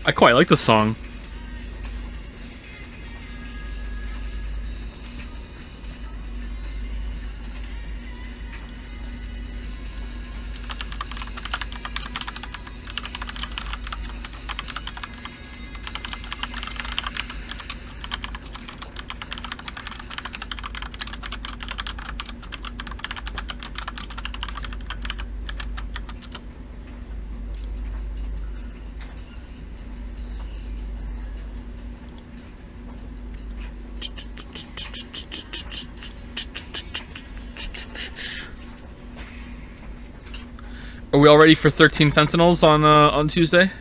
I quite like the song. Are we all ready for 13 Sentinels on Tuesday?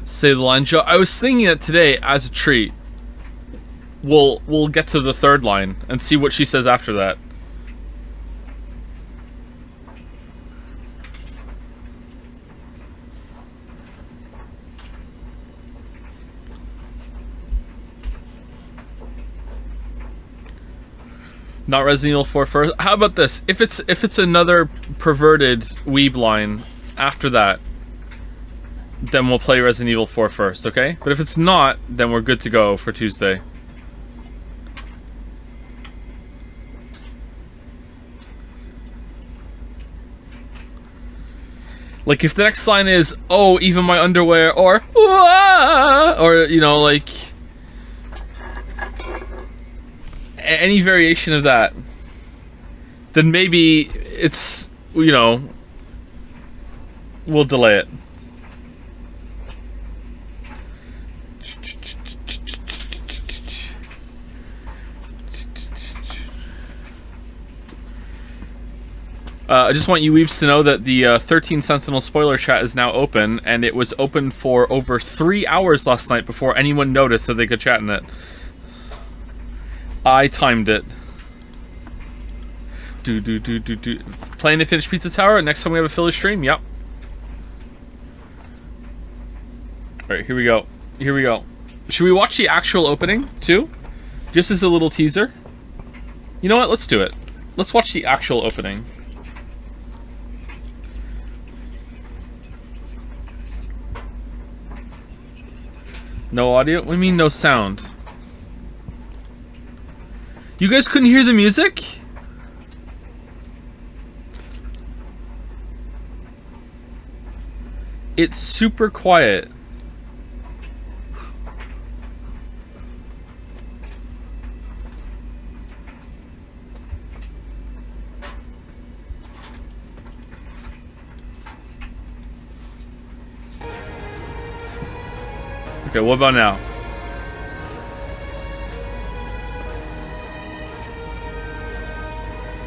Say the line, Joe. I was thinking that today, as a treat, we'll get to the third line and see what she says after that. Not Resident Evil 4 first. How about this? If it's another perverted weeb line after that, then we'll play Resident Evil 4 first, okay? But if it's not, then we're good to go for Tuesday. Like, if the next line is, oh, even my underwear, or, you know, like, any variation of that, then maybe it's, you know, we'll delay it. I just want you weebs to know that the 13 Sentinel spoiler chat is now open, and it was open for over 3 hours last night before anyone noticed that they could chat in it. I timed it. Playing to finish Pizza Tower. Next time we have a Philly stream. Yep. Alright, here we go. Here we go. Should we watch the actual opening, too? Just as a little teaser? You know what? Let's do it. Let's watch the actual opening. No audio? What do you mean no sound? You guys couldn't hear the music? It's super quiet. Okay, what about now?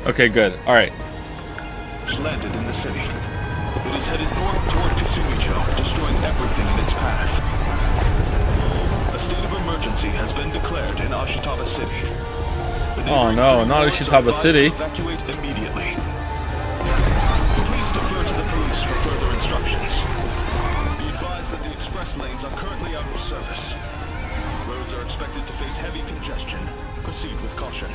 Okay, good. All right. Landed in the city. It is headed north toward Kasumicho, destroying everything in its path. A state of emergency has been declared in Ashitaba City. Oh no, not Ashitaba City. Evacuate immediately. Please defer to the police for further instructions. Be advised that the express lanes are currently out of service. Roads are expected to face heavy congestion. Proceed with caution.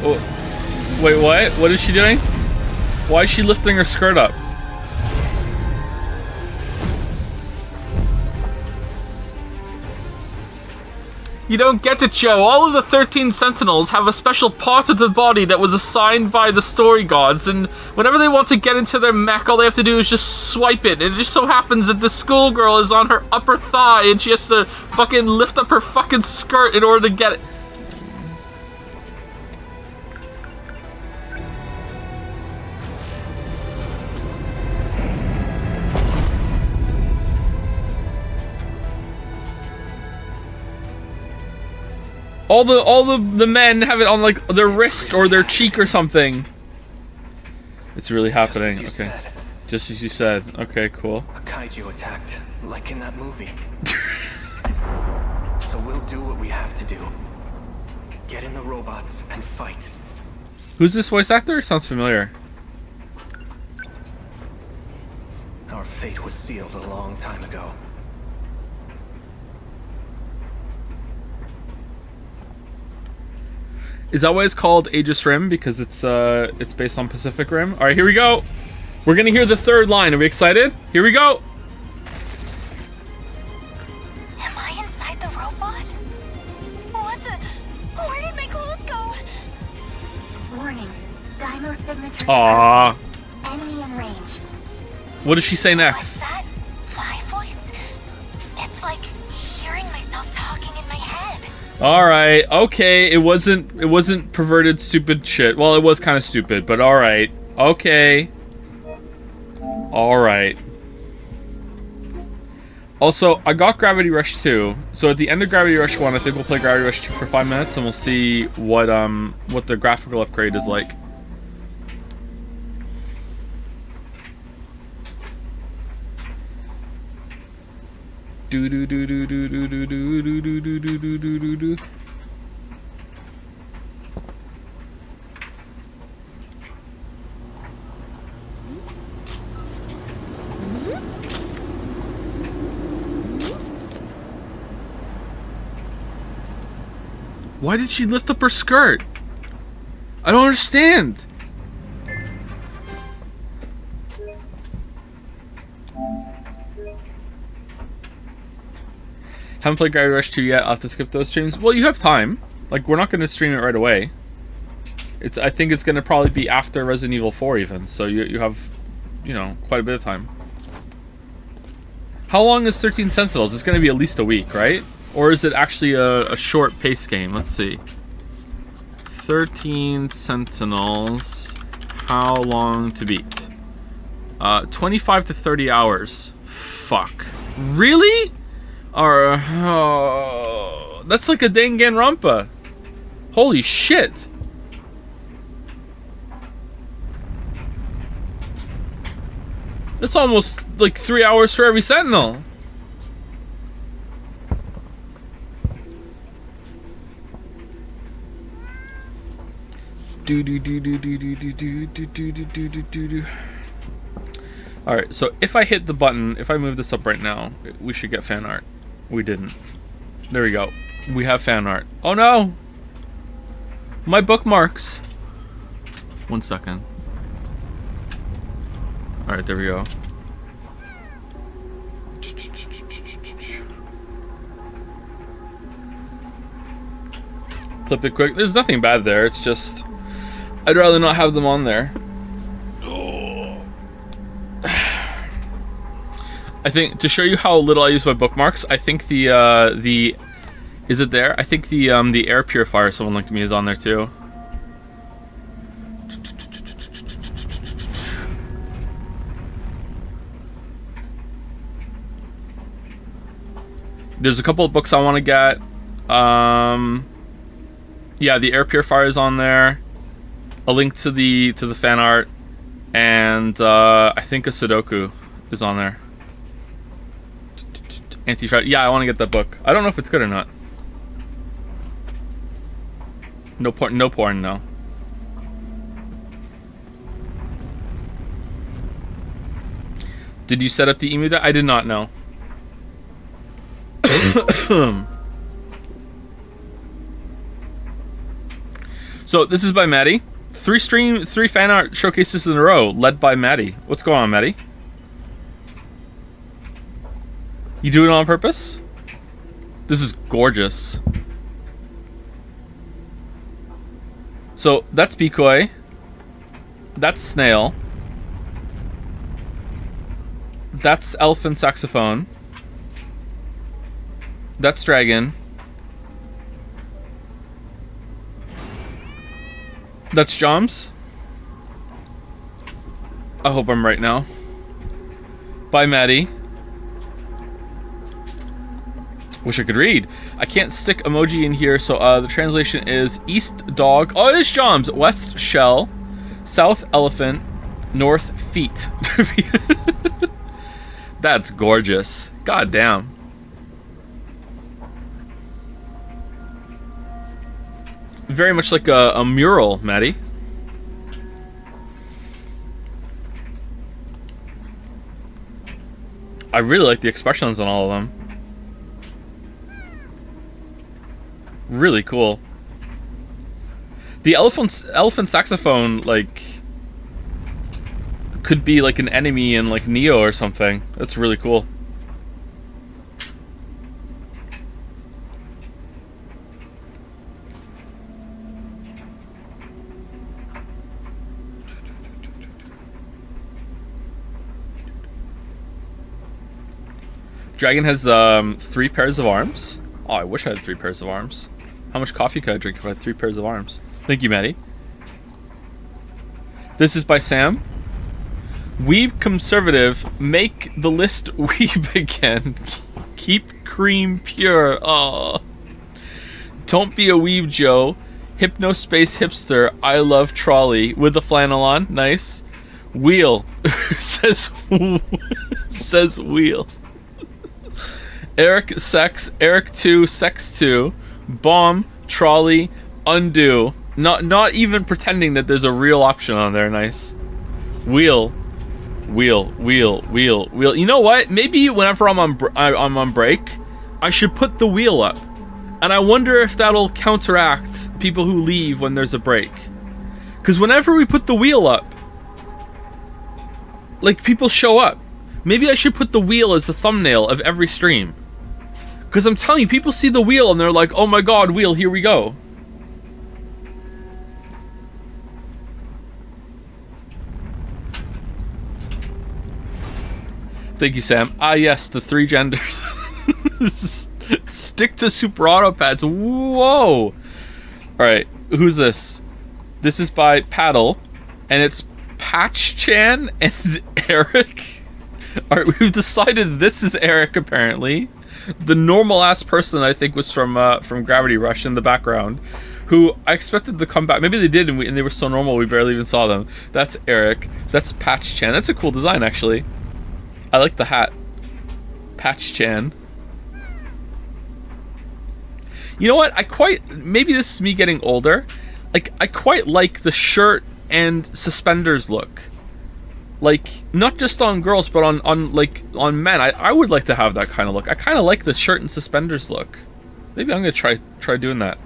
Oh, wait, what? What is she doing? Why is she lifting her skirt up? You don't get it, Joe. All of the 13 Sentinels have a special part of the body that was assigned by the story gods, and whenever they want to get into their mech, all they have to do is just swipe it. And it just so happens that the schoolgirl is on her upper thigh, and she has to fucking lift up her fucking skirt in order to get it. All the men have it on like their wrist or their cheek or something. It's really happening. Okay. Just as you said. Okay, cool. A kaiju attacked, like in that movie. So we'll do what we have to do. Get in the robots and fight. Who's this voice actor? Sounds familiar. Our fate was sealed a long time ago. Is that why it's called Aegis Rim? Because it's based on Pacific Rim? Alright, here we go. We're gonna hear the third line. Are we excited? Here we go. Am I inside the robot? What the? Where did my clothes go? Warning. Dymo signature. Aww. Enemy in range. What does she say Was next? that my voice? It's like hearing myself talking in my head. Alright, okay. It wasn't perverted stupid shit. Well, it was kind of stupid, but alright. Okay. Alright. Also, I got Gravity Rush 2. So at the end of Gravity Rush 1, I think we'll play Gravity Rush 2 for 5 minutes and we'll see what the graphical upgrade is like. Do do do do do do do do do do do do do do do. Why did she lift up her skirt? I don't understand. Haven't played Gravity Rush 2 yet. I'll have to skip those streams. Well, you have time. Like, we're not going to stream it right away. I think it's going to probably be after Resident Evil 4 even. So you have, you know, quite a bit of time. How long is 13 Sentinels? It's going to be at least a week, right? Or is it actually a short pace game? Let's see. 13 Sentinels. How long to beat? 25 to 30 hours. Fuck. Really? Or, oh, that's like a Danganronpa. Holy shit. That's almost like 3 hours for every Sentinel. Alright, so if I hit the button, if I move this up right now, we should get fan art. We didn't. There we go. We have fan art. Oh no! My bookmarks! 1 second. Alright, there we go. Flip it quick. There's nothing bad there, it's just I'd rather not have them on there. I think to show you how little I use my bookmarks, I think the is it there? I think the air purifier someone linked to me is on there too. There's a couple of books I want to get. Yeah, the air purifier is on there. A link to the fan art, and I think a Sudoku is on there. Anti-shroud. Yeah, I want to get that book. I don't know if it's good or not. No porn. No porn. No. Did you set up the emu? I did not know. So this is by Maddie. 3 fan art showcases in a row, led by Maddie. What's going on, Maddie? You do it on purpose? This is gorgeous. So that's Decoy. That's Snail. That's Elephant Saxophone. That's Dragon. That's Joms. I hope I'm right now. By Maddie. Wish I could read. I can't stick emoji in here, so the translation is East Dog. Oh, it is Joms. West Shell. South Elephant. North Feet. That's gorgeous. God damn. Very much like a mural, Maddie. I really like the expressions on all of them. Really cool. The elephant saxophone, like, could be like an enemy in like Neo or something. That's really cool. Dragon has 3 pairs of arms. Oh, I wish I had 3 pairs of arms. How much coffee could I drink if I had 3 pairs of arms? Thank you, Maddie. This is by Sam. Weeb conservative, make the list weeb again. Keep cream pure. Oh. Don't be a weeb, Joe. Hypnospace hipster, I love trolley. With the flannel on. Nice. Wheel. says wheel. Eric sex, Eric 2, sex 2, bomb, trolley, undo. Not even pretending that there's a real option on there. Nice. Wheel. You know what? Maybe whenever I'm on break, I should put the wheel up. And I wonder if that'll counteract people who leave when there's a break. Because whenever we put the wheel up, like, people show up. Maybe I should put the wheel as the thumbnail of every stream. Because I'm telling you, people see the wheel and they're like, oh my god, wheel, here we go. Thank you, Sam. Ah, yes, the 3 genders. Stick to Super Auto Pads. Whoa! Alright, who's this? This is by Paddle, and it's Patch Chan and Eric. Alright, we've decided this is Eric, apparently. The normal-ass person, I think, was from Gravity Rush in the background, who I expected to come back. Maybe they did, and they were so normal we barely even saw them. That's Eric. That's Patch Chan. That's a cool design, actually. I like the hat. Patch Chan. You know what? Maybe this is me getting older. Like, I quite like the shirt and suspenders look. Like, not just on girls, but on men. I would like to have that kind of look. I kind of like the shirt and suspenders look. Maybe I'm gonna try doing that.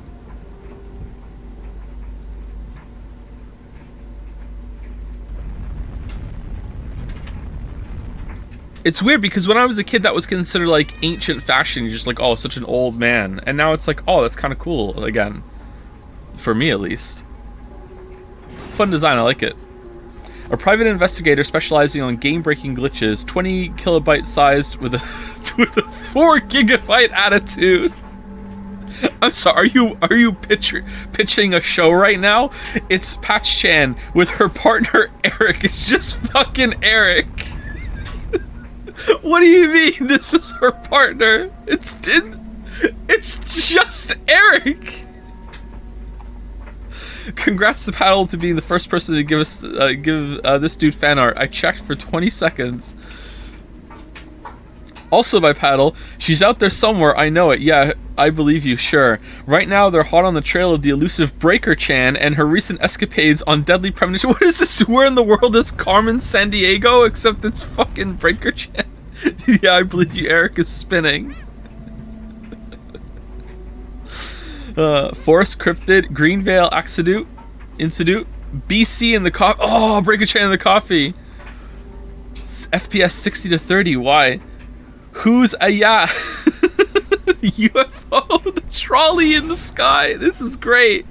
It's weird because when I was a kid, that was considered like ancient fashion. You're just like, oh, such an old man. And now it's like, oh, that's kind of cool again. For me, at least. Fun design, I like it. A private investigator specializing on game-breaking glitches, 20 kilobyte sized with a 4 gigabyte attitude. I'm sorry, are you pitching a show right now? It's Patch Chan with her partner Eric. It's just fucking Eric. What do you mean this is her partner? It's just Eric. Congrats to Paddle to being the first person to give us this dude fan art. I checked for 20 seconds. Also by Paddle, she's out there somewhere, I know it. Yeah, I believe you, sure. Right now they're hot on the trail of the elusive Breaker Chan and her recent escapades on Deadly Premonition. What is this? Where in the world is Carmen Sandiego? Except it's fucking Breaker Chan. Yeah, I believe you, Eric is spinning. Forest Cryptid, Greenvale Incidute, BC in the coffee. Oh, Breaker Chan in the coffee. FPS 60 to 30. Why? Who's a UFO? The trolley in the sky. This is great.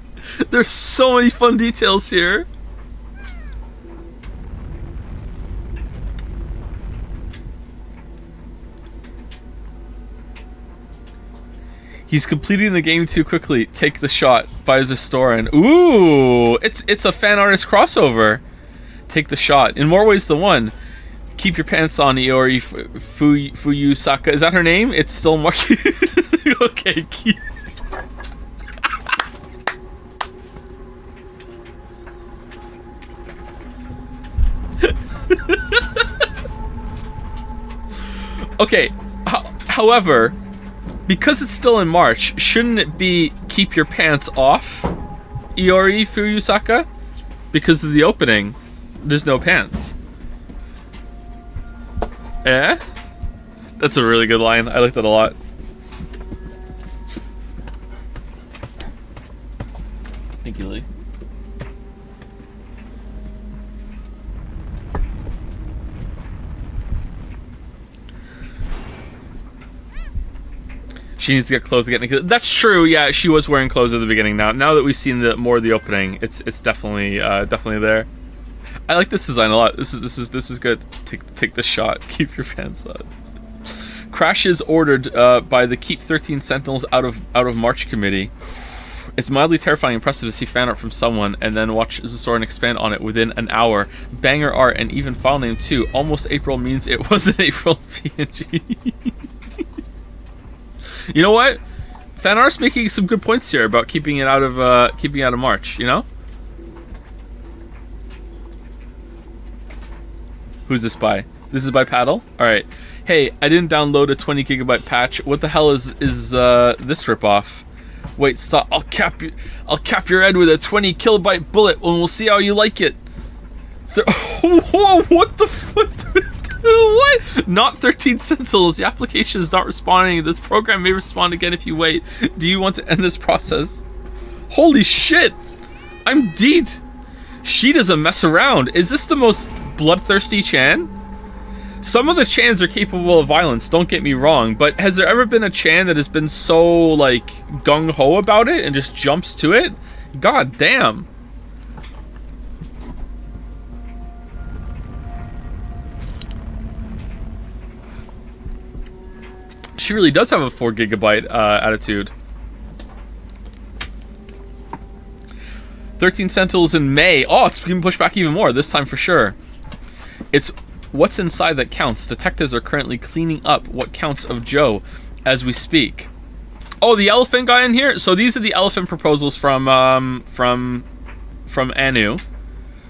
There's so many fun details here. He's completing the game too quickly. Take the shot. Buys a store and ooh, it's a fan artist crossover. Take the shot. In more ways than one. Keep your pants on, Iori Fuyusaka. Is that her name? It's still marking. Okay. Keep. Okay. However, because it's still in March, shouldn't it be keep your pants off, Iori Fuyusaka? Because of the opening, there's no pants. Eh? That's a really good line. I like that a lot. Thank you, Lee. She needs to get clothes to get naked. That's true. Yeah, she was wearing clothes at the beginning. Now that we've seen more of the opening, it's definitely definitely there. I like this design a lot. This is good. Take the shot. Keep your pants on. Crash is ordered by the Keep 13 Sentinels out of March committee. It's mildly terrifying and impressive to see fan art from someone and then watch Zoran expand on it within an hour. Banger art and even file name too. Almost April means it was an April PNG. You know what? Fan art's making some good points here about keeping it out of March. You know? Who's this by? This is by Paddle. All right. Hey, I didn't download a 20 gigabyte patch. What the hell is this ripoff? Wait, stop! I'll cap your head with a 20 kilobyte bullet, and we'll see how you like it. Whoa! What the fuck? What? Not 13 Sentinels. The application is not responding. This program may respond again if you wait. Do you want to end this process? Holy shit! I'm deed. She doesn't mess around. Is this the most bloodthirsty Chan? Some of the Chans are capable of violence, don't get me wrong, but has there ever been a Chan that has been so, like, gung-ho about it and just jumps to it? God damn. She really does have a 4 gigabyte attitude. 13 Sentinels in May. Oh, it's been pushed back even more, this time for sure. It's what's inside that counts. Detectives are currently cleaning up what counts of Joe as we speak. Oh, the elephant guy in here? So these are the elephant proposals from Anu.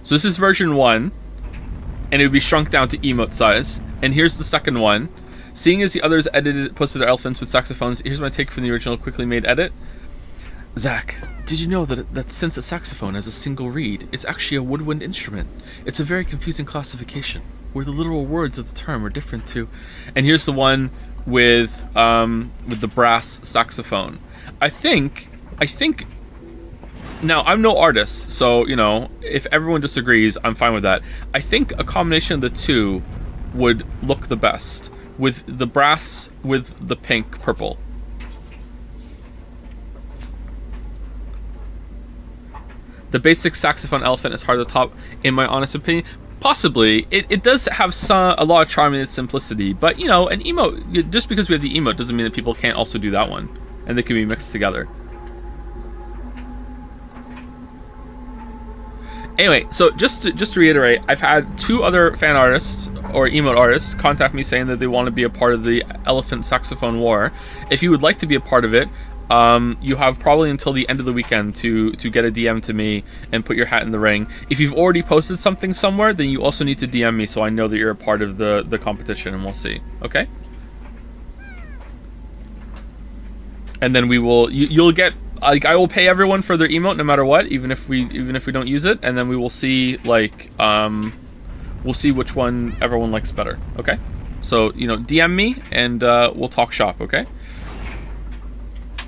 So this is version 1, and it would be shrunk down to emote size. And here's the second one. Seeing as the others posted their elephants with saxophones, here's my take from the original quickly made edit. Zach, did you know that since a saxophone has a single reed, it's actually a woodwind instrument? It's a very confusing classification, where the literal words of the term are different too. And here's the one with the brass saxophone. I think. Now I'm no artist, so you know if everyone disagrees, I'm fine with that. I think a combination of the two would look the best, with the brass with the pink purple. The basic saxophone elephant is hard to top, in my honest opinion. Possibly. It does have a lot of charm in its simplicity, but, you know, an emote, just because we have the emote doesn't mean that people can't also do that one. And they can be mixed together. Anyway, so just to reiterate, I've had 2 other fan artists, or emote artists, contact me saying that they want to be a part of the Elephant Saxophone War. If you would like to be a part of it, you have probably until the end of the weekend to get a DM to me and put your hat in the ring. If you've already posted something somewhere, then you also need to DM me so I know that you're a part of the competition, and we'll see. Okay? And then we will you'll get, like, I will pay everyone for their emote no matter what, even if we don't use it, and then we will see, like, we'll see which one everyone likes better. Okay? So, you know, DM me and we'll talk shop, okay?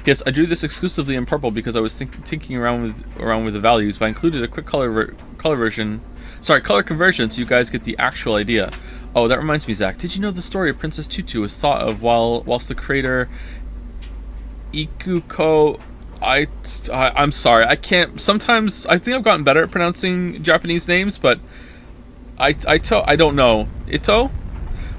Yes, I drew this exclusively in purple because I was thinking around with the values, but I included a quick color conversion so you guys get the actual idea. Oh, that reminds me, Zach. Did you know the story of Princess Tutu was thought of whilst the creator Ikuko... I'm sorry, I can't... Sometimes I think I've gotten better at pronouncing Japanese names, but I don't know. Ito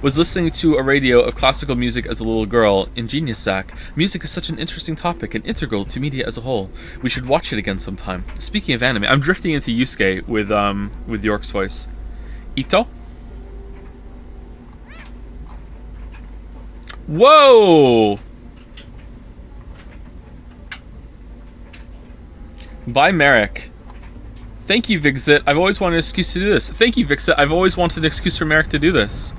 was listening to a radio of classical music as a little girl. Ingenious, Zach. Music is such an interesting topic and integral to media as a whole. We should watch it again sometime. Speaking of anime, I'm drifting into Yusuke with York's voice. Ito? Whoa! Bye, Merrick. Thank you, Vixit. I've always wanted an excuse to do this. Thank you, Vixit. I've always wanted an excuse for Merrick to do this.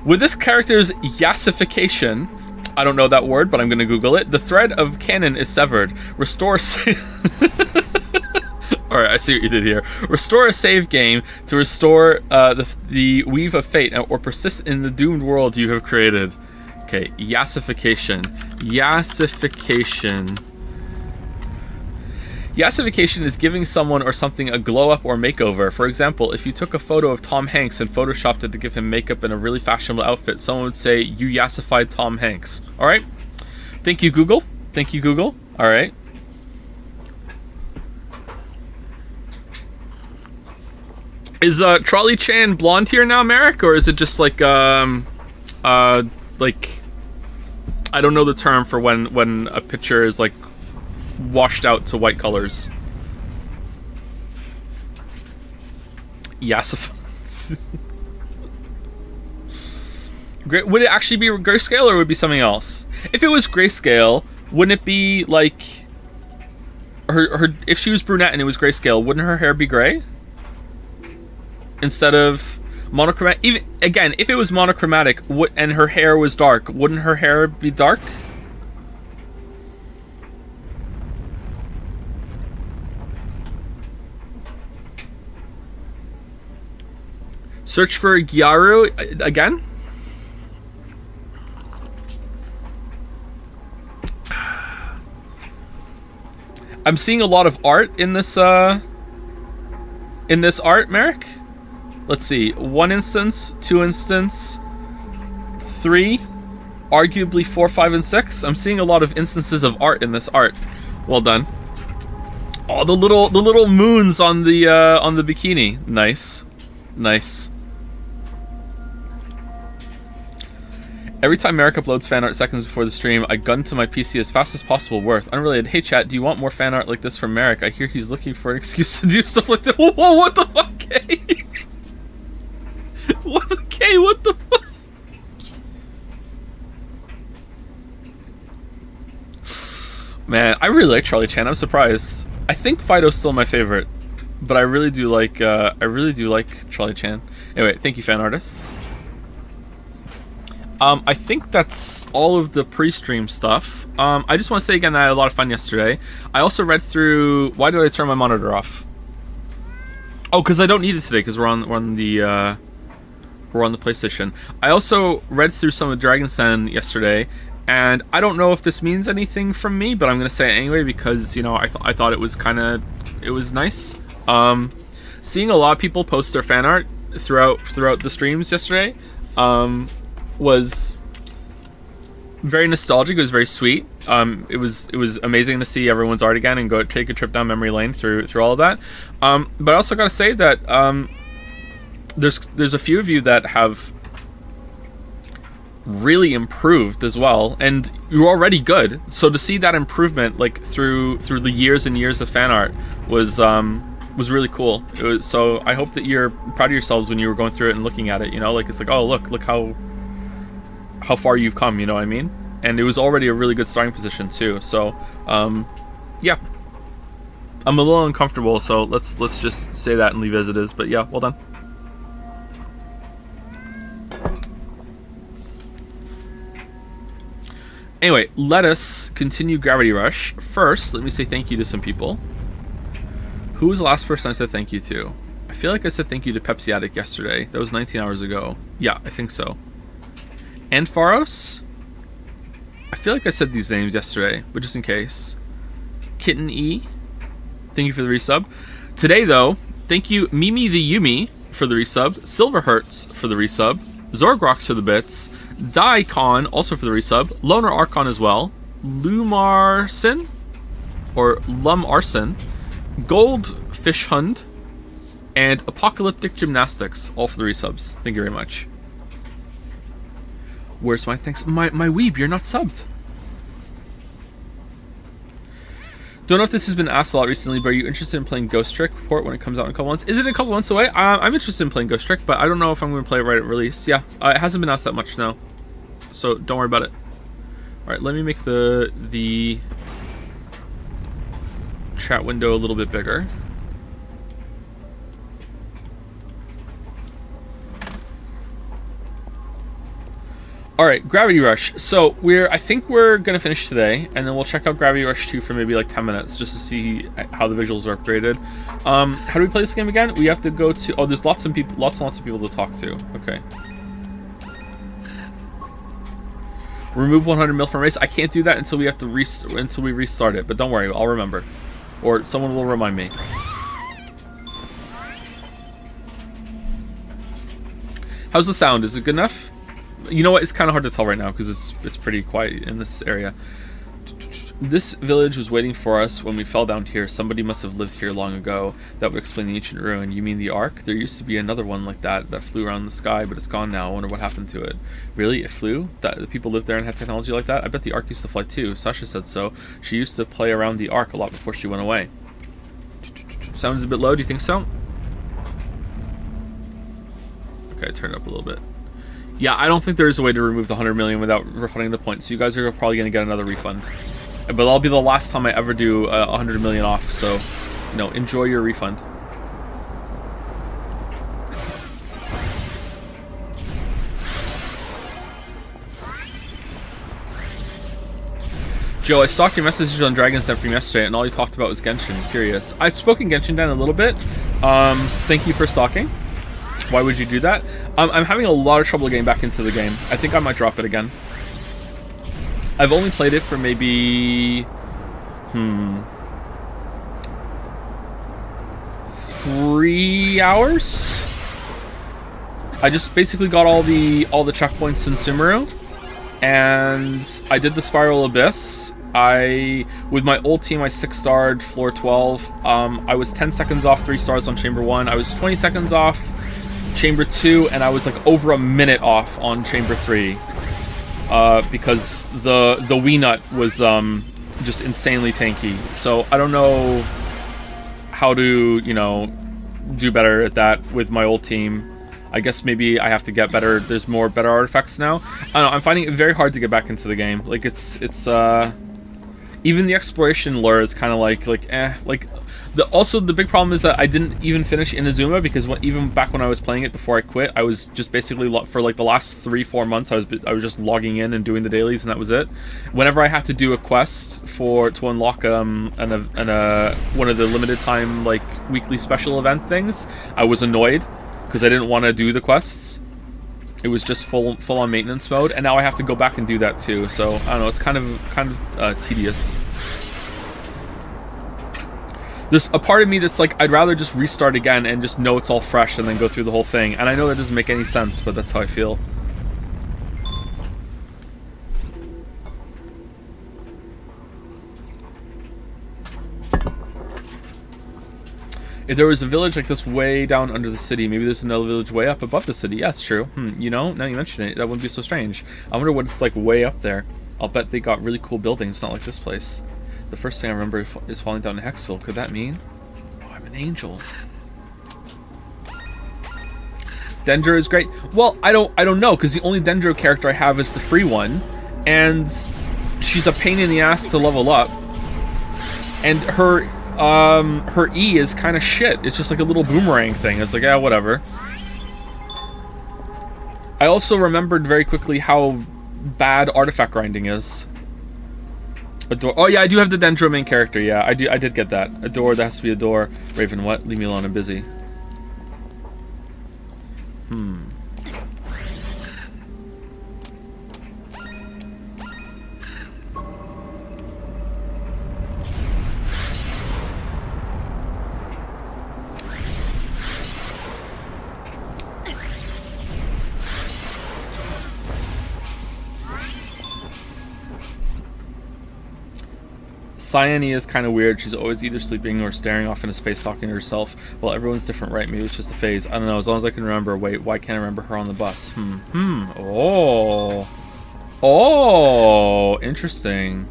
With this character's yassification, I don't know that word, but I'm going to Google it. The thread of canon is severed. Restore... All right, I see what you did here. Restore a save game to restore the weave of fate or persist in the doomed world you have created. Okay, yassification. Yassification. Yassification is giving someone or something a glow-up or makeover. For example, if you took a photo of Tom Hanks and photoshopped it to give him makeup in a really fashionable outfit, someone would say, you yassified Tom Hanks. All right? Thank you, Google. Thank you, Google. All right. Is Trolley Chan blonde here now, Merrick? Or is it just like, like, I don't know the term for when a picture is, like, washed out to white colors. Yes. Would it actually be grayscale or would it be something else? If it was grayscale, wouldn't it be like her if she was brunette and it was grayscale, wouldn't her hair be gray? Instead of monochromatic. Even again, if it was monochromatic and her hair was dark, wouldn't her hair be dark? Search for Gyaru again. I'm seeing a lot of art in this art, Merrick. Let's see. 1 instance, 2 instance, 3, arguably 4, 5, and 6. I'm seeing a lot of instances of art in this art. Well done. Oh, the little moons on the bikini. Nice. Nice. Every time Merrick uploads fan art seconds before the stream, I gun to my PC as fast as possible. Worth. Unrelated. Hey chat, do you want more fan art like this from Merrick? I hear he's looking for an excuse to do stuff like that. Whoa, what the fuck, K? What the K? What the fuck? Man, I really like Charlie Chan. I'm surprised. I think Fido's still my favorite, but I really do like Charlie Chan. Anyway, thank you, fan artists. I think that's all of the pre-stream stuff. I just want to say again that I had a lot of fun yesterday. I also read through... Why did I turn my monitor off? Oh, because I don't need it today, because we're on the PlayStation. I also read through some of Dragon's Den yesterday, and I don't know if this means anything from me, but I'm going to say it anyway, because, you know, I thought it was it was nice. Seeing a lot of people post their fan art throughout the streams yesterday, was very nostalgic. It was very sweet. It was amazing to see everyone's art again and go take a trip down memory lane through all of that. But I also got to say that there's a few of you that have really improved as well, and you're already good. So to see that improvement, like through the years and years of fan art, was really cool. So I hope that you're proud of yourselves when you were going through it and looking at it. You know, like it's like, oh look how far you've come, you know what I mean? And it was already a really good starting position too. So, yeah. I'm a little uncomfortable, so let's just say that and leave it as it is. But yeah, well done. Anyway, let us continue Gravity Rush. First, let me say thank you to some people. Who was the last person I said thank you to? I feel like I said thank you to Pepsi Addict yesterday. That was 19 hours ago. Yeah, I think so. And Faros? I feel like I said these names yesterday, but just in case. Kitten E, thank you for the resub. Today, though, thank you Mimi the Yumi for the resub, Silverhertz for the resub, Zorgrox for the bits, Daikon also for the resub, Loner Archon as well, Lumarson, or Lum Arson, Gold Fish Hund, and Apocalyptic Gymnastics, all for the resubs. Thank you very much. Where's my thanks? My weeb, you're not subbed. Don't know if this has been asked a lot recently, but are you interested in playing Ghost Trick Report when it comes out in a couple months? Is it a couple months away? I'm interested in playing Ghost Trick, but I don't know if I'm going to play it right at release. Yeah, it hasn't been asked that much now, so don't worry about it. All right, let me make the chat window a little bit bigger. All right, Gravity Rush. So I think we're gonna finish today, and then we'll check out Gravity Rush 2 for maybe like 10 minutes just to see how the visuals are upgraded. How do we play this game again? We have to go to. Oh, there's lots and lots of people to talk to. Okay. Remove 100 mil from race. I can't do that until we have to until we restart it. But don't worry, I'll remember, or someone will remind me. How's the sound? Is it good enough? You know what? It's kind of hard to tell right now because it's pretty quiet in this area. This village was waiting for us when we fell down here. Somebody must have lived here long ago. That would explain the ancient ruin. You mean the Ark? There used to be another one like that flew around the sky, but it's gone now. I wonder what happened to it. Really? It flew? That the people lived there and had technology like that? I bet the Ark used to fly too. Sasha said so. She used to play around the Ark a lot before she went away. Sound is a bit low. Do you think so? Okay, turn it up a little bit. Yeah, I don't think there's a way to remove the 100 million without refunding the points. So you guys are probably going to get another refund. But that'll be the last time I ever do 100 million off. So, you know, enjoy your refund. Joe, I stalked your messages on Dragon's Den from yesterday, and all you talked about was Genshin. I'm curious. I've spoken Genshin Den a little bit. Thank you for stalking. Why would you do that? I'm having a lot of trouble getting back into the game. I think I might drop it again. I've only played it for maybe 3 hours. I just basically got all the checkpoints in Sumeru, and I did the Spiral Abyss. With my old team, I 6-starred floor 12. I was 10 seconds off 3 stars on Chamber 1. I was 20 seconds off Chamber 2, and I was like over a minute off on Chamber 3 because the Wii Nut was just insanely tanky. So I don't know how to, you know, do better at that with my old team. I guess maybe I have to get better. There's better artifacts now. I don't know, I'm finding it very hard to get back into the game. Like it's even the exploration lure is kind of like eh. Like also the big problem is that I didn't even finish Inazuma because even back when I was playing it before I quit, I was just basically for like the last 3-4 months I was just logging in and doing the dailies, and that was it. Whenever I had to do a quest to unlock one of the limited time like weekly special event things, I was annoyed because I didn't want to do the quests. It was just full on maintenance mode, and now I have to go back and do that too. So I don't know, it's kind of tedious. There's a part of me that's like, I'd rather just restart again and just know it's all fresh and then go through the whole thing. And I know that doesn't make any sense, but that's how I feel. If there was a village like this way down under the city, maybe there's another village way up above the city. Yeah, it's true. You know, now you mention it, that wouldn't be so strange. I wonder what it's like way up there. I'll bet they got really cool buildings, not like this place. The first thing I remember is falling down to Hexville. Could that mean? Oh, I'm an angel. Dendro is great. Well, I don't know, because the only Dendro character I have is the free one, and she's a pain in the ass to level up. And her E is kind of shit. It's just like a little boomerang thing. It's like, yeah, whatever. I also remembered very quickly how bad artifact grinding is. A door. Oh yeah, I do have the Dendro main character. Yeah, I did get that. A door. That has to be a door. Raven, what? Leave me alone. I'm busy. Cyane is kind of weird. She's always either sleeping or staring off into space talking to herself. Well, everyone's different, right? Maybe it's just a phase. I don't know. As long as I can remember. Wait, why can't I remember her on the bus? Oh, interesting.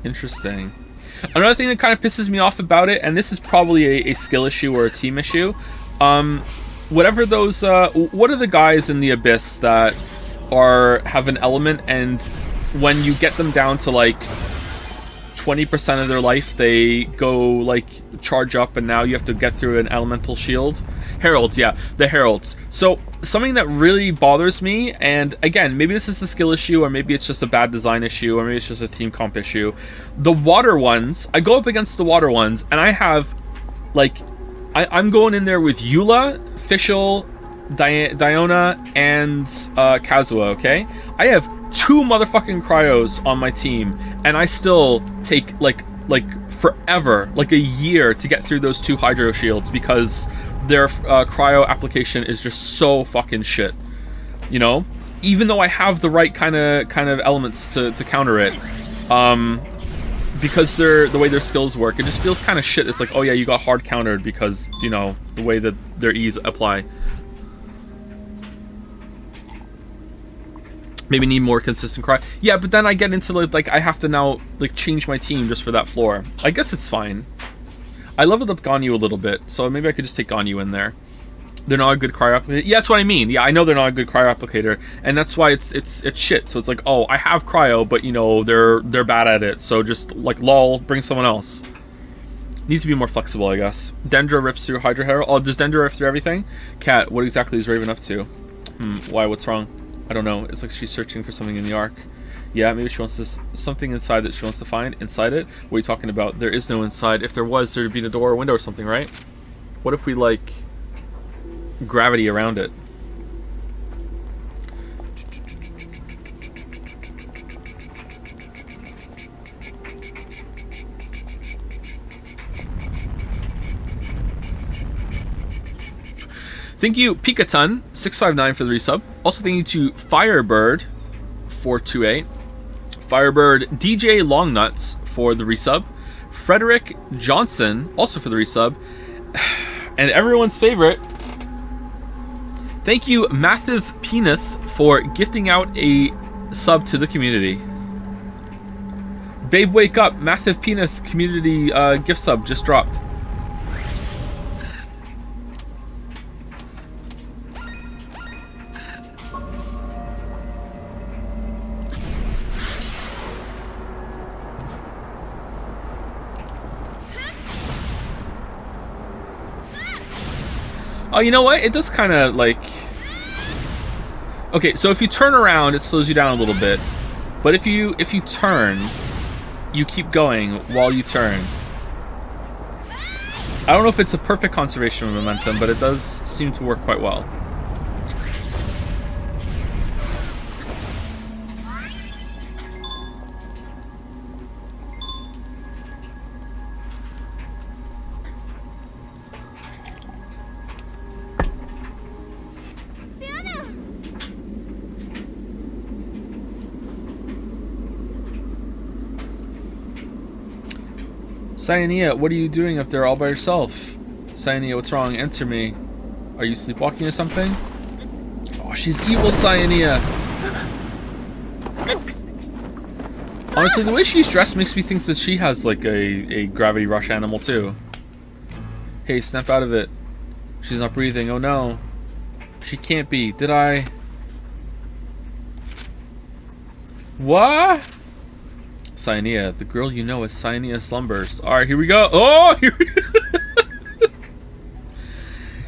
Interesting. Another thing that kind of pisses me off about it, and this is probably a skill issue or a team issue, whatever those, what are the guys in the Abyss that have an element, and when you get them down to like 20% of their life, they go like charge up, and now you have to get through an elemental shield. Heralds, yeah, the heralds. So something that really bothers me, and again, maybe this is a skill issue, or maybe it's just a bad design issue, or maybe it's just a team comp issue. The water ones, I go up against the water ones, and I have, like, I'm going in there with Eula, Fischl, Diona, and Kazuha, okay? I have 2 motherfucking cryos on my team, and I still take, like forever, like a year to get through those 2 hydro shields, because their cryo application is just so fucking shit, you know? Even though I have the right kind of elements to counter it, because the way their skills work, it just feels kind of shit. It's like, oh yeah, you got hard countered because, you know, the way that their E's apply. Maybe need more consistent cryo. Yeah, but then I get into like I have to now like change my team just for that floor. I guess it's fine. I leveled up Ganyu a little bit, so maybe I could just take Ganyu in there. They're not a good cryo applicator. Yeah, that's what I mean. Yeah, I know they're not a good cryo applicator, and that's why it's shit. So it's like, oh, I have cryo, but you know they're bad at it. So just like lol, bring someone else. Needs to be more flexible, I guess. Dendra rips through Hydra Herald. Oh, does Dendra rip through everything? Cat, what exactly is Raven up to? Why? What's wrong? I don't know. It's like she's searching for something in the Ark. Yeah, maybe she wants this something inside that she wants to find. Inside it? What are you talking about? There is no inside. If there was, there'd be a door or window or something, right? What if we, like, gravity around it? Thank you, Pikaton, 659 for the resub. Also thank you to Firebird, 428. Firebird DJ Longnuts for the resub. Frederick Johnson, also for the resub. And everyone's favorite, thank you, Mathiv Penith, for gifting out a sub to the community. Babe, wake up. Mathiv Penith community gift sub just dropped. Oh, you know what? It does kind of like... Okay, so if you turn around, it slows you down a little bit. But if you turn, you keep going while you turn. I don't know if it's a perfect conservation of momentum, but it does seem to work quite well. Cyanea, what are you doing up there all by yourself? Cyanea, what's wrong? Answer me. Are you sleepwalking or something? Oh, she's evil, Cyanea. Honestly, the way she's dressed makes me think that she has like a gravity rush animal too. Hey, snap out of it. She's not breathing. Oh no. She can't be. Did I? What? Cyanea, the girl you know as Cyanea slumbers. Alright, here we go. Oh! Here we go.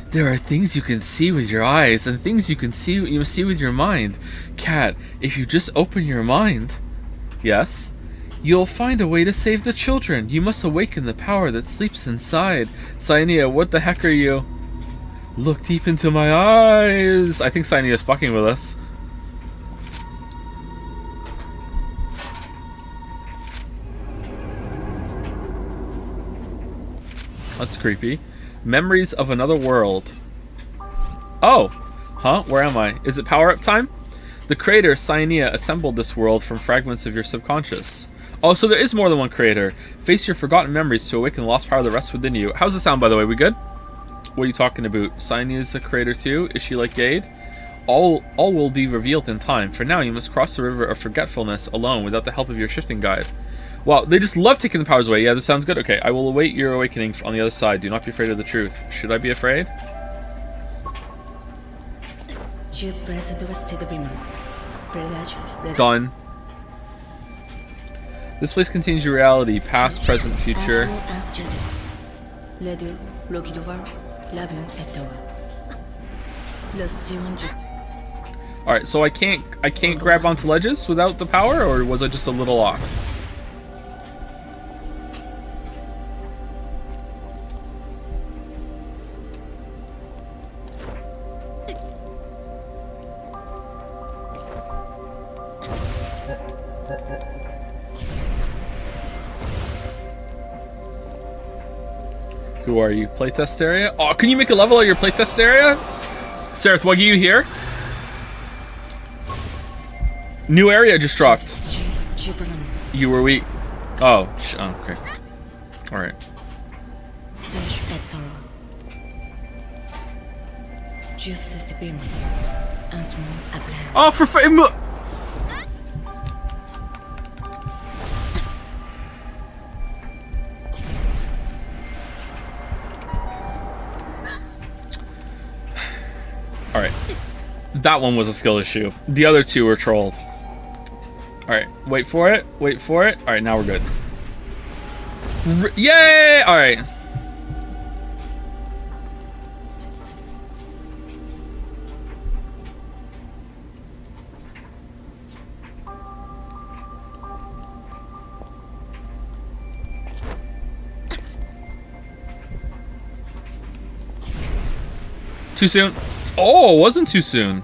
There are things you can see with your eyes and things you see with your mind. Cat, if you just open your mind, yes, you'll find a way to save the children. You must awaken the power that sleeps inside. Cyanea, what the heck are you? Look deep into my eyes. I think Cyanea is fucking with us. That's creepy. Memories of another world. Oh! Huh? Where am I? Is it power-up time? The creator, Cyanea, assembled this world from fragments of your subconscious. Oh, so there is more than one creator. Face your forgotten memories to awaken the lost power that rests within you. How's the sound, by the way? We good? What are you talking about? Cyanea is a creator too? Is she like Gade? All will be revealed in time. For now, you must cross the river of forgetfulness alone without the help of your shifting guide. Wow, they just love taking the powers away. Yeah, this sounds good. Okay, I will await your awakening on the other side. Do not be afraid of the truth. Should I be afraid? Done. This place contains your reality, past, present, future. All right, so I can't grab onto ledges without the power, or was I just a little off? Who are you? Playtest area? Oh, can you make a level of your playtest area? Sareth, what are you here? New area just dropped. You were weak. Oh, okay. Alright. Oh, for Alright. That one was a skill issue. The other two were trolled. Alright, wait for it. Wait for it. Alright, now we're good. Yay! Alright. Too soon? Oh, it wasn't too soon.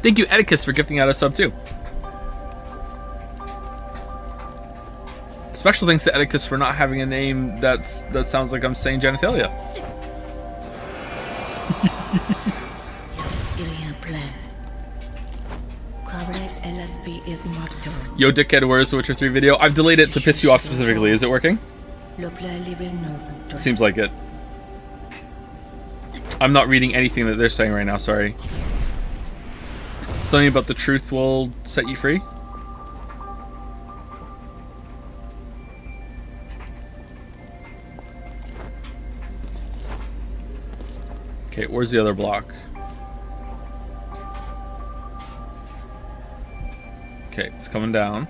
Thank you, Edicus, for gifting out a sub too. Special thanks to Edicus for not having a name that sounds like I'm saying genitalia. Yo, dickhead, where's the Witcher 3 video? I've delayed it to piss you off specifically. Is it working? Seems like it. I'm not reading anything that they're saying right now, sorry. Something about the truth will set you free? Okay, where's the other block? Okay, it's coming down.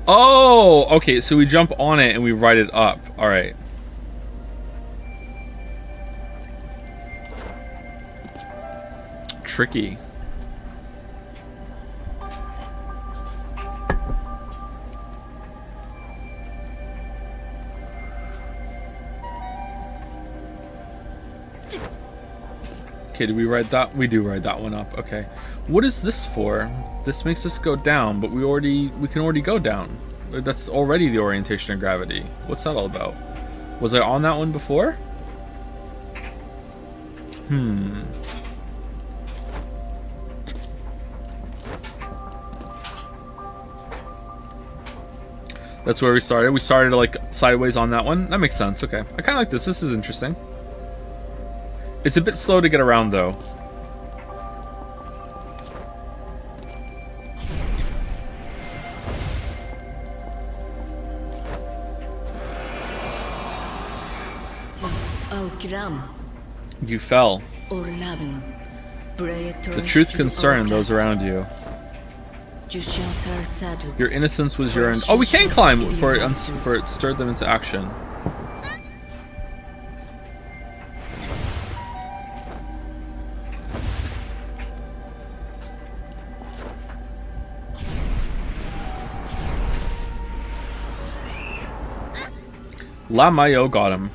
Oh, okay, so we jump on it and we ride it up. All right. Tricky. Okay, do we ride that? We do ride that one up. Okay. What is this for? This makes us go down, but we can already go down. That's already the orientation of gravity. What's that all about? Was I on that one before? That's where we started. We started like sideways on that one. That makes sense. Okay. I kind of like this. This is interesting. It's a bit slow to get around, though. You fell. The truth concerned those around you. Your innocence was your end. Oh, we can climb for it stirred them into action. La Mayo got him.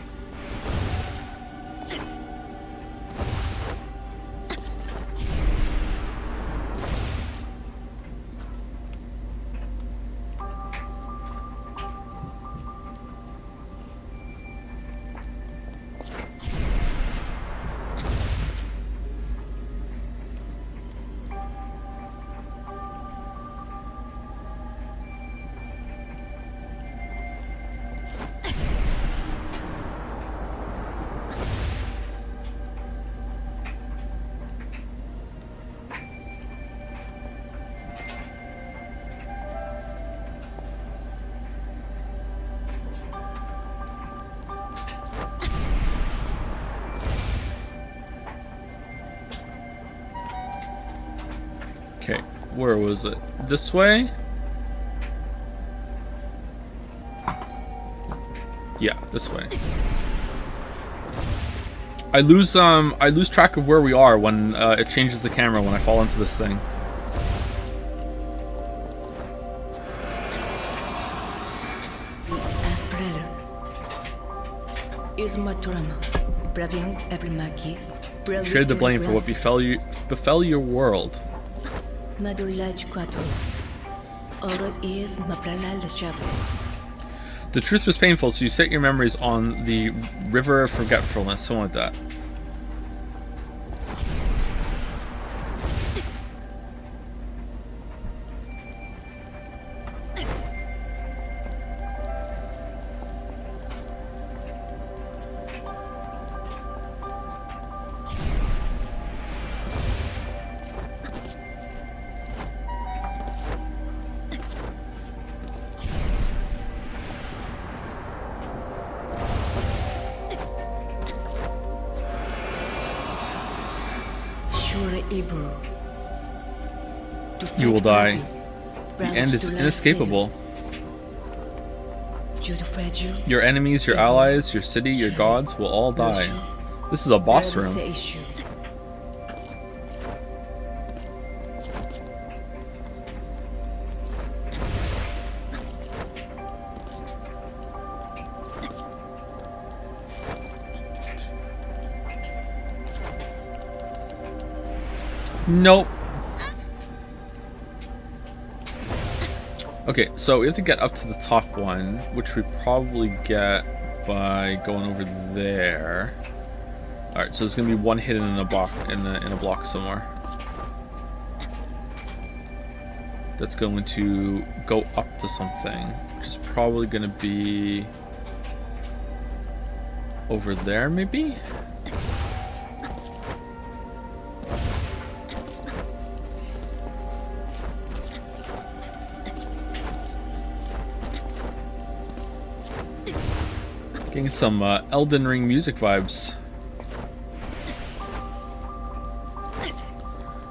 Okay, where was it? This way? Yeah, this way. I lose track of where we are when it changes the camera when I fall into this thing. Share the blame for what befell your world. The truth was painful, so you set your memories on the river of forgetfulness, something like that. You will die. The end is inescapable. Your enemies, your allies, your city, your gods will all die. This is a boss room. Nope. Okay, so we have to get up to the top one, which we probably get by going over there. All right, so there's gonna be one hidden in a block in a block somewhere. That's going to go up to something, which is probably gonna be over there, maybe. Getting some Elden Ring music vibes.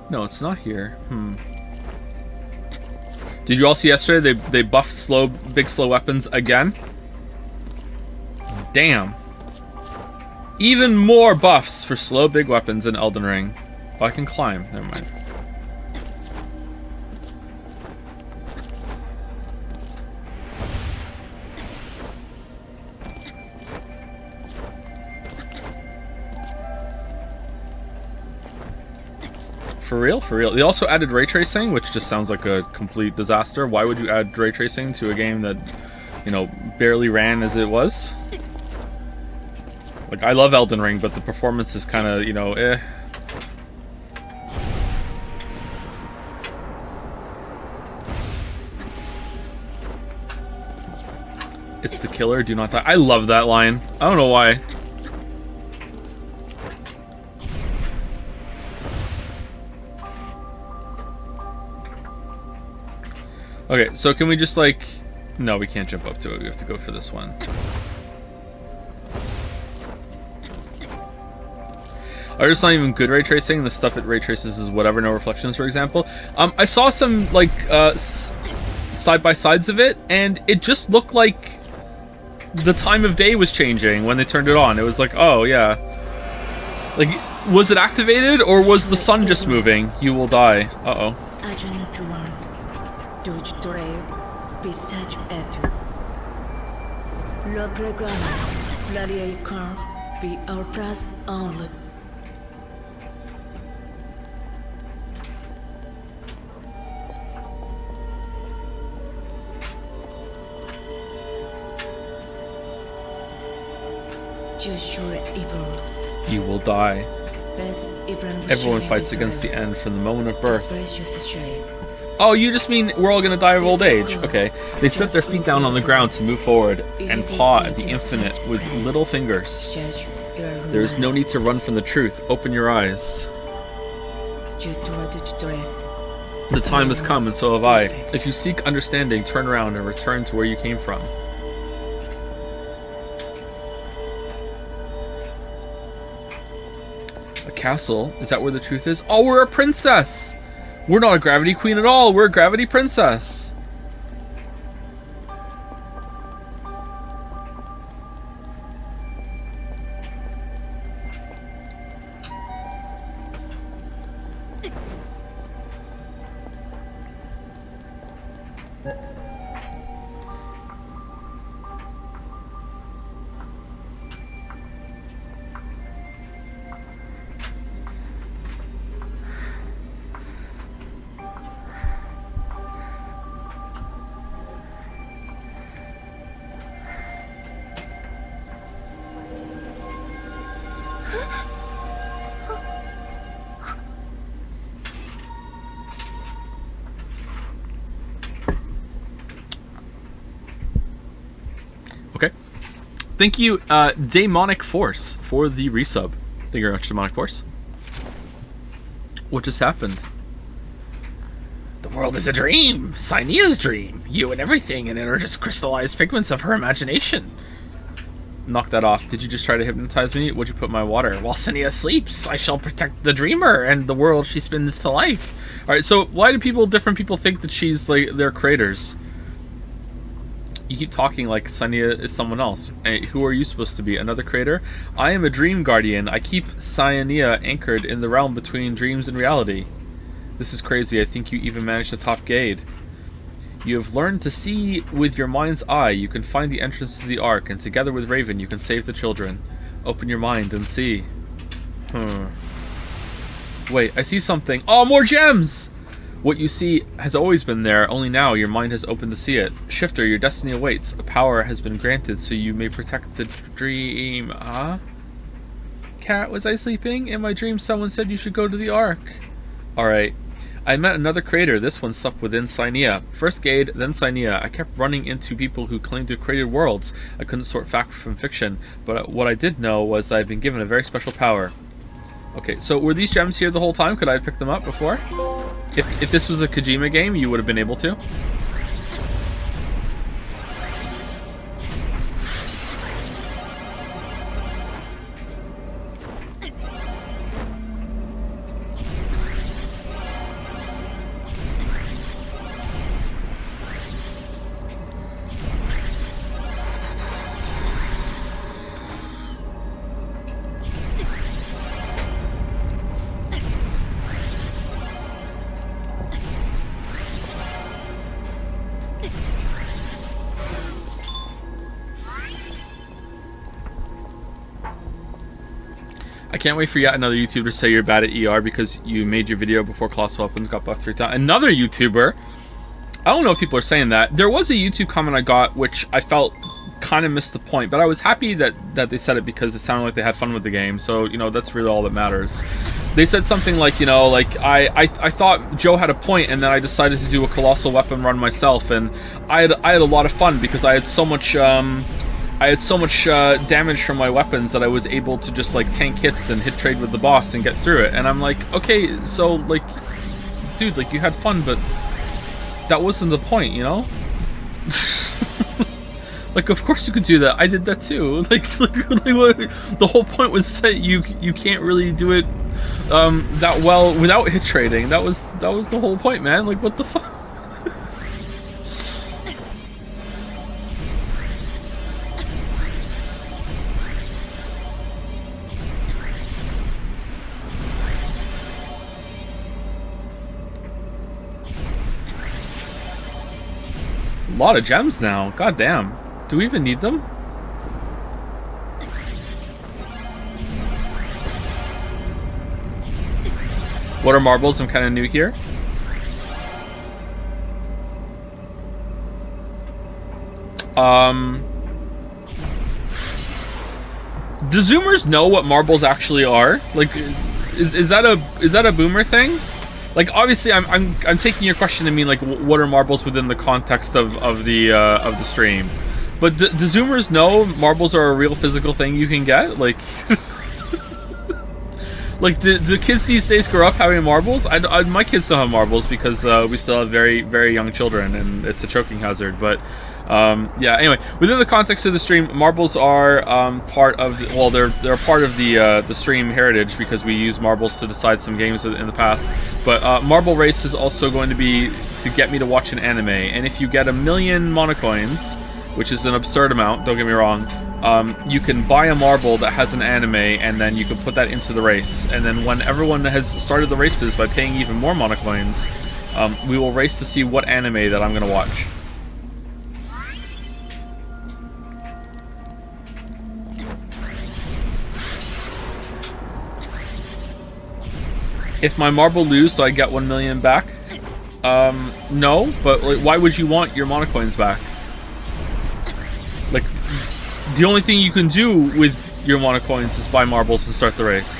No, it's not here. Did you all see yesterday they buffed big slow weapons again? Damn. Even more buffs for slow big weapons in Elden Ring. Oh, I can climb. Never mind. For real? For real. They also added ray tracing, which just sounds like a complete disaster. Why would you add ray tracing to a game that, you know, barely ran as it was? Like, I love Elden Ring, but the performance is kind of, you know, eh. It's the killer, do not die. I love that line. I don't know why. Okay, so can we just like... No, we can't jump up to it. We have to go for this one. Or it's not even good ray tracing. The stuff it ray traces is whatever, no reflections, for example. I saw some like side-by-sides of it, and it just looked like the time of day was changing when they turned it on. It was like, oh yeah. Like, was it activated, or was the sun just moving? You will die. Uh-oh. You will die. Everyone fights against the end from the moment of birth. Oh, you just mean we're all gonna die of old age. Okay. They set their feet down on the ground to move forward and paw at the infinite with little fingers. There is no need to run from the truth. Open your eyes. The time has come, and so have I. If you seek understanding, turn around and return to where you came from. A castle? Is that where the truth is? Oh, we're a princess! We're not a gravity queen at all. We're a gravity princess. Okay. Thank you, Daemonic Force, for the resub. Thank you very much, Daemonic Force. What just happened? The world is a dream. Cynia's dream. You and everything in it are just crystallized figments of her imagination. Knock that off. Did you just try to hypnotize me? Would you put my water? While Cynia sleeps, I shall protect the dreamer and the world she spins to life. Alright, so why do different people think that she's, like, their creators? You keep talking like Cynia is someone else. Who are you supposed to be? Another creator? I am a dream guardian. I keep Cynia anchored in the realm between dreams and reality. This is crazy. I think you even managed to top Gade. You have learned to see with your mind's eye. You can find the entrance to the Ark, and together with Raven, you can save the children. Open your mind and see. Wait, I see something. Oh, more gems! What you see has always been there, only now your mind has opened to see it. Shifter, your destiny awaits. A power has been granted so you may protect the dream. Cat, was I sleeping? In my dream someone said you should go to the Ark. Alright. I met another creator. This one slept within Cynia. First Gade, then Cynia. I kept running into people who claimed to have created worlds. I couldn't sort fact from fiction, but what I did know was that I'd been given a very special power. Okay, so were these gems here the whole time? Could I have picked them up before? If this was a Kojima game, you would have been able to. I can't wait for yet another YouTuber to say you're bad at ER because you made your video before Colossal Weapons got buffed 3 times. Another YouTuber? I don't know if people are saying that. There was a YouTube comment I got which I felt kind of missed the point, but I was happy that they said it because it sounded like they had fun with the game, so, you know, that's really all that matters. They said something like, you know, like, I thought Joe had a point, and then I decided to do a Colossal Weapon run myself, and I had a lot of fun because I had so much damage from my weapons that I was able to just, like, tank hits and hit trade with the boss and get through it. And I'm like, okay, so, like, dude, like, you had fun, but that wasn't the point, you know? Like, of course you could do that. I did that too. Like the whole point was that you can't really do it that well without hit trading. That was the whole point, man. Like, what the fuck? A lot of gems now. God damn. Do we even need them? What are marbles? I'm kind of new here. Do Zoomers know what marbles actually are? Like, is that a boomer thing? Like, obviously, I'm taking your question to mean, like, what are marbles within the context of the stream? But do Zoomers know marbles are a real physical thing you can get? Like, like, do kids these days grow up having marbles? My kids still have marbles because we still have very, very young children, and it's a choking hazard. But Yeah. Anyway, within the context of the stream, marbles are part of. Well, they're part of the stream heritage because we use marbles to decide some games in the past. But marble race is also going to be to get me to watch an anime, and if you get 1 million monocoins, which is an absurd amount, don't get me wrong, you can buy a marble that has an anime, and then you can put that into the race. And then when everyone has started the races by paying even more monocoins, we will race to see what anime that I'm going to watch. If my marble lose, so I get 1 million back? No, but like, why would you want your monocoins back? Like, the only thing you can do with your monocoins is buy marbles to start the race.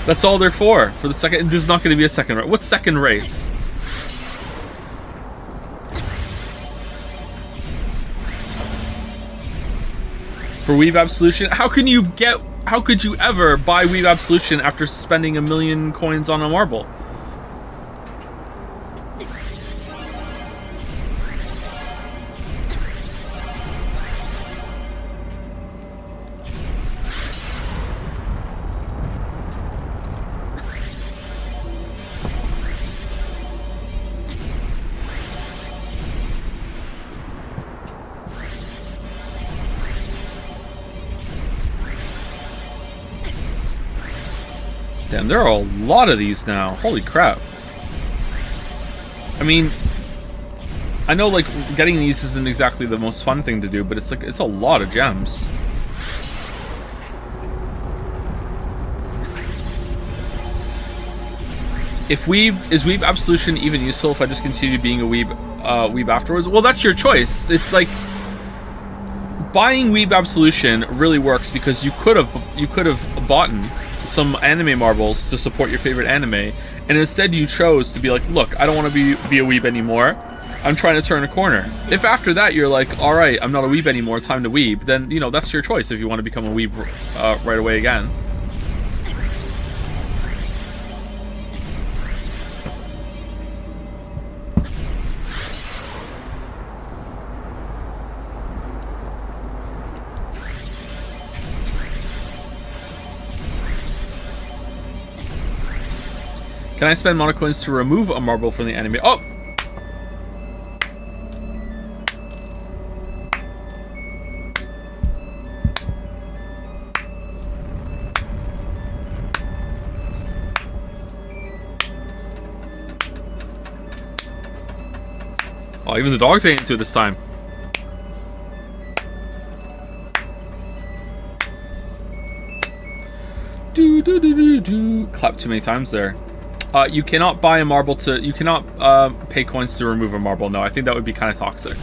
That's all they're for the second. There's not going to be a second race. What's second race? For Weeb Absolution? How could you ever buy Weeb Absolution after spending 1 million coins on a marble? Damn, there are a lot of these now. Holy crap. I mean, I know like getting these isn't exactly the most fun thing to do, but it's like it's a lot of gems. Is Weeb Absolution even useful if I just continue being a Weeb afterwards? Well, that's your choice. It's like buying Weeb Absolution really works because you could have bought some anime marbles to support your favorite anime, and instead you chose to be like, look, I don't want to be a weeb anymore, I'm trying to turn a corner. If after that you're like, alright, I'm not a weeb anymore, time to weeb, then, you know, that's your choice if you want to become a weeb right away again. Can I spend monocoins to remove a marble from the anime? Oh! Oh, even the dogs ain't into it this time. Do do do do do. Clap too many times there. You cannot buy a marble to... You cannot pay coins to remove a marble. No, I think that would be kind of toxic.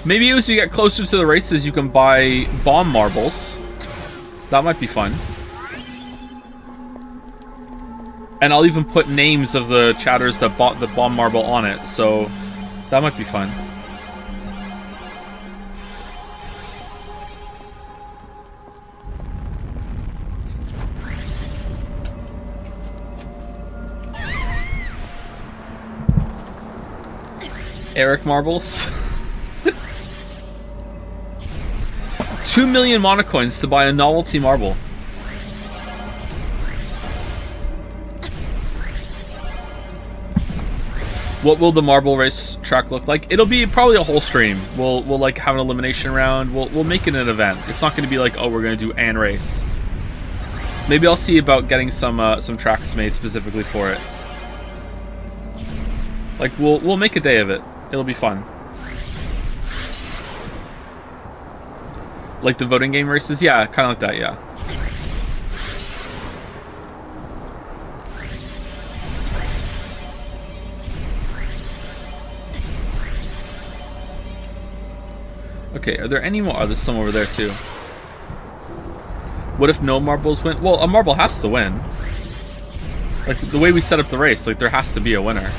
Maybe as you get closer to the races, you can buy bomb marbles. That might be fun. And I'll even put names of the chatters that bought the bomb marble on it, so that might be fun. Eric marbles. 2 million monocoins to buy a novelty marble. What will the marble race track look like? It'll be probably a whole stream. We'll like have an elimination round. We'll make it an event. It's not going to be like, oh, we're going to do an race. Maybe I'll see about getting some tracks made specifically for it. Like we'll make a day of it. It'll be fun. Like the voting game races? Yeah, kind of like that, yeah. Okay, are there any more? Oh, there's some over there too. What if no marbles win? Well, a marble has to win. Like, the way we set up the race, like, there has to be a winner.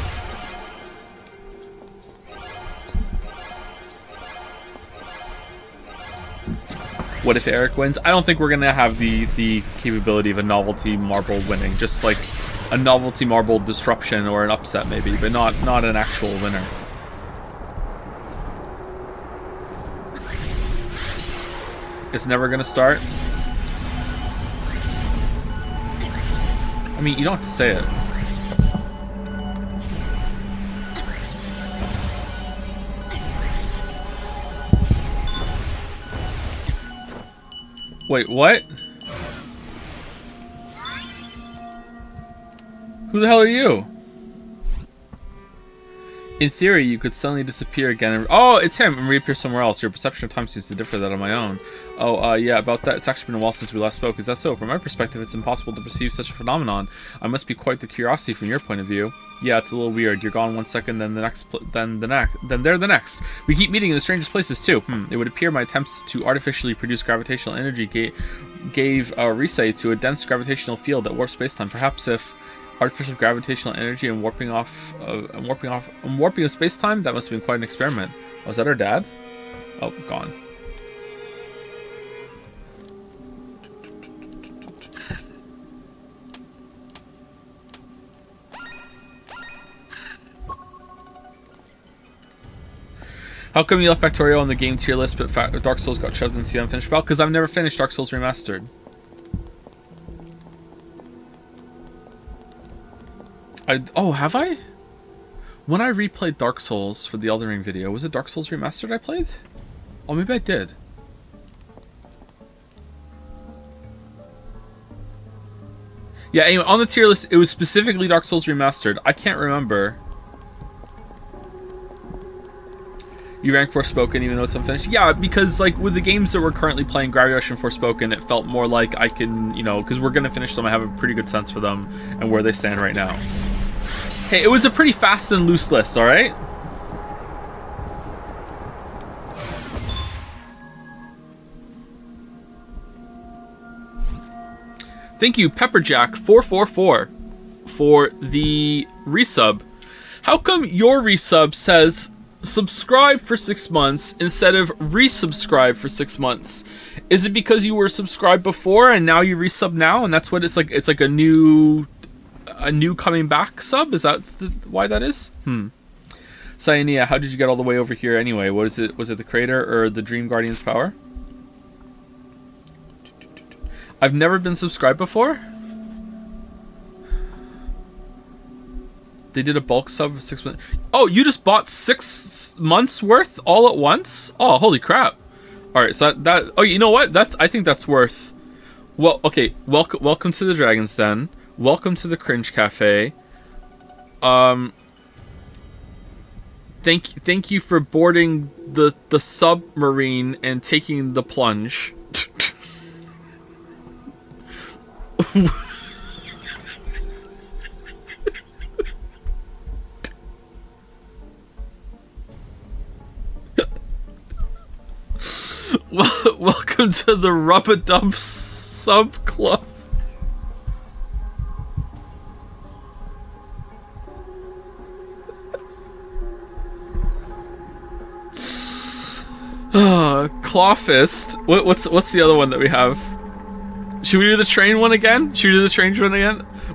what if Eric wins? I don't think we're gonna have the capability of a novelty marble winning. Just like a novelty marble disruption or an upset maybe, but not an actual winner. It's never gonna start. I mean, you don't have to say it. Wait, what? Who the hell are you? In theory, you could suddenly disappear again and... Oh, it's him! And reappear somewhere else. Your perception of time seems to differ than that of my own. Oh, yeah, about that. It's actually been a while since we last spoke. Is that so? From my perspective, it's impossible to perceive such a phenomenon. I must be quite the curiosity from your point of view. Yeah, it's a little weird. You're gone one second, then then they're the next. We keep meeting in the strangest places, too. It would appear my attempts to artificially produce gravitational energy gave Risei to a dense gravitational field that warps spacetime. Perhaps if... artificial gravitational energy and warping of space-time? That must have been quite an experiment. Was that her dad? Oh, gone. How come you left Factorio on the game tier list, but Dark Souls got shoved into the unfinished battle? Because I've never finished Dark Souls Remastered. Oh, have I? When I replayed Dark Souls for the Elden Ring video, was it Dark Souls Remastered I played? Oh, maybe I did. Yeah, anyway, on the tier list, it was specifically Dark Souls Remastered. I can't remember. You rank Forspoken even though it's unfinished? Yeah, because like with the games that we're currently playing, Gravity Rush and Forspoken, it felt more like I can, you know, because we're going to finish them, I have a pretty good sense for them and where they stand right now. Hey, it was a pretty fast and loose list, alright? Thank you, Pepperjack444, for the resub. How come your resub says subscribe for 6 months instead of resubscribe for 6 months? Is it because you were subscribed before and now you resub now, and that's what it's like? It's like a new coming back sub? Is that why that is? Cyanea, how did you get all the way over here anyway? What is it? Was it the crater or the Dream Guardian's power? I've never been subscribed before. They did a bulk sub for 6 months. Oh, you just bought 6 months worth all at once? Oh, holy crap. Alright, so that oh, you know what? I think that's worth... Well, okay, welcome to the Dragon's Den. Welcome to the Cringe Cafe. Thank you for boarding the submarine and taking the plunge. Welcome to the Rub-a-Dub Sub Club. Clawfist. What's the other one that we have? Should we do the train one again?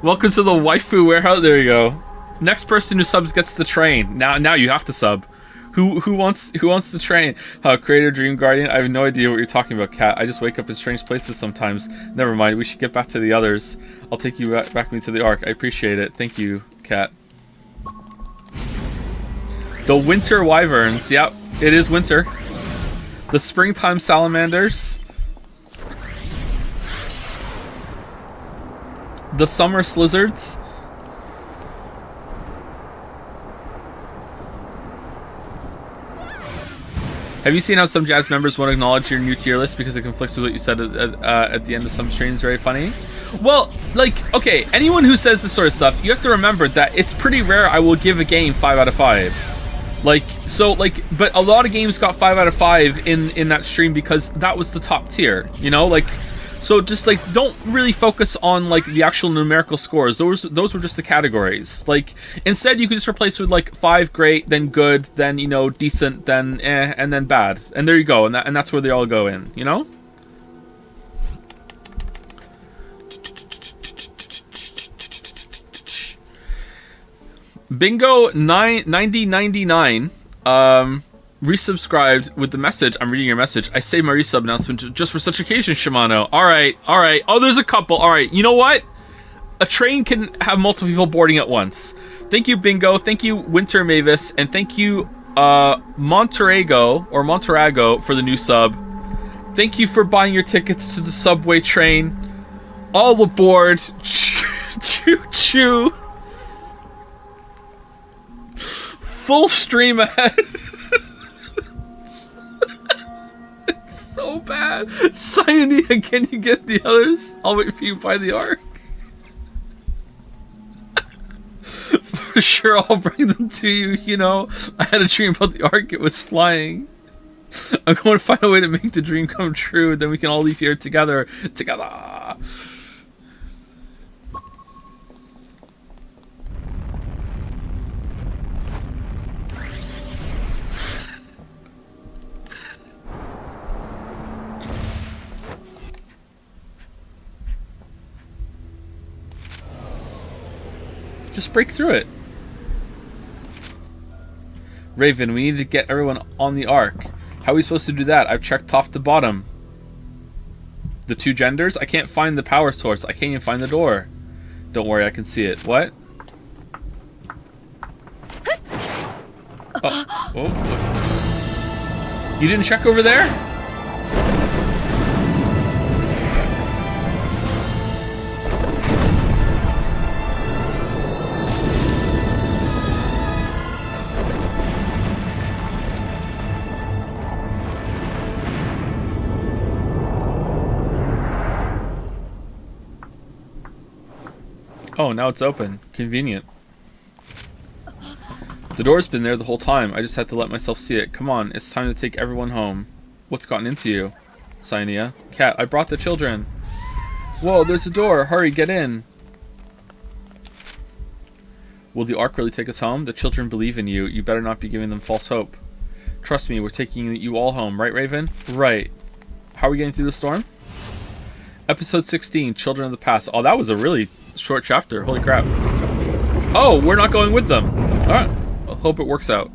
Welcome to the waifu warehouse. There you go. Next person who subs gets the train. Now you have to sub. Who wants the train? Creator Dream Guardian. I have no idea what you're talking about, Cat. I just wake up in strange places sometimes. Never mind. We should get back to the others. I'll take you back me to the Ark. I appreciate it. Thank you, Cat. The winter wyverns. Yep, it is winter. The springtime salamanders. The summer slizzards. Have you seen how some Jazz members won't acknowledge your new tier list because it conflicts with what you said at the end of some streams? Very funny. Well, like, okay, anyone who says this sort of stuff, you have to remember that it's pretty rare I will give a game 5 out of 5. Like, so, like, but a lot of games got 5 out of 5 in that stream because that was the top tier, you know? Like, so just, like, don't really focus on, like, the actual numerical scores. Those were just the categories. Like, instead, you could just replace with, like, 5 great, then good, then, you know, decent, then and then bad. And there you go. And that's where they all go in, you know? Bingo 9099 resubscribed with the message. I'm reading your message. I saved my resub announcement just for such occasions, Shimano. All right. Oh, there's a couple. All right. You know what? A train can have multiple people boarding at once. Thank you, Bingo. Thank you, Winter Mavis. And thank you, Monterago for the new sub. Thank you for buying your tickets to the subway train. All aboard. Choo-choo. Full stream ahead. It's so bad. Cyanea, can you get the others? I'll wait for you by the Ark. For sure, I'll bring them to you. You know, I had a dream about the Ark. It was flying. I'm going to find a way to make the dream come true. Then we can all leave here together. Together. Just break through it. Raven, we need to get everyone on the Ark. How are we supposed to do that? I've checked top to bottom. The two genders? I can't find the power source. I can't even find the door. Don't worry, I can see it. What? Oh. You didn't check over there? Oh, now it's open. Convenient. The door's been there the whole time. I just had to let myself see it. Come on, it's time to take everyone home. What's gotten into you? Cyanea. Cat, I brought the children. Whoa, there's a door. Hurry, get in. Will the Ark really take us home? The children believe in you. You better not be giving them false hope. Trust me, we're taking you all home. Right, Raven? Right. How are we getting through the storm? Episode 16, Children of the Past. Oh, that was a really short chapter. Holy crap. Oh, we're not going with them. Alright. I hope it works out.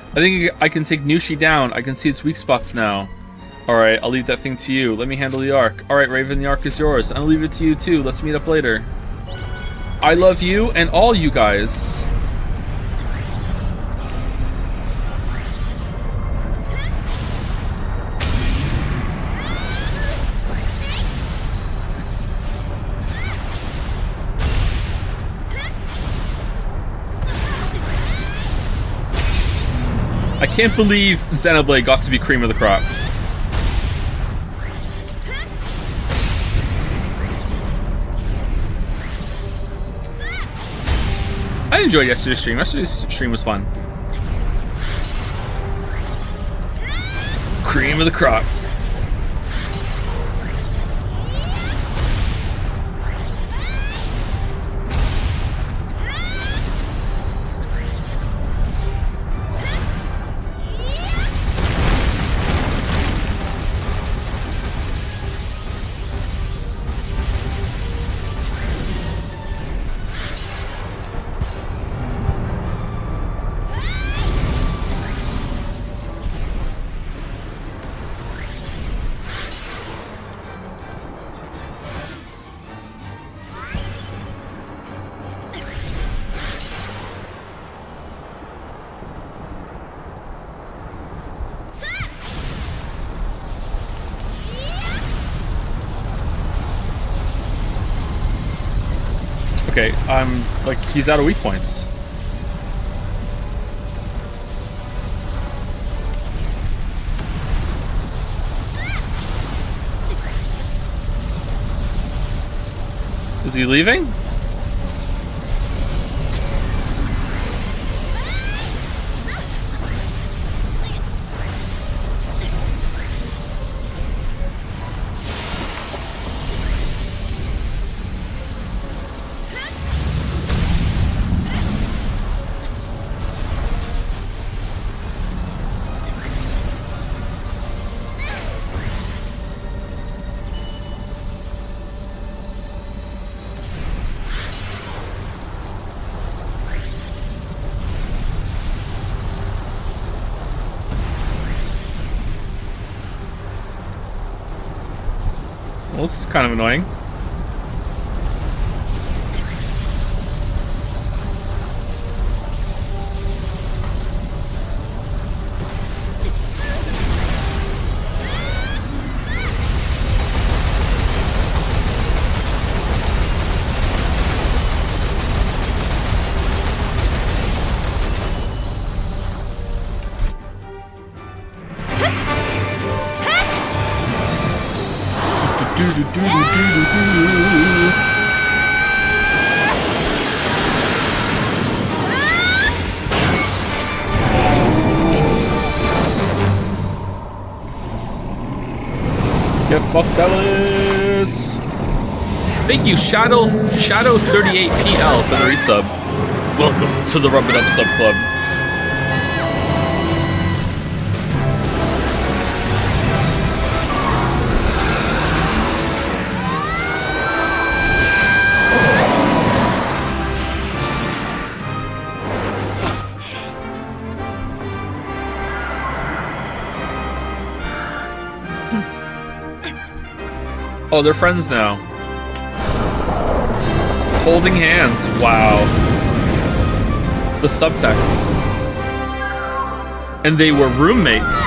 I think I can take Nushi down. I can see its weak spots now. Alright, I'll leave that thing to you. Let me handle the Ark. Alright, Raven, the Ark is yours. And I'll leave it to you too. Let's meet up later. I love you and all you guys. I can't believe Xenoblade got to be cream of the crop. I enjoyed yesterday's stream. Yesterday's stream was fun. Cream of the crop. Okay, like, he's out of weak points. Is he leaving? Well, this is kind of annoying. Get fucked, Ellis! Thank you, Shadow 38PL for the resub. Welcome to the Rub It Up Sub Club. Oh, they're friends now. Holding hands. Wow. The subtext. And they were roommates.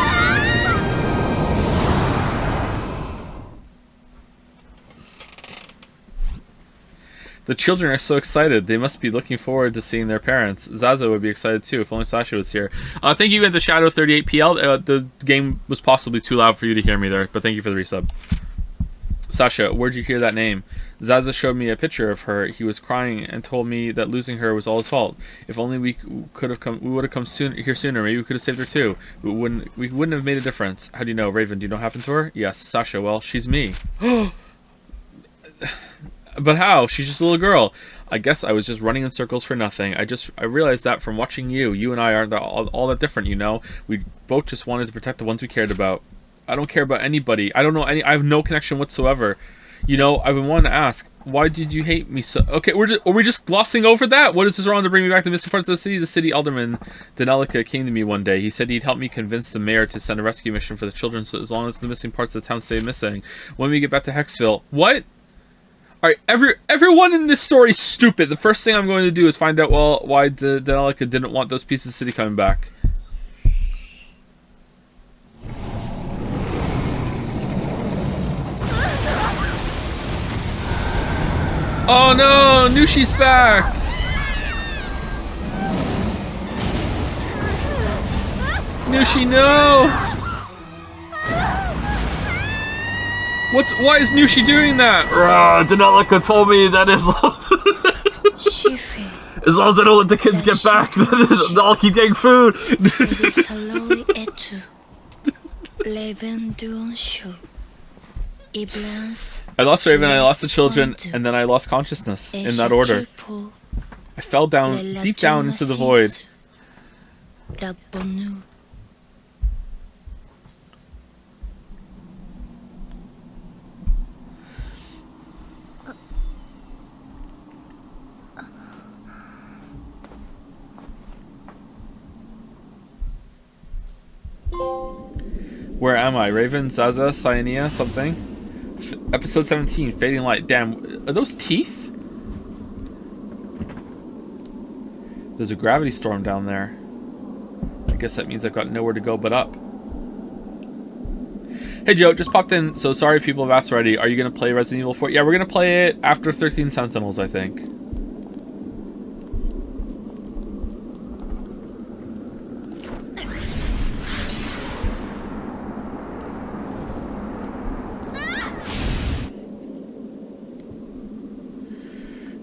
The children are so excited. They must be looking forward to seeing their parents. Zaza would be excited too if only Sasha was here. Thank you again to Shadow38PL. The game was possibly too loud for you to hear me there, but thank you for the resub. Sasha, where'd you hear that name? Zaza showed me a picture of her. He was crying and told me that losing her was all his fault. If only we would have come here sooner. Maybe we could have saved her too. We wouldn't have made a difference. How do you know, Raven? Do you know what happened to her? Yes, Sasha. Well, she's me. But how? She's just a little girl. I guess I was just running in circles for nothing. I realized that from watching you. You and I aren't all that different, you know. We both just wanted to protect the ones we cared about. I don't care about anybody. I don't know any. I have no connection whatsoever. You know, I've been wanting to ask, why did you hate me so? Okay, are we just glossing over that? What is this wrong to bring me back to missing parts of the city? The city alderman, Danelica, came to me one day. He said he'd help me convince the mayor to send a rescue mission for the children, so as long as the missing parts of the town stay missing. When we get back to Hexville, what? All right, everyone in this story is stupid. The first thing I'm going to do is find out why Danelica didn't want those pieces of the city coming back. Oh no, Nushi's back! Nushi, no! Why is Nushi doing that? Danelica told me that as long as I don't let the kids get back, I'll keep getting food. I lost Raven, I lost the children, and then I lost consciousness, in that order. I fell down, deep down into the void. Where am I? Raven, Zaza, Cyanea, something? Episode 17, Fading Light. Damn, are those teeth? There's a gravity storm down there. I guess that means I've got nowhere to go but up. Hey Joe, just popped in, so sorry if people have asked already. Are you going to play Resident Evil 4? Yeah, we're going to play it after 13 Sentinels, I think.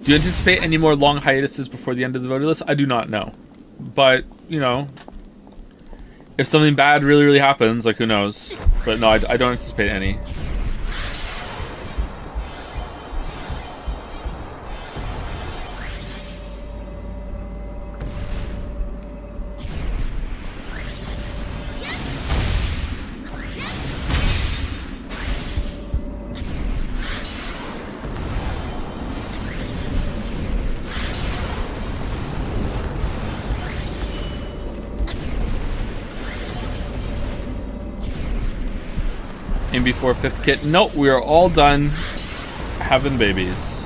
Do you anticipate any more long hiatuses before the end of the voter list? I do not know. But, you know, if something bad really, really happens, like, who knows? But no, I don't anticipate any. In before 5th kit. Nope, we are all done having babies.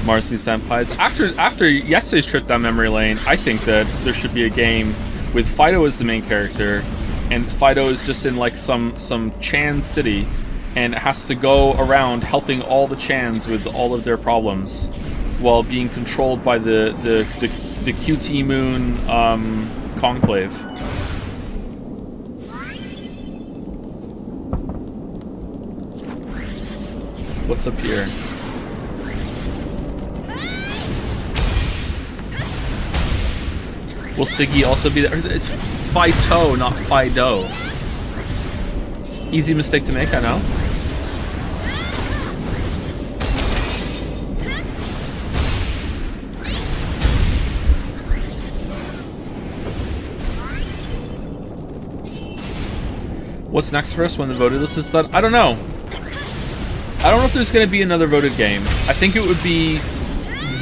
Marcy Senpais. After yesterday's trip down memory lane, I think that there should be a game with Fido as the main character, and Fido is just in like some Chan city, and has to go around helping all the Chans with all of their problems, while being controlled by the QT Moon conclave. What's up here? Will Siggy also be there? It's Fido, not Fido. Easy mistake to make, I know. What's next for us when the voted list is done? I don't know. I don't know if there's going to be another voted game. I think it would be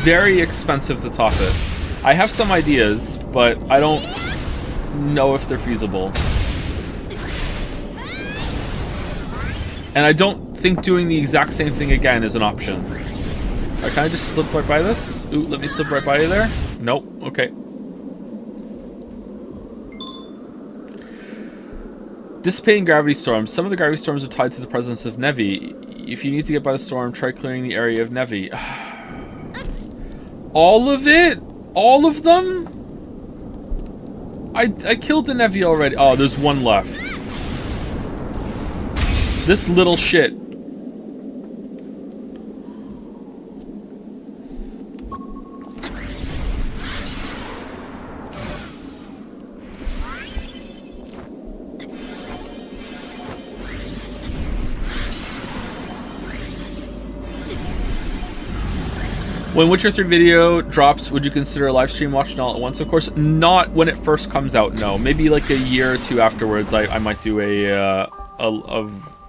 very expensive to top it. I have some ideas, but I don't know if they're feasible. And I don't think doing the exact same thing again is an option. Can I just slip right by this? Ooh, let me slip right by you there. Nope. Okay. Dissipating gravity storms. Some of the gravity storms are tied to the presence of Nevi. If you need to get by the storm, try clearing the area of Nevi. All of it? All of them? I killed the Nevi already. Oh, there's one left. This little shit. When Witcher 3 video drops, would you consider a live stream watching all at once? Of course, not when it first comes out, no. Maybe like a year or two afterwards, I might do a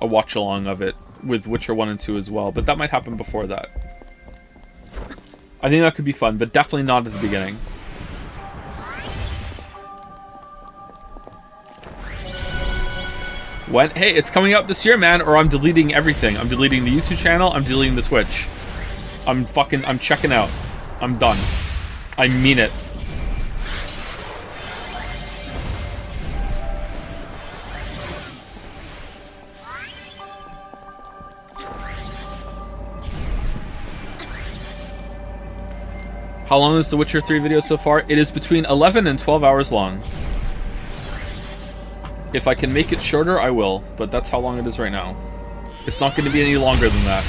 watch along of it with Witcher 1 and 2 as well, but that might happen before that. I think that could be fun, but definitely not at the beginning. When? Hey, it's coming up this year, man, or I'm deleting everything. I'm deleting the YouTube channel, I'm deleting the Twitch. I'm checking out. I'm done. I mean it. How long is the Witcher 3 video so far? It is between 11 and 12 hours long. If I can make it shorter, I will, but that's how long it is right now. It's not going to be any longer than that.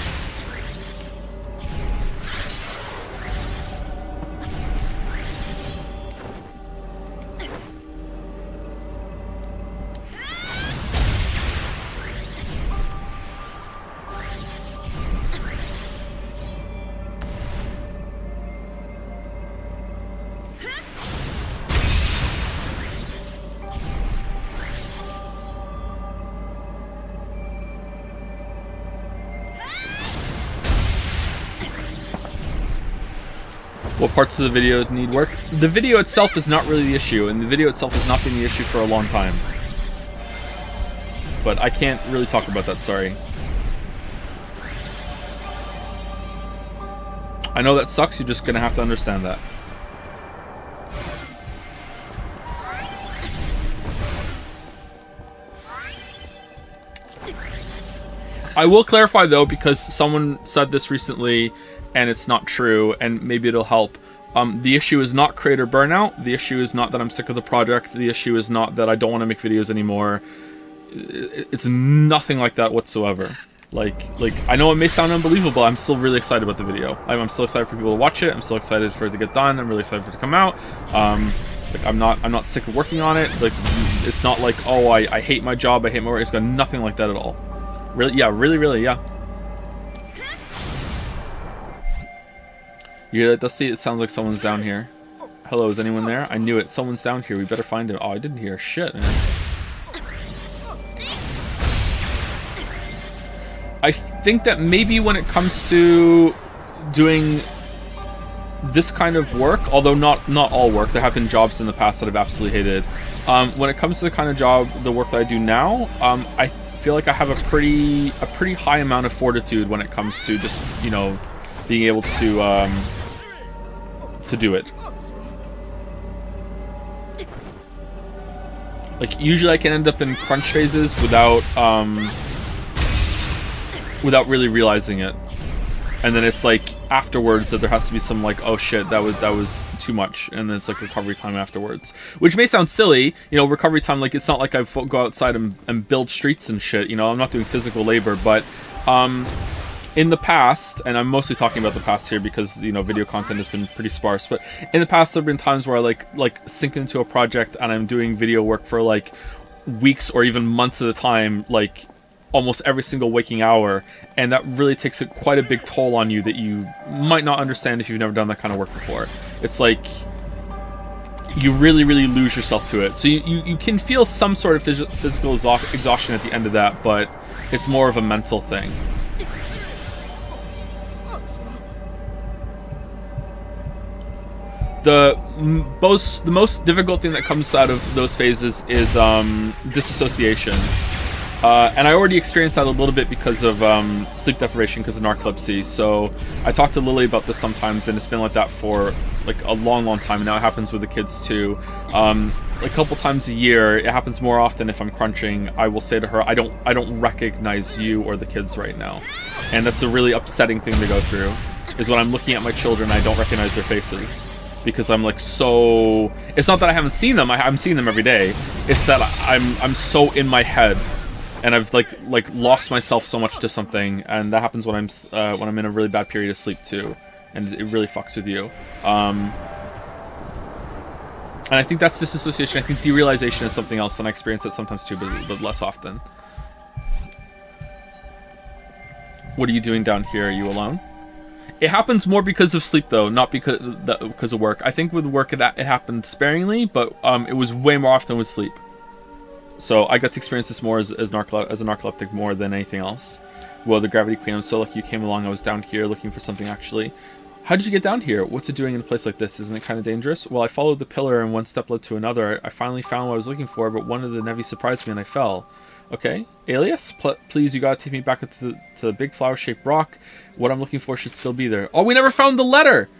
What parts of the video need work? The video itself is not really the issue, and the video itself has not been the issue for a long time. But I can't really talk about that, sorry. I know that sucks, you're just gonna have to understand that. I will clarify though, because someone said this recently and it's not true, and maybe it'll help. The issue is not creator burnout. The issue is not that I'm sick of the project. The issue is not that I don't want to make videos anymore. It's nothing like that whatsoever. Like I know it may sound unbelievable. I'm still really excited about the video. I'm still excited for people to watch it. I'm still excited for it to get done. I'm really excited for it to come out. Like I'm not sick of working on it. Like it's not like, oh, I hate my job. I hate my work. It's got nothing like that at all. Really, yeah, really, yeah. You hear that, Dusty? It sounds like someone's down here. Hello, is anyone there? I knew it. Someone's down here. We better find him. Oh, I didn't hear shit, man. I think that maybe when it comes to doing this kind of work, although not all work, there have been jobs in the past that I've absolutely hated. When it comes to the kind of job, the work that I do now, I feel like I have a pretty high amount of fortitude when it comes to just, you know, being able to do it. Like usually I can end up in crunch phases without really realizing it, and then it's like afterwards that there has to be some like, oh shit, that was too much, and then it's like recovery time afterwards, which may sound silly, you know, recovery time, like it's not like I go outside and build streets and shit, you know, I'm not doing physical labor, but in the past, and I'm mostly talking about the past here because, you know, video content has been pretty sparse, but in the past there have been times where I like sink into a project and I'm doing video work for like weeks or even months at a time, like almost every single waking hour, and that really takes quite a big toll on you that you might not understand if you've never done that kind of work before. It's like you really lose yourself to it, so you can feel some sort of physical exhaustion at the end of that, but it's more of a mental thing. The most difficult thing that comes out of those phases is disassociation. And I already experienced that a little bit because of sleep deprivation, because of narcolepsy. So I talk to Lily about this sometimes, and it's been like that for like a long time. And now it happens with the kids too. A couple times a year, it happens more often if I'm crunching. I will say to her, I don't recognize you or the kids right now, and that's a really upsetting thing to go through. Is when I'm looking at my children, I don't recognize their faces. Because I'm like so... It's not that I haven't seen them. I'm seeing them every day. It's that I'm so in my head, and I've like lost myself so much to something, and that happens when I'm in a really bad period of sleep too, and it really fucks with you. And I think that's disassociation. I think derealization is something else, and I experience it sometimes too, but less often. What are you doing down here? Are you alone? It happens more because of sleep, though, not because of work. I think with work it happened sparingly, but it was way more often with sleep. So I got to experience this more as a narcoleptic more than anything else. Well, the Gravity Queen, I'm so lucky you came along. I was down here looking for something, actually. How did you get down here? What's it doing in a place like this? Isn't it kind of dangerous? Well, I followed the pillar, and one step led to another. I finally found what I was looking for, but one of the Nevi surprised me, and I fell. Okay, Alias, please, you gotta take me back to the big flower-shaped rock. What I'm looking for should still be there. Oh, we never found the letter!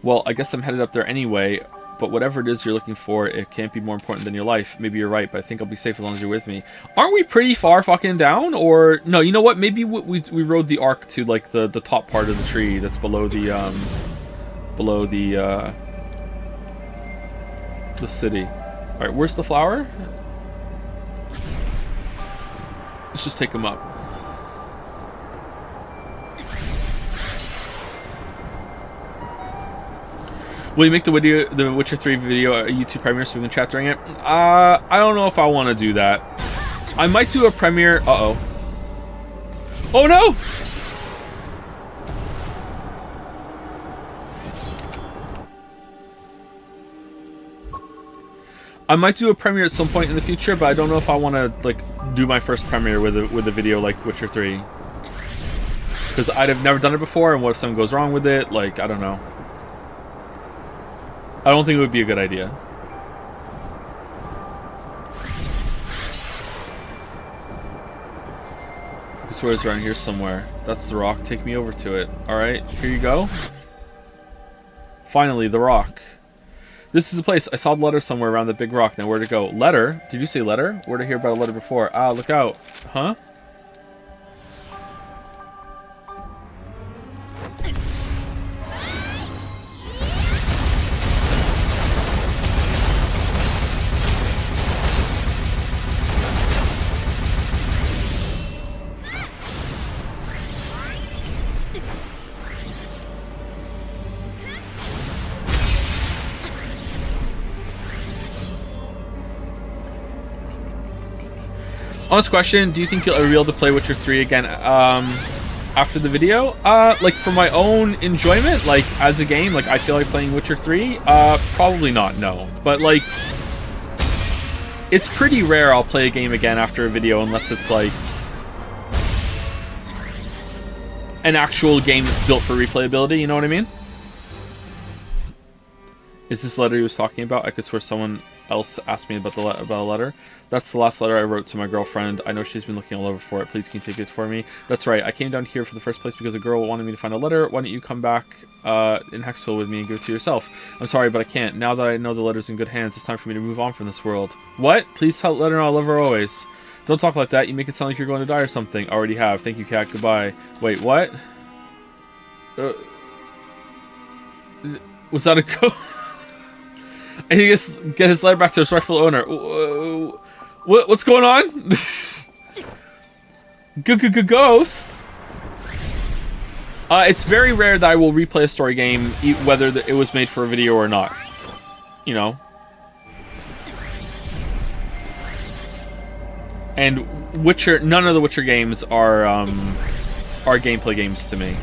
Well, I guess I'm headed up there anyway, but whatever it is you're looking for, it can't be more important than your life. Maybe you're right, but I think I'll be safe as long as you're with me. Aren't we pretty far fucking down? Or, no, you know what? Maybe we rode the arc to, like, the top part of the tree that's below the city. Alright, where's the flower? Let's just take him up. Will you make the Witcher 3 video a YouTube premiere so we can chat during it? I don't know if I want to do that. I might do a premiere. Uh-oh. Oh no! I might do a premiere at some point in the future, but I don't know if I want to like do my first premiere with a video like Witcher 3, because I'd have never done it before, and what if something goes wrong with it? Like, I don't know. I don't think it would be a good idea. I swear it's around here somewhere. That's the rock. Take me over to it. Alright, here you go. Finally, the rock. This is the place. I saw the letter somewhere around the big rock. Now, where to go? Letter? Did you say letter? Where did I hear about a letter before? Ah, look out. Huh? Honest question, do you think you'll ever be able to play Witcher 3 again after the video? Like, for my own enjoyment, like, as a game, like, I feel like playing Witcher 3? Probably not, no. But, like, it's pretty rare I'll play a game again after a video unless it's, like, an actual game that's built for replayability, you know what I mean? Is this letter he was talking about? I could swear someone else asked me about a letter. That's the last letter I wrote to my girlfriend. I know she's been looking all over for it. Please can you take it for me? That's right. I came down here for the first place because a girl wanted me to find a letter. Why don't you come back in Hexville with me and give it to yourself? I'm sorry, but I can't. Now that I know the letter's in good hands, it's time for me to move on from this world. What? Please let her know I love her always. Don't talk like that. You make it sound like you're going to die or something. Already have. Thank you, Cat. Goodbye. Wait, what? Was that a go? I think get his letter back to its rightful owner. What's going on? Ghost. It's very rare that I will replay a story game, whether it was made for a video or not. You know. And Witcher, none of the Witcher games are gameplay games to me.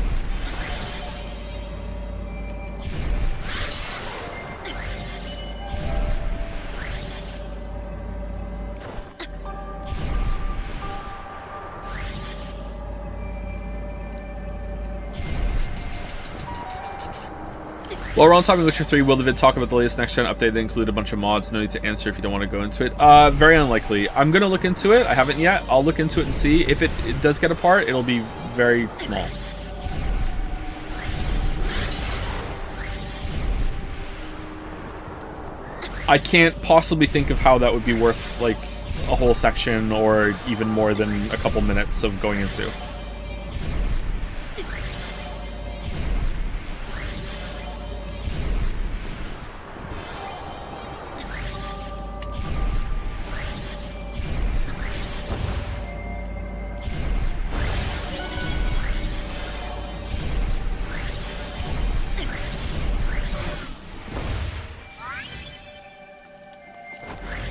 While we're on topic of Witcher 3, will the vid talk about the latest next-gen update that include a bunch of mods? No need to answer if you don't want to go into it. Very unlikely. I'm going to look into it. I haven't yet. I'll look into it and see. If it does get a part, it'll be very small. I can't possibly think of how that would be worth, like, a whole section or even more than a couple minutes of going into.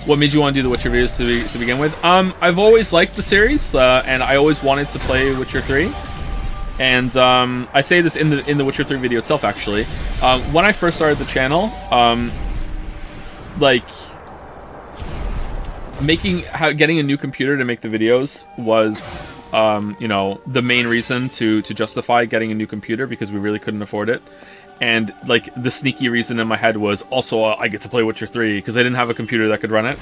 What made you want to do the Witcher videos to begin with? I've always liked the series, and I always wanted to play Witcher 3. And I say this in the Witcher 3 video itself, actually. When I first started the channel, like getting a new computer to make the videos was, you know, the main reason to justify getting a new computer, because we really couldn't afford it. And, like, the sneaky reason in my head was also I get to play Witcher 3 because I didn't have a computer that could run it.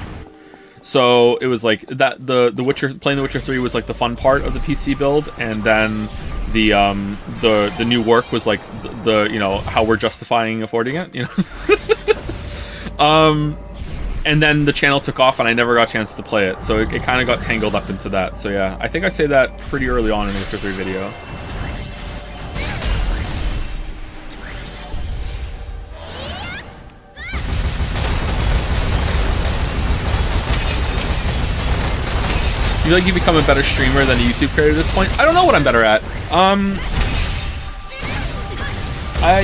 So it was like that playing the Witcher 3 was like the fun part of the PC build, and then the new work was like the you know, how we're justifying affording it, you know. And then the channel took off and I never got a chance to play it, so it kind of got tangled up into that. So yeah, I think I say that pretty early on in the Witcher 3 video. You feel like you've become a better streamer than a YouTube creator at this point? I don't know what I'm better at.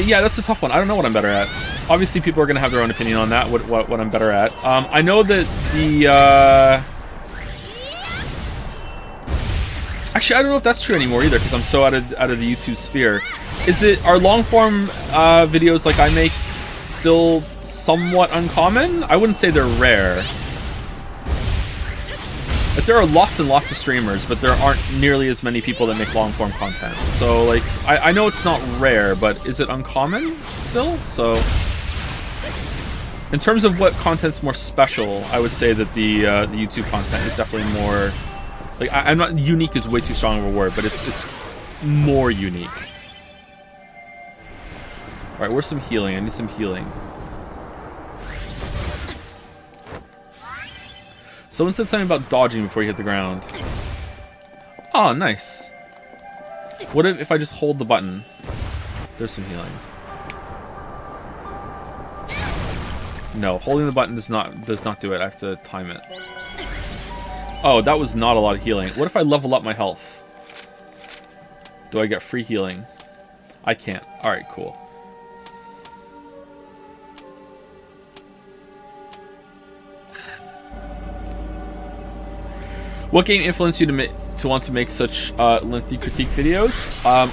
Yeah, that's a tough one. I don't know what I'm better at. Obviously, people are going to have their own opinion on that, what I'm better at. I know that the... Actually, I don't know if that's true anymore either, because I'm so out of the YouTube sphere. Are long-form videos like I make still somewhat uncommon? I wouldn't say they're rare. Like, there are lots and lots of streamers, but there aren't nearly as many people that make long-form content. So, like, I know it's not rare, but is it uncommon still? So, in terms of what content's more special, I would say that the YouTube content is definitely more... Like, I'm not... Unique is way too strong of a word, but it's more unique. Alright, where's some healing? I need some healing. Someone said something about dodging before you hit the ground. Oh, nice. What if I just hold the button? There's some healing. No, holding the button does not do it. I have to time it. Oh, that was not a lot of healing. What if I level up my health? Do I get free healing? I can't. Alright, cool. What game influenced you to want to make such lengthy critique videos? All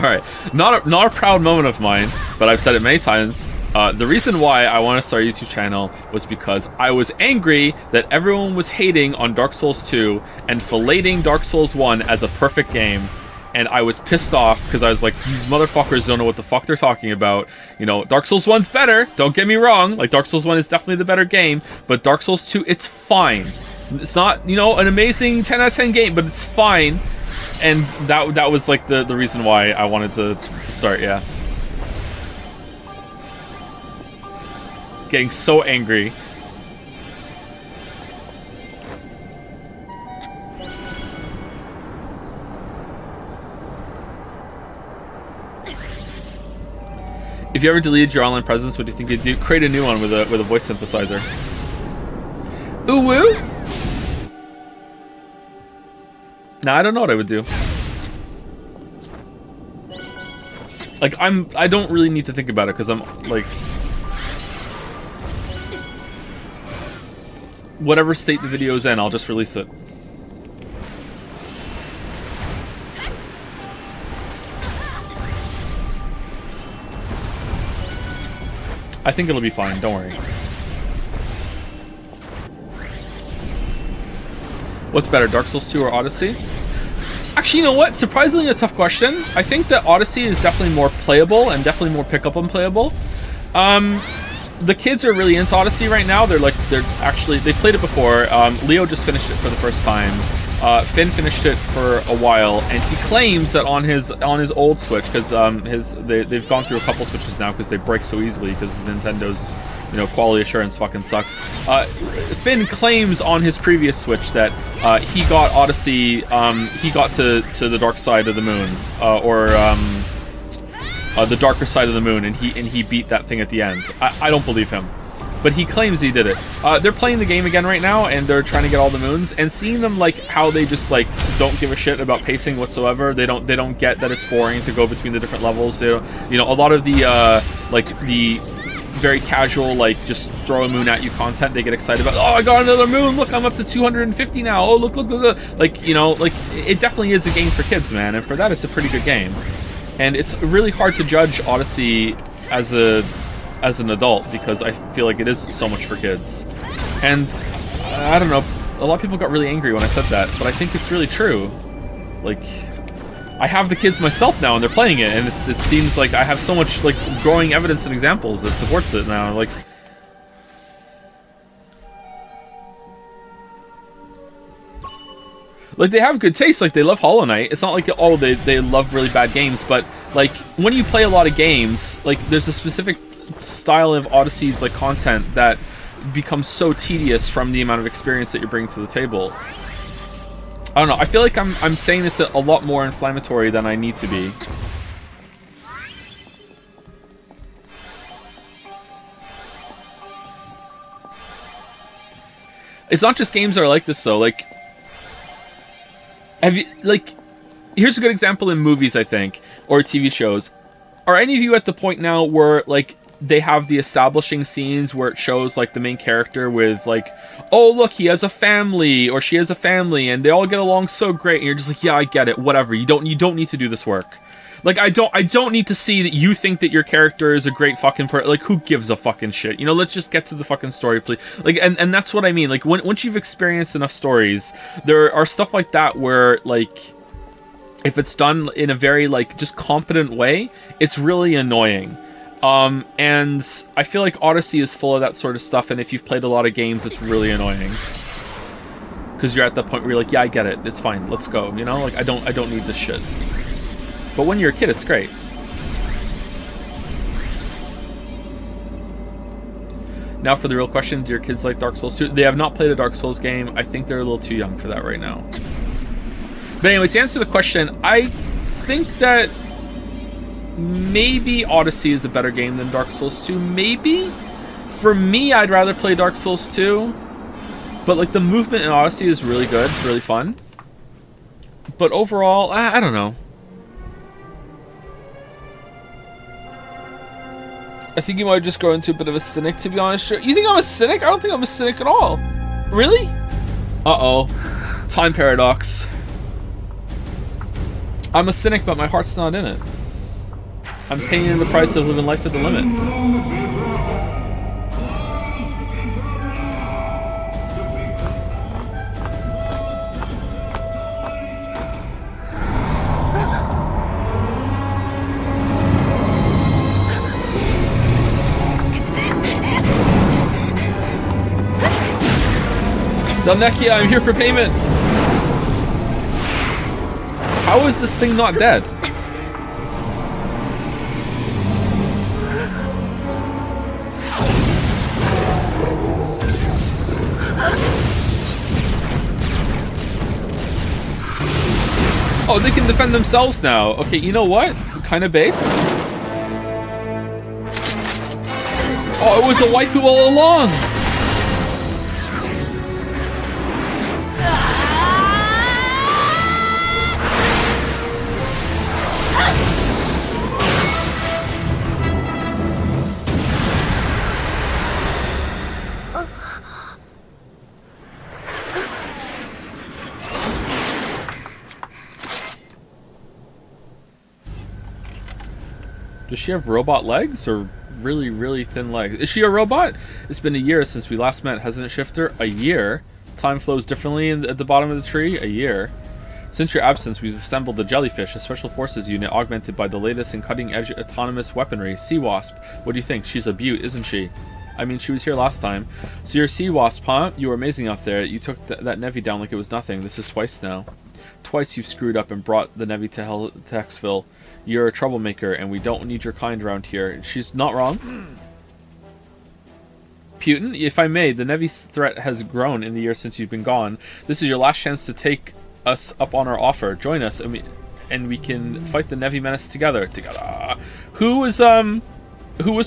right, not a proud moment of mine, but I've said it many times. The reason why I want to start a YouTube channel was because I was angry that everyone was hating on Dark Souls 2 and filleting Dark Souls 1 as a perfect game. And I was pissed off because I was like, these motherfuckers don't know what the fuck they're talking about. You know, Dark Souls 1's better, don't get me wrong. Like, Dark Souls 1 is definitely the better game, but Dark Souls 2, it's fine. It's not, you know, an amazing 10 out of 10 game, but it's fine. And that was like the reason why I wanted to start, yeah. Getting so angry. If you ever deleted your online presence, what do you think you'd do? Create a new one with a voice synthesizer. Ooh woo? Nah, I don't know what I would do. Like, I don't really need to think about it because I'm like, whatever state the video is in, I'll just release it. I think it'll be fine, don't worry. What's better, Dark Souls 2 or Odyssey? Actually, you know what? Surprisingly a tough question. I think that Odyssey is definitely more playable and definitely more pick-up and playable. The kids are really into Odyssey right now. They've played it before. Leo just finished it for the first time. Finn finished it for a while, and he claims that on his old Switch, because they've gone through a couple Switches now because they break so easily because Nintendo's quality assurance fucking sucks. Finn claims on his previous Switch that he got Odyssey, he got to the dark side of the moon, or the darker side of the moon, and he beat that thing at the end. I don't believe him. But he claims he did it. They're playing the game again right now, and they're trying to get all the moons. And seeing them, like, how they just, like, don't give a shit about pacing whatsoever. They don't get that it's boring to go between the different levels. They don't, a lot of the the very casual, like, just throw a moon at you content, they get excited about. Oh, I got another moon! Look, I'm up to 250 now. Oh, look. Like, like, it definitely is a game for kids, man. And for that, it's a pretty good game. And it's really hard to judge Odyssey as an adult because I feel like it is so much for kids. And I don't know, a lot of people got really angry when I said that, but I think it's really true. Like, I have the kids myself now and they're playing it, and it seems like I have so much, like, growing evidence and examples that supports it now. Like they have good taste. Like, they love Hollow Knight. It's not like, oh, they love really bad games, but like, when you play a lot of games, like, there's a specific style of Odyssey's, like, content that becomes so tedious from the amount of experience that you're bringing to the table. I don't know, I feel like I'm saying this a lot more inflammatory than I need to be. It's not just games that are like this, though. Like, have you, like, here's a good example in movies, I think, or TV shows. Are any of you at the point now where, like, they have the establishing scenes where it shows, like, the main character with, like, oh, look, he has a family, or she has a family, and they all get along so great, and you're just like, yeah, I get it, whatever, you don't need to do this work. Like, I don't need to see that you think that your character is a great fucking person. Like, who gives a fucking shit? Let's just get to the fucking story, please. Like, and that's what I mean. Like, once you've experienced enough stories, there are stuff like that where, like, if it's done in a very, like, just competent way, it's really annoying. And I feel like Odyssey is full of that sort of stuff, and if you've played a lot of games, it's really annoying. Because you're at the point where you're like, yeah, I get it, it's fine, let's go, Like, I don't need this shit. But when you're a kid, it's great. Now for the real question, do your kids like Dark Souls 2? They have not played a Dark Souls game. I think they're a little too young for that right now. But anyway, to answer the question, I think that maybe Odyssey is a better game than Dark Souls 2. Maybe? For me, I'd rather play Dark Souls 2. But, like, the movement in Odyssey is really good. It's really fun. But overall, I don't know. I think you might just grow into a bit of a cynic, to be honest. You think I'm a cynic? I don't think I'm a cynic at all. Really? Uh-oh. Time paradox. I'm a cynic, but my heart's not in it. I'm paying the price of living life to the limit. Delnekia, I'm here for payment. How is this thing not dead? Oh, they can defend themselves now. Okay, you know what? Kind of base. Oh, it was a waifu all along. Does she have robot legs or really, really thin legs? Is she a robot? It's been a year since we last met, hasn't it, Shifter? A year? Time flows differently at the bottom of the tree? A year. Since your absence, we've assembled the Jellyfish, a special forces unit augmented by the latest and cutting-edge autonomous weaponry. Sea Wasp. What do you think? She's a beaut, isn't she? I mean, she was here last time. So you're Sea Wasp, huh? You were amazing out there. You took that Nevi down like it was nothing. This is twice now. Twice you've screwed up and brought the Nevi to Hexville. You're a troublemaker, and we don't need your kind around here. She's not wrong. Putin, if I may, the Nevi's threat has grown in the years since you've been gone. This is your last chance to take us up on our offer. Join us, and we can fight the Nevi menace together. Who was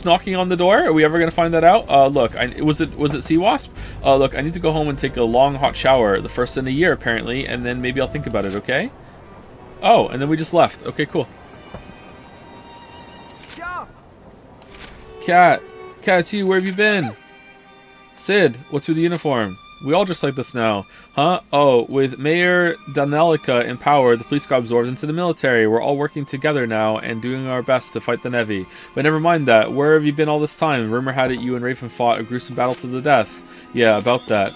knocking on the door? Are we ever gonna find that out? Look, was it Sea Wasp? Look, I need to go home and take a long hot shower, the first in a year apparently, and then maybe I'll think about it. Okay? Oh, and then we just left. Okay, cool. Cat, it's you. Where have you been? Sid, what's with the uniform? We all dress like this now, huh? Oh, with Mayor Danelica in power, the police got absorbed into the military. We're all working together now and doing our best to fight the Nevi. But never mind that. Where have you been all this time? Rumor had it you and Raven fought a gruesome battle to the death. Yeah, about that.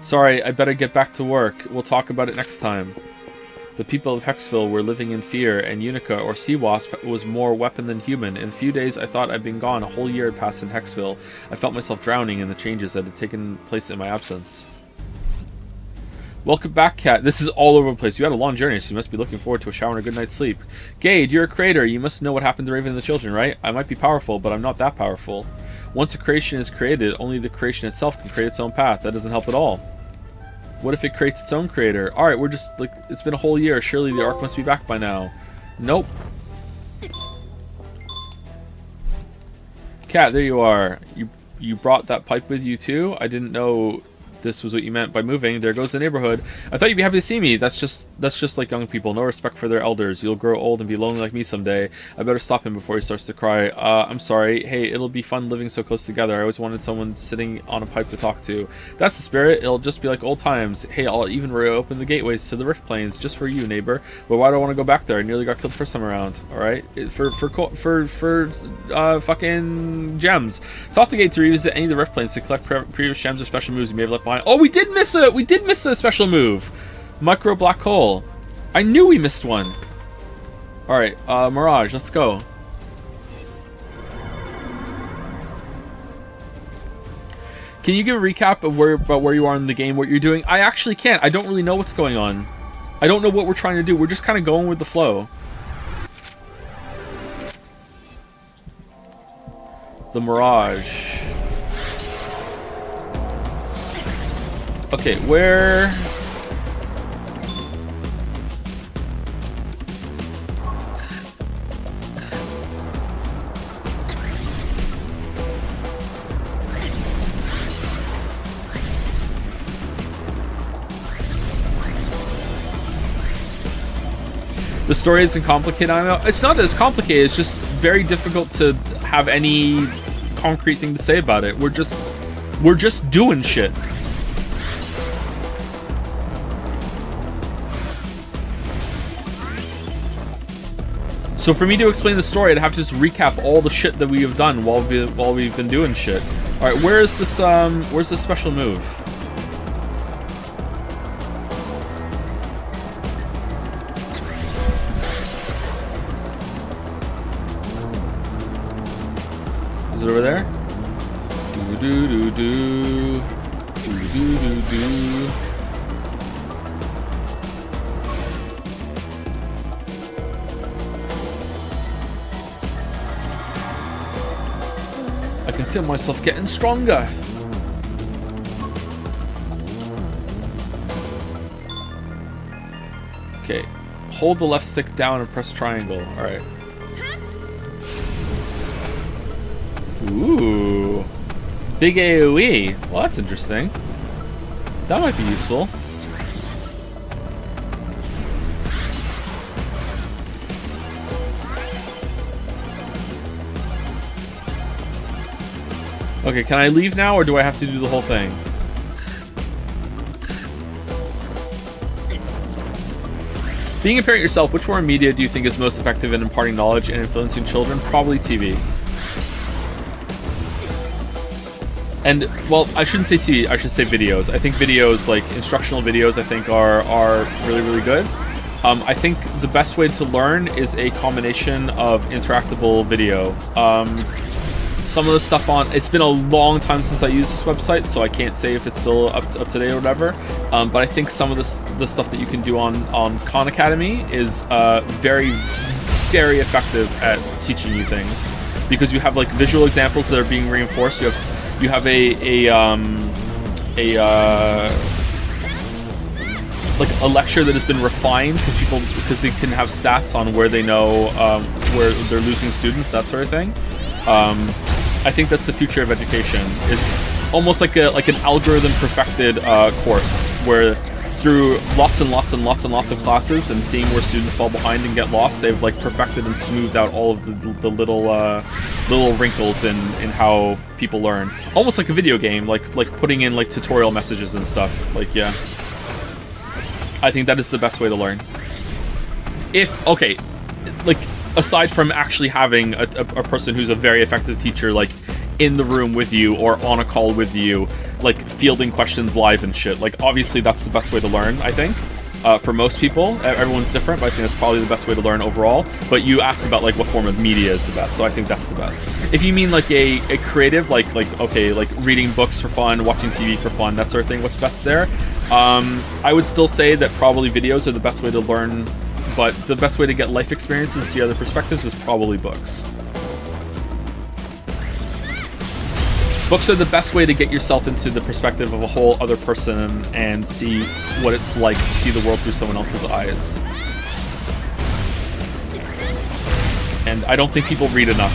Sorry, I better get back to work. We'll talk about it next time. The people of Hexville were living in fear, and Unica, or Sea Wasp, was more weapon than human. In a few days, I thought I'd been gone. A whole year had passed in Hexville. I felt myself drowning in the changes that had taken place in my absence. Welcome back, Cat. This is all over the place. You had a long journey, so you must be looking forward to a shower and a good night's sleep. Gade, you're a creator. You must know what happened to Raven and the children, right? I might be powerful, but I'm not that powerful. Once a creation is created, only the creation itself can create its own path. That doesn't help at all. What if it creates its own creator? Alright, we're just, like, it's been a whole year. Surely the Ark must be back by now. Nope. Cat, there you are. You brought that pipe with you too? I didn't know this was what you meant by moving. There goes the neighborhood. I thought you'd be happy to see me. That's just like young people. No respect for their elders. You'll grow old and be lonely like me someday. I better stop him before he starts to cry. I'm sorry. Hey, it'll be fun living so close together. I always wanted someone sitting on a pipe to talk to. That's the spirit. It'll just be like old times. Hey, I'll even reopen the gateways to the Rift Plains just for you, neighbor. But why do I want to go back there? I nearly got killed the first time around. Alright? For fucking gems. Talk to Gate to revisit any of the Rift Plains to collect previous gems or special moves you may have left behind. Oh, we did miss a special move. Micro black hole. I knew we missed one. Alright, Mirage, let's go. Can you give a recap of where you are in the game, what you're doing? I actually can't. I don't really know what's going on. I don't know what we're trying to do. We're just kind of going with the flow. The Mirage. Okay, where... The story isn't complicated, I know. It's not that it's complicated, it's just very difficult to have any concrete thing to say about it. We're just We're just doing shit. So for me to explain the story, I'd have to just recap all the shit that we have done while we've been doing shit. All right, where's this special move? Is it over there? Do do do do do do do do. I can feel myself getting stronger. Okay, hold the left stick down and press triangle. All right. Ooh, big AoE. Well, that's interesting. That might be useful. Okay, can I leave now, or do I have to do the whole thing? Being a parent yourself, which form of media do you think is most effective in imparting knowledge and influencing children? Probably TV. And, well, I shouldn't say TV, I should say videos. I think videos, like instructional videos, I think are really, really good. I think the best way to learn is a combination of interactable video. Some of the stuff on, it's been a long time since I used this website, so I can't say if it's still up to date or whatever. But I think some of the stuff that you can do on Khan Academy is very, very effective at teaching you things, because you have like visual examples that are being reinforced. You have like a lecture that has been refined because they can have stats on where they know where they're losing students, that sort of thing. I think that's the future of education, is almost like an algorithm perfected course, where through lots and lots and lots and lots of classes and seeing where students fall behind and get lost, they've like perfected and smoothed out all of the little wrinkles in how people learn. Almost like a video game, like putting in like tutorial messages and stuff. Like, yeah. I think that is the best way to learn. Okay, like, aside from actually having a person who's a very effective teacher, like, in the room with you or on a call with you, like, fielding questions live and shit. Like, obviously, that's the best way to learn, I think. For most people, everyone's different, but I think that's probably the best way to learn overall. But you asked about, like, what form of media is the best, so I think that's the best. If you mean, like, a creative, like reading books for fun, watching TV for fun, that sort of thing, what's best there? I would still say that probably videos are the best way to learn, but the best way to get life experiences, see other perspectives, is probably books. Books are the best way to get yourself into the perspective of a whole other person and see what it's like to see the world through someone else's eyes. And I don't think people read enough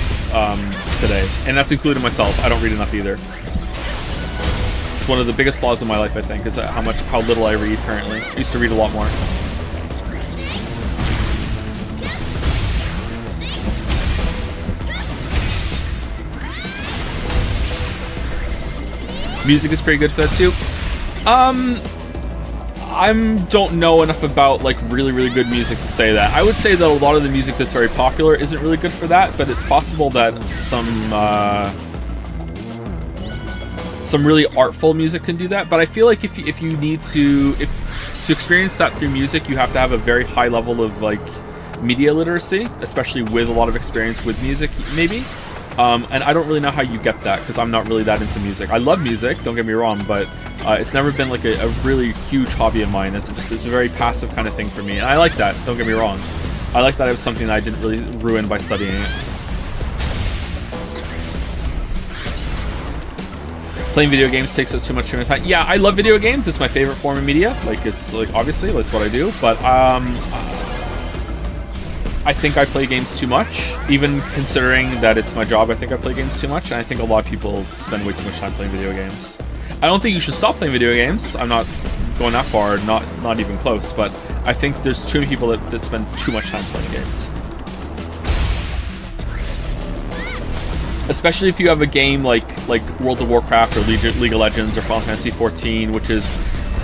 today, and that's including myself. I don't read enough either. It's one of the biggest flaws in my life, I think, is how little I read currently. I used to read a lot more. Music is pretty good for that too. I don't know enough about like really, really good music to say that. I would say that a lot of the music that's very popular isn't really good for that, but it's possible that some really artful music can do that. But I feel like if you need to experience that through music, you have to have a very high level of like media literacy, especially with a lot of experience with music, maybe. And I don't really know how you get that, because I'm not really that into music. I love music, don't get me wrong, but it's never been like a really huge hobby of mine. It's a very passive kind of thing for me, and I like that, don't get me wrong. I like that it was something that I didn't really ruin by studying it. Playing video games takes up too much of my time. Yeah, I love video games. It's my favorite form of media. Like, it's like, obviously, that's what I do, but I think I play games too much. Even considering that it's my job, I think I play games too much, and I think a lot of people spend way too much time playing video games. I don't think you should stop playing video games. I'm not going that far, not even close, but I think there's too many people that spend too much time playing games. especially if you have a game like World of Warcraft or League of Legends or Final Fantasy 14, which is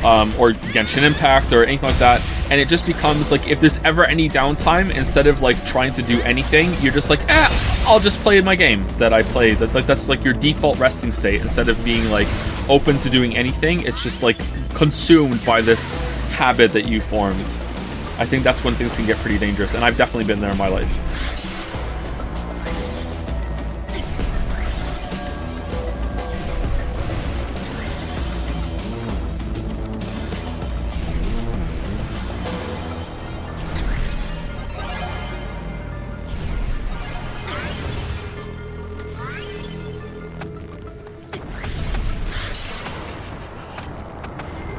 or Genshin Impact or anything like that, and it just becomes like, if there's ever any downtime, instead of like trying to do anything, you're just like, I'll just play my game that I play. That's like your default resting state. Instead of being like open to doing anything, it's just like consumed by this habit that you formed. I think that's when things can get pretty dangerous, and I've definitely been there in my life.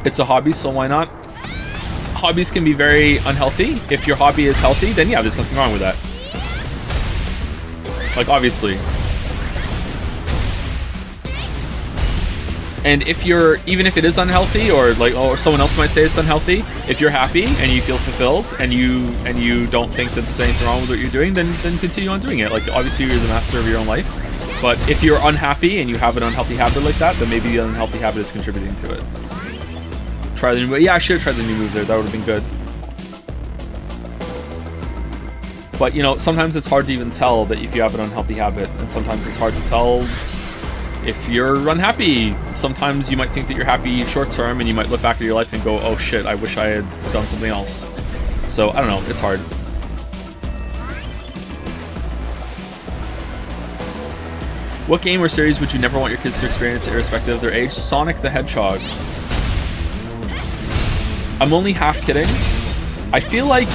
It's a hobby, so why not? Hobbies can be very unhealthy. If your hobby is healthy, then yeah, there's nothing wrong with that. Like, obviously. And if you're, even if it is unhealthy, or like, or someone else might say it's unhealthy, if you're happy and you feel fulfilled and you don't think that there's anything wrong with what you're doing, then continue on doing it. Like, obviously you're the master of your own life. But if you're unhappy and you have an unhealthy habit like that, then maybe the unhealthy habit is contributing to it. Try the new move. Yeah, I should have tried the new move there. That would have been good. But, you know, sometimes it's hard to even tell that if you have an unhealthy habit, and sometimes it's hard to tell if you're unhappy. Sometimes you might think that you're happy short term, and you might look back at your life and go, oh shit, I wish I had done something else. So, I don't know. It's hard. What game or series would you never want your kids to experience, irrespective of their age? Sonic the Hedgehog. I'm only half kidding. I feel like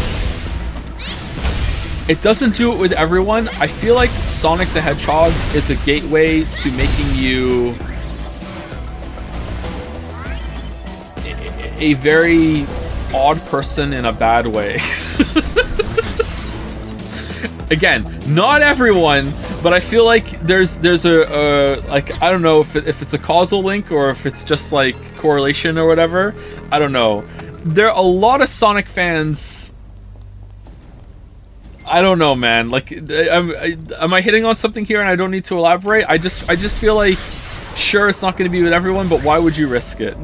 it doesn't do it with everyone. I feel like Sonic the Hedgehog is a gateway to making you a very odd person in a bad way. Again, not everyone, but I feel like there's a like, I don't know if it's a causal link or if it's just like correlation or whatever. I don't know. There are a lot of Sonic fans. I don't know, man. Like, am I hitting on something here and I don't need to elaborate? I just feel like, sure, it's not going to be with everyone, but why would you risk it?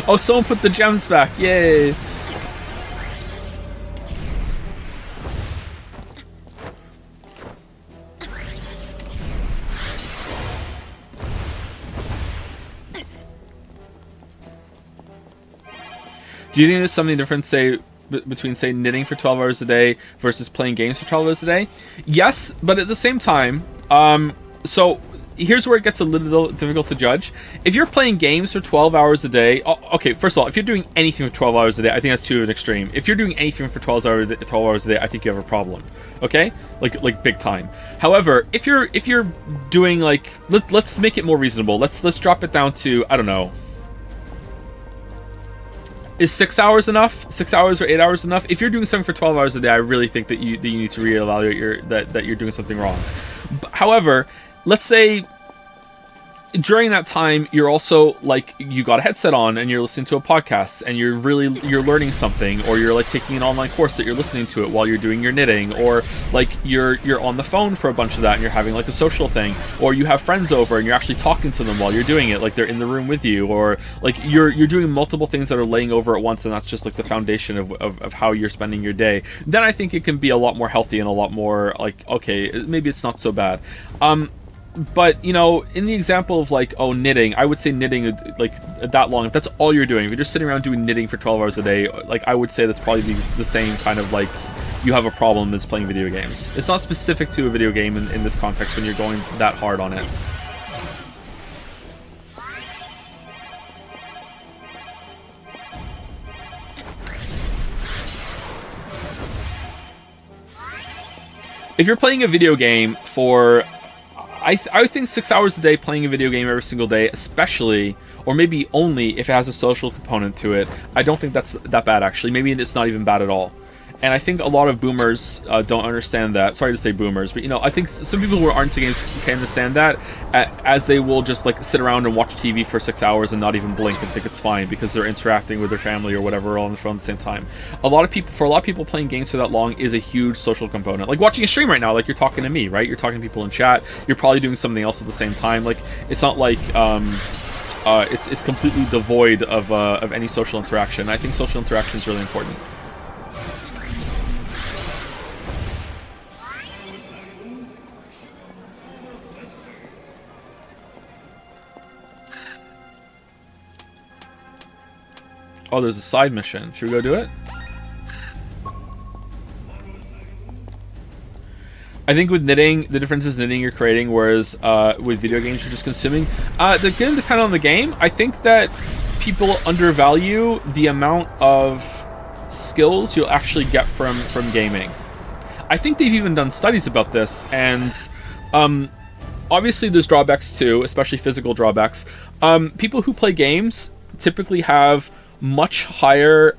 Oh, someone put the gems back. Yay. Do you think there's something different, say, between, say, knitting for 12 hours a day versus playing games for 12 hours a day? Yes, but at the same time, so here's where it gets a little difficult to judge. If you're playing games for 12 hours a day, okay, first of all, if you're doing anything for 12 hours a day, I think that's too an extreme. If you're doing anything for 12 hours a day, I think you have a problem. Okay? Like big time. However, if you're doing like, let's make it more reasonable. Let's drop it down to, I don't know. Is 6 hours enough? 6 hours or 8 hours enough? If you're doing something for 12 hours a day, I really think that you need to reevaluate that you're doing something wrong. However, let's say during that time you're also like, you got a headset on and you're listening to a podcast and you're learning something, or you're like taking an online course that you're listening to it while you're doing your knitting, or like you're on the phone for a bunch of that and you're having like a social thing, or you have friends over and you're actually talking to them while you're doing it, like they're in the room with you, or like you're doing multiple things that are laying over at once, and that's just like the foundation of how you're spending your day. Then I think it can be a lot more healthy and a lot more like, okay, maybe it's not so bad. But, you know, in the example of like, oh, knitting, I would say knitting like that long, if that's all you're doing, if you're just sitting around doing knitting for 12 hours a day, like I would say that's probably the same kind of like, you have a problem as playing video games. It's not specific to a video game in this context when you're going that hard on it. If you're playing a video game for, I think 6 hours a day playing a video game every single day, especially, or maybe only if it has a social component to it, I don't think that's that bad, actually. Maybe it's not even bad at all. And I think a lot of boomers don't understand that. Sorry to say boomers, but I think some people who aren't into games can understand that, as they will just like sit around and watch TV for 6 hours and not even blink and think it's fine because they're interacting with their family or whatever all on the phone at the same time. For a lot of people, playing games for that long is a huge social component. Like watching a stream right now, like you're talking to me, right? You're talking to people in chat. You're probably doing something else at the same time. Like it's not like it's completely devoid of any social interaction. I think social interaction is really important. Oh, there's a side mission. Should we go do it? I think with knitting, the difference is knitting you're creating, whereas with video games you're just consuming. The good and kind on the game, I think that people undervalue the amount of skills you'll actually get from gaming. I think they've even done studies about this, and obviously there's drawbacks too, especially physical drawbacks. People who play games typically have much higher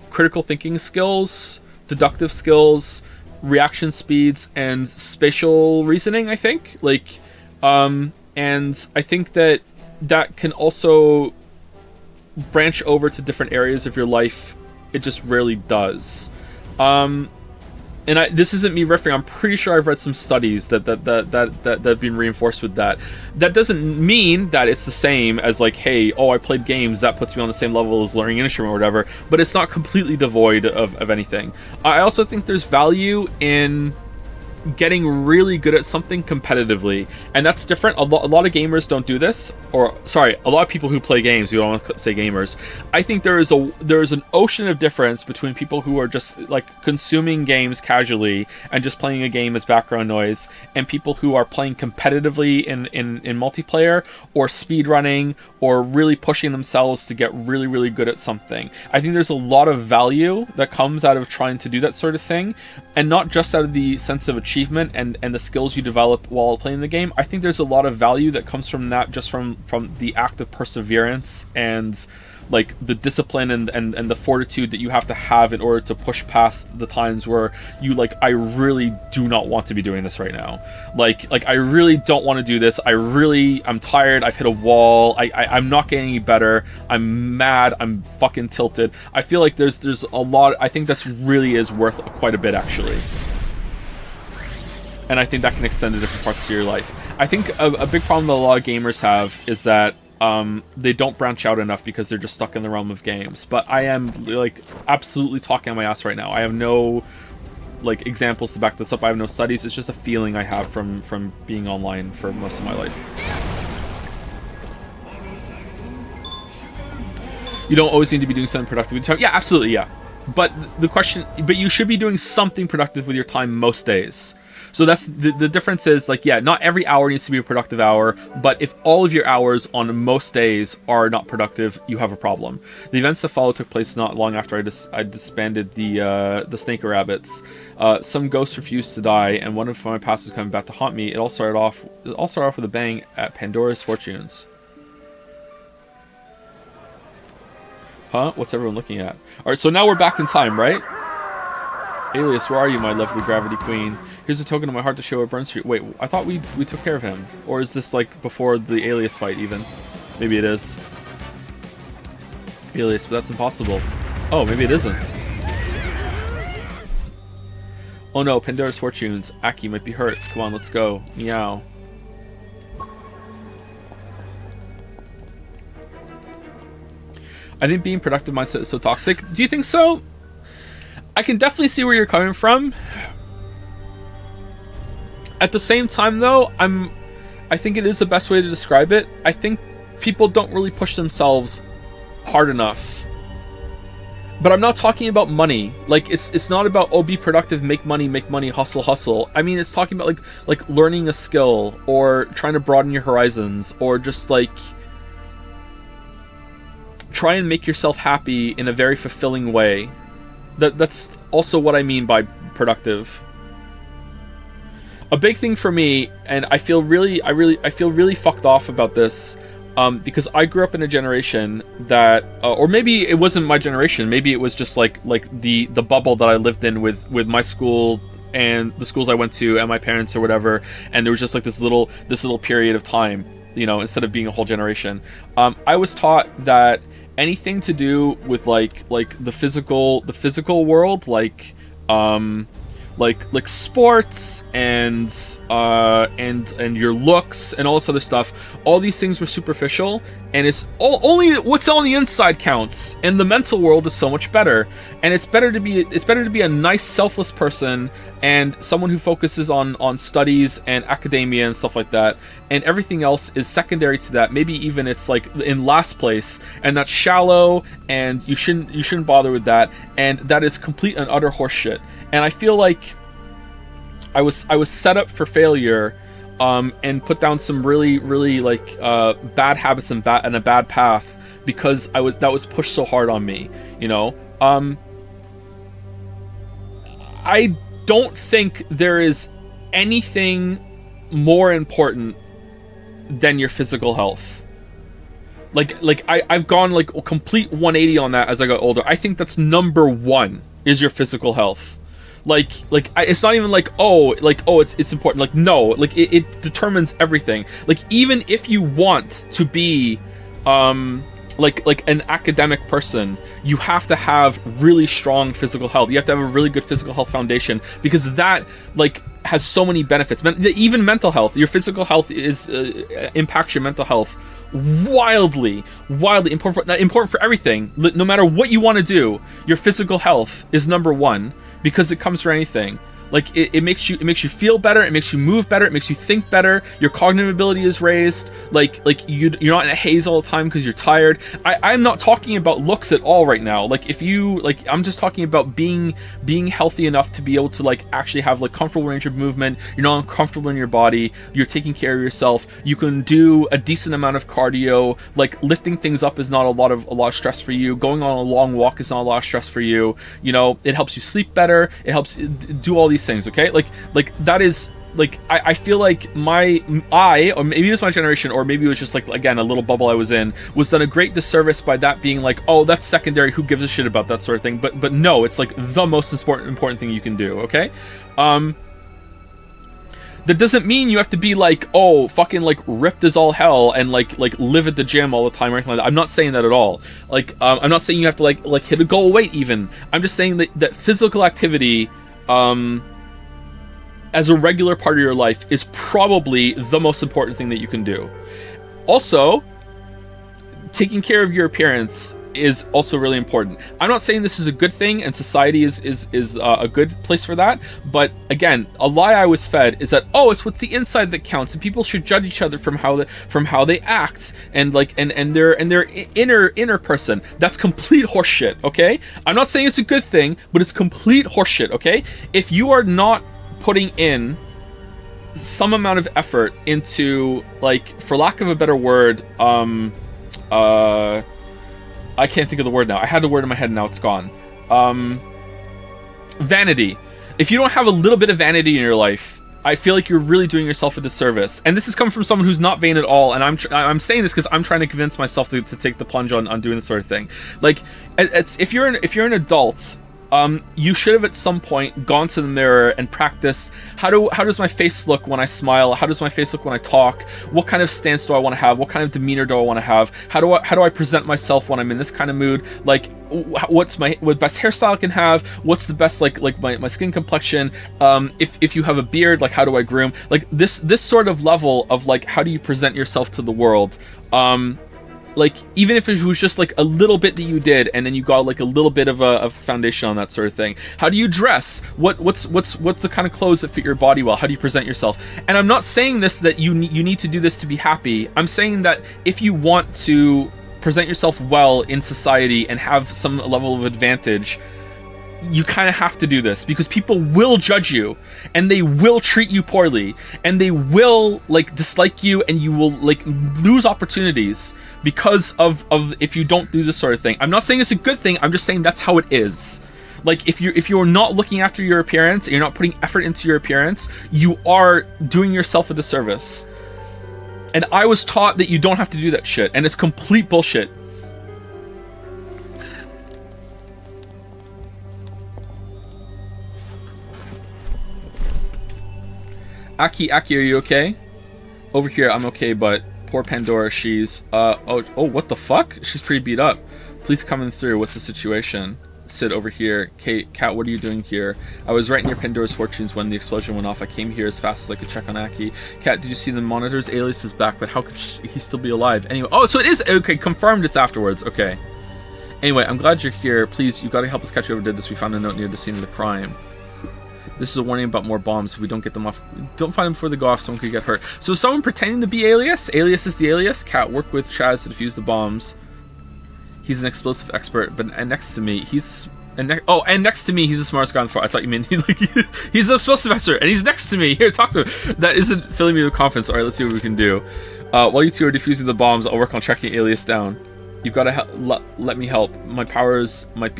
critical thinking skills, deductive skills, reaction speeds, and spatial reasoning, I think. And I think that can also branch over to different areas of your life. It just rarely does. And this isn't me riffing. I'm pretty sure I've read some studies that have been reinforced with that. That doesn't mean that it's the same as like, hey, I played games, that puts me on the same level as learning an instrument or whatever. But it's not completely devoid of anything. I also think there's value in getting really good at something competitively, and that's different. A lot of gamers don't do this, or sorry, a lot of people who play games, you don't want to say gamers. I think there is an ocean of difference between people who are just like consuming games casually and just playing a game as background noise, and people who are playing competitively in multiplayer or speedrunning or really pushing themselves to get really, really good at something. I think there's a lot of value that comes out of trying to do that sort of thing, and not just out of the sense of achievement and the skills you develop while playing the game. I think there's a lot of value that comes from that, just from the act of perseverance and like the discipline and the fortitude that you have to have in order to push past the times where you like, I really do not want to be doing this right now. Like I really don't want to do this. I'm tired. I've hit a wall. I'm not getting any better. I'm mad. I'm fucking tilted. I feel like there's a lot. I think that's really is worth quite a bit, actually. And I think that can extend to different parts of your life. I think a big problem that a lot of gamers have is that they don't branch out enough because they're just stuck in the realm of games. But I am like absolutely talking on my ass right now. I have no like examples to back this up. I have no studies. It's just a feeling I have from being online for most of my life. You don't always need to be doing something productive with your time. Yeah, absolutely, yeah. But you should be doing something productive with your time most days. So that's the difference is like, yeah, not every hour needs to be a productive hour, but if all of your hours on most days are not productive, you have a problem. The events that followed took place not long after I disbanded the Snake Rabbits. Some ghosts refused to die, and one of my past was coming back to haunt me. It all started off with a bang at Pandora's Fortunes. Huh? What's everyone looking at? Alright, so now we're back in time, right? Alias, where are you, my lovely gravity queen? Here's a token of my heart to show it burns for you. Wait, I thought we took care of him. Or is this like before the Alias fight even? Maybe it is. Alias, but that's impossible. Oh, maybe it isn't. Oh no, Pandora's Fortunes. Aki might be hurt. Come on, let's go. Meow. I think being productive mindset is so toxic. Do you think so? I can definitely see where you're coming from. At the same time, though, I think it is the best way to describe it. I think people don't really push themselves hard enough. But I'm not talking about money. Like it's not about, oh, be productive, make money, hustle. I mean, it's talking about like learning a skill or trying to broaden your horizons or just like try and make yourself happy in a very fulfilling way. That's also what I mean by productive. A big thing for me, and I feel really fucked off about this, Because I grew up in a generation that, or maybe it wasn't my generation. Maybe it was just like the bubble that I lived in with my school and the schools I went to and my parents or whatever. And there was just like this little period of time, you know, instead of being a whole generation. I was taught that anything to do with like the physical world, like sports and your looks and all this other stuff, all these things were superficial, and it's only what's on the inside counts, and the mental world is so much better. And it's better to be a nice, selfless person and someone who focuses on studies and academia and stuff like that, and everything else is secondary to that. Maybe even it's like in last place, and that's shallow, and you shouldn't bother with that, and that is complete and utter horseshit. And I feel like I was set up for failure, and put down some really like bad habits and a bad path because that was pushed so hard on me, you know. I don't think there is anything more important than your physical health. I've gone like a complete 180 on that as I got older. I think that's number one, is your physical health. It's not even it's important. Like, no, like it determines everything. Like, even if you want to be like an academic person, you have to have really strong physical health. You have to have a really good physical health foundation, because that like has so many benefits. Even mental health, your physical health is impacts your mental health wildly important for everything. No matter what you want to do, your physical health is number one, because it comes for anything. Like, it makes you feel better, it makes you move better, it makes you think better, your cognitive ability is raised, you're not in a haze all the time because you're tired. I'm not talking about looks at all right now. Like, if you, like, I'm just talking about being healthy enough to be able to, like, actually have, like, comfortable range of movement, you're not uncomfortable in your body, you're taking care of yourself, you can do a decent amount of cardio, like, lifting things up is not a lot of stress for you, going on a long walk is not a lot of stress for you, you know, it helps you sleep better, it helps do all these things, okay? Like that is, like, I feel like or maybe it was my generation, or maybe it was just, like, again, a little bubble I was in, was done a great disservice by that being like, oh, that's secondary, who gives a shit about that sort of thing. But no, it's like the most important thing you can do, okay? That doesn't mean you have to be like, oh, fucking, like, ripped as all hell and like live at the gym all the time or anything like that. I'm not saying that at all. Like, I'm not saying you have to like hit a goal weight even. I'm just saying that physical activity, as a regular part of your life, is probably the most important thing that you can do. Also, taking care of your appearance is also really important. I'm not saying this is a good thing, and society is a good place for that, but again, a lie I was fed is that, oh, it's what's the inside that counts, and people should judge each other from how they act and like and their inner person. That's complete horseshit, okay? I'm not saying it's a good thing, but it's complete horseshit, okay? If you are not putting in some amount of effort into, like, for lack of a better word, I can't think of the word now. I had the word in my head and now it's gone. Vanity. If you don't have a little bit of vanity in your life, I feel like you're really doing yourself a disservice. And this is coming from someone who's not vain at all, and I'm saying this because I'm trying to convince myself to take the plunge on doing this sort of thing. Like, if you're an adult, you should have at some point gone to the mirror and practiced, how does my face look when I smile? How does my face look when I talk? What kind of stance do I want to have? What kind of demeanor do I want to have? How do I present myself when I'm in this kind of mood? Like, what's what best hairstyle I can have? What's the best like my skin complexion? If you have a beard, like, how do I groom? Like, this sort of level of, like, how do you present yourself to the world? Like, even if it was just like a little bit that you did, and then you got like a little bit of a foundation on that sort of thing. How do you dress? What's the kind of clothes that fit your body well? How do you present yourself? And I'm not saying this that you need to do this to be happy. I'm saying that if you want to present yourself well in society and have some level of advantage, you kind of have to do this, because people will judge you, and they will treat you poorly, and they will, like, dislike you, and you will, like, lose opportunities because of if you don't do this sort of thing. I'm not saying it's a good thing, I'm just saying that's how it is. Like, if you're not looking after your appearance, and you're not putting effort into your appearance, you are doing yourself a disservice. And I was taught that you don't have to do that shit, and it's complete bullshit. Aki, are you okay? Over here, I'm okay, but poor Pandora, she's, oh, what the fuck? She's pretty beat up. Please come in through. What's the situation? Sid over here. Kate, Kat, what are you doing here? I was right near Pandora's fortunes when the explosion went off. I came here as fast as I could check on Aki. Kat, did you see the monitors? Alias is back, but how could he still be alive? Anyway, oh, so it is, okay, confirmed it's afterwards, okay. Anyway, I'm glad you're here. Please, you gotta help us catch whoever did this. We found a note near the scene of the crime. This is a warning about more bombs. If we don't get them off, don't find them before they go off, someone could get hurt. So is someone pretending to be Alias? Alias is the alias. Kat, work with Chaz to defuse the bombs. He's an explosive expert, but and next to me, he's next to me, he's the smartest guy on the floor. I thought you meant he's an explosive expert, and he's next to me. Here, talk to him. That isn't filling me with confidence. All right, let's see what we can do. While you two are defusing the bombs, I'll work on tracking Alias down. You've got to let me help. My powers might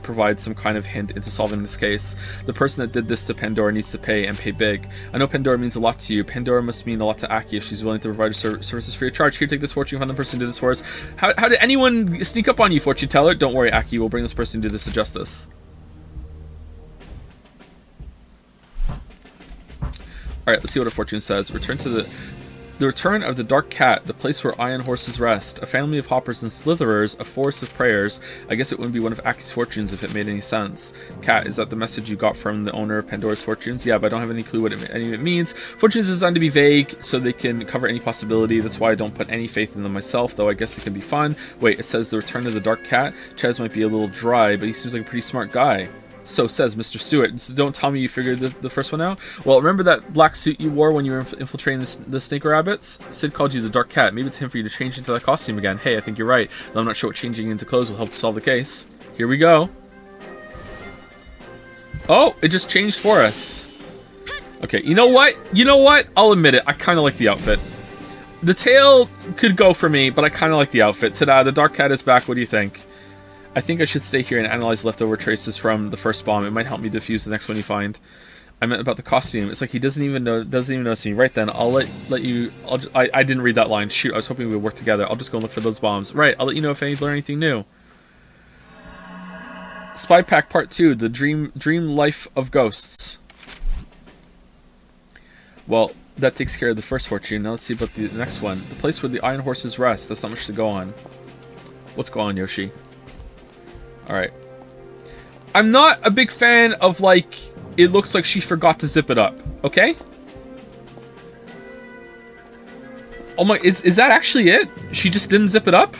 provide some kind of hint into solving this case. The person that did this to Pandora needs to pay, and pay big. I know Pandora means a lot to you. Pandora must mean a lot to Aki if she's willing to provide her services free of charge. Here, take this fortune. Find the person who did this for us. How did anyone sneak up on you, fortune teller? Don't worry, Aki. We'll bring this person to do this to justice. Alright, let's see what a fortune says. The return of the Dark Cat, the place where iron horses rest, a family of hoppers and slitherers, a forest of prayers. I guess it wouldn't be one of Aki's fortunes if it made any sense. Cat, is that the message you got from the owner of Pandora's fortunes? Yeah, but I don't have any clue what any of it means. Fortunes is designed to be vague, so they can cover any possibility. That's why I don't put any faith in them myself, though I guess it can be fun. Wait, it says the return of the Dark Cat? Chaz might be a little dry, but he seems like a pretty smart guy. So says Mr. Stewart. So don't tell me you figured the first one out. Well, remember that black suit you wore when you were infiltrating the Stinker Rabbits? Sid called you the Dark Cat. Maybe it's him for you to change into that costume again. Hey, I think you're right. Though I'm not sure what changing into clothes will help to solve the case. Here we go. Oh, it just changed for us. Okay, you know what? I'll admit it. I kind of like the outfit. The tail could go for me, but I kind of like the outfit. Ta-da, the Dark Cat is back. What do you think? I think I should stay here and analyze leftover traces from the first bomb. It might help me defuse the next one you find. I meant about the costume. It's like he doesn't even notice me. Right then, I'll let you. I didn't read that line. Shoot, I was hoping we would work together. I'll just go and look for those bombs. Right, I'll let you know if I learn anything new. Spy Pack Part 2: The Dream Life of Ghosts. Well, that takes care of the first fortune. Now let's see about the next one. The place where the iron horses rest. That's not much to go on. What's going on, Yoshi? Alright. I'm not a big fan of, like, it looks like she forgot to zip it up. Okay? Oh my, is that actually it? She just didn't zip it up?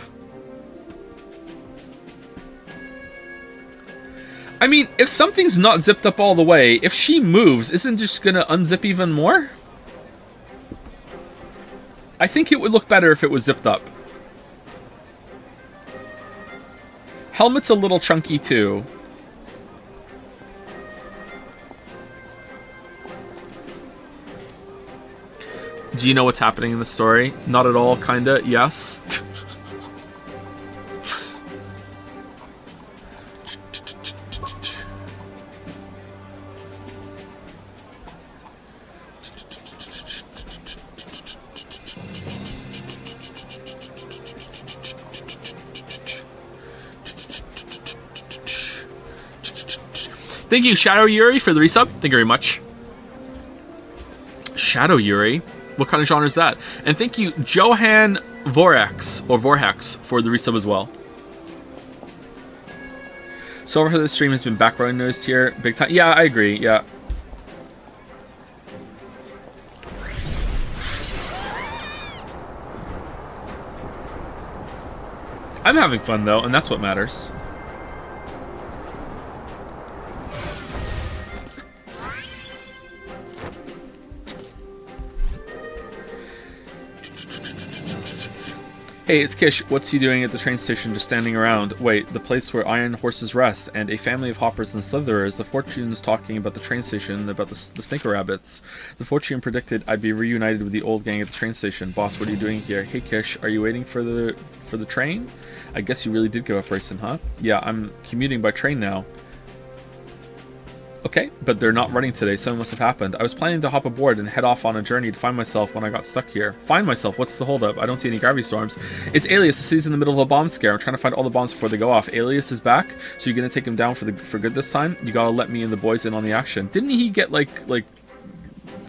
I mean, if something's not zipped up all the way, if she moves, isn't it just gonna unzip even more? I think it would look better if it was zipped up. Helmet's a little chunky too. Do you know what's happening in the story? Not at all, kinda, yes. Thank you, Shadow Yuri, for the resub. Thank you very much. Shadow Yuri? What kind of genre is that? And thank you, Johan Vorhex, for the resub as well. So far, the stream has been background noise here. Big time. Yeah, I agree. Yeah. I'm having fun, though, and that's what matters. Hey, it's Kish. What's he doing at the train station just standing around? Wait, the place where iron horses rest, and a family of hoppers and slitherers. The fortune's talking about the train station, about the Stinker Rabbits. The fortune predicted I'd be reunited with the old gang at the train station. Boss, what are you doing here? Hey, Kish, are you waiting for the train? I guess you really did give up racing, huh? Yeah, I'm commuting by train now. Okay, but they're not running today. Something must have happened. I was planning to hop aboard and head off on a journey to find myself when I got stuck here. Find myself? What's the holdup? I don't see any gravity storms. It's Alias. The city's in the middle of a bomb scare. I'm trying to find all the bombs before they go off. Alias is back, so you're gonna take him down for good this time? You gotta let me and the boys in on the action. Didn't he get like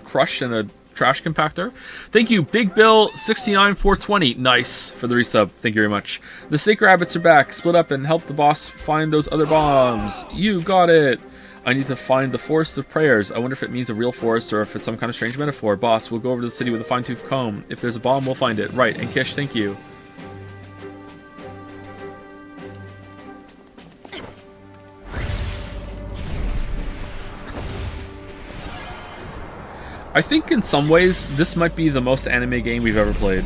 crushed in a trash compactor? Thank you, Big Bill 69420. Nice for the resub. Thank you very much. The snake rabbits are back. Split up and help the boss find those other bombs. You got it. I need to find the Forest of Prayers. I wonder if it means a real forest or if it's some kind of strange metaphor. Boss, we'll go over to the city with a fine-tooth comb. If there's a bomb, we'll find it. Right, and Kish, thank you. I think in some ways, this might be the most anime game we've ever played.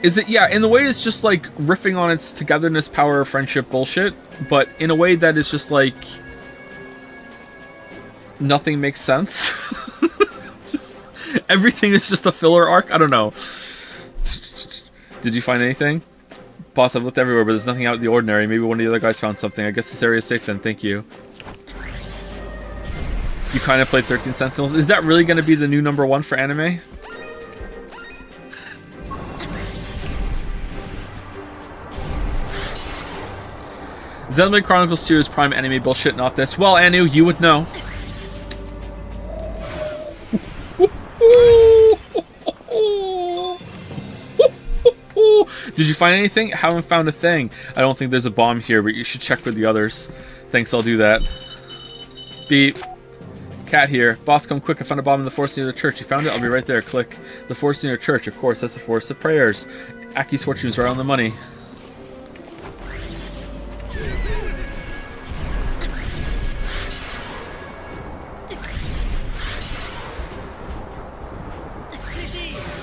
Is it? Yeah, in the way it's just like riffing on its togetherness, power, friendship bullshit, but in a way that is just like nothing makes sense. Just, everything is just a filler arc. I don't know. Did you find anything? Boss, I've looked everywhere, but there's nothing out of the ordinary. Maybe one of the other guys found something. I guess this area is safe then. Thank you. You kind of played 13 Sentinels. Is that really going to be the new #1 for anime? Xenoblade Chronicles 2 is prime anime bullshit, not this. Well, Anu, you would know. Did you find anything? Haven't found a thing. I don't think there's a bomb here, but you should check with the others. Thanks, I'll do that. Beep. Cat here. Boss, come quick. I found a bomb in the forest near the church. You found it? I'll be right there. Click. The forest near the church. Of course, that's the Forest of Prayers. Aki's fortunes are on the money.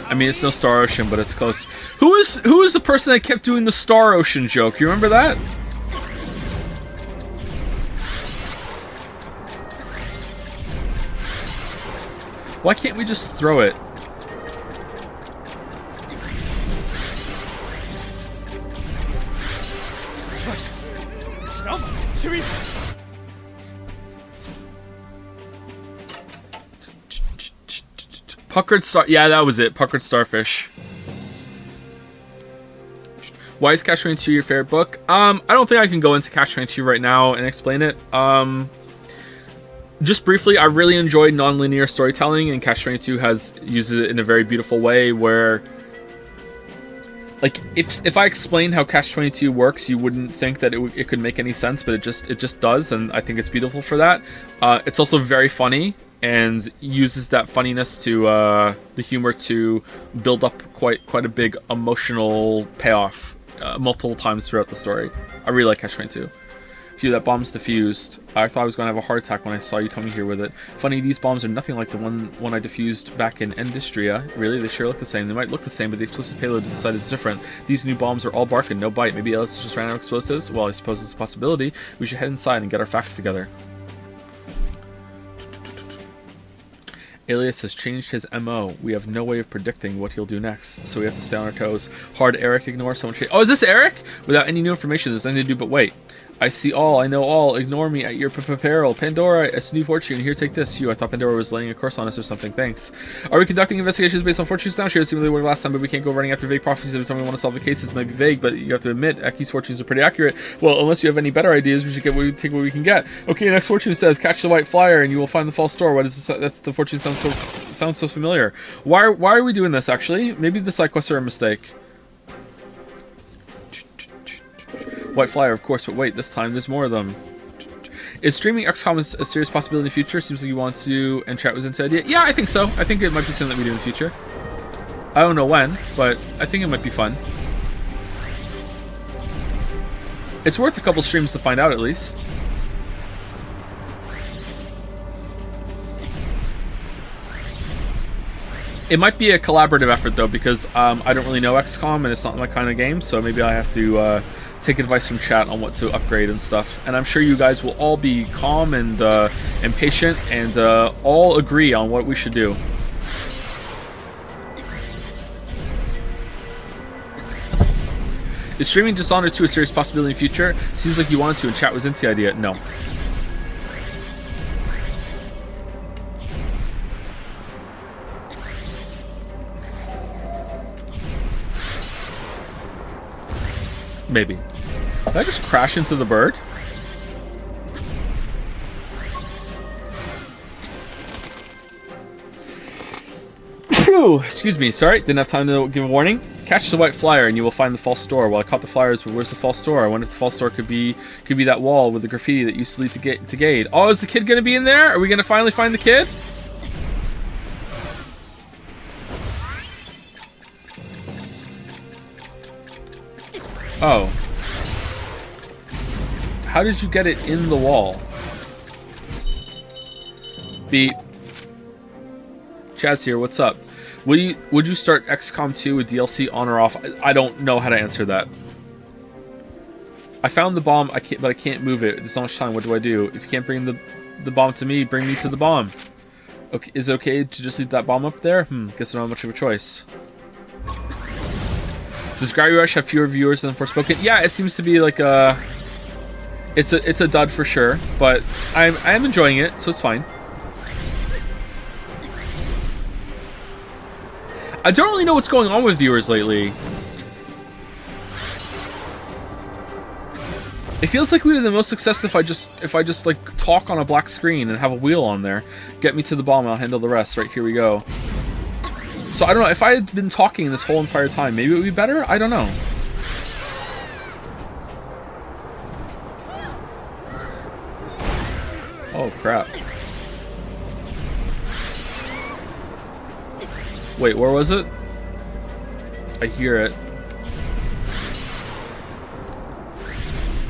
I mean, it's no Star Ocean, but it's close. Who is the person that kept doing the Star Ocean joke? You remember that? Why can't we just throw it? Puckered star. Yeah, that was it. Puckered starfish. Why is Cash 22 your favorite book? I don't think I can go into Cash 22 right now and explain it. Just briefly, I really enjoyed non-linear storytelling, and Cash 22 uses it in a very beautiful way where, like, if I explained how Cash 22 works, you wouldn't think that it could make any sense, but it just does, and I think it's beautiful for that. It's also very funny, and uses that funniness to the humor to build up quite a big emotional payoff multiple times throughout the story. I really like Cash 22. Phew, that bomb's defused. I thought I was going to have a heart attack when I saw you coming here with it. Funny, these bombs are nothing like the one I defused back in Industria. Really, they sure look the same. They might look the same, but the explosive payload inside is different. These new bombs are all bark and no bite. Maybe Alice just ran out of explosives? Well, I suppose it's a possibility. We should head inside and get our facts together. Alias has changed his MO. We have no way of predicting what he'll do next, so we have to stay on our toes. Hard Eric, ignore someone. Oh, is this Eric? Without any new information, there's nothing to do but wait. I see all, I know all, ignore me at your peril. Pandora, it's new fortune. Here, take this. Phew, I thought Pandora was laying a curse on us or something. Thanks. Are we conducting investigations based on fortunes now? Sure, it seemed like we were last time, but we can't go running after vague prophecies every time we want to solve the cases. It might be vague, but you have to admit, Aki's fortunes are pretty accurate. Well, unless you have any better ideas, we should take what we can get. Okay, next fortune says, catch the white flyer and you will find the false store. What is this? That's the fortune sounds so familiar. Why are we doing this, actually? Maybe the side quests are a mistake. White flyer, of course, but wait, this time there's more of them. Is streaming XCOM a serious possibility in the future? Seems like you want to, and chat was into the idea. Yeah, I think so. I think it might be something that we do in the future. I don't know when, but I think it might be fun. It's worth a couple streams to find out, at least. It might be a collaborative effort, though, because I don't really know XCOM, and it's not my kind of game, so maybe I have to take advice from chat on what to upgrade and stuff. And I'm sure you guys will all be calm and patient and all agree on what we should do. Is streaming Dishonored 2 a serious possibility in the future? Seems like you wanted to and chat was into the idea. No. Maybe. Did I just crash into the bird? Phew, excuse me, sorry, didn't have time to give a warning. Catch the white flyer and you will find the false door. Well, I caught the flyers, but where's the false door? I wonder if the false door could be that wall with the graffiti that used to lead to Gade. Oh, is the kid gonna be in there? Are we gonna finally find the kid? Oh. How did you get it in the wall? Beep. Chaz here, what's up? Would you start XCOM 2 with DLC on or off? I don't know how to answer that. I found the bomb, but I can't move it. There's not much time. What do I do? If you can't bring the bomb to me, bring me to the bomb. Okay, is it okay to just leave that bomb up there? Guess I don't have much of a choice. Does Gravity Rush have fewer viewers than Forspoken? Yeah, it seems to be like a... It's a dud for sure, but I am enjoying it, so it's fine. I don't really know what's going on with viewers lately. It feels like we have the most success if I just like talk on a black screen and have a wheel on there. Get me to the bomb, I'll handle the rest. Right, here we go. So I don't know, if I had been talking this whole entire time, maybe it would be better? I don't know. Oh crap. Wait, where was it? I hear it.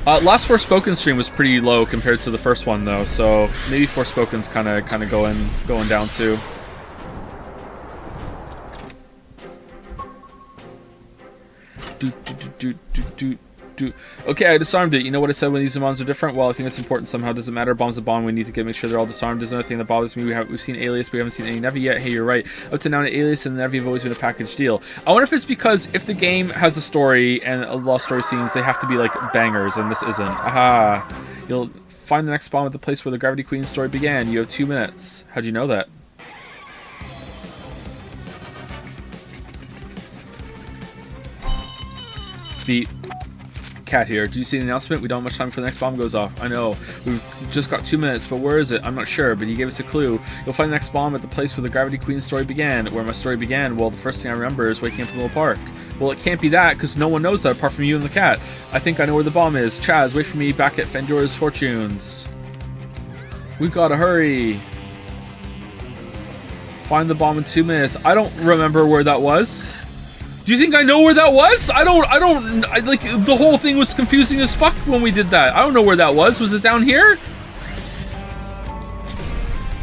Last Forspoken stream was pretty low compared to the first one though, so maybe Forspoken's kind of going down too. Okay, I disarmed it. You know what I said when these bombs are different? Well, I think it's important somehow. Doesn't matter. Bomb's a bomb. We need to make sure they're all disarmed. There's another thing that bothers me. We've seen Alias, but we haven't seen any Nevi yet. Hey, you're right. Up to now, an Alias and Nevi have always been a package deal. I wonder if it's because if the game has a story and a lot of story scenes, they have to be like bangers, and this isn't. Aha! You'll find the next bomb at the place where the Gravity Queen story began. You have 2 minutes. How'd you know that? The Cat here. Did you see the announcement? We don't have much time before the next bomb goes off. I know. We've just got 2 minutes, but where is it? I'm not sure, but he gave us a clue. You'll find the next bomb at the place where the Gravity Queen story began. Where my story began? Well, the first thing I remember is waking up in the little park. Well, it can't be that, because no one knows that apart from you and the cat. I think I know where the bomb is. Chaz, wait for me back at Fandora's Fortunes. We've got to hurry. Find the bomb in 2 minutes. I don't remember where that was. Do you think I know where that was? I like, the whole thing was confusing as fuck when we did that. I don't know where that was. Was it down here?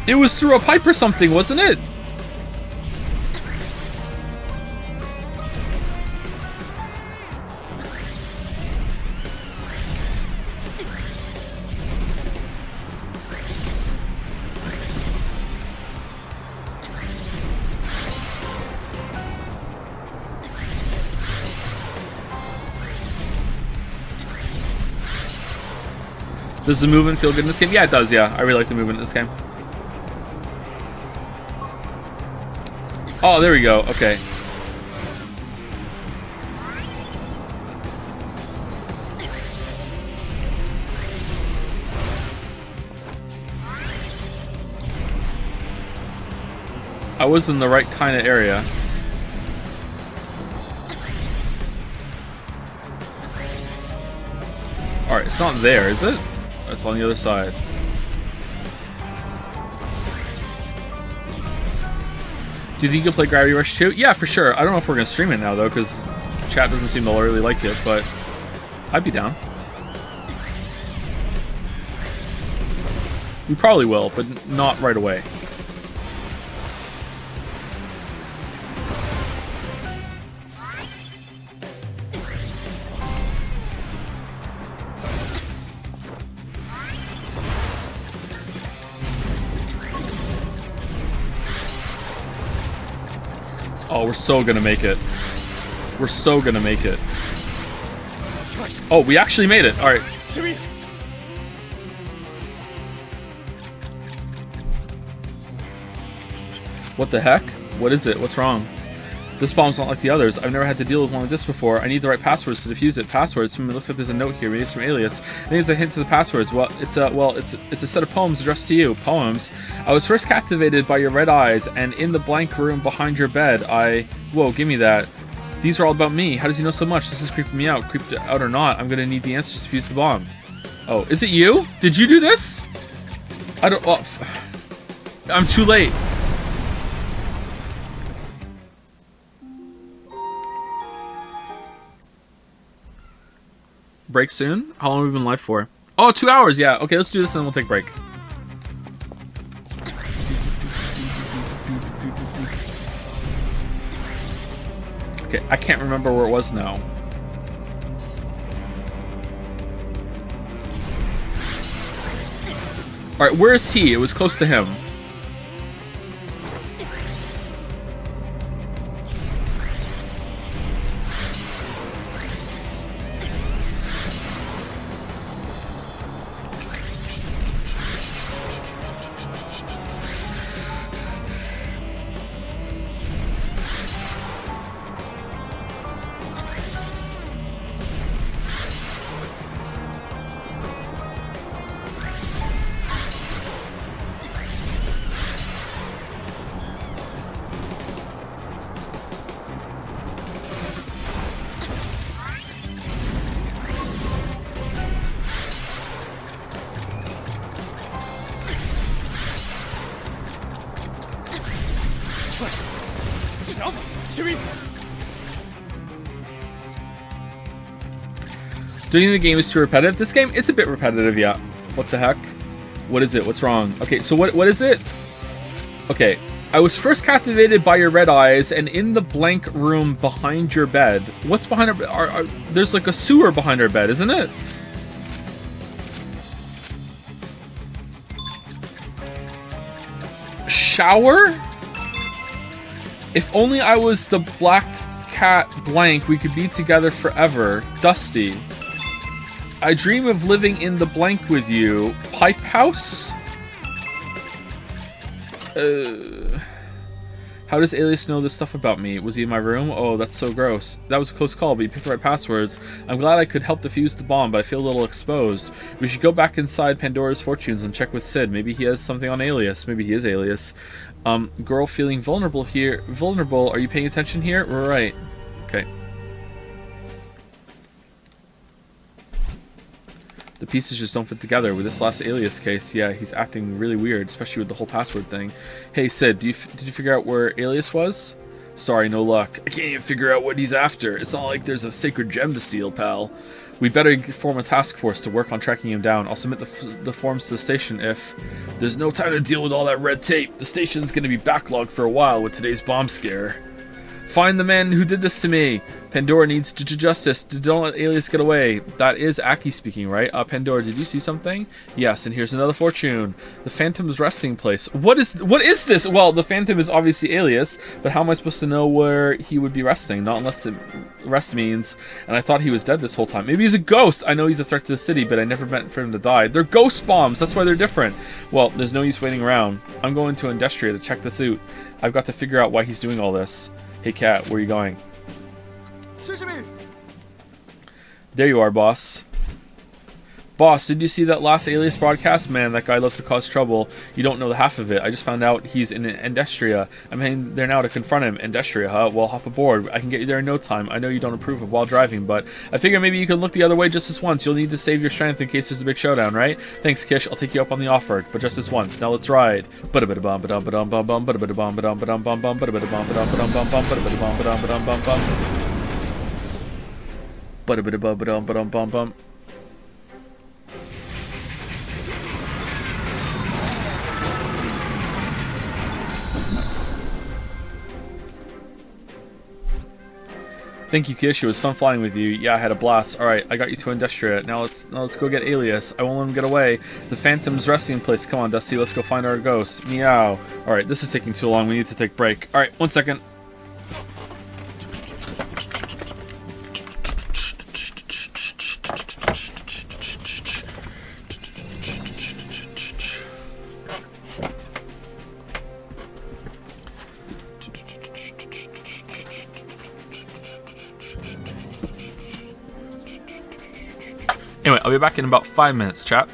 It was through a pipe or something, wasn't it? Does the movement feel good in this game? Yeah, it does, yeah. I really like the movement in this game. Oh, there we go. Okay. I was in the right kind of area. Alright, it's not there, is it? It's on the other side. Do you think you'll play Gravity Rush 2? Yeah, for sure. I don't know if we're going to stream it now, though, because chat doesn't seem to really like it, but I'd be down. We probably will, but not right away. Oh, we're so gonna make it. We're so gonna make it. Oh, we actually made it. All right. What the heck? What is it? What's wrong? This bomb's not like the others. I've never had to deal with one like this before. I need the right passwords to defuse it. Passwords? It looks like there's a note here. Maybe it's from Alias. I think it's a hint to the passwords. Well, it's a set of poems addressed to you. Poems. I was first captivated by your red eyes, and in the blank room behind your bed, Whoa, give me that. These are all about me. How does he know so much? This is creeping me out. Creeped out or not, I'm gonna need the answers to fuse the bomb. Oh, is it you? Did you do this? I don't... Oh, I'm too late. Break soon? How long have we been live for? Oh, 2 hours, yeah. Okay, let's do this and then we'll take a break. Okay, I can't remember where it was now. Alright, where is he? It was close to him. Doing the game is too repetitive. This game, it's a bit repetitive, yeah. What the heck? What is it? What's wrong? Okay, so what is it? Okay. I was first captivated by your red eyes and in the blank room behind your bed. What's behind our... there's like a sewer behind our bed, isn't it? Shower? If only I was the black cat blank, we could be together forever. Dusty. I dream of living in the blank with you. Pipe house? How does Alias know this stuff about me? Was he in my room? Oh, that's so gross. That was a close call, but you picked the right passwords. I'm glad I could help defuse the bomb, but I feel a little exposed. We should go back inside Pandora's Fortunes and check with Sid. Maybe he has something on Alias. Maybe he is Alias. Girl feeling vulnerable here. Vulnerable. Are you paying attention here? Right. Okay. The pieces just don't fit together. With this last Alias case, yeah, he's acting really weird, especially with the whole password thing. Hey, Sid, did you figure out where Alias was? Sorry, no luck. I can't even figure out what he's after. It's not like there's a sacred gem to steal, pal. We better form a task force to work on tracking him down. I'll submit the forms to the station if... There's no time to deal with all that red tape. The station's going to be backlogged for a while with today's bomb scare. Find the man who did this to me. Pandora needs justice. Don't let Alias get away. That is Aki speaking, right? Pandora, did you see something? Yes, and here's another fortune. The Phantom's resting place. What is this? Well, the Phantom is obviously Alias, but how am I supposed to know where he would be resting? Not unless it rest means, and I thought he was dead this whole time. Maybe he's a ghost. I know he's a threat to the city, but I never meant for him to die. They're ghost bombs. That's why they're different. Well, there's no use waiting around. I'm going to Industria to check this out. I've got to figure out why he's doing all this. Hey, Cat, where are you going? There you are, boss. Boss, did you see that last Alias broadcast? Man, that guy loves to cause trouble. You don't know the half of it. I just found out he's in Industria. I'm heading there now to confront him. Industria, huh? Well, hop aboard. I can get you there in no time. I know you don't approve of while driving, but I figure maybe you can look the other way just this once. You'll need to save your strength in case there's a big showdown, right? Thanks, Kish. I'll take you up on the offer, but just this once. Now let's ride. Thank you, Kish. It was fun flying with you. Yeah, I had a blast. Alright, I got you to Industria. Now let's go get Alias. I won't let him get away. The Phantom's resting place. Come on, Dusty. Let's go find our ghost. Meow. Alright, this is taking too long. We need to take a break. Alright, 1 second. Anyway, I'll be back in about 5 minutes, chat.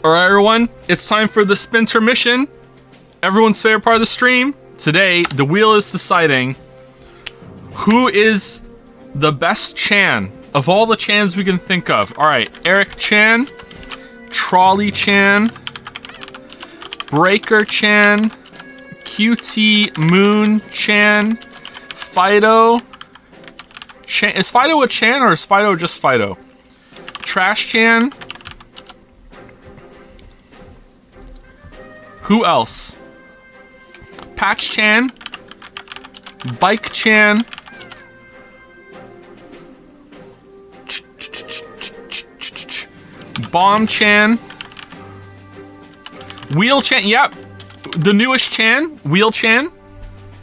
Alright, everyone, it's time for the Spintermission. Everyone's favorite part of the stream. Today, the wheel is deciding who is the best Chan of all the Chans we can think of. Alright, Eric Chan, Trolley Chan, Breaker Chan, QT Moon Chan, Fido Chan. Is Fido a Chan or is Fido just Fido? Trash Chan. Who else? Patch Chan, Bike Chan, Bomb Chan, Wheel Chan. Yep, the newest Chan, Wheel Chan.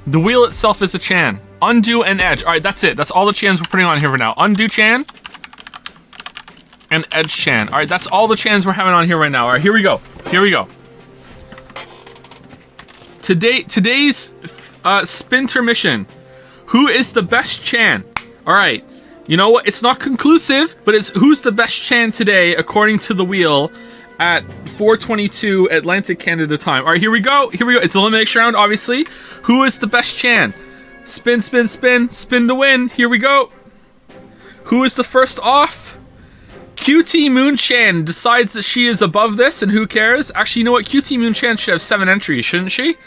The wheel itself is a Chan. Undo and Edge. All right, that's it. That's all the Chans we're putting on here for now. Undo Chan and Edge Chan. All right, that's all the Chans we're having on here right now. All right, here we go. Here we go. Today's Spintermission. Who is the best Chan? All right. You know what? It's not conclusive, but it's who's the best Chan today, according to the wheel, at 4:22 Atlantic Canada time. All right, here we go. Here we go. It's an elimination round, obviously. Who is the best Chan? Spin, spin, spin, spin to win. Here we go. Who is the first off? QT Moon Chan decides that she is above this, and who cares? Actually, you know what? QT Moon Chan should have 7 entries, shouldn't she?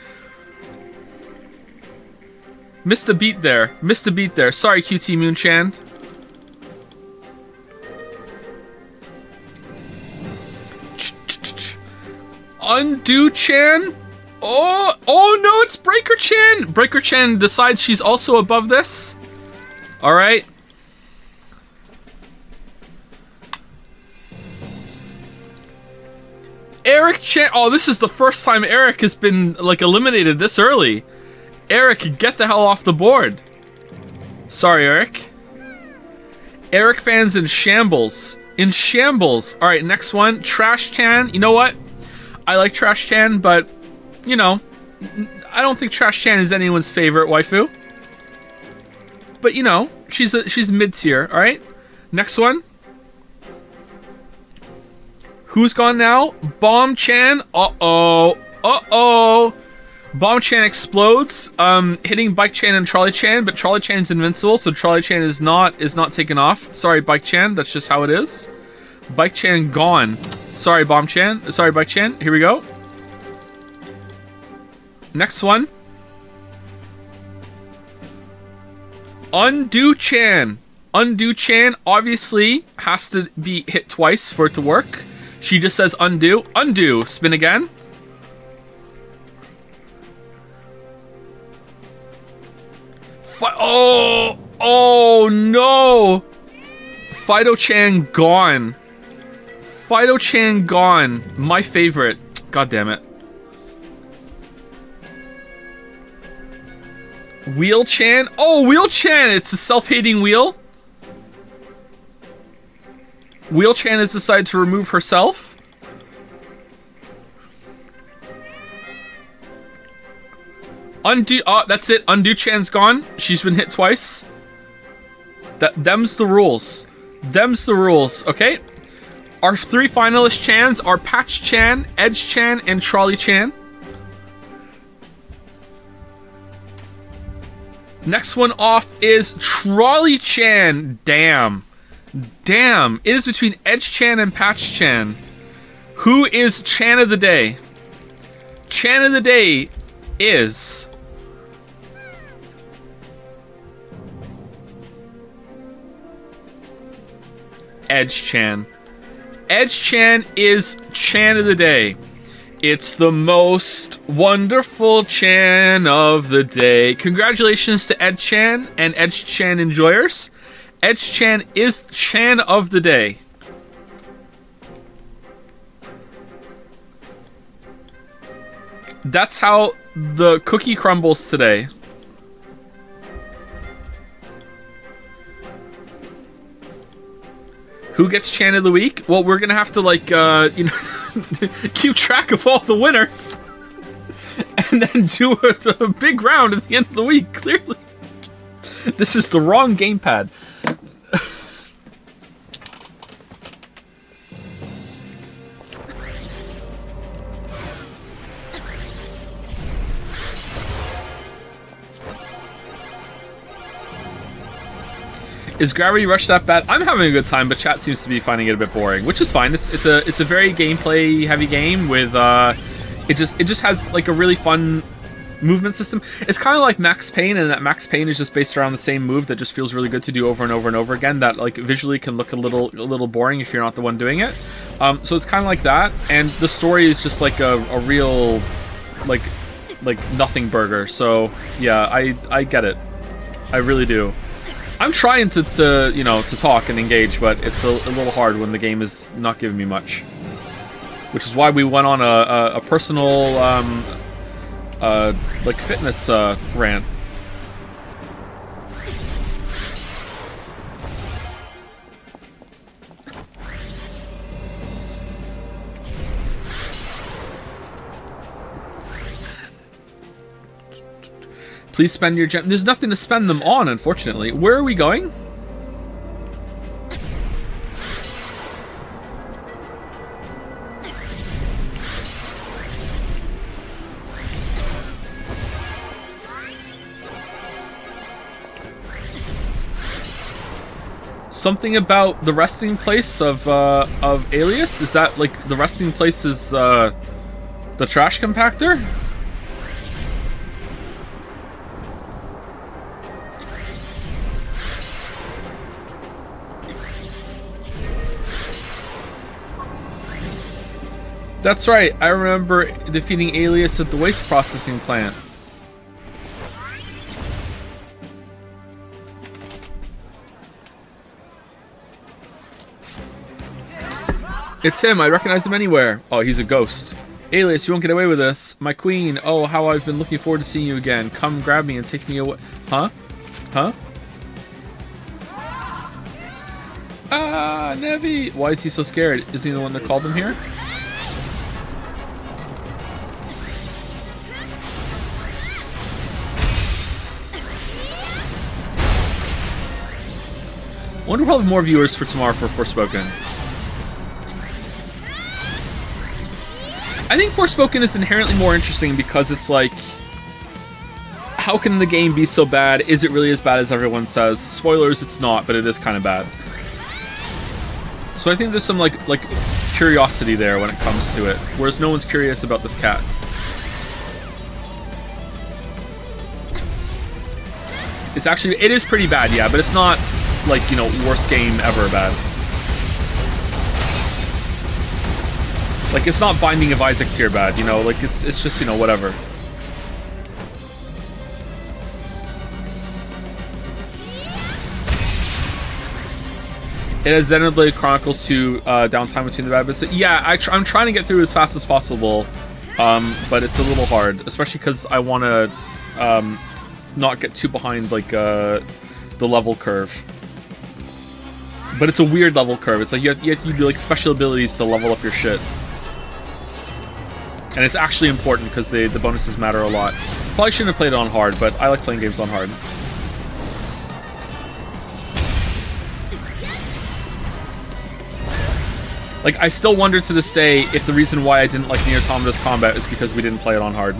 Missed a beat there. Missed a beat there. Sorry, QT Moon Chan. Undo Chan? Oh no, it's Breaker Chan! Breaker Chan decides she's also above this. Alright. Eric Chan. Oh, this is the first time Eric has been, like, eliminated this early. Eric, get the hell off the board. Sorry, Eric. Eric fans in shambles. In shambles. Alright, next one. Trash Chan. You know what? I like Trash Chan, but, you know, I don't think Trash Chan is anyone's favorite waifu. But, you know, she's mid-tier, alright? Next one. Who's gone now? Bomb Chan. Uh-oh. Uh-oh. Bomb Chan explodes, hitting Bike Chan and Trolley Chan, but Trolley Chan's invincible, so Trolley Chan is not taken off. Sorry, Bike Chan, that's just how it is. Bike Chan gone. Sorry, Bomb Chan. Sorry, Bike Chan. Here we go. Next one. Undo Chan. Undo Chan obviously has to be hit twice for it to work. She just says undo. Undo. Spin again. Oh no! Fido Chan gone. Fido Chan gone. My favorite. God damn it. Wheel Chan. Oh, Wheel Chan! It's a self-hating wheel. Wheel Chan has decided to remove herself. Undo. Oh, that's it. Undo Chan's gone. She's been hit twice. Them's the rules. Them's the rules. Okay. Our 3 finalist Chans are Patch Chan, Edge Chan, and Trolley Chan. Next one off is Trolley Chan. Damn. Damn. It is between Edge Chan and Patch Chan. Who is Chan of the day? Chan of the day is... Edge Chan. Edge Chan is Chan of the day. It's the most wonderful Chan of the day. Congratulations to Ed Chan and Edge Chan enjoyers. Edge Chan is Chan of the day. That's how the cookie crumbles today. Who gets Chan of the week? Well, we're gonna have to, like, you know, keep track of all the winners. And then do a big round at the end of the week, clearly. This is the wrong gamepad. Is Gravity Rush that bad? I'm having a good time, but chat seems to be finding it a bit boring, which is fine. It's a very gameplay heavy game with it just has like a really fun movement system. It's kind of like Max Payne, and that Max Payne is just based around the same move that just feels really good to do over and over and over again. That like visually can look a little boring if you're not the one doing it. So it's kind of like that, and the story is just like a real like nothing burger. So yeah, I get it. I really do. I'm trying to you know, to talk and engage, but it's a little hard when the game is not giving me much. Which is why we went on a personal like fitness rant. Please spend your gem. There's nothing to spend them on, unfortunately. Where are we going? Something about the resting place of Alias? Is that like the resting place is the trash compactor? That's right, I remember defeating Alias at the waste processing plant. It's him, I recognize him anywhere. Oh, he's a ghost. Alias, you won't get away with this. My queen, oh, how I've been looking forward to seeing you again. Come grab me and take me away. Huh? Huh? Ah, Nevi! Why is he so scared? Is he the one that called him here? I wonder if we'll have more viewers for tomorrow for Forspoken. I think Forspoken is inherently more interesting because it's like, how can the game be so bad? Is it really as bad as everyone says? Spoilers, it's not, but it is kind of bad. So I think there's some like curiosity there when it comes to it, whereas no one's curious about this cat. It's actually, it is pretty bad, yeah, but it's not like, you know, worst game ever bad. Like, it's not Binding of Isaac tier bad, you know, like it's just, you know, whatever. It has Xenoblade Chronicles 2 downtime between the bad bits. Yeah, I'm trying to get through as fast as possible, but it's a little hard, especially because I want to not get too behind like the level curve. But it's a weird level curve. It's like you have to do like special abilities to level up your shit. And it's actually important because the bonuses matter a lot. Probably shouldn't have played it on hard, but I like playing games on hard. Like, I still wonder to this day if the reason why I didn't like Nier Automata's combat is because we didn't play it on hard.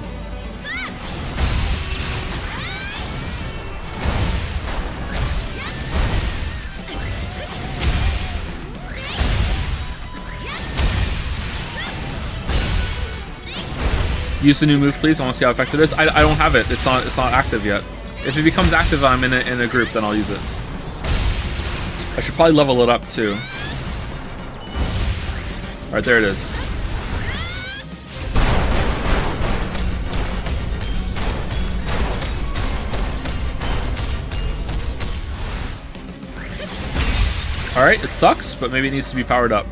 Use the new move, please. I want to see how effective it is. I don't have it. It's not active yet. If it becomes active, I'm in a group, then I'll use it. I should probably level it up too. All right, there it is. All right, it sucks, but maybe it needs to be powered up.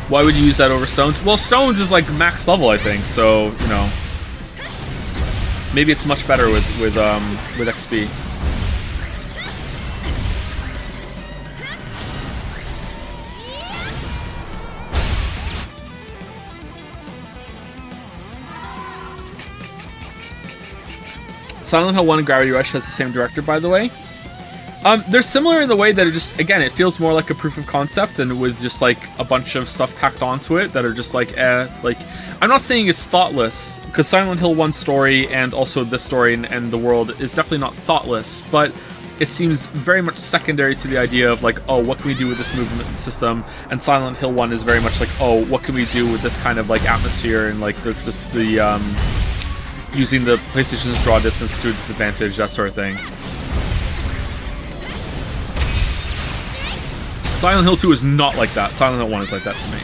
Why would you use that over Stones? Well, Stones is like max level, I think. So, you know, maybe it's much better with XP. Silent Hill 1 and Gravity Rush has the same director, by the way. They're similar in the way that it just, again, it feels more like a proof of concept and with just like a bunch of stuff tacked onto it that are just like, I'm not saying it's thoughtless, because Silent Hill 1 story and also this story and the world is definitely not thoughtless, but it seems very much secondary to the idea of like, oh, what can we do with this movement system? And Silent Hill 1 is very much like, oh, what can we do with this kind of like atmosphere and like the using the PlayStation's draw distance to a disadvantage, that sort of thing. Silent Hill 2 is not like that. Silent Hill 1 is like that to me.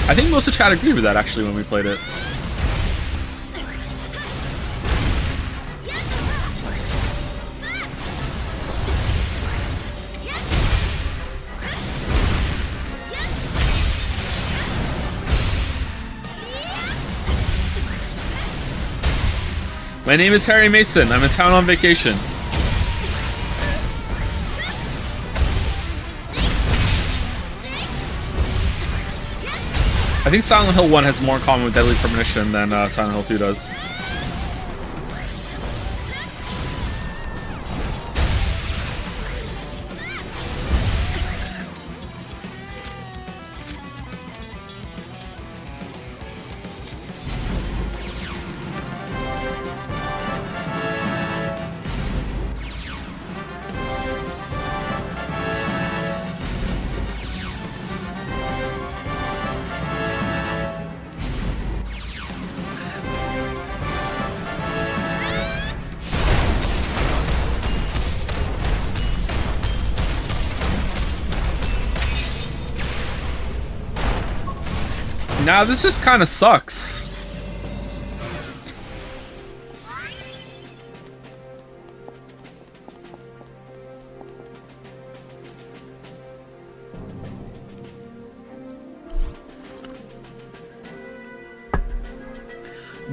I think most of chat agreed with that, actually, when we played it. My name is Harry Mason. I'm in town on vacation. I think Silent Hill 1 has more in common with Deadly Premonition than Silent Hill 2 does. Nah, this just kind of sucks.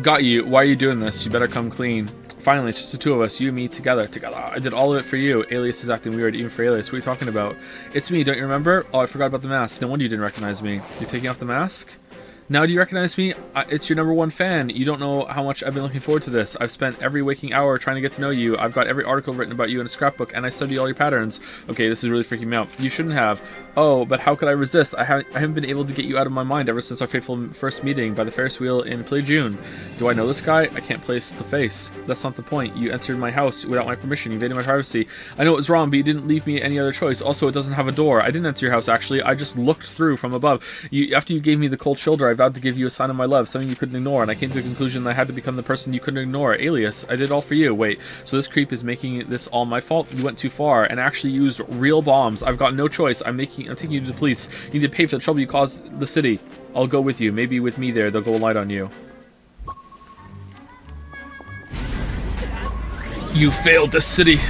Got you. Why are you doing this? You better come clean. Finally, it's just the two of us, you and me, together. I did all of it for you. Alias is acting weird, even for Alias. What are you talking about? It's me, don't you remember? Oh, I forgot about the mask. No wonder you didn't recognize me. You're taking off the mask? Now do you recognize me? It's your #1 fan. You don't know how much I've been looking forward to this. I've spent every waking hour trying to get to know you. I've got every article written about you in a scrapbook, and I study all your patterns. Okay, this is really freaking me out. You shouldn't have. Oh, but how could I resist? I haven't been able to get you out of my mind ever since our fateful first meeting by the Ferris wheel in Play-June. Do I know this guy? I can't place the face. That's not the point. You entered my house without my permission. You invaded my privacy. I know it was wrong, but you didn't leave me any other choice. Also, it doesn't have a door. I didn't enter your house, actually. I just looked through from above. After you gave me the cold shoulder, I vowed to give you a sign of my love, something you couldn't ignore, and I came to the conclusion that I had to become the person you couldn't ignore. Alias, I did it all for you. Wait, so this creep is making this all my fault? You went too far and actually used real bombs. I've got no choice. I'm taking you to the police. You need to pay for the trouble you caused the city. I'll go with you. Maybe with me there, they'll go light on you. You failed the city.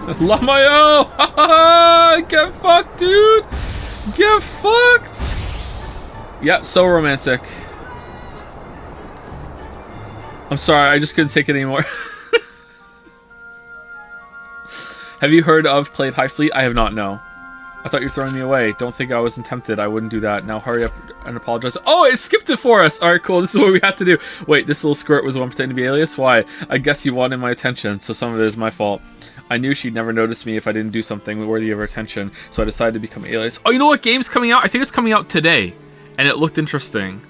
Lamayo! Get fucked, dude! Get fucked! Yeah, so romantic. I'm sorry, I just couldn't take it anymore. Have you heard of Played High Fleet? I have not, no. I thought you were throwing me away. Don't think I wasn't tempted. I wouldn't do that. Now hurry up and apologize. Oh, it skipped it for us! Alright, cool. This is what we had to do. Wait, this little squirt was the one pretending to be Alias? Why? I guess you wanted my attention, so some of it is my fault. I knew she'd never notice me if I didn't do something worthy of her attention, so I decided to become Alias. Oh, you know what game's coming out? I think it's coming out today, and it looked interesting.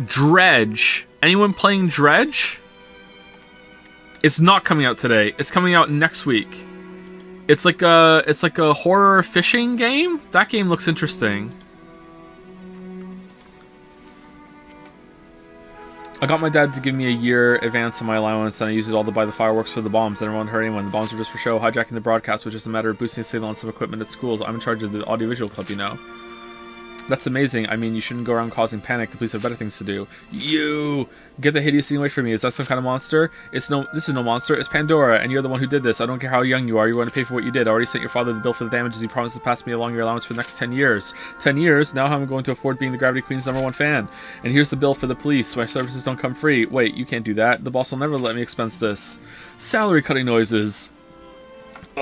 Dredge. Anyone playing Dredge? It's not coming out today. It's coming out next week. It's like a horror fishing game. That game looks interesting. I got my dad to give me a year advance on my allowance, and I used it all to buy the fireworks for the bombs. I didn't want to hurt anyone. The bombs were just for show. Hijacking the broadcast was just a matter of boosting the signal on some equipment at schools. I'm in charge of the audiovisual club, you know. That's amazing. I mean, you shouldn't go around causing panic. The police have better things to do. You! Get the hideous thing away from me. Is that some kind of monster? This is no monster. It's Pandora, and you're the one who did this. I don't care how young you are. You're going to pay for what you did. I already sent your father the bill for the damages. He promised to pass me along your allowance for the next 10 years. 10 years? Now how am I going to afford being the Gravity Queen's #1 fan? And here's the bill for the police. My services don't come free. Wait, you can't do that. The boss will never let me expense this. Salary cutting noises.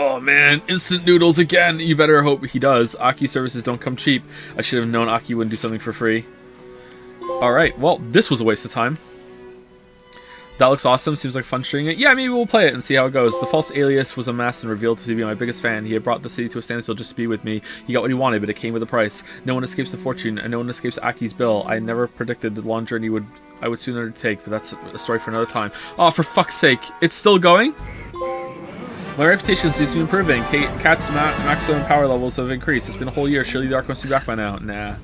Oh man, instant noodles again. You better hope he does. Aki services don't come cheap. I should have known Aki wouldn't do something for free. Alright, well, this was a waste of time. That looks awesome. Seems like fun streaming it. Yeah, maybe we'll play it and see how it goes. The false alias was unmasked and revealed to be my biggest fan. He had brought the city to a standstill just to be with me. He got what he wanted, but it came with a price. No one escapes the fortune, and no one escapes Aki's bill. I never predicted the long journey I would soon undertake, but that's a story for another time. Oh, for fuck's sake. It's still going? My reputation seems to be improving. Cat's maximum power levels have increased. It's been a whole year. Surely the Ark must be back by now. Nah.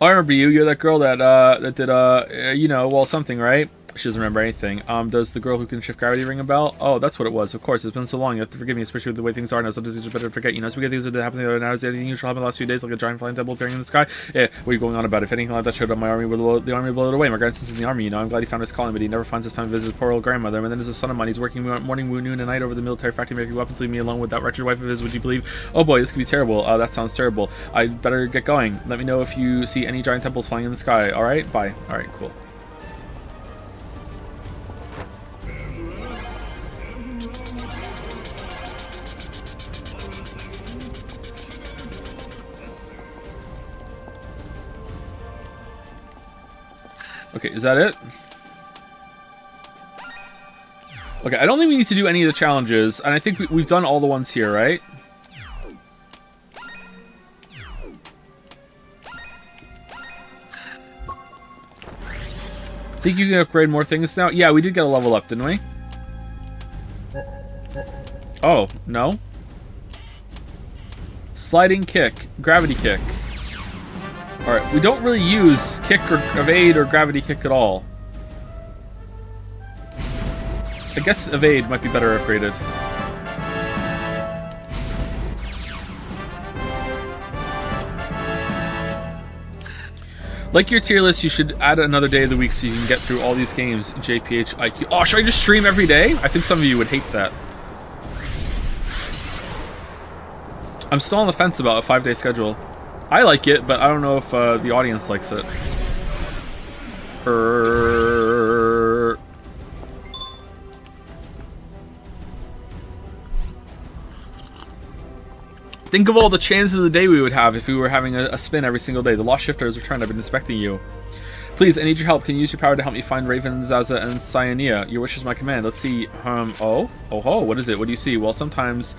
I remember you. You're that girl that did you know, well, something, right? She doesn't remember anything. Does the girl who can shift gravity ring a bell? Oh, that's what it was. Of course, it's been so long. You have to forgive me, especially with the way things are now. Sometimes it's better to forget. You know, spaghetti things that happened the other night. Is there anything usual happened the last few days, like a giant flying temple appearing in the sky? Yeah, what are you going on about? If anything like that showed up, the army would blow it away. My grandson's in the army, you know. I'm glad he found his calling, but he never finds his time to visit his poor old grandmother. And then there's a son of mine. He's working morning, noon, and night over the military factory making weapons. Leave me alone with that wretched wife of his. Would you believe? Oh boy, this could be terrible. That sounds terrible. I'd better get going. Let me know if you see any giant temples flying in the sky. All right, bye. All right, cool. Okay, is that it? Okay, I don't think we need to do any of the challenges, and I think we've done all the ones here, right? Think you can upgrade more things now? Yeah, we did get a level up, didn't we? Oh, no? Sliding kick, gravity kick. Alright, we don't really use kick or evade or gravity kick at all. I guess evade might be better upgraded. Like your tier list, you should add another day of the week so you can get through all these games. JPH IQ. Oh, should I just stream every day? I think some of you would hate that. I'm still on the fence about a 5-day schedule. I like it, but I don't know if the audience likes it. Think of all the chances of the day we would have if we were having a spin every single day. The Lost Shifter has returned. I've been inspecting you. Please, I need your help. Can you use your power to help me find Raven, Zaza, and Cyanea? Your wish is my command. Let's see. Oh, what is it? What do you see? Well, sometimes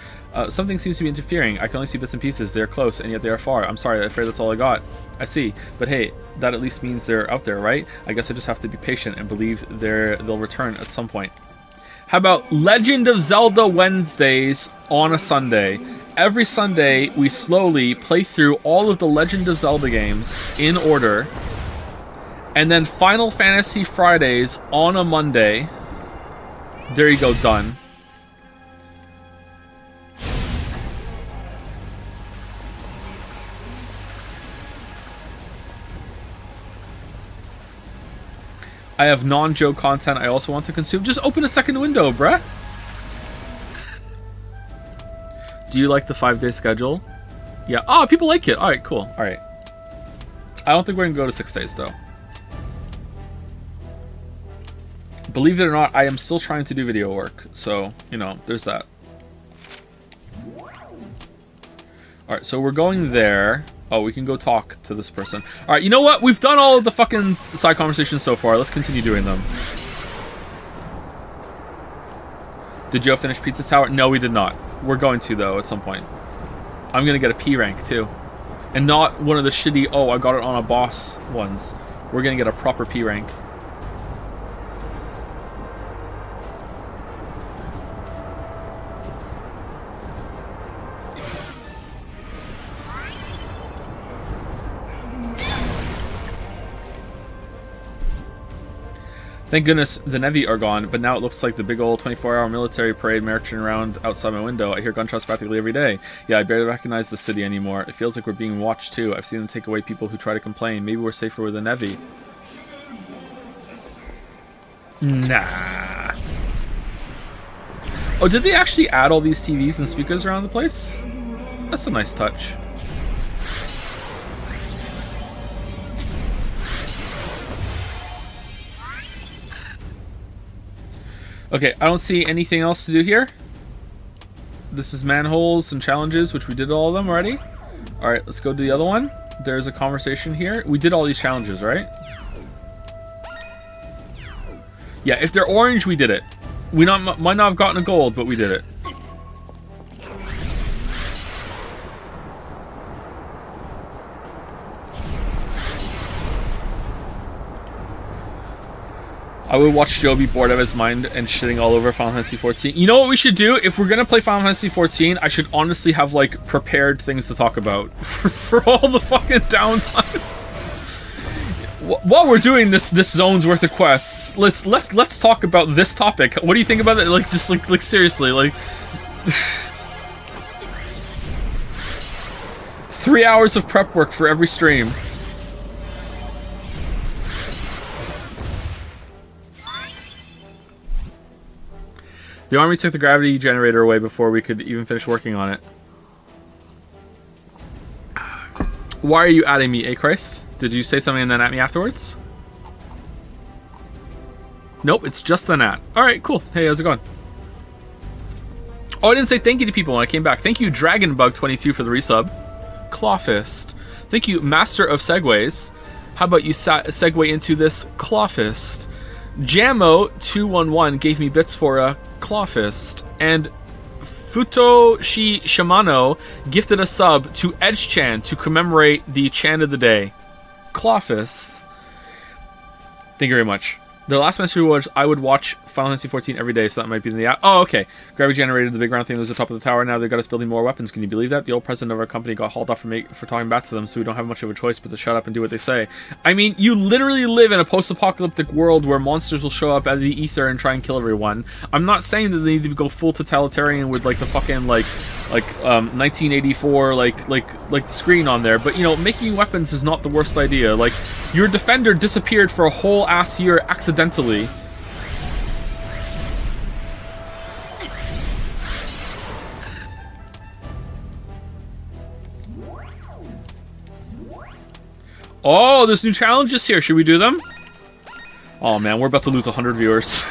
something seems to be interfering. I can only see bits and pieces. They're close, and yet they are far. I'm sorry. I'm afraid that's all I got. I see. But hey, that at least means they're out there, right? I guess I just have to be patient and believe they'll return at some point. How about Legend of Zelda Wednesdays on a Sunday? Every Sunday, we slowly play through all of the Legend of Zelda games in order. And then Final Fantasy Fridays on a Monday. There you go, done. I have non-Joe content I also want to consume. Just open a second window, bruh. Do you like the 5-day schedule? Yeah. Oh, people like it. Alright, cool. Alright. I don't think we're going to go to 6 days, though. Believe it or not, I am still trying to do video work. So, you know, there's that. Alright, so we're going there. Oh, we can go talk to this person. Alright, you know what? We've done all of the fucking side conversations so far. Let's continue doing them. Did Joe finish Pizza Tower? No, we did not. We're going to, though, at some point. I'm going to get a P rank, too. And not one of the shitty, oh, I got it on a boss ones. We're going to get a proper P rank. Thank goodness the Nevi are gone, but now it looks like the big old 24-hour military parade marching around outside my window. I hear gunshots practically every day. Yeah, I barely recognize the city anymore. It feels like we're being watched too. I've seen them take away people who try to complain. Maybe we're safer with the Nevi. Nah. Oh, did they actually add all these TVs and speakers around the place? That's a nice touch. Okay, I don't see anything else to do here. This is manholes and challenges, which we did all of them already. Alright, let's go to the other one. There's a conversation here. We did all these challenges, right? Yeah, if they're orange, we did it. We might not have gotten a gold, but we did it. I would watch Joe be bored out of his mind and shitting all over Final Fantasy XIV. You know what we should do? If we're gonna play Final Fantasy XIV, I should honestly have like prepared things to talk about for all the fucking downtime. While we're doing this zone's worth of quests, let's talk about this topic. What do you think about it? Like, just like seriously, like 3 hours of prep work for every stream. The army took the gravity generator away before we could even finish working on it. Why are you adding me, Christ? Did you say something and then at me afterwards? Nope, it's just the Nat. Alright, cool. Hey, how's it going? Oh, I didn't say thank you to people when I came back. Thank you, Dragonbug22 for the resub. Clawfist. Thank you, Master of Segways. How about you segue into this Clawfist? Jammo211 gave me bits for a Clawfist. And Futoshi Shimano gifted a sub to Edge-chan to commemorate the Chan of the Day. Clawfist. Thank you very much. The last message was I would watch Final Fantasy XIV every day, so that might be in the... Oh, okay. Gravity generated the big round thing that was at the top of the tower. Now they've got us building more weapons. Can you believe that? The old president of our company got hauled off for talking back to them, so we don't have much of a choice but to shut up and do what they say. I mean, you literally live in a post-apocalyptic world where monsters will show up out of the ether and try and kill everyone. I'm not saying that they need to go full totalitarian with, like, the fucking, like 1984, like screen on there, but, you know, making weapons is not the worst idea. Like, your defender disappeared for a whole ass year accidentally. Oh, there's new challenges here. Should we do them? Oh man, we're about to lose 100 viewers.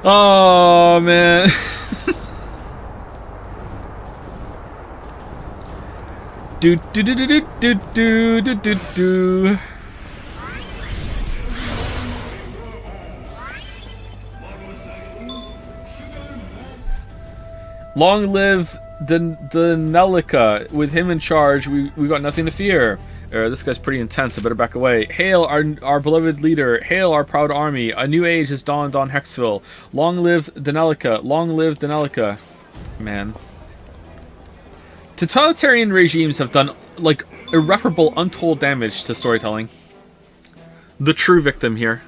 Oh man. do do do do do do do do do. Long live Danelica. With him in charge, we got nothing to fear. This guy's pretty intense. I better back away. Hail our beloved leader. Hail our proud army. A new age has dawned on Hexville. Long live Danelica. Long live Danelica. Man. Totalitarian regimes have done, like, irreparable, untold damage to storytelling. The true victim here.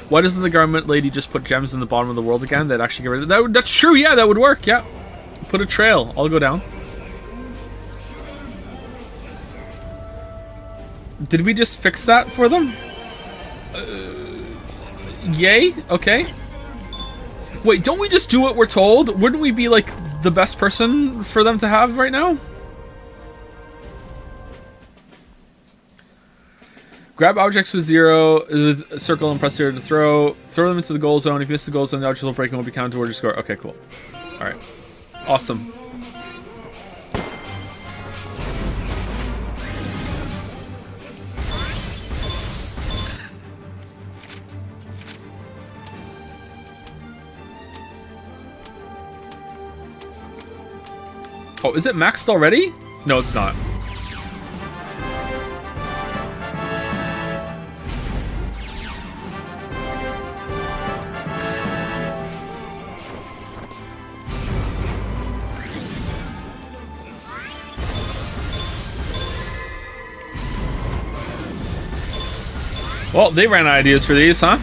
Why doesn't the government lady just put gems in the bottom of the world again? That'd actually get rid of that. That's true, yeah, that would work, yeah. Put a trail. I'll go down. Did we just fix that for them? Yay? Okay. Wait, don't we just do what we're told? Wouldn't we be, like, the best person for them to have right now? Grab objects with circle and press zero to throw. Throw them into the goal zone. If you miss the goal zone, the object will break and will be counted towards your score. Okay, cool. Alright. Awesome. Oh, is it maxed already? No, it's not. Well, they ran out of ideas for these, huh?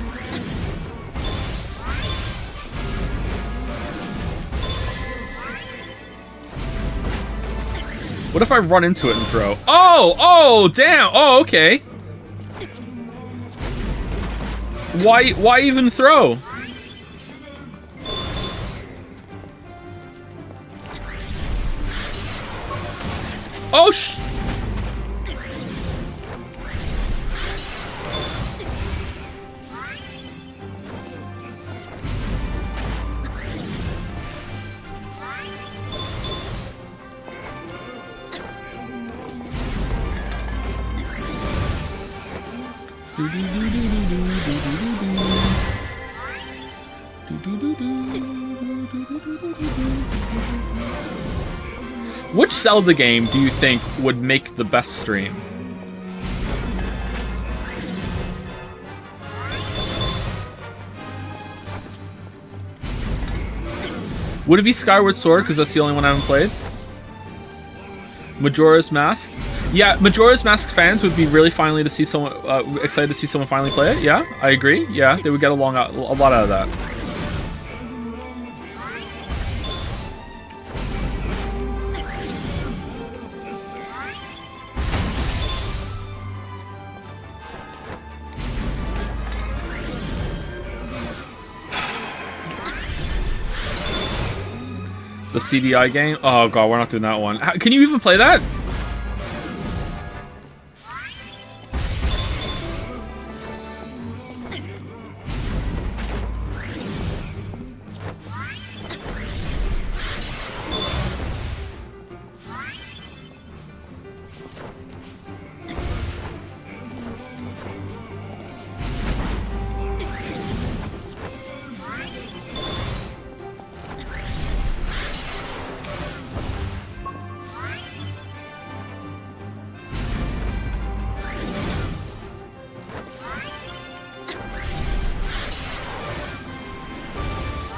What if I run into it and throw? Oh, damn. Oh, okay. Why even throw? Oh, Which Zelda game do you think would make the best stream? Would it be Skyward Sword, because that's the only one I haven't played? Majora's Mask? Yeah, Majora's Mask fans would be really finally to see someone excited to see someone finally play it. Yeah, I agree. Yeah, they would get a lot out of that. The CDI game? Oh god, we're not doing that one. Can you even play that?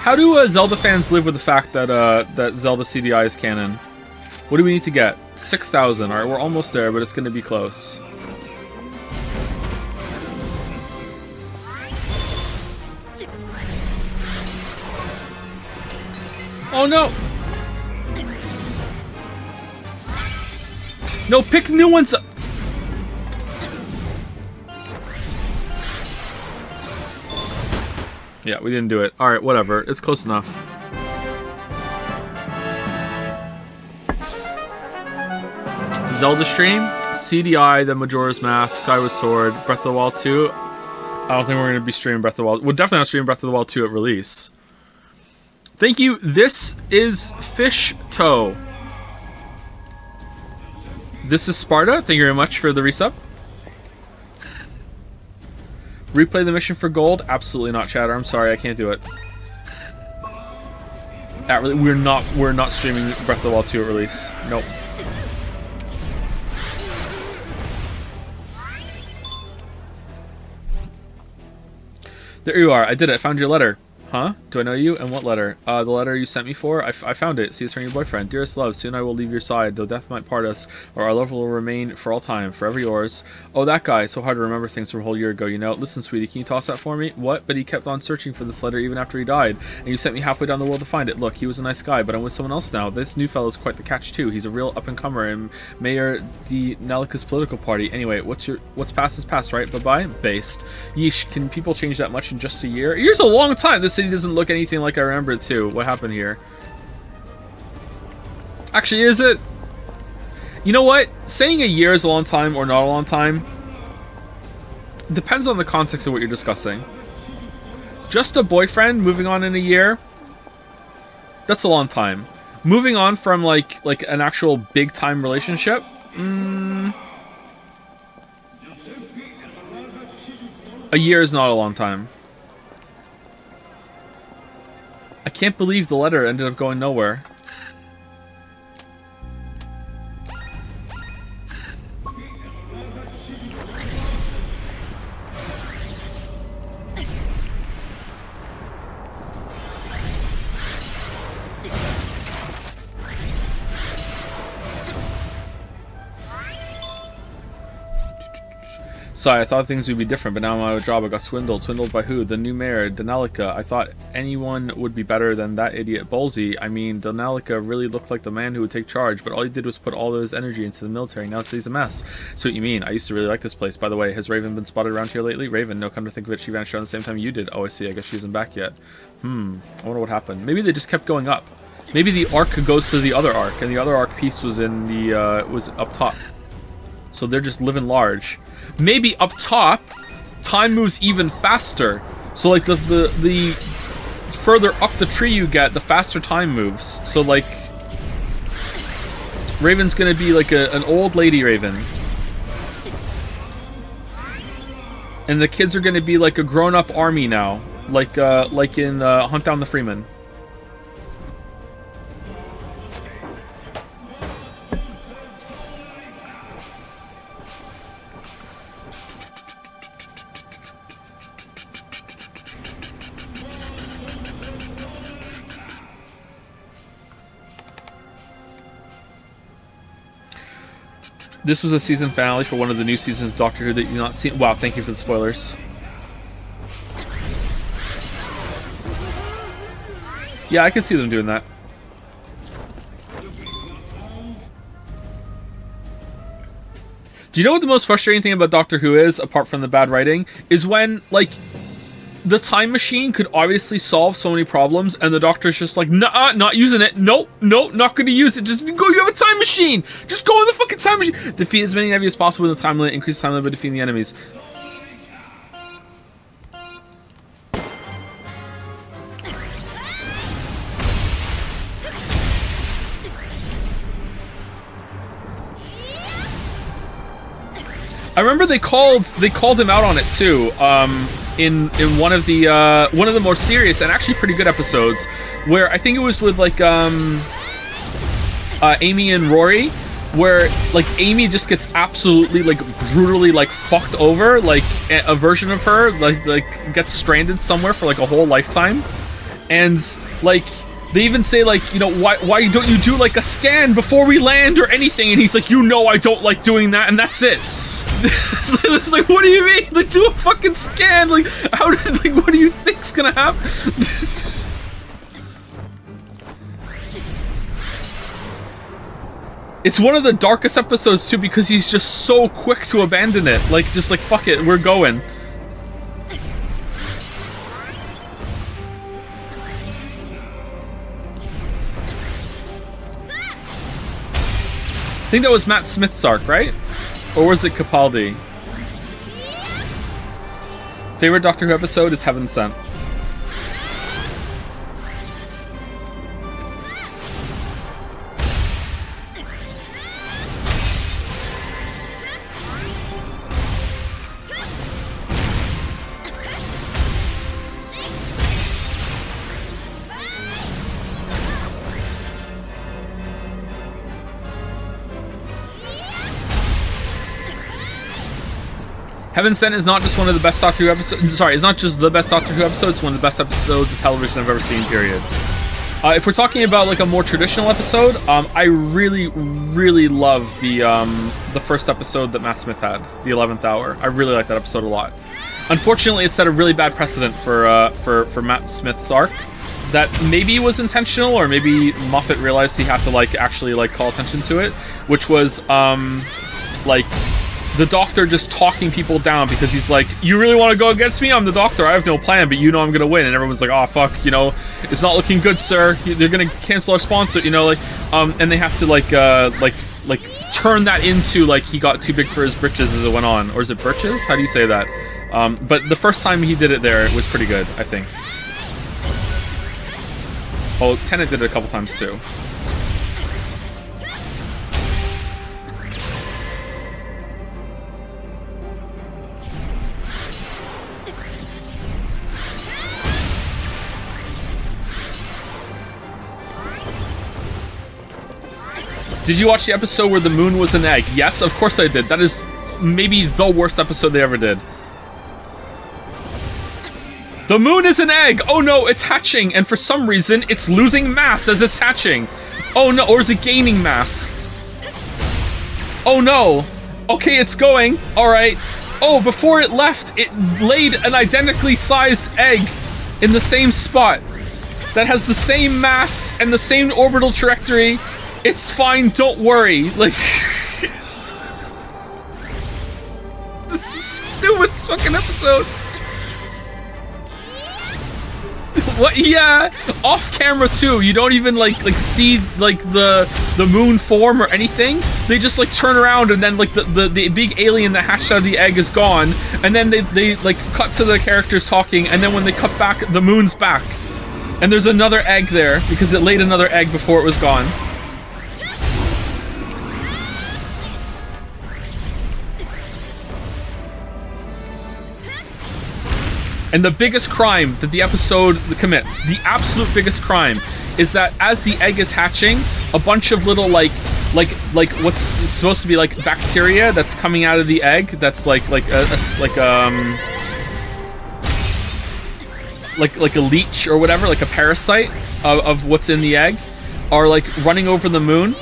How do Zelda fans live with the fact that that Zelda CDI is canon? What do we need to get? 6,000. All right, we're almost there, but it's going to be close. Oh no! No, pick new ones. Yeah, we didn't do it. Alright, whatever. It's close enough. Zelda stream, CDI, then Majora's Mask, Skyward Sword, Breath of the Wild 2. I don't think we're going to be streaming Breath of the Wild. We'll definitely not stream Breath of the Wild 2 at release. Thank you. This is Fish Toe. This is Sparta. Thank you very much for the resub. Replay the mission for gold? Absolutely not, Chatter. I'm sorry, I can't do it. We're not streaming Breath of the Wild 2 at release. Nope. There you are. I did it. I found your letter. Huh? Do I know you? And what letter? The letter you sent me for? I found it. See, it's from your boyfriend. Dearest love, soon I will leave your side, though death might part us, or our love will remain for all time, forever yours. Oh, that guy. So hard to remember things from a whole year ago, you know? Listen, sweetie, can you toss that for me? What? But he kept on searching for this letter even after he died, and you sent me halfway down the world to find it. Look, he was a nice guy, but I'm with someone else now. This new fellow's quite the catch, too. He's a real up-and-comer in Mayor de Nelica's political party. Anyway, what's past is past, right? Bye-bye? Based. Yeesh, can people change that much in just a year? A year's a long time. This city doesn't look anything like I remember it too. What happened here? Actually, is it? You know what? Saying a year is a long time or not a long time depends on the context of what you're discussing. Just a boyfriend moving on in a year, that's a long time. Moving on from like an actual big time relationship, a year is not a long time. I can't believe the letter ended up going nowhere. Sorry, I thought things would be different, but now I'm out of a job. I got swindled. Swindled by who? The new mayor, Danelica. I thought anyone would be better than that idiot Ballsy. I mean, Danelica really looked like the man who would take charge, but all he did was put all of his energy into the military. Now he's a mess. So what you mean? I used to really like this place. By the way, has Raven been spotted around here lately? Raven, no, come to think of it, she vanished around the same time you did. Oh, I see. I guess she isn't back yet. I wonder what happened. Maybe they just kept going up. Maybe the arc goes to the other arc, and the other arc piece was in the, was up top. So they're just living large. Maybe up top, time moves even faster. So like the further up the tree you get, the faster time moves. So like, Raven's gonna be like an old lady Raven. And the kids are gonna be like a grown-up army now. Like in Hunt Down the Freeman. This was a season finale for one of the new seasons of Doctor Who that you've not seen. Wow, thank you for the spoilers. Yeah, I can see them doing that. Do you know what the most frustrating thing about Doctor Who is, apart from the bad writing, is when, like, the time machine could obviously solve so many problems, and the Doctor's just like, nah, not using it. Nope, not gonna use it. Just go, you have a time machine. Just go in the fucking time machine. Defeat as many enemies as possible in the time limit. Increase the time limit by defeating the enemies. I remember they called him out on it too. In one of the more serious and actually pretty good episodes, where I think it was with like Amy and Rory, where like Amy just gets absolutely like brutally like fucked over, like a version of her like gets stranded somewhere for like a whole lifetime, and like they even say like, you know, why don't you do like a scan before we land or anything, and he's like, you know, I don't like doing that, and that's it. It's like, what do you mean? Like, do a fucking scan. Like, what do you think's gonna happen? It's one of the darkest episodes too, because he's just so quick to abandon it. Like, just like, fuck it, we're going. I think that was Matt Smith's arc, right? Or was it Capaldi? Favorite Doctor Who episode is Heaven Sent. Heaven Sent is not just one of the best Doctor Who episodes. Sorry, it's not just the best Doctor Who episode. It's one of the best episodes of television I've ever seen. Period. If we're talking about like a more traditional episode, I really, really love the first episode that Matt Smith had, the 11th Hour. I really like that episode a lot. Unfortunately, it set a really bad precedent for Matt Smith's arc. That maybe was intentional, or maybe Moffat realized he had to like actually like call attention to it, which was like the Doctor just talking people down because he's like, you really want to go against me? I'm the Doctor. I have no plan, but you know I'm gonna win. And everyone's like, oh fuck, you know, it's not looking good, sir. They're gonna cancel our sponsor, you know, like, and they have to like turn that into like he got too big for his britches as it went on, or is it britches? How do you say that? But the first time he did it there, it was pretty good, I think. Oh, Tennant did it a couple times too. Did you watch the episode where the moon was an egg? Yes, of course I did. That is maybe the worst episode they ever did. The moon is an egg! Oh no, it's hatching, and for some reason, it's losing mass as it's hatching. Oh no, or is it gaining mass? Oh no! Okay, it's going. Alright. Oh, before it left, it laid an identically sized egg in the same spot that has the same mass and the same orbital trajectory. It's fine, don't worry. Like, this stupid fucking episode. What? Yeah, off camera too. You don't even like see like the moon form or anything. They just like turn around and then like the big alien that hatched out of the egg is gone, and then they like cut to the characters talking, and then when they cut back, the moon's back, and there's another egg there because it laid another egg before it was gone. And the biggest crime that the episode commits, the absolute biggest crime, is that as the egg is hatching, a bunch of little like what's supposed to be like bacteria that's coming out of the egg, that's like a leech or whatever, like a parasite of what's in the egg, are like running over the moon,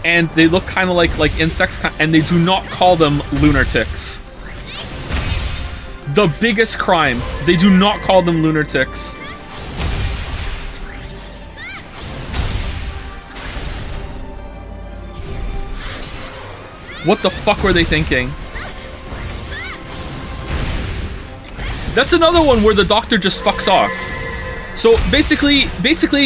and they look kind of like insects, and they do not call them lunatics. The biggest crime. They do not call them lunatics. What the fuck were they thinking? That's another one where the Doctor just fucks off. So basically,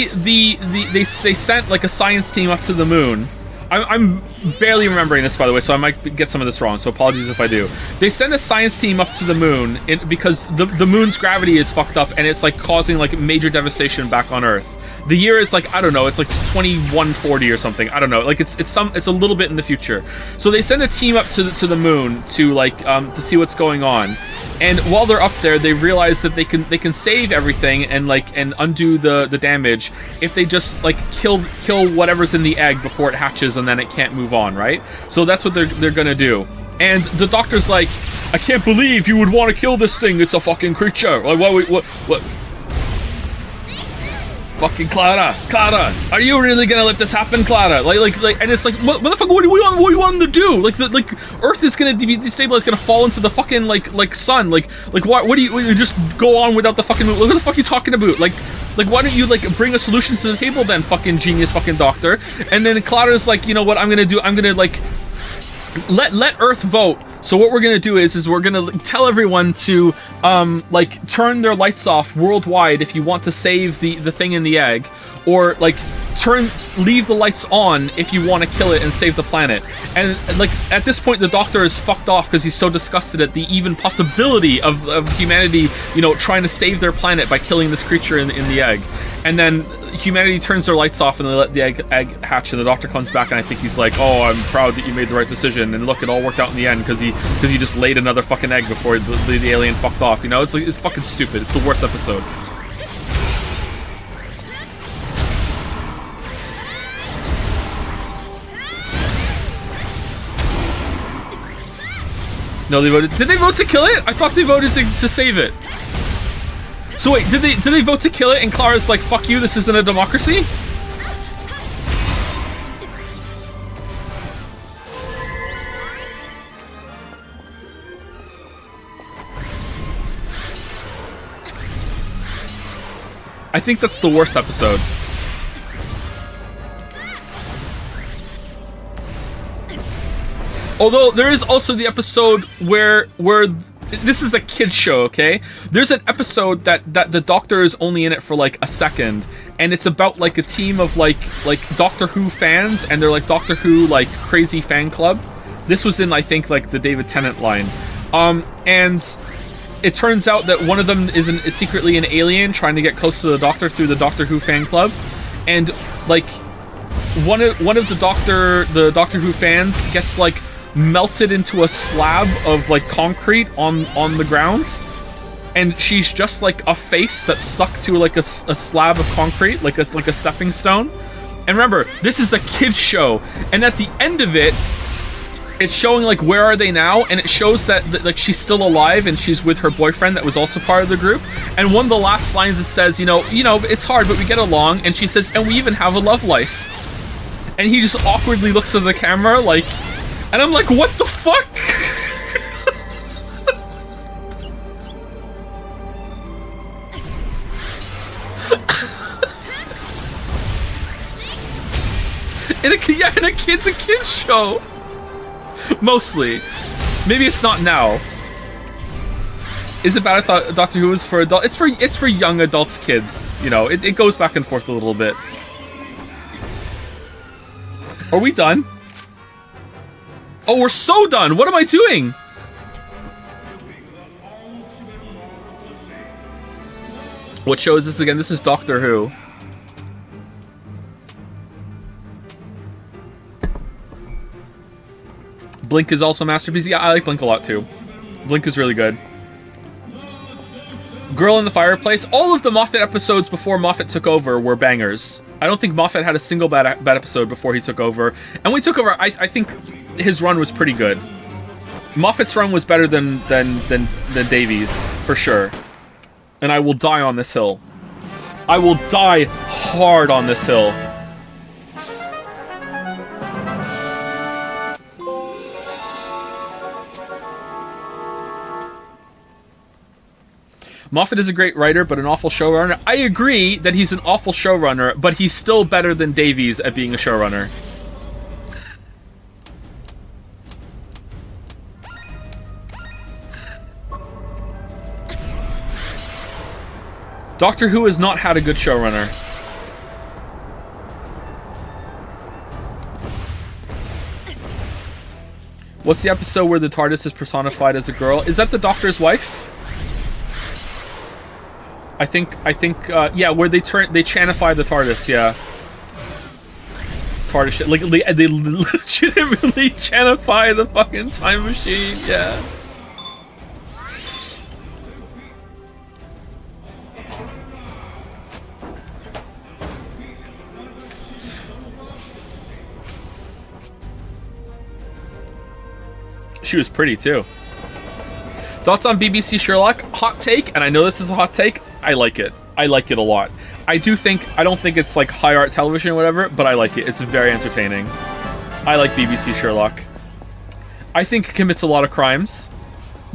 they sent like a science team up to the moon. I'm barely remembering this, by the way, so I might get some of this wrong, so apologies if I do. They send a science team up to the moon because the moon's gravity is fucked up, and it's like causing like major devastation back on Earth. The year is like, I don't know, it's like 2140 or something. I don't know. Like it's a little bit in the future. So they send a team up to the moon to like to see what's going on. And while they're up there, they realize that they can save everything and undo the damage if they just like kill whatever's in the egg before it hatches, and then it can't move on, right? So that's what they're gonna do. And the Doctor's like, I can't believe you would want to kill this thing. It's a fucking creature. Like what? Fucking Clara, are you really gonna let this happen, Clara? Like, and it's like, what the fuck? What do you want them to do? Like, Earth is gonna be destabilized, gonna fall into the fucking like sun. Like, what do you just go on without the fucking moon? What the fuck are you talking about? Like, why don't you like bring a solution to the table then, fucking genius, fucking Doctor? And then Clara's like, you know what I'm gonna do? I'm gonna like let Earth vote. So what we're gonna do is we're gonna tell everyone to like turn their lights off worldwide if you want to save the thing in the egg, or like leave the lights on if you want to kill it and save the planet. And like at this point, the Doctor is fucked off because he's so disgusted at the even possibility of humanity, you know, trying to save their planet by killing this creature in the egg. And then humanity turns their lights off and they let the egg hatch, and the Doctor comes back, and I think he's like, oh, I'm proud that you made the right decision, and look, it all worked out in the end because he just laid another fucking egg before the alien fucked off. You know, it's like, it's fucking stupid. It's the worst episode. No, they voted. Did they vote to kill it? I thought they voted to save it. So wait, did they vote to kill it, and Clara's like, fuck you, this isn't a democracy? I think that's the worst episode. Although there is also the episode where this is a kid's show, okay? There's an episode that the Doctor is only in it for like a second, and it's about like a team of like Doctor Who fans, and they're like Doctor Who like crazy fan club. This was in, I think, like the David Tennant line, and it turns out that one of them is secretly an alien trying to get close to the Doctor through the Doctor Who fan club, and like one of the Doctor Who fans gets like melted into a slab of like concrete on the ground, and she's just like a face that's stuck to like a slab of concrete, like a stepping stone. And remember, this is a kids show, and at the end of it, it's showing like where are they now, and it shows that like she's still alive and she's with her boyfriend that was also part of the group. And one of the last lines it says, you know, it's hard, but we get along. And she says, and we even have a love life. And he just awkwardly looks at the camera like. And I'm like, what the fuck? Yeah, and a kid's show. Mostly. Maybe it's not now. Is it bad? I thought Doctor Who was for adult. It's for young adults, kids. You know, it goes back and forth a little bit. Are we done? Oh, we're so done. What am I doing? What show is this again? This is Doctor Who. Blink is also a masterpiece. Yeah, I like Blink a lot too. Blink is really good. Girl in the Fireplace. All of the Moffat episodes before Moffat took over were bangers. I don't think Moffat had a single bad episode before he took over. And when he took over, I think his run was pretty good. Moffat's run was better than Davies, for sure. And I will die on this hill. I will die hard on this hill. Moffat is a great writer, but an awful showrunner. I agree that he's an awful showrunner, but he's still better than Davies at being a showrunner. Doctor Who has not had a good showrunner. What's the episode where the TARDIS is personified as a girl? Is that the Doctor's wife? I think, yeah, where they chanify the TARDIS, yeah. TARDIS shit. Like, they legitimately chanify the fucking time machine, yeah. She was pretty, too. Thoughts on BBC Sherlock? Hot take, and I know this is a hot take. I like it. I like it a lot. I don't think it's like high art television or whatever, but I like it. It's very entertaining. I like BBC Sherlock. I think it commits a lot of crimes,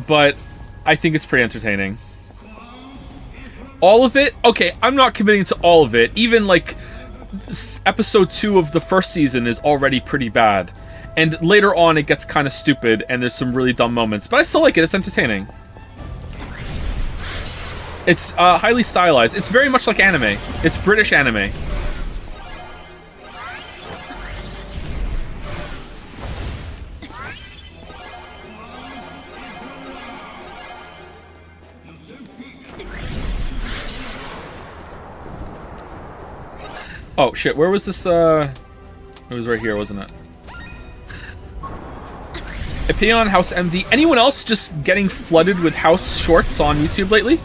but I think it's pretty entertaining. All of it? Okay, I'm not committing to all of it. Even like episode 2 of the first season is already pretty bad. And later on it gets kind of stupid and there's some really dumb moments, but I still like it. It's entertaining. It's highly stylized. It's very much like anime. It's British anime. Oh shit, where was this? It was right here, wasn't it? Opinion on House MD. Anyone else just getting flooded with House shorts on YouTube lately?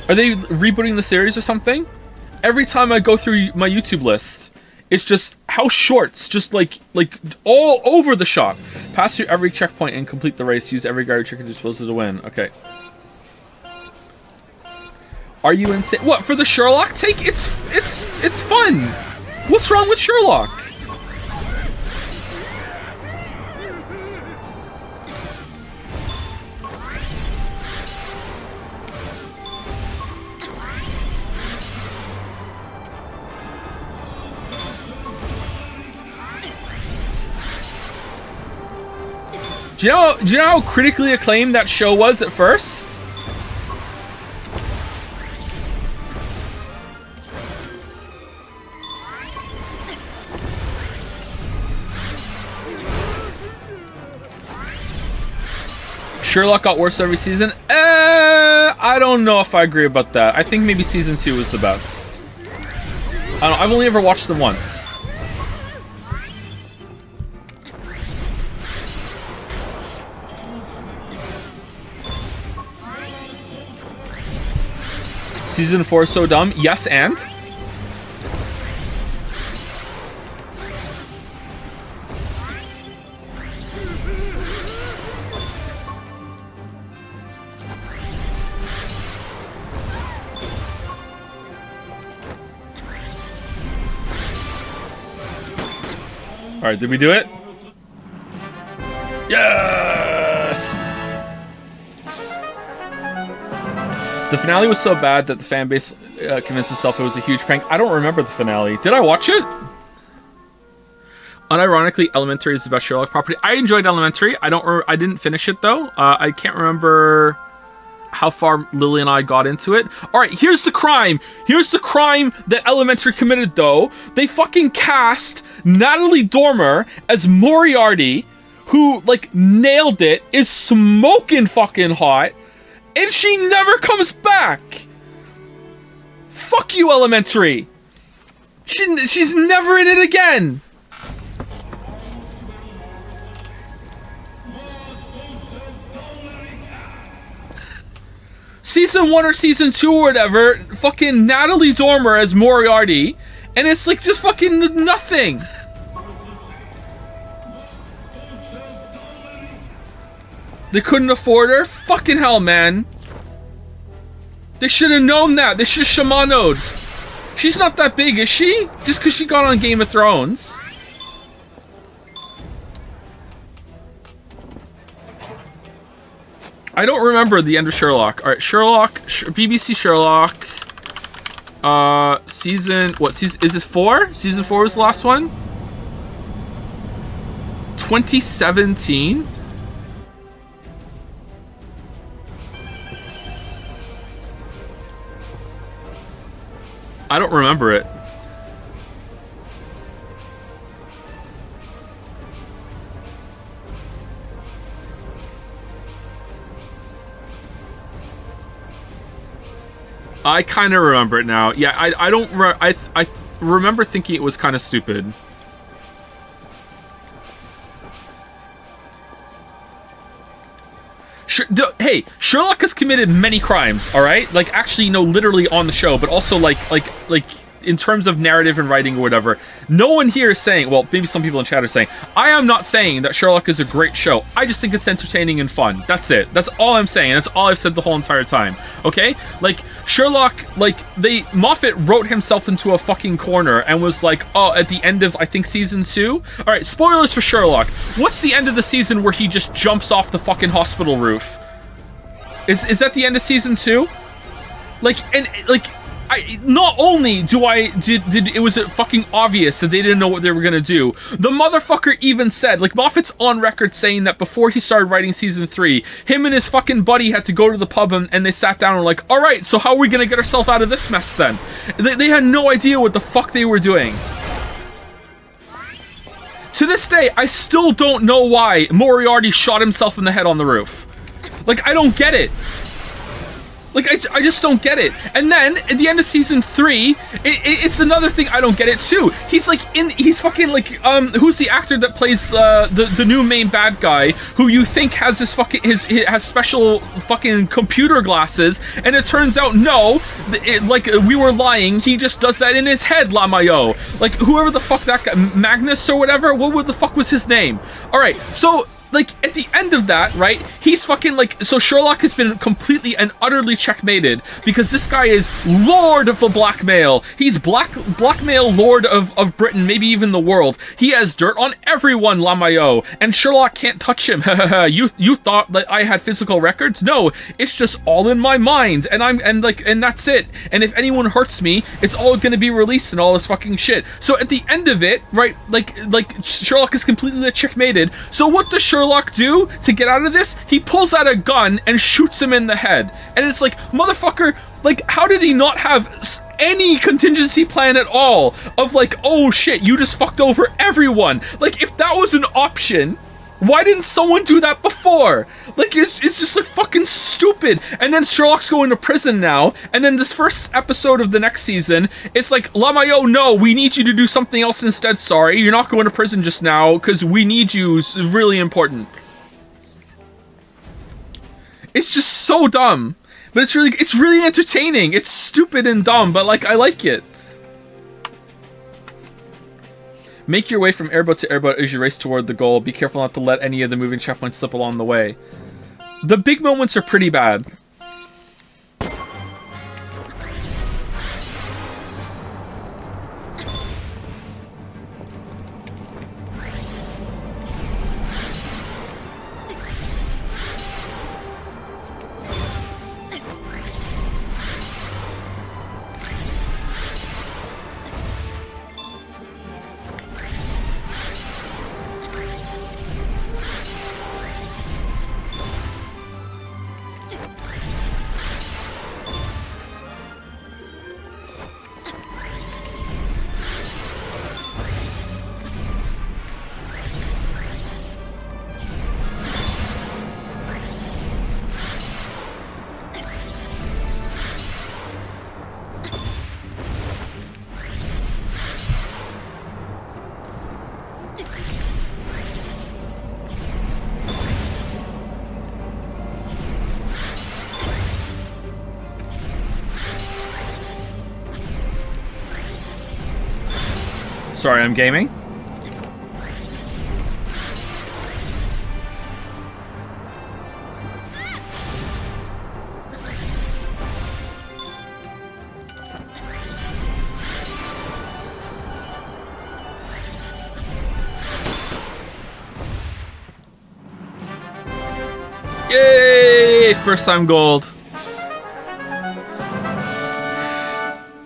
Are they rebooting the series or something? Every time I go through my YouTube list, it's just House shorts, just like all over the shop. Pass through every checkpoint and complete the race. Use every garbage trick at your disposal to win. Okay. Are you insane? What, for the Sherlock take? It's fun. What's wrong with Sherlock? Do you know how critically acclaimed that show was at first? Sherlock got worse every season? I don't know if I agree about that. I think maybe season 2 was the best. I don't know, I've only ever watched them once. Season 4 is so dumb. Yes, and? Alright, did we do it? Yes! The finale was so bad that the fan base convinced itself it was a huge prank. I don't remember the finale. Did I watch it? Unironically, Elementary is the best Sherlock property. I enjoyed Elementary. I didn't finish it though. I can't remember how far Lily and I got into it. All right, here's the crime. Here's the crime that Elementary committed though. They fucking cast Natalie Dormer as Moriarty, who like nailed it, is smoking fucking hot, and she never comes back. Fuck you, Elementary. She's never in it again. Season 1 or Season 2 or whatever, fucking Natalie Dormer as Moriarty, and it's like just fucking nothing. They couldn't afford her? Fucking hell, man. They should have known that. They should have shamanoed. She's not that big, is she? Just because she got on Game of Thrones. I don't remember the end of Sherlock. Alright, Sherlock, BBC Sherlock. Season, what season, is it 4? Season 4 was the last one? 2017? I don't remember it. I kind of remember it now. Yeah, I don't I remember thinking it was kind of stupid. Hey, Sherlock has committed many crimes, all right? Like, actually, no, literally on the show, but also, like, in terms of narrative and writing or whatever, no one here is saying, well, maybe some people in chat are saying, I am not saying that Sherlock is a great show. I just think it's entertaining and fun. That's it. That's all I'm saying. That's all I've said the whole entire time, okay? Like, Sherlock, like, Moffat wrote himself into a fucking corner and was like, oh, at the end of, I think, Season 2? Alright, spoilers for Sherlock. What's the end of the season where he just jumps off the fucking hospital roof? Is that the end of Season 2? Like, and, like, not only did it was fucking obvious that they didn't know what they were gonna do. The motherfucker even said, like, Moffat's on record saying that before he started writing Season 3, him and his fucking buddy had to go to the pub and they sat down and were like, alright, so how are we gonna get ourselves out of this mess then? They had no idea what the fuck they were doing. To this day, I still don't know why Moriarty shot himself in the head on the roof. Like, I don't get it. Like, I just don't get it. And then, at the end of Season 3, it's another thing I don't get it, too. He's, like, he's fucking, like, who's the actor that plays, the new main bad guy, who you think has this fucking, has special fucking computer glasses, and it turns out, no, like, we were lying, he just does that in his head, Lamayo. Like, whoever the fuck that guy, Magnus or whatever, what the fuck was his name? Alright, so, like, at the end of that, right, he's fucking, like, so Sherlock has been completely and utterly checkmated because this guy is Lord of the Blackmail. He's Blackmail Lord of Britain, maybe even the world. He has dirt on everyone, Lamayo, and Sherlock can't touch him. You thought that I had physical records? No, it's just all in my mind, and that's it. And if anyone hurts me, it's all gonna be released and all this fucking shit. So at the end of it, right, like Sherlock is completely checkmated. So what does Sherlock do to get out of this? He pulls out a gun and shoots him in the head. And it's like, motherfucker, like, how did he not have any contingency plan at all of like, oh shit, you just fucked over everyone? Like, if that was an option, why didn't someone do that before? Like, it's just like fucking stupid. And then Sherlock's going to prison now, and then this first episode of the next season, it's like, Lamayo, no, we need you to do something else instead, sorry. You're not going to prison just now, because we need you, it's really important. It's just so dumb. But it's really entertaining. It's stupid and dumb, but like, I like it. Make your way from airboat to airboat as you race toward the goal. Be careful not to let any of the moving checkpoints slip along the way. The big moments are pretty bad. Sorry, I'm gaming. Yay! First time gold.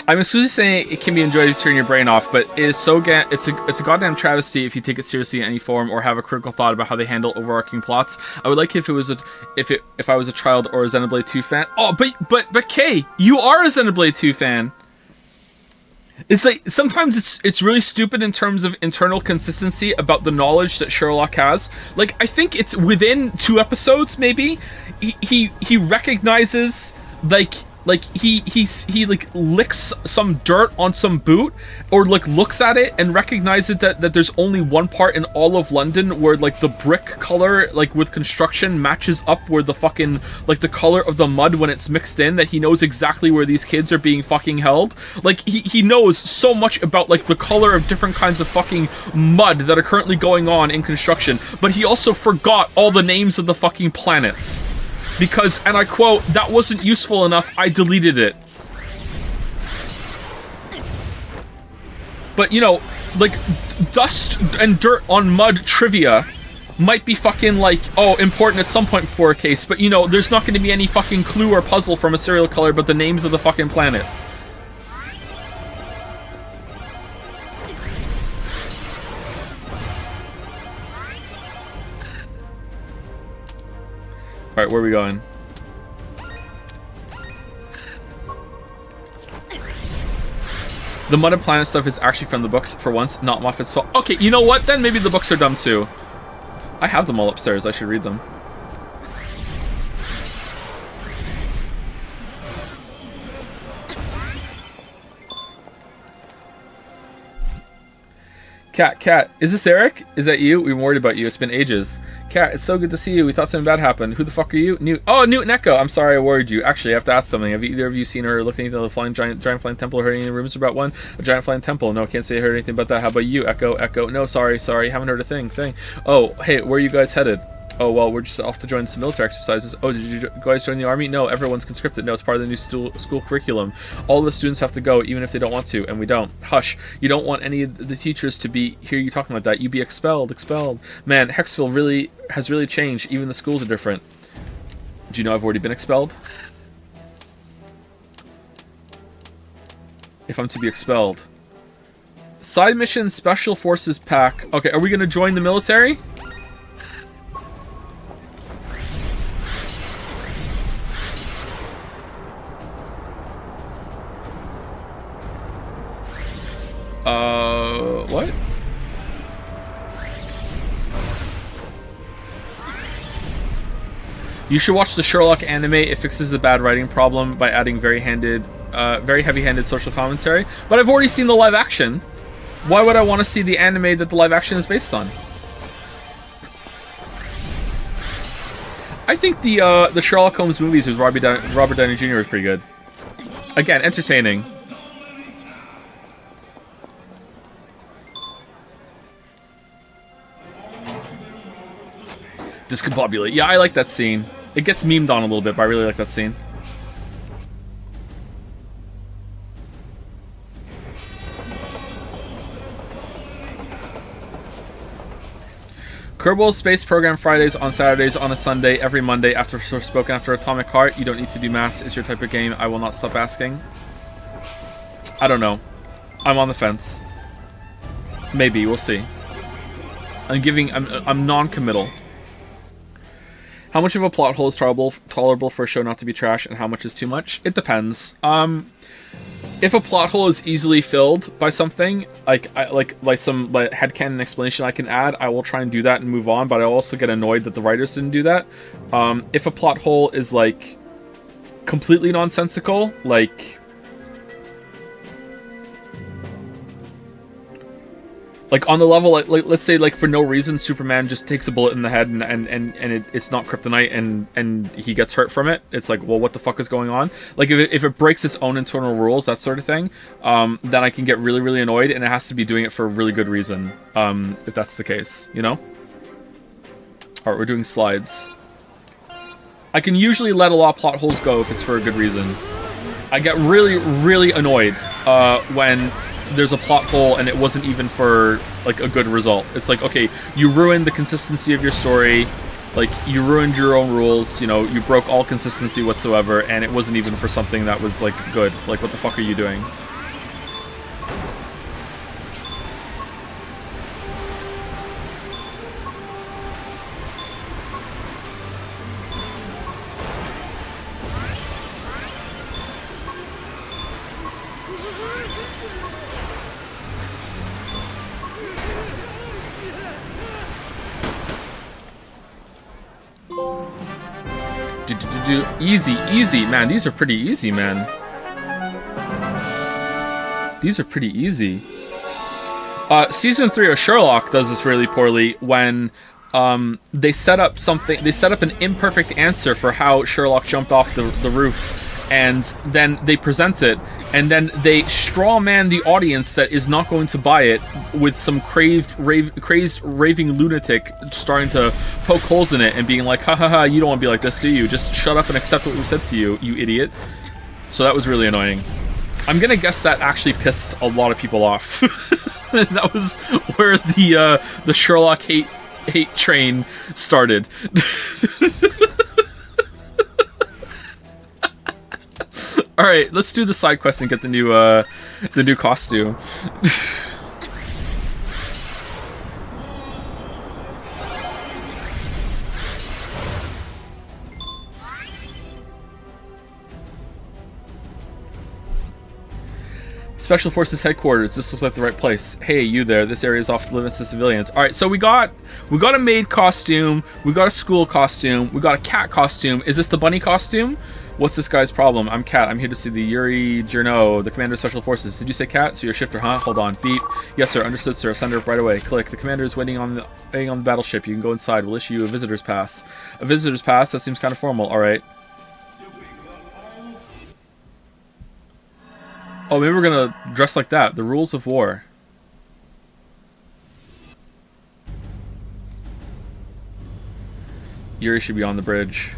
I'm exclusively saying it can be enjoyed to turn your brain off, but it is so it's a goddamn travesty if you take it seriously in any form or have a critical thought about how they handle overarching plots. I would like if I was a child or a Xenoblade 2 fan. Oh, but Kay, you are a Xenoblade 2 fan. It's like sometimes it's really stupid in terms of internal consistency about the knowledge that Sherlock has. Like, I think it's within 2 episodes maybe he recognizes he like licks some dirt on some boot, or like looks at it and recognizes that there's only one part in all of London where like the brick color like with construction matches up where the fucking like the color of the mud when it's mixed in, that he knows exactly where these kids are being fucking held. Like he knows so much about like the color of different kinds of fucking mud that are currently going on in construction, but he also forgot all the names of the fucking planets. Because, and I quote, "That wasn't useful enough, I deleted it." But, you know, like, dust and dirt on mud trivia might be fucking, like, oh, important at some point before a case, but, you know, there's not going to be any fucking clue or puzzle from a serial killer but the names of the fucking planets. Alright, where are we going? The Mud and Planet stuff is actually from the books, for once, not Moffat's fault. Okay, you know what? Then maybe the books are dumb too. I have them all upstairs, I should read them. Cat, is this Eric? Is that you? We've been worried about you. It's been ages. Cat, it's so good to see you. We thought something bad happened. Who the fuck are you? Newt and Echo. I'm sorry I worried you. Actually, I have to ask something. Have either of you seen her looking into the giant flying temple, or heard any rumors about one? A giant flying temple. No, can't say I heard anything about that. How about you, Echo? No, sorry. Haven't heard a thing. Oh, hey, where are you guys headed? Oh, well, we're just off to join some military exercises. Oh, did you guys join the army? No, everyone's conscripted. No, it's part of the new school curriculum. All the students have to go, even if they don't want to, and we don't. Hush. You don't want any of the teachers to hear you talking like that. You'd be expelled. Man, Hexville has really changed. Even the schools are different. Do you know I've already been expelled? If I'm to be expelled. Side mission Special Forces pack. Okay, are we going to join the military? What? You should watch the Sherlock anime. It fixes the bad writing problem by adding very heavy-handed social commentary. But I've already seen the live action. Why would I want to see the anime that the live action is based on? I think the Sherlock Holmes movies with Robert Downey Jr. is pretty good. Again, entertaining. Discombobulate. Yeah, I like that scene. It gets memed on a little bit, but I really like that scene. Kerbal Space Program Fridays on Saturdays on a Sunday every Monday after Forspoken after Atomic Heart. You don't need to do maths. It's your type of game. I will not stop asking. I don't know. I'm on the fence. Maybe. We'll see. I'm non-committal. How much of a plot hole is tolerable for a show not to be trash, and how much is too much? It depends. If a plot hole is easily filled by something, like some headcanon explanation I can add, I will try and do that and move on, but I also get annoyed that the writers didn't do that. If a plot hole is, like, completely nonsensical, like Like on the level, like let's say like for no reason, Superman just takes a bullet in the head and it's not kryptonite and he gets hurt from it. It's like, well, what the fuck is going on? Like if it breaks its own internal rules, that sort of thing, then I can get really, really annoyed, and it has to be doing it for a really good reason. If that's the case, you know. All right, we're doing slides. I can usually let a lot of plot holes go if it's for a good reason. I get really, really annoyed when there's a plot hole and it wasn't even for like a good result. It's like, okay, you ruined the consistency of your story, like you ruined your own rules, you know, you broke all consistency whatsoever, and it wasn't even for something that was like good. Like, what the fuck are you doing? Easy, man. These are pretty easy, man. These are pretty easy. Season 3 of Sherlock does this really poorly when they set up something. They set up an imperfect answer for how Sherlock jumped off the roof, and then they present it, and then they straw man the audience that is not going to buy it with some crazed raving lunatic starting to poke holes in it and being like, ha ha ha, you don't want to be like this, do you? Just shut up and accept what we said to you, you idiot. So that was really annoying. I'm gonna guess that actually pissed a lot of people off. That was where the Sherlock hate train started. All right, let's do the side quest and get the new costume. Special Forces headquarters. This looks like the right place. Hey, you there. This area is off limits to civilians. All right, so we got a maid costume. We got a school costume. We got a cat costume. Is this the bunny costume? What's this guy's problem? I'm Cat. I'm here to see the Yuri Journo, the commander of Special Forces. Did you say Cat? So you're a shifter, huh? Hold on. Beep. Yes, sir. Understood, sir. Send her up right away. Click. The commander is waiting on the battleship. You can go inside. We'll issue you a visitor's pass. A visitor's pass? That seems kind of formal. All right. Oh, maybe we're gonna dress like that. The rules of war. Yuri should be on the bridge.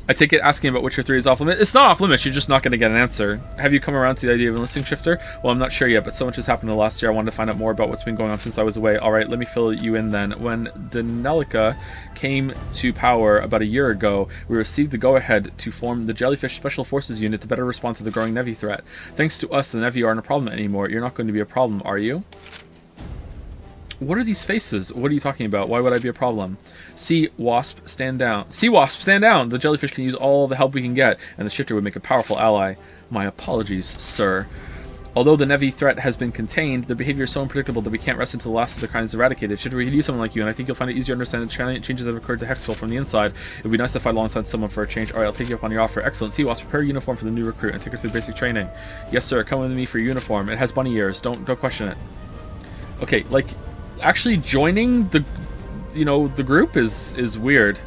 I take it asking about Witcher 3 is off limits. It's not off limits, you're just not going to get an answer. Have you come around to the idea of enlisting Shifter? Well, I'm not sure yet, but so much has happened in the last year. I wanted to find out more about what's been going on since I was away. Alright, let me fill you in then. When Danelica came to power about a year ago, we received the go-ahead to form the Jellyfish Special Forces Unit to better respond to the growing Nevi threat. Thanks to us, the Nevi aren't a problem anymore. You're not going to be a problem, are you? What are these faces? What are you talking about? Why would I be a problem? Sea Wasp, stand down. Sea Wasp, stand down! The jellyfish can use all the help we can get, and the shifter would make a powerful ally. My apologies, sir. Although the Nevi threat has been contained, their behavior is so unpredictable that we can't rest until the last of their kind is eradicated. Shifter, we could use someone like you, and I think you'll find it easier to understand the changes that have occurred to Hexville from the inside. It would be nice to fight alongside someone for a change. Alright, I'll take you up on your offer. Excellent. Sea Wasp, prepare a uniform for the new recruit and take her through basic training. Yes, sir. Come with me for your uniform. It has bunny ears. Don't question it. Okay, like, actually joining the the group is weird.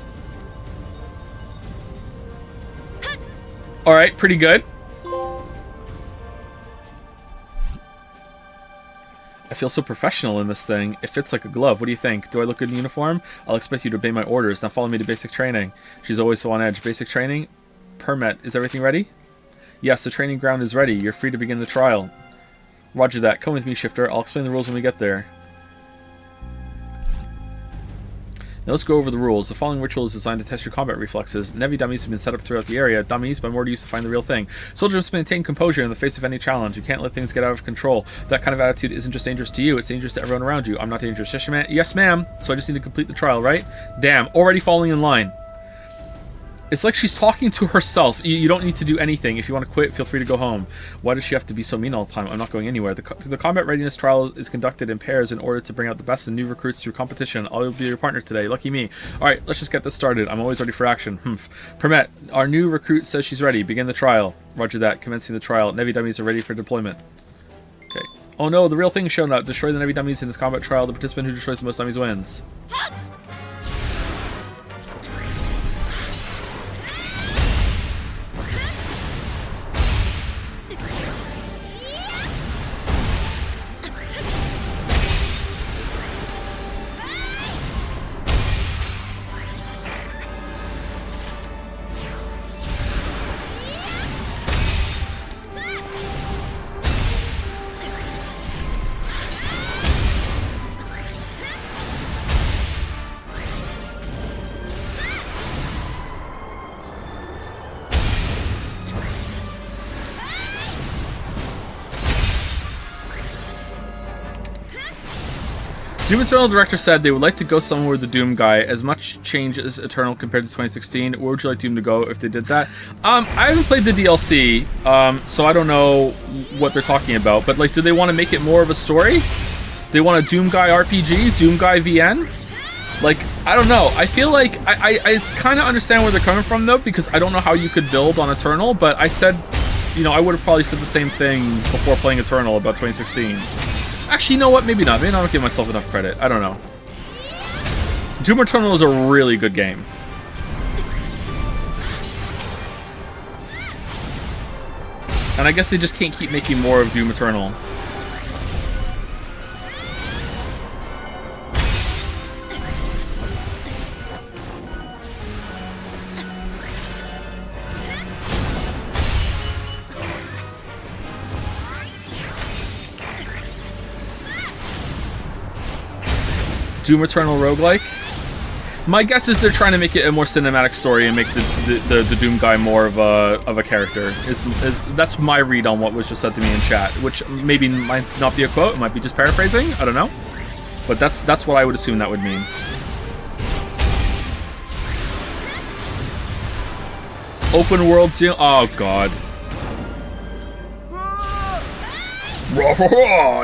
All right, pretty good. I feel so professional in this thing. It fits like a glove. What do you think? Do I look good in uniform? I'll expect you to obey my orders. Now follow me to basic training. She's always so on edge. Basic training? Permit. Is everything ready? Yes, the training ground is ready. You're free to begin the trial. Roger that. Come with me, Shifter. I'll explain the rules when we get there. Now let's go over the rules. The following ritual is designed to test your combat reflexes. Nevi dummies have been set up throughout the area. Dummies, by more use to find the real thing. Soldiers must maintain composure in the face of any challenge. You can't let things get out of control. That kind of attitude isn't just dangerous to you, it's dangerous to everyone around you. I'm not dangerous. Yes, ma'am. So I just need to complete the trial, right? Damn, already falling in line. It's like she's talking to herself. You don't need to do anything. If you want to quit, feel free to go home. Why does she have to be so mean all the time? I'm not going anywhere. The combat readiness trial is conducted in pairs in order to bring out the best in new recruits through competition. I'll be your partner today. Lucky me. Alright, let's just get this started. I'm always ready for action. Permet, our new recruit says she's ready. Begin the trial. Roger that. Commencing the trial. Nevi dummies are ready for deployment. Oh no, the real thing's shown up. Destroy the Navy dummies in this combat trial. The participant who destroys the most dummies wins. Doom Eternal director said they would like to go somewhere with the Doom guy. As much change as Eternal compared to 2016. Where would you like Doom to go if they did that? I haven't played the DLC, so I don't know what they're talking about. But like, do they want to make it more of a story? They want a Doom guy RPG, Doom guy VN? Like, I don't know. I feel like I kind of understand where they're coming from though, because I don't know how you could build on Eternal. But I said, you know, I would have probably said the same thing before playing Eternal about 2016. Actually, you know what? Maybe not. Maybe I don't give myself enough credit. I don't know. Doom Eternal is a really good game. And I guess they just can't keep making more of Doom Eternal. Doom Eternal roguelike? My guess is they're trying to make it a more cinematic story and make the Doom guy more of a character. That's my read on what was just said to me in chat, which maybe might not be a quote, it might be just paraphrasing, I don't know. But that's what I would assume that would mean. Open world Doom. Oh god.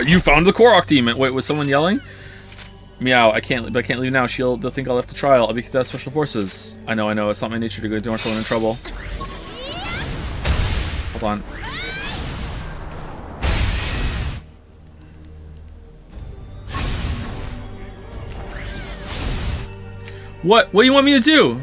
You found the Korok demon. Wait, was someone yelling? Meow, I can't leave now. They'll think I left the trial. I'll be kicked out of special forces. I know. It's not my nature to go ignore someone in trouble. Hold on. What do you want me to do?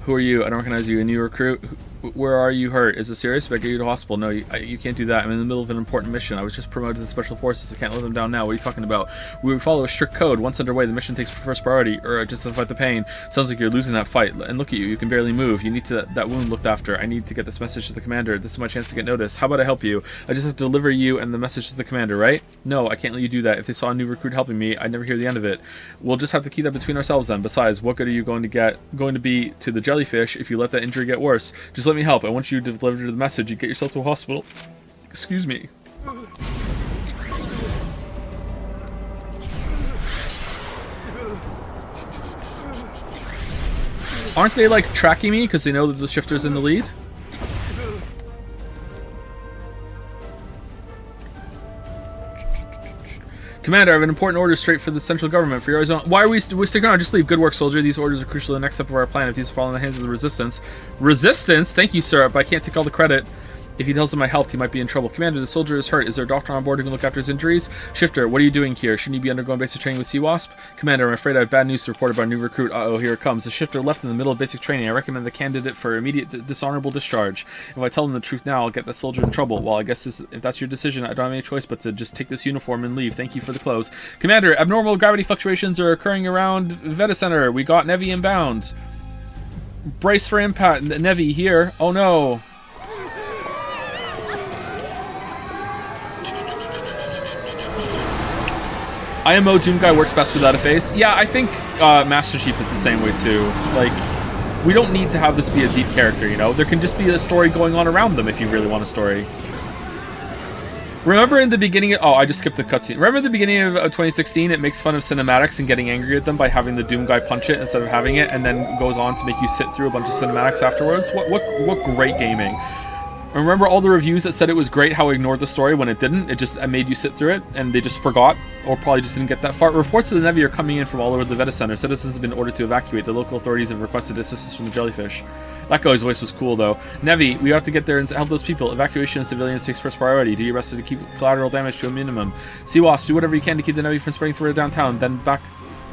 Who are you? I don't recognize you. A new recruit? Where are you hurt? Is it serious? If I get you to hospital? No, you can't do that. I'm in the middle of an important mission. I was just promoted to the Special Forces. I can't let them down now. What are you talking about? We follow a strict code. Once underway, the mission takes first priority. Just to fight the pain. Sounds like you're losing that fight. And look at you. You can barely move. You need that wound looked after. I need to get this message to the commander. This is my chance to get noticed. How about I help you? I just have to deliver you and the message to the commander, right? No, I can't let you do that. If they saw a new recruit helping me, I'd never hear the end of it. We'll just have to keep that between ourselves then. Besides, what good are you going to be to the jellyfish if you let that injury get worse? Just let me help. I want you to deliver the message. You get yourself to a hospital. Excuse me. Aren't they like tracking me because they know that the shifter's in the lead? Commander, I have an important order straight for the central government for your Arizona. Why are we sticking around? Just leave. Good work, soldier. These orders are crucial to the next step of our plan. If these fall in the hands of the resistance. Resistance? Thank you, sir, but I can't take all the credit. If he tells him I helped, he might be in trouble. Commander, the soldier is hurt. Is there a doctor on board who can look after his injuries? Shifter, what are you doing here? Shouldn't you be undergoing basic training with Sea-Wasp? Commander, I'm afraid I have bad news to report about a new recruit. Uh-oh, here it comes. The shifter left in the middle of basic training. I recommend the candidate for immediate dishonorable discharge. If I tell him the truth now, I'll get that soldier in trouble. Well, I guess if that's your decision, I don't have any choice but to just take this uniform and leave. Thank you for the clothes. Commander, abnormal gravity fluctuations are occurring around Veta Center. We got Nevi inbound. Brace for impact. Nevi here. Oh no. IMO Doom Guy works best without a face. Yeah, I think Master Chief is the same way too. Like, we don't need to have this be a deep character, you know? There can just be a story going on around them if you really want a story. Remember in the beginning... Oh, I just skipped the cutscene. Remember in the beginning of 2016, it makes fun of cinematics and getting angry at them by having the Doom Guy punch it instead of having it, and then goes on to make you sit through a bunch of cinematics afterwards? What great gaming. Remember all the reviews that said it was great how it ignored the story when it didn't? It made you sit through it, and they just forgot, or probably just didn't get that far. Reports of the Nevi are coming in from all over the Veta Center. Citizens have been ordered to evacuate. The local authorities have requested assistance from the jellyfish. That guy's voice was cool, though. Nevi, we have to get there and help those people. Evacuation of civilians takes first priority. Do your best to keep collateral damage to a minimum. Sea Wasp, do whatever you can to keep the Nevi from spreading through downtown, then back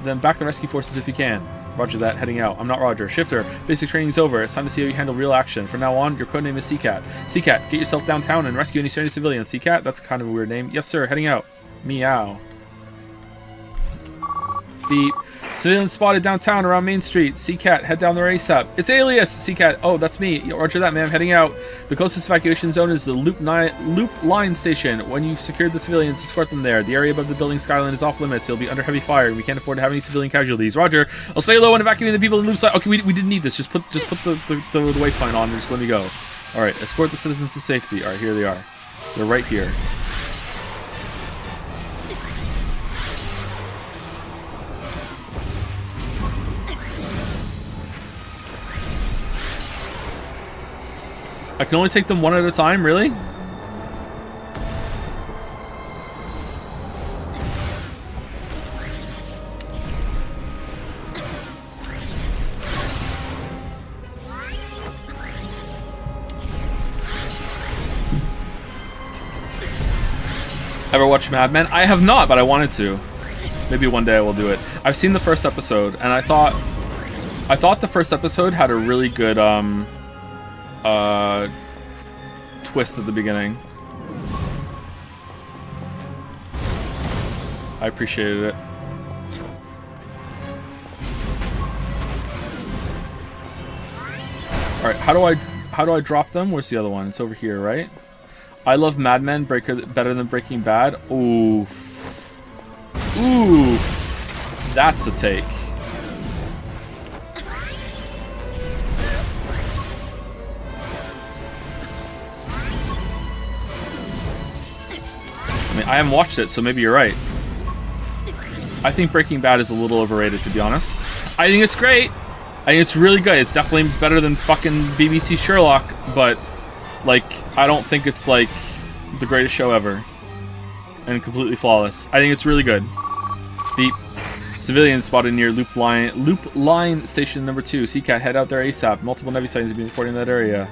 the rescue forces if you can. Roger that, heading out. I'm not Roger. Shifter, basic training's over. It's time to see how you handle real action. From now on, your codename is Seacat. Seacat, get yourself downtown and rescue any stranded civilians. Seacat? That's kind of a weird name. Yes, sir, heading out. Meow. Beep. Civilians spotted downtown around Main Street. Seacat, head down there ASAP. It's Alias! Seacat, oh, that's me. Roger that, ma'am, heading out. The closest evacuation zone is the Loop Line Station. When you've secured the civilians, escort them there. The area above the building skyline is off limits. It'll be under heavy fire. We can't afford to have any civilian casualties. Roger. I'll stay low and evacuate the people in the Loop side. Okay, we didn't need this. Just put the waypoint on and just let me go. Alright, escort the citizens to safety. Alright, here they are. They're right here. I can only take them one at a time, really? Ever watch Mad Men? I have not, but I wanted to. Maybe one day I will do it. I've seen the first episode, and I thought the first episode had a really good twist at the beginning. I appreciated it. Alright, how do I drop them? Where's the other one? It's over here, right? I love Mad Men better than Breaking Bad. Oof. Oof. That's a take. I mean, I haven't watched it, so maybe you're right. I think Breaking Bad is a little overrated, to be honest. I think it's great. I think it's really good. It's definitely better than fucking BBC Sherlock, but, like, I don't think it's, like, the greatest show ever. And completely flawless. I think it's really good. Beep. Civilians spotted near Loop Line Station number 2. Seacat, head out there ASAP. Multiple Nevi sightings have been reported in that area.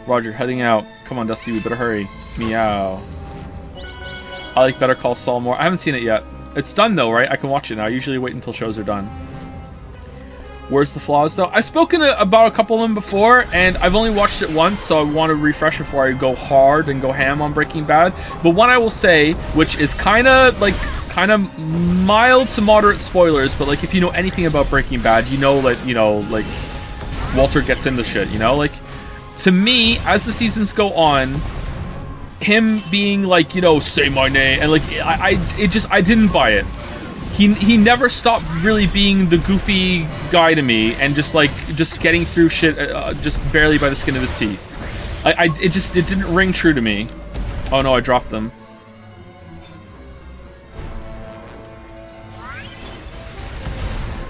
Roger, heading out. Come on, Dusty, we better hurry. Meow. I like Better Call Saul more. I haven't seen it yet. It's done though, right? I can watch it now. I usually wait until shows are done. Where's the flaws though? I've spoken about a couple of them before, and I've only watched it once, so I want to refresh before I go hard and go ham on Breaking Bad. But one I will say, which is kind of mild to moderate spoilers, but like if you know anything about Breaking Bad, you know like Walter gets into shit, you know? Like, to me, as the seasons go on, him being like, you know, say my name, and like I didn't buy it. He never stopped really being the goofy guy to me, and just getting through shit just barely by the skin of his teeth. It didn't ring true to me. Oh no, I dropped them.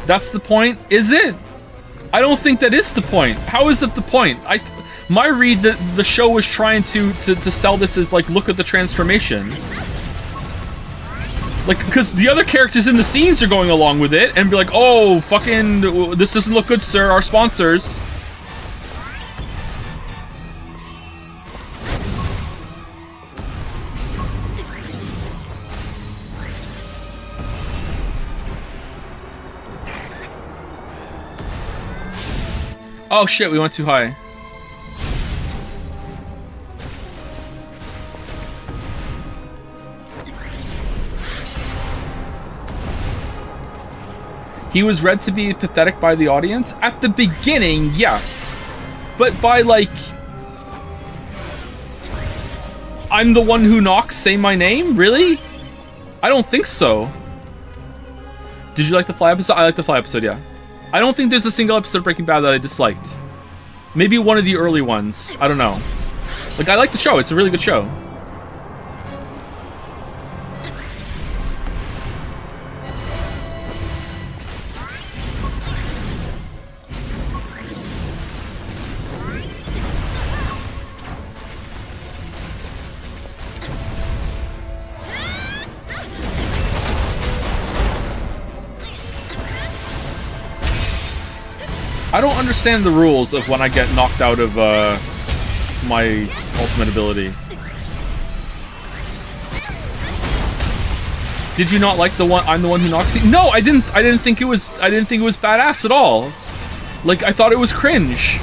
That's the point, is it? I don't think that is the point. How is it the point? My read that the show was trying to sell this as like, look at the transformation. Like, because the other characters in the scenes are going along with it and be like, oh, fucking, this doesn't look good, sir, our sponsors. Oh shit, we went too high. He was read to be pathetic by the audience? At the beginning, yes. But by, like, I'm the one who knocks, say my name? Really? I don't think so. Did you like the Fly episode? I like the Fly episode, yeah. I don't think there's a single episode of Breaking Bad that I disliked. Maybe one of the early ones. I don't know. Like, I like the show. It's a really good show. I don't understand the rules of when I get knocked out of my ultimate ability. Did you not like the one? I'm the one who knocks you. No, I didn't. I didn't think it was badass at all. Like, I thought it was cringe.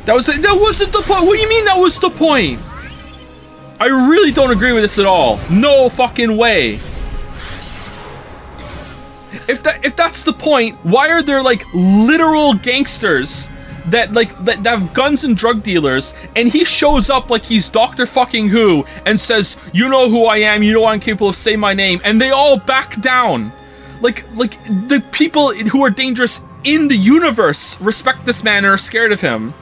That wasn't the point. What do you mean that was the point? I really don't agree with this at all. No fucking way. If that's the point, why are there like literal gangsters that have guns and drug dealers, and he shows up like he's Dr. fucking Who and says, "You know who I am, you know I'm capable of saying my name," and they all back down. Like the people who are dangerous in the universe respect this man and are scared of him.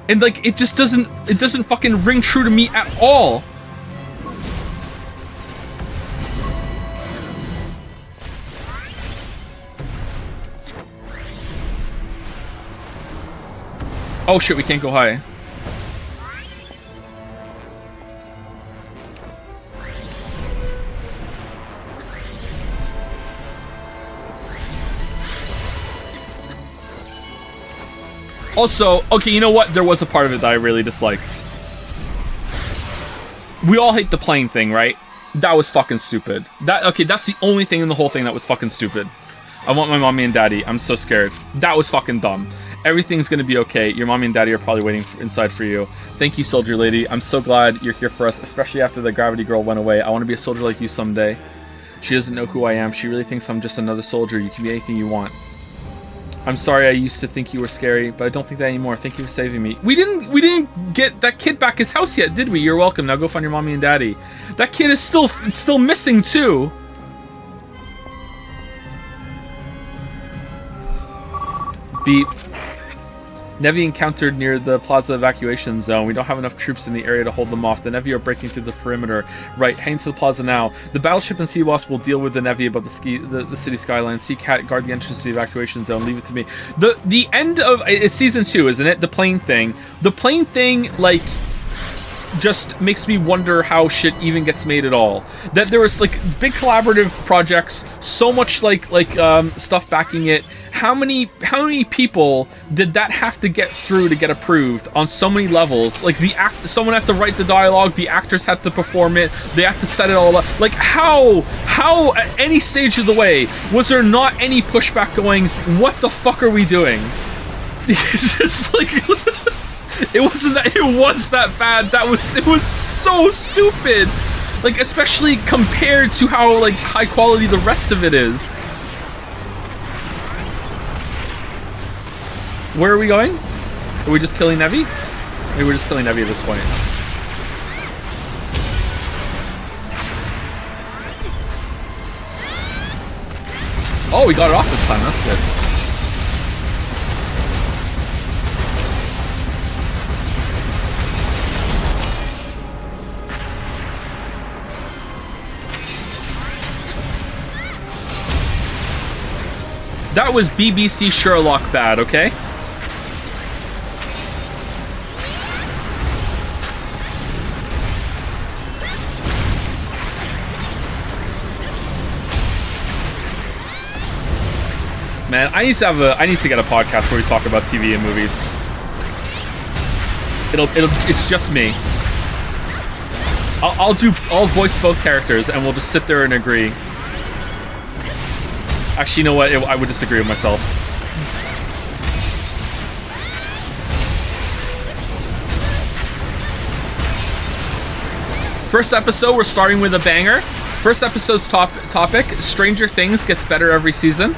And like it doesn't fucking ring true to me at all. Oh shit, we can't go high. Also, okay, you know what? There was a part of it that I really disliked. We all hate the plane thing, right? That was fucking stupid. That's the only thing in the whole thing that was fucking stupid. I want my mommy and daddy. I'm so scared. That was fucking dumb. Everything's gonna be okay. Your mommy and daddy are probably waiting inside for you. Thank you, soldier lady. I'm so glad you're here for us, especially after the gravity girl went away. I want to be a soldier like you someday. She doesn't know who I am. She really thinks I'm just another soldier. You can be anything you want. I'm sorry I used to think you were scary, but I don't think that anymore. Thank you for saving me. We didn't get that kid back his house yet, did we? You're welcome. Now go find your mommy and daddy. That kid is still missing too. Beep. Nevi encountered near the plaza evacuation zone. We don't have enough troops in the area to hold them off. The Nevi are breaking through the perimeter. Right, heading to the plaza now. The battleship and Sea Wasp will deal with the Nevi above the city skyline. Sea Cat, guard the entrance to the evacuation zone. Leave it to me. The end of... It's season 2, isn't it? The plane thing. The plane thing, like... just makes me wonder how shit even gets made at all. That there was like big collaborative projects, so much like stuff backing it. How many people did that have to get through to get approved on so many levels? Like someone had to write the dialogue, the actors had to perform it, they had to set it all up. Like how at any stage of the way was there not any pushback going, what the fuck are we doing? It's just like it wasn't that. It was that bad. It was so stupid. Like, especially compared to how like high quality the rest of it is. Where are we going? Are we just killing Nevi? Maybe we're just killing Nevi at this point. Oh, we got it off this time. That's good. That was BBC Sherlock bad, okay? Man, I need to get a podcast where we talk about TV and movies. It's just me. I'll voice both characters and we'll just sit there and agree. Actually, you know what? I would disagree with myself. First episode, we're starting with a banger. First episode's topic, Stranger Things gets better every season.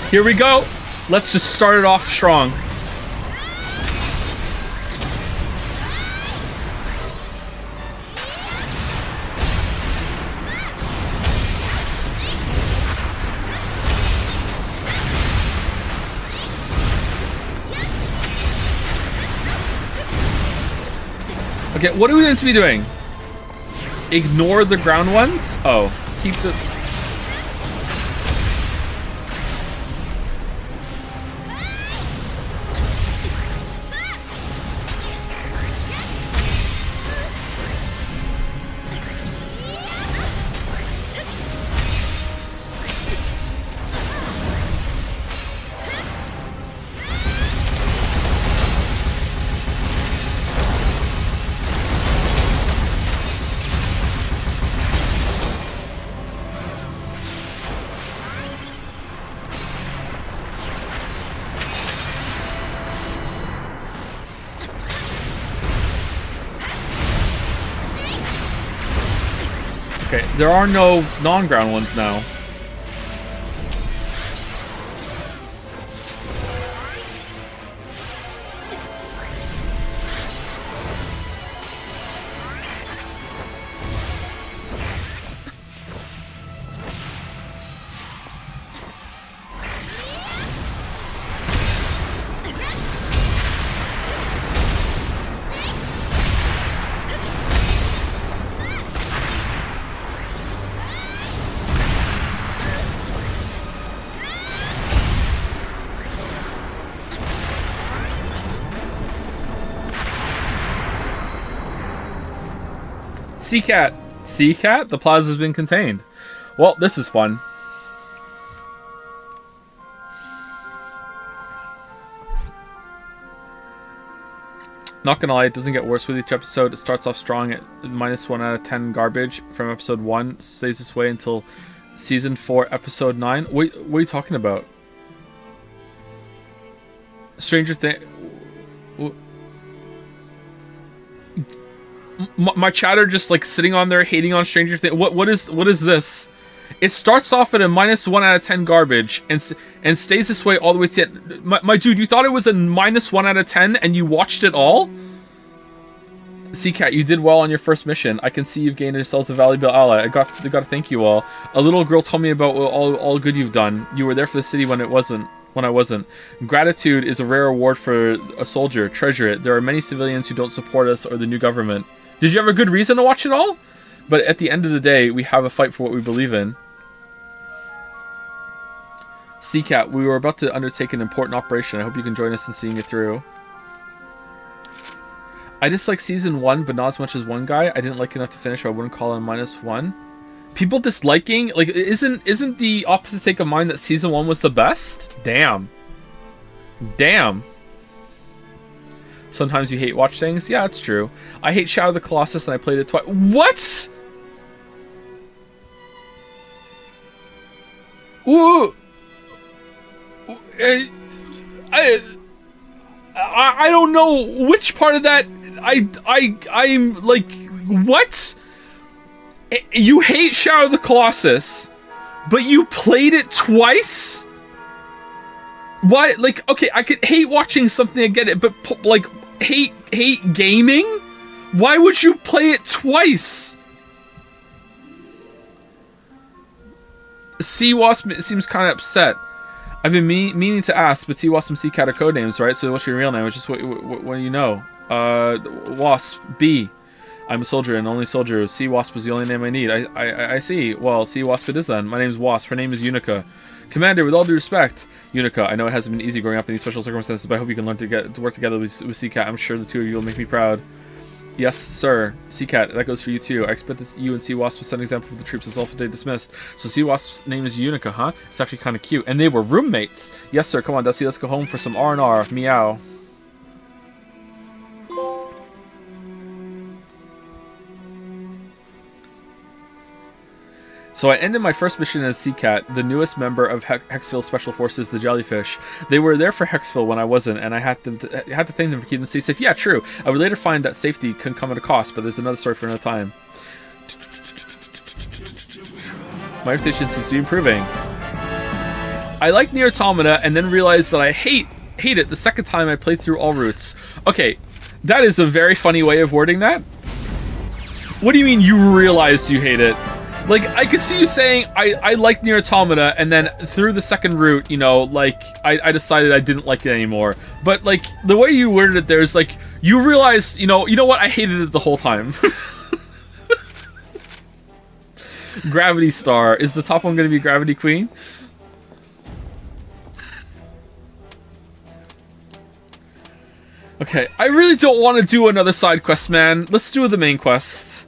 Here we go. Let's just start it off strong. Okay, what are we going to be doing? Ignore the ground ones? Oh, keep the... Okay, there are no non-ground ones now. Seacat. Seacat? The plaza's been contained. Well, this is fun. Not gonna lie, it doesn't get worse with each episode. It starts off strong at -1 out of 10 garbage from episode 1. Stays this way until season 4, episode 9. What are you talking about? Stranger Things... My chatter just like sitting on there hating on Stranger Things. What is this? It starts off at a -1 out of 10 garbage and stays this way all the way to my dude. You thought it was a -1 out of 10 and you watched it all? Seacat, you did well on your first mission. I can see you've gained yourselves a valuable ally. I got to thank you all. A little girl told me about all good you've done. You were there for the city when I wasn't. Gratitude is a rare reward for a soldier. Treasure it. There are many civilians who don't support us or the new government. Did you have a good reason to watch it all? But at the end of the day, we have a fight for what we believe in. Seacat, we were about to undertake an important operation. I hope you can join us in seeing it through. I dislike season 1, but not as much as one guy. I didn't like enough to finish, so I wouldn't call it a -1. People disliking, like, isn't the opposite take of mine that season 1 was the best? Damn. Sometimes you hate watch things. Yeah, it's true. I hate Shadow of the Colossus and I played it twice. What? Ooh. I don't know which part of that I'm like, what? You hate Shadow of the Colossus, but you played it twice? Why? Like, okay, I could hate watching something, I get it, but like, hate gaming? Why would you play it twice? Sea-Wasp seems kind of upset. I've been meaning to ask, but Sea-Wasp and Seacat are codenames, right? So what's your real name? It's just what do you know? Wasp, B. I'm a soldier and only soldier. Sea-Wasp was the only name I need. I see. Well, Sea-Wasp it is then. My name's Wasp. Her name is Unica. Commander, with all due respect, Unica, I know it hasn't been easy growing up in these special circumstances, but I hope you can learn to work together with Seacat. I'm sure the two of you will make me proud. Yes, sir. Seacat, that goes for you too. I expect that you and Sea-Wasp will set an example for the troops as all for day dismissed. So Sea-Wasp's name is Unica, huh? It's actually kind of cute. And they were roommates. Yes, sir. Come on, Dusty, let's go home for some R&R. Meow. So I ended my first mission as Seacat, the newest member of Hexville Special Forces, the Jellyfish. They were there for Hexville when I wasn't, and I had to thank them for keeping the sea safe. Yeah, true. I would later find that safety can come at a cost, but there's another story for another time. My reputation seems to be improving. I like Nier Automata, and then realized that I hate it the second time I played through all routes. Okay, that is a very funny way of wording that. What do you mean you realized you hate it? Like, I could see you saying, I like Nier Automata, and then through the second route, you know, like, I decided I didn't like it anymore. But, like, the way you worded it there is, like, you realized, you know what, I hated it the whole time. Gravity Star. Is the top one going to be Gravity Queen? Okay, I really don't want to do another side quest, man. Let's do the main quest.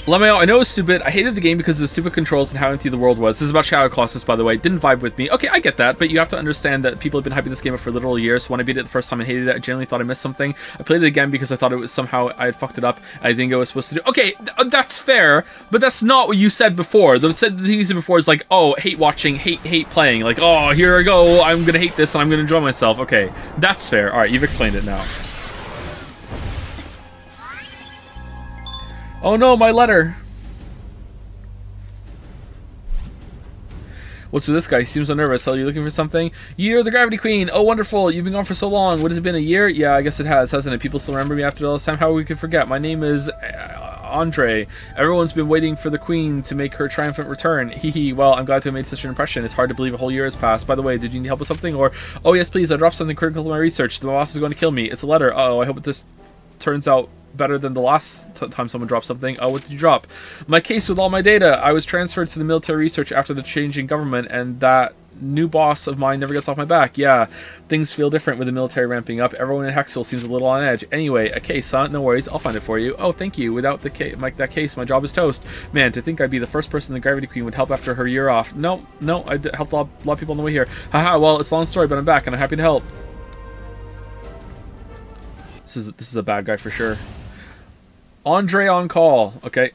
Lemeo, I know it's stupid. I hated the game because of the stupid controls and how empty the world was. This is about Shadow Colossus, by the way. Didn't vibe with me. Okay, I get that, but you have to understand that people have been hyping this game up for literal years. So when I beat it the first time and hated it, I genuinely thought I missed something. I played it again because I thought it was somehow I had fucked it up. I didn't get what I was supposed to do. Okay, that's fair, but that's not what you said before. The thing you said before is like, oh, hate watching, hate playing. Like, oh, here I go. I'm gonna hate this and I'm gonna enjoy myself. Okay, that's fair. All right, you've explained it now. Oh no, my letter. What's with this guy? He seems so nervous. Are you looking for something? You're the Gravity Queen. Oh, wonderful. You've been gone for so long. What has it been, a year? Yeah, I guess it has, hasn't it? People still remember me after all this time. How we could forget? My name is Andre. Everyone's been waiting for the Queen to make her triumphant return. Hee. Well, I'm glad to have made such an impression. It's hard to believe a whole year has passed. By the way, did you need help with something? Or, oh yes, please. I dropped something critical to my research. The boss is going to kill me. It's a letter. Uh-oh, I hope this turns out better than the last time someone dropped something. Oh, what did you drop? My case with all my data. I was transferred to the military research after the change in government, and that new boss of mine never gets off my back. Yeah, things feel different with the military ramping up. Everyone in Hexville seems a little on edge. Anyway, a case, huh? No worries, I'll find it for you. Oh, thank you. Without the that case, my job is toast. Man, to think I'd be the first person the Gravity Queen would help after her year off. No, I helped a lot of people on the way here. Haha, well, it's a long story, but I'm back, and I'm happy to help. This is a bad guy for sure. Andre on call. Okay.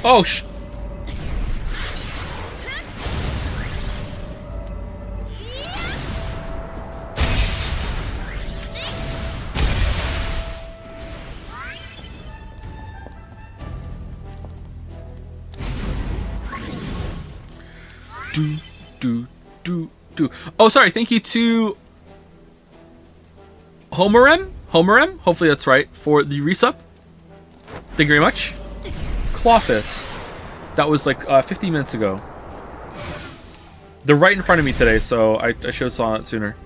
Oh, Oh, sorry. Thank you to Homerem. Hopefully that's right for the resub. Thank you very much. Clothist. That was like 15 minutes ago. They're right in front of me today, so I should have saw it sooner.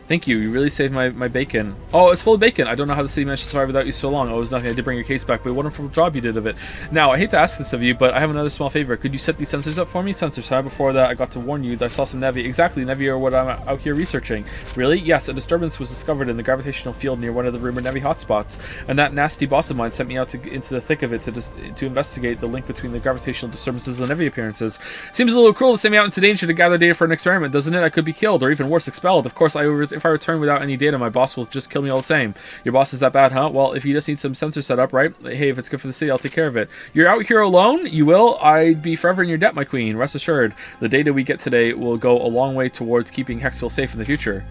Thank you. You really saved my bacon. Oh, it's full of bacon. I don't know how the city managed to survive without you so long. Oh, it was nothing. I did bring your case back, but what a wonderful job you did of it. Now, I hate to ask this of you, but I have another small favor. Could you set these sensors up for me? Sensors, huh? Before that, I got to warn you that I saw some Nevi. Exactly, Nevi are what I'm out here researching. Really? Yes, a disturbance was discovered in the gravitational field near one of the rumored Nevi hotspots, and that nasty boss of mine sent me out into the thick of it to investigate the link between the gravitational disturbances and the Nevi appearances. Seems a little cruel to send me out into danger to gather data for an experiment, doesn't it? I could be killed, or even worse, expelled. Of course, if I return without any data, my boss will just kill me all the same. Your boss is that bad, huh? Well, if you just need some sensors set up, right? Hey, if it's good for the city, I'll take care of it. You're out here alone? You will? I'd be forever in your debt, my queen. Rest assured, the data we get today will go a long way towards keeping Hexville safe in the future.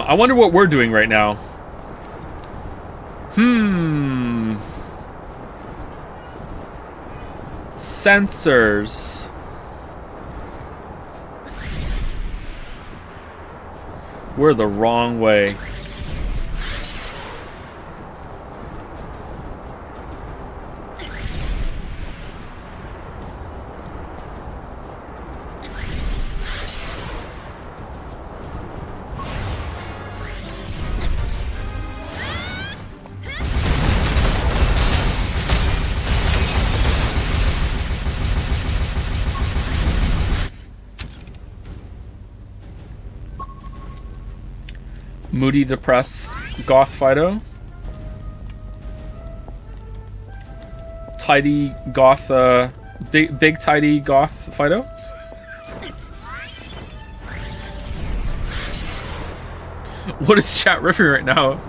I wonder what we're doing right now. Sensors. We're the wrong way. Moody, depressed goth Fido. Tidy goth, big tidy goth Fido. What is chat riffing right now?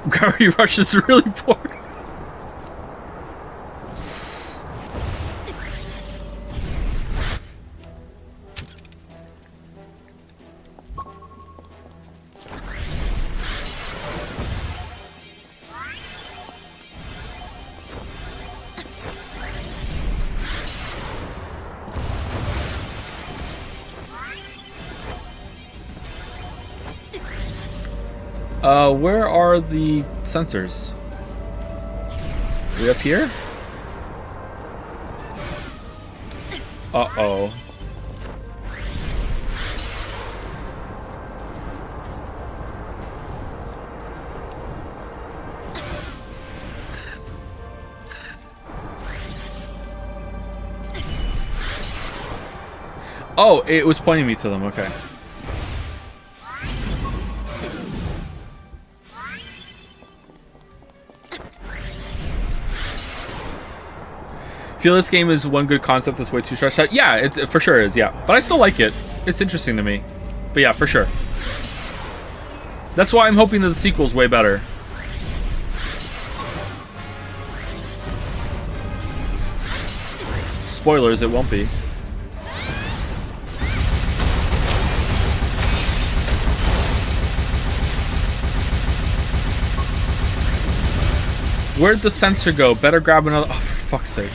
Gravity Rush is really poor. Where are the sensors? Are we up here? Uh-oh. Oh, it was pointing me to them, okay. Feel this game is one good concept that's way too stretched out. Yeah, it for sure is, yeah. But I still like it. It's interesting to me. But yeah, for sure. That's why I'm hoping that the sequel's way better. Spoilers, it won't be. Where'd the sensor go? Better grab another... Oh, for fuck's sake.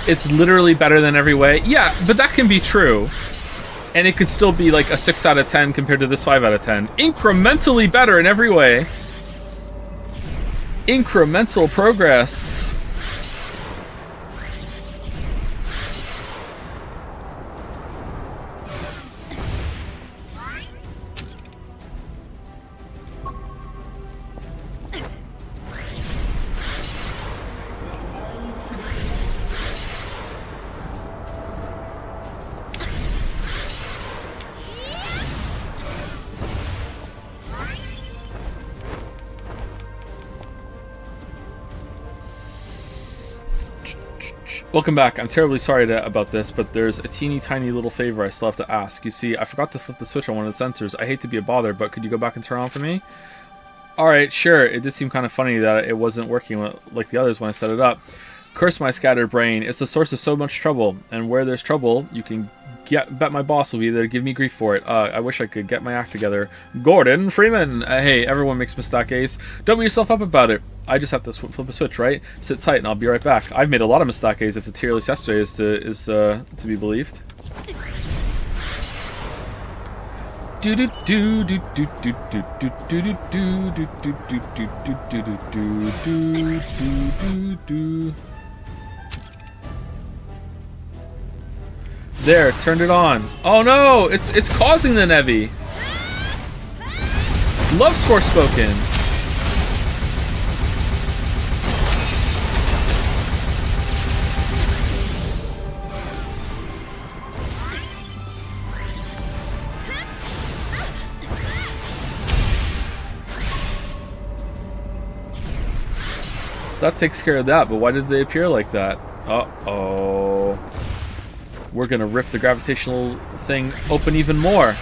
It's literally better than every way. Yeah, but that can be true. And it could still be like a 6 out of 10 compared to this 5 out of 10. Incrementally better in every way. Incremental progress. Welcome back. I'm terribly sorry about this, but there's a teeny tiny little favor I still have to ask. You see, I forgot to flip the switch on one of the sensors. I hate to be a bother, but could you go back and turn on for me? Alright, sure. It did seem kind of funny that it wasn't working like the others when I set it up. Curse my scattered brain. It's the source of so much trouble, and where there's trouble, you can bet my boss will be there to give me grief for it. I wish I could get my act together. Gordon Freeman! Hey, everyone makes mistakes. Don't beat yourself up about it. I just have to flip a switch, right? Sit tight and I'll be right back. I've made a lot of mistakes if the tier list yesterday is to be believed. There, turned it on. Oh no, it's causing the Nevi. Loves Forspoken. That takes care of that, but why did they appear like that? Uh-oh. We're gonna rip the gravitational thing open even more.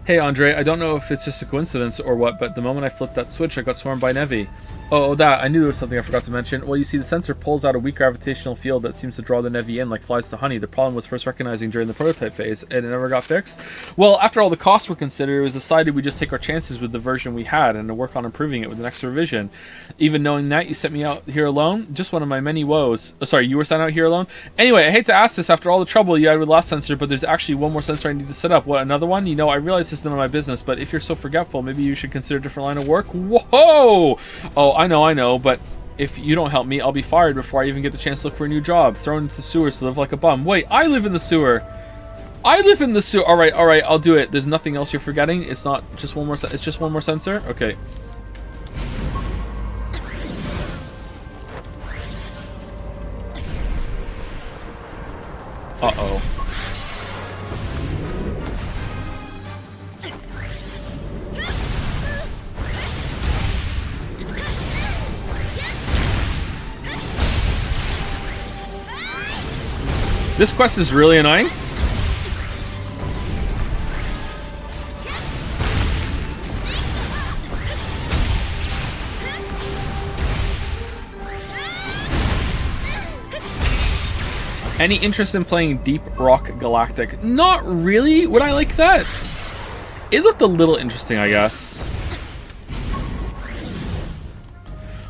Hey Andre, I don't know if it's just a coincidence or what, but the moment I flipped that switch, I got swarmed by Nevi. Oh, that. I knew there was something I forgot to mention. Well, you see, the sensor pulls out a weak gravitational field that seems to draw the Nevi in like flies to honey. The problem was first recognizing during the prototype phase, and it never got fixed. Well, after all the costs were considered, it was decided we just take our chances with the version we had and to work on improving it with the next revision. Even knowing that, you sent me out here alone? Just one of my many woes. Oh, sorry, you were sent out here alone? Anyway, I hate to ask this after all the trouble you had with the last sensor, but there's actually one more sensor I need to set up. What, another one? You know, I realize this is none of my business, but if you're so forgetful, maybe you should consider a different line of work? Whoa! Oh, I know, but if you don't help me, I'll be fired before I even get the chance to look for a new job. Thrown into the sewers to live like a bum. Wait, I live in the sewer. I live in the sewer. All right, I'll do it. There's nothing else you're forgetting. It's not just one more. It's just one more sensor. Okay. Uh-oh. This quest is really annoying. Any interest in playing Deep Rock Galactic? Not really. Would I like that? It looked a little interesting, I guess.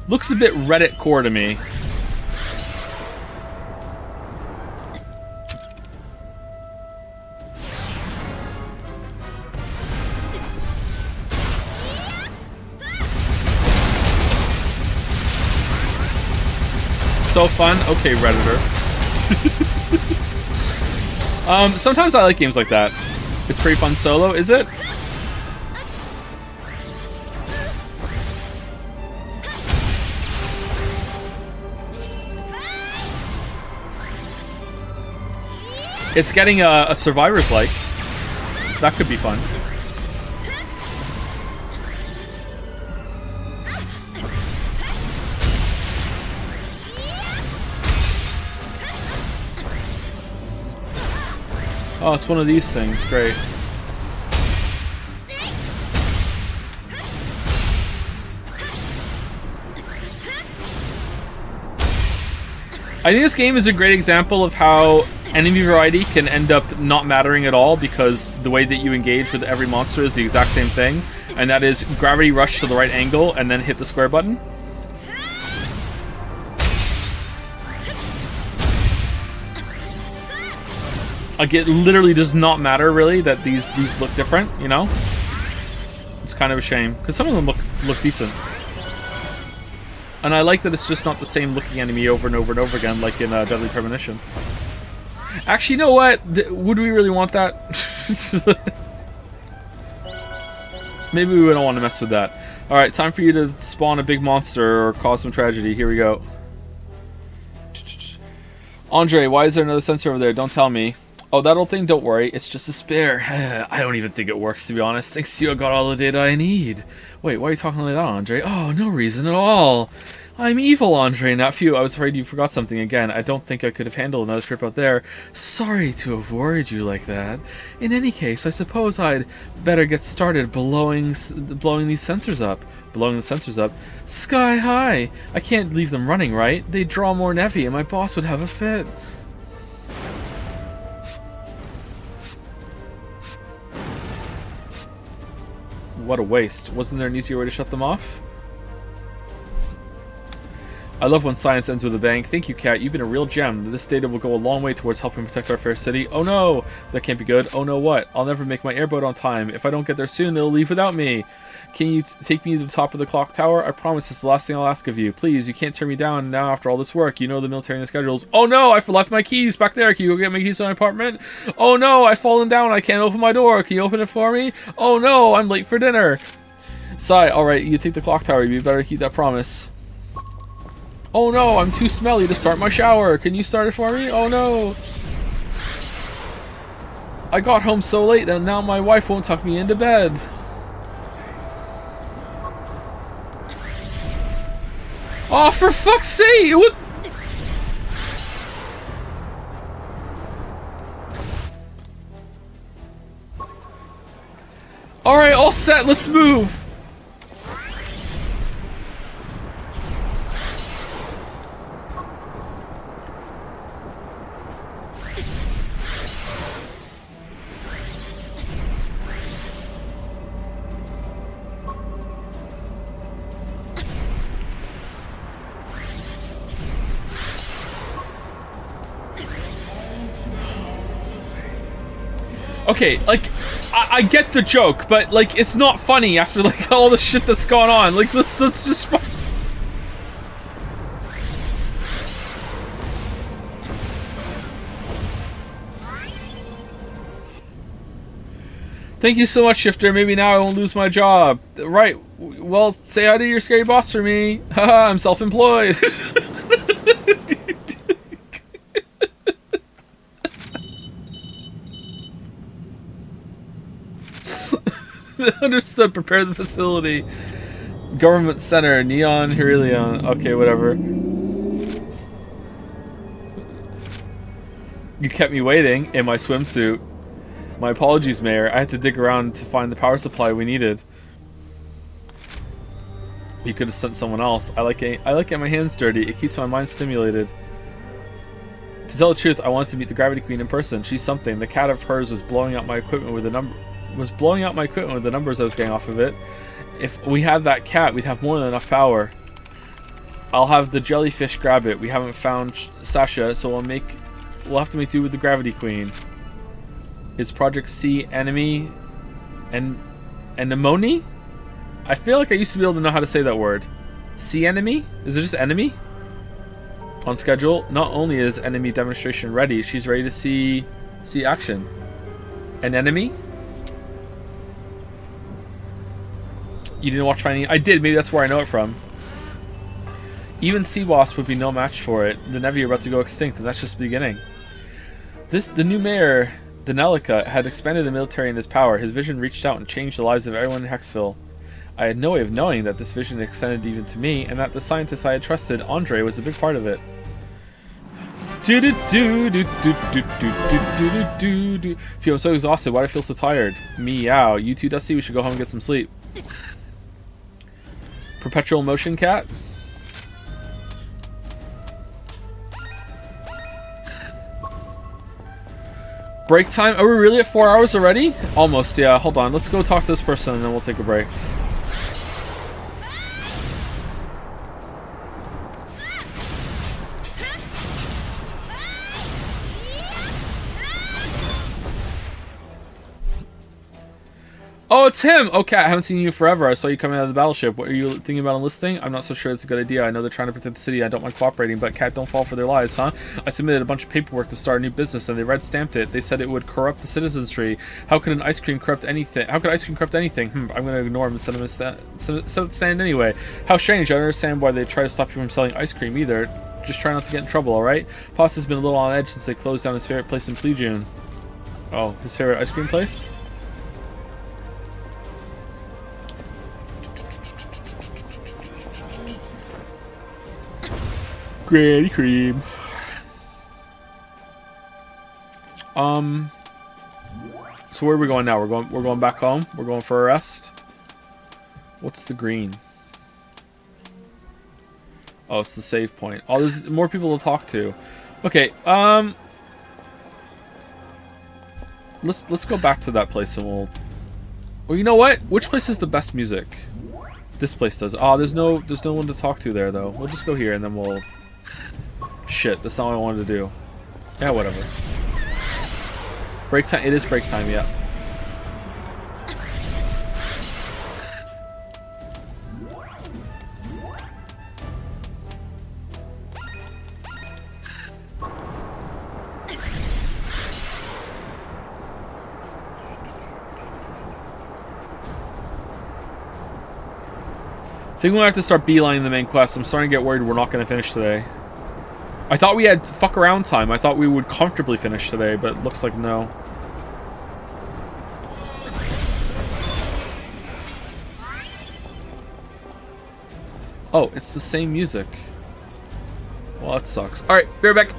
Looks a bit Reddit core to me. So fun. Okay, Redditor. Sometimes I like games like that. It's pretty fun solo, is it? It's getting a Survivor's like. That could be fun. Oh, it's one of these things. Great. I think this game is a great example of how enemy variety can end up not mattering at all because the way that you engage with every monster is the exact same thing, and that is gravity rush to the right angle and then hit the square button. Like, it literally does not matter, really, that these look different, you know? It's kind of a shame, because some of them look decent. And I like that it's just not the same looking enemy over and over and over again, like in Deadly Premonition. Actually, you know what? Would we really want that? Maybe we don't want to mess with that. Alright, time for you to spawn a big monster or cause some tragedy. Here we go. Andre, why is there another sensor over there? Don't tell me. Oh, that old thing? Don't worry. It's just a spare. I don't even think it works, to be honest. Thanks to you, I got all the data I need. Wait, why are you talking like that, Andre? Oh, no reason at all. I'm evil, Andre. Not phew, I was afraid you forgot something again. I don't think I could have handled another trip out there. Sorry to have worried you like that. In any case, I suppose I'd better get started blowing these sensors up. Blowing the sensors up? Sky high! I can't leave them running, right? They'd draw more heavy and my boss would have a fit. What a waste. Wasn't there an easier way to shut them off? I love when science ends with a bang. Thank you, Kat. You've been a real gem. This data will go a long way towards helping protect our fair city. Oh no! That can't be good. Oh no what? I'll never make my airboat on time. If I don't get there soon, it'll leave without me. Can you take me to the top of the clock tower? I promise it's the last thing I'll ask of you. Please, you can't turn me down now after all this work. You know the military and the schedules. Oh no! I left my keys back there. Can you go get my keys to my apartment? Oh no! I've fallen down. I can't open my door. Can you open it for me? Oh no! I'm late for dinner. Sigh. Alright, you take the clock tower. You better keep that promise. Oh no, I'm too smelly to start my shower. Can you start it for me? Oh no. I got home so late that now my wife won't tuck me into bed. Oh, for fuck's sake! What? Alright, all set. Let's move. Okay, like, I get the joke, but, like, it's not funny after, like, all the shit that's gone on. Like, let's just... Thank you so much, Shifter. Maybe now I won't lose my job. Right, well, say hi to your scary boss for me. Haha, I'm self-employed. Understood. Prepare the facility. Government Center. Neon Hylion. Okay, whatever. You kept me waiting in my swimsuit. My apologies, Mayor. I had to dig around to find the power supply we needed. You could have sent someone else. I like getting my hands dirty. It keeps my mind stimulated. To To tell the truth, I wanted to meet the Gravity Queen in person. She's something. The cat of hers was blowing out my equipment with the numbers I was getting off of it. If we had that cat, we'd have more than enough power. I'll have the jellyfish grab it. We haven't found Sasha, so we'll have to make do with the Gravity Queen. Is Project C enemy and anemone? I feel like I used to be able to know how to say that word. C enemy? Is it just enemy? On schedule. Not only is enemy demonstration ready, she's ready to see action. An enemy? You didn't watch Finding? I did. Maybe that's where I know it from. Even Sea Wasp would be no match for it. The Nevi are about to go extinct, and that's just the beginning. The new mayor, Danelica, had expanded the military and his power. His vision reached out and changed the lives of everyone in Hexville. I had no way of knowing that this vision extended even to me, and that the scientist I had trusted, Andre, was a big part of it. Phew, I'm so exhausted. Why do I feel so tired? Meow. You too, Dusty? We should go home and get some sleep. Perpetual motion cat? Break time? Are we really at 4 hours already? Almost, yeah. Hold on. Let's go talk to this person and then we'll take a break. Oh, it's him! Okay, I haven't seen you forever. I saw you coming out of the battleship. What are you thinking about enlisting? I'm not so sure it's a good idea. I know they're trying to protect the city. I don't mind cooperating, but Cat don't fall for their lies, huh? I submitted a bunch of paperwork to start a new business, and they red-stamped it. They said it would corrupt the citizenry. How could ice cream corrupt anything? I'm gonna ignore them and set it stand anyway. How strange. I don't understand why they try to stop you from selling ice cream either. Just try not to get in trouble, alright? Pasta's been a little on edge since they closed down his favorite place in Plegion. Oh, his favorite ice cream place? Granny cream. So where are we going now? We're going back home. We're going for a rest. What's the green? Oh, it's the save point. Oh, there's more people to talk to. Okay. Let's go back to that place and we'll. Well, you know what? Which place has the best music? This place does. Oh, there's no one to talk to there though. We'll just go here and then we'll. Shit, that's not what I wanted to do. Yeah, whatever. Break time. It is break time, yeah. I think we'll have to start beelining the main quest. I'm starting to get worried we're not going to finish today. I thought we had fuck around time. I thought we would comfortably finish today, but it looks like no. Oh, it's the same music. Well, that sucks. Alright, be right back.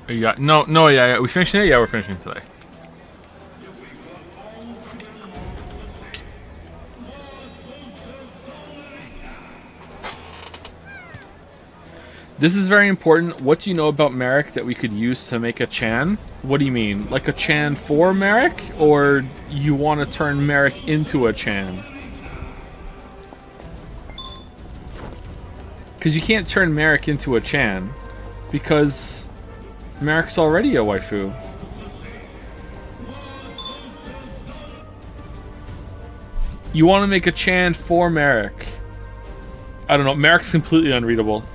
Yeah, no, yeah, we finishing it? Yeah, we're finishing today. This is very important. What do you know about Merrick that we could use to make a Chan? What do you mean? Like a Chan for Merrick? Or you want to turn Merrick into a Chan? Because you can't turn Merrick into a Chan. Because Merrick's already a waifu. You want to make a Chan for Merrick. I don't know. Merrick's completely unreadable.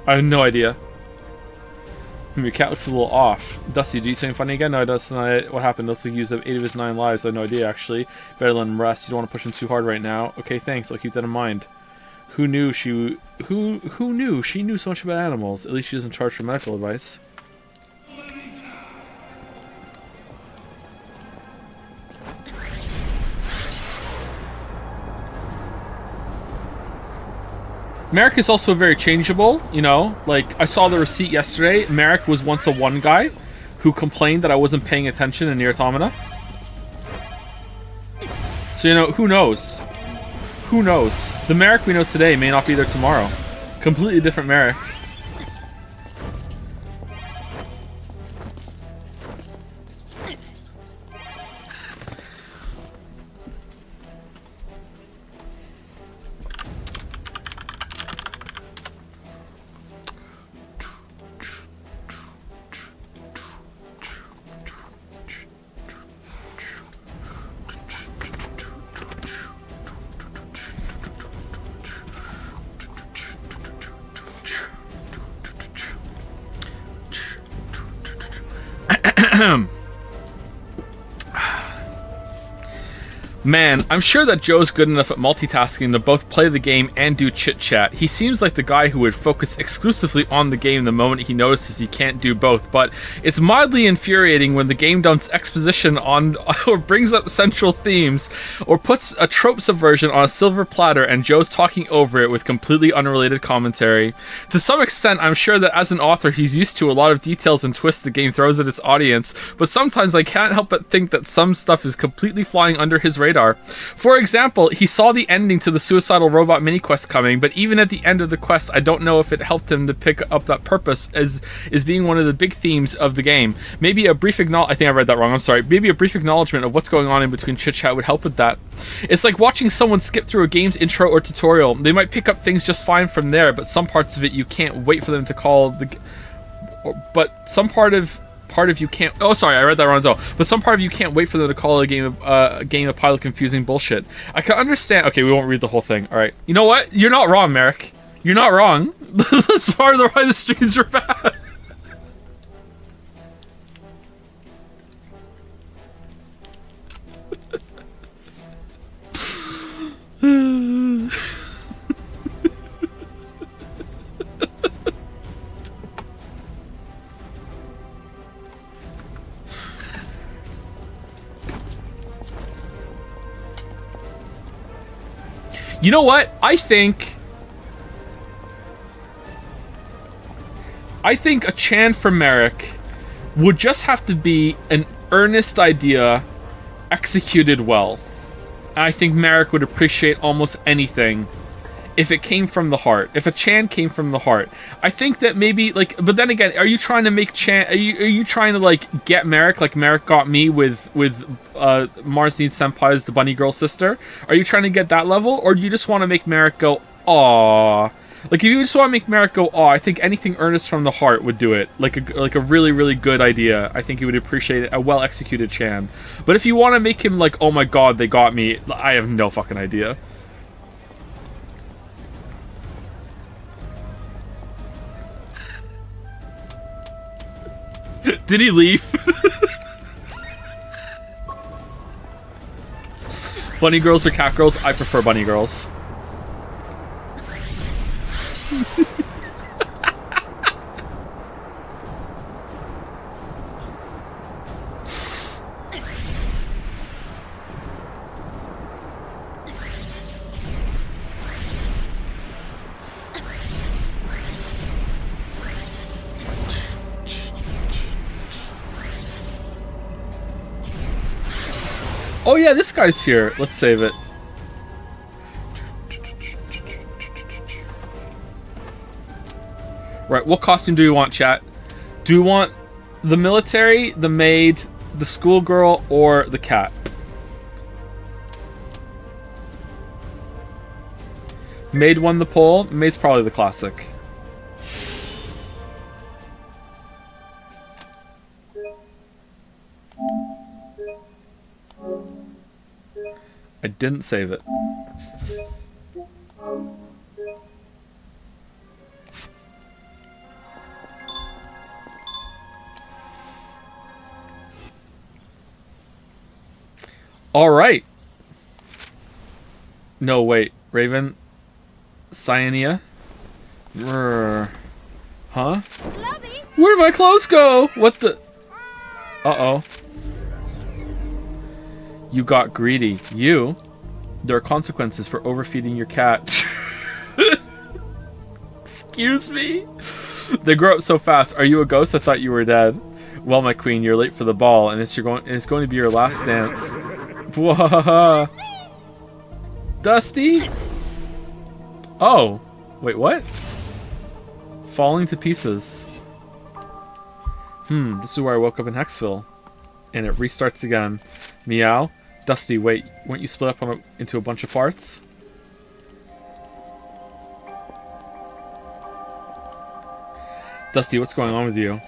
I have no idea. Your cat looks a little off. Dusty, do you say funny again? No, that's not it. What happened? Looks like he used up 8 of his 9 lives. I have no idea, actually. Better let him rest. You don't want to push him too hard right now. Okay, thanks. I'll keep that in mind. Who knew she... Who knew? She knew so much about animals. At least she doesn't charge for medical advice. Merrick is also very changeable, you know? Like, I saw the receipt yesterday. Merrick was once a 1 guy who complained that I wasn't paying attention in Nier Automata. So, you know, who knows? who knows? The Merrick we know today may not be there tomorrow. Completely different Merrick. Man, I'm sure that Joe's good enough at multitasking to both play the game and do chit-chat. He seems like the guy who would focus exclusively on the game the moment he notices he can't do both, but it's mildly infuriating when the game dumps exposition on or brings up central themes or puts a trope subversion on a silver platter and Joe's talking over it with completely unrelated commentary. To some extent, I'm sure that as an author he's used to a lot of details and twists the game throws at its audience, but sometimes I can't help but think that some stuff is completely flying under his radar. For example, he saw the ending to the suicidal robot mini-quest coming, but even at the end of the quest, I don't know if it helped him to pick up that purpose as being one of the big themes of the game. Maybe a brief I think I read that wrong, I'm sorry. Maybe a brief acknowledgement of what's going on in between chit-chat would help with that. It's like watching someone skip through a game's intro or tutorial. They might pick up things just fine from there, but some parts of it you can't wait for them to call the... But some part of you can't. Oh, sorry, I read that wrong as well. But some part of you can't wait for them to call a game a pile of confusing bullshit. I can understand. Okay, we won't read the whole thing. All right. You know what? You're not wrong, Merrick. You're not wrong. That's part of the why the streams are bad. You know what? I think a chant for Merrick would just have to be an earnest idea executed well. And I think Merrick would appreciate almost anything if it came from the heart. If a chant came from the heart. I think that maybe, like, but then again, are you trying to make chant, are you trying to, like, get Merrick like Merrick got me with Mars Needs Senpai's The Bunny Girl Sister? Are you trying to get that level? Or do you just want to make Merrick go, aww? Like, if you just want to make Merrick go, aw, I think anything earnest from the heart would do it. Like a really, really good idea. I think he would appreciate it, a well-executed Chan. But if you want to make him like, oh my god, they got me, I have no fucking idea. Did he leave? Bunny girls or cat girls? I prefer bunny girls. Oh yeah, this guy's here. Let's save it. Right, what costume do we want, chat? Do we want the military, the maid, the schoolgirl, or the cat? Maid won the poll. Maid's probably the classic. I didn't save it. All right. No, wait. Raven. Cyanea. Huh? Where'd my clothes go? What the? Uh-oh. You got greedy. You? There are consequences for overfeeding your cat. Excuse me? They grow up so fast. Are you a ghost? I thought you were dead. Well, my queen, you're late for the ball, and it's going to be your last dance. Dusty? Oh. Wait, what? Falling to pieces. This is where I woke up in Hexville. And it restarts again. Meow. Dusty, wait. Weren't you split up into a bunch of parts? Dusty, what's going on with you?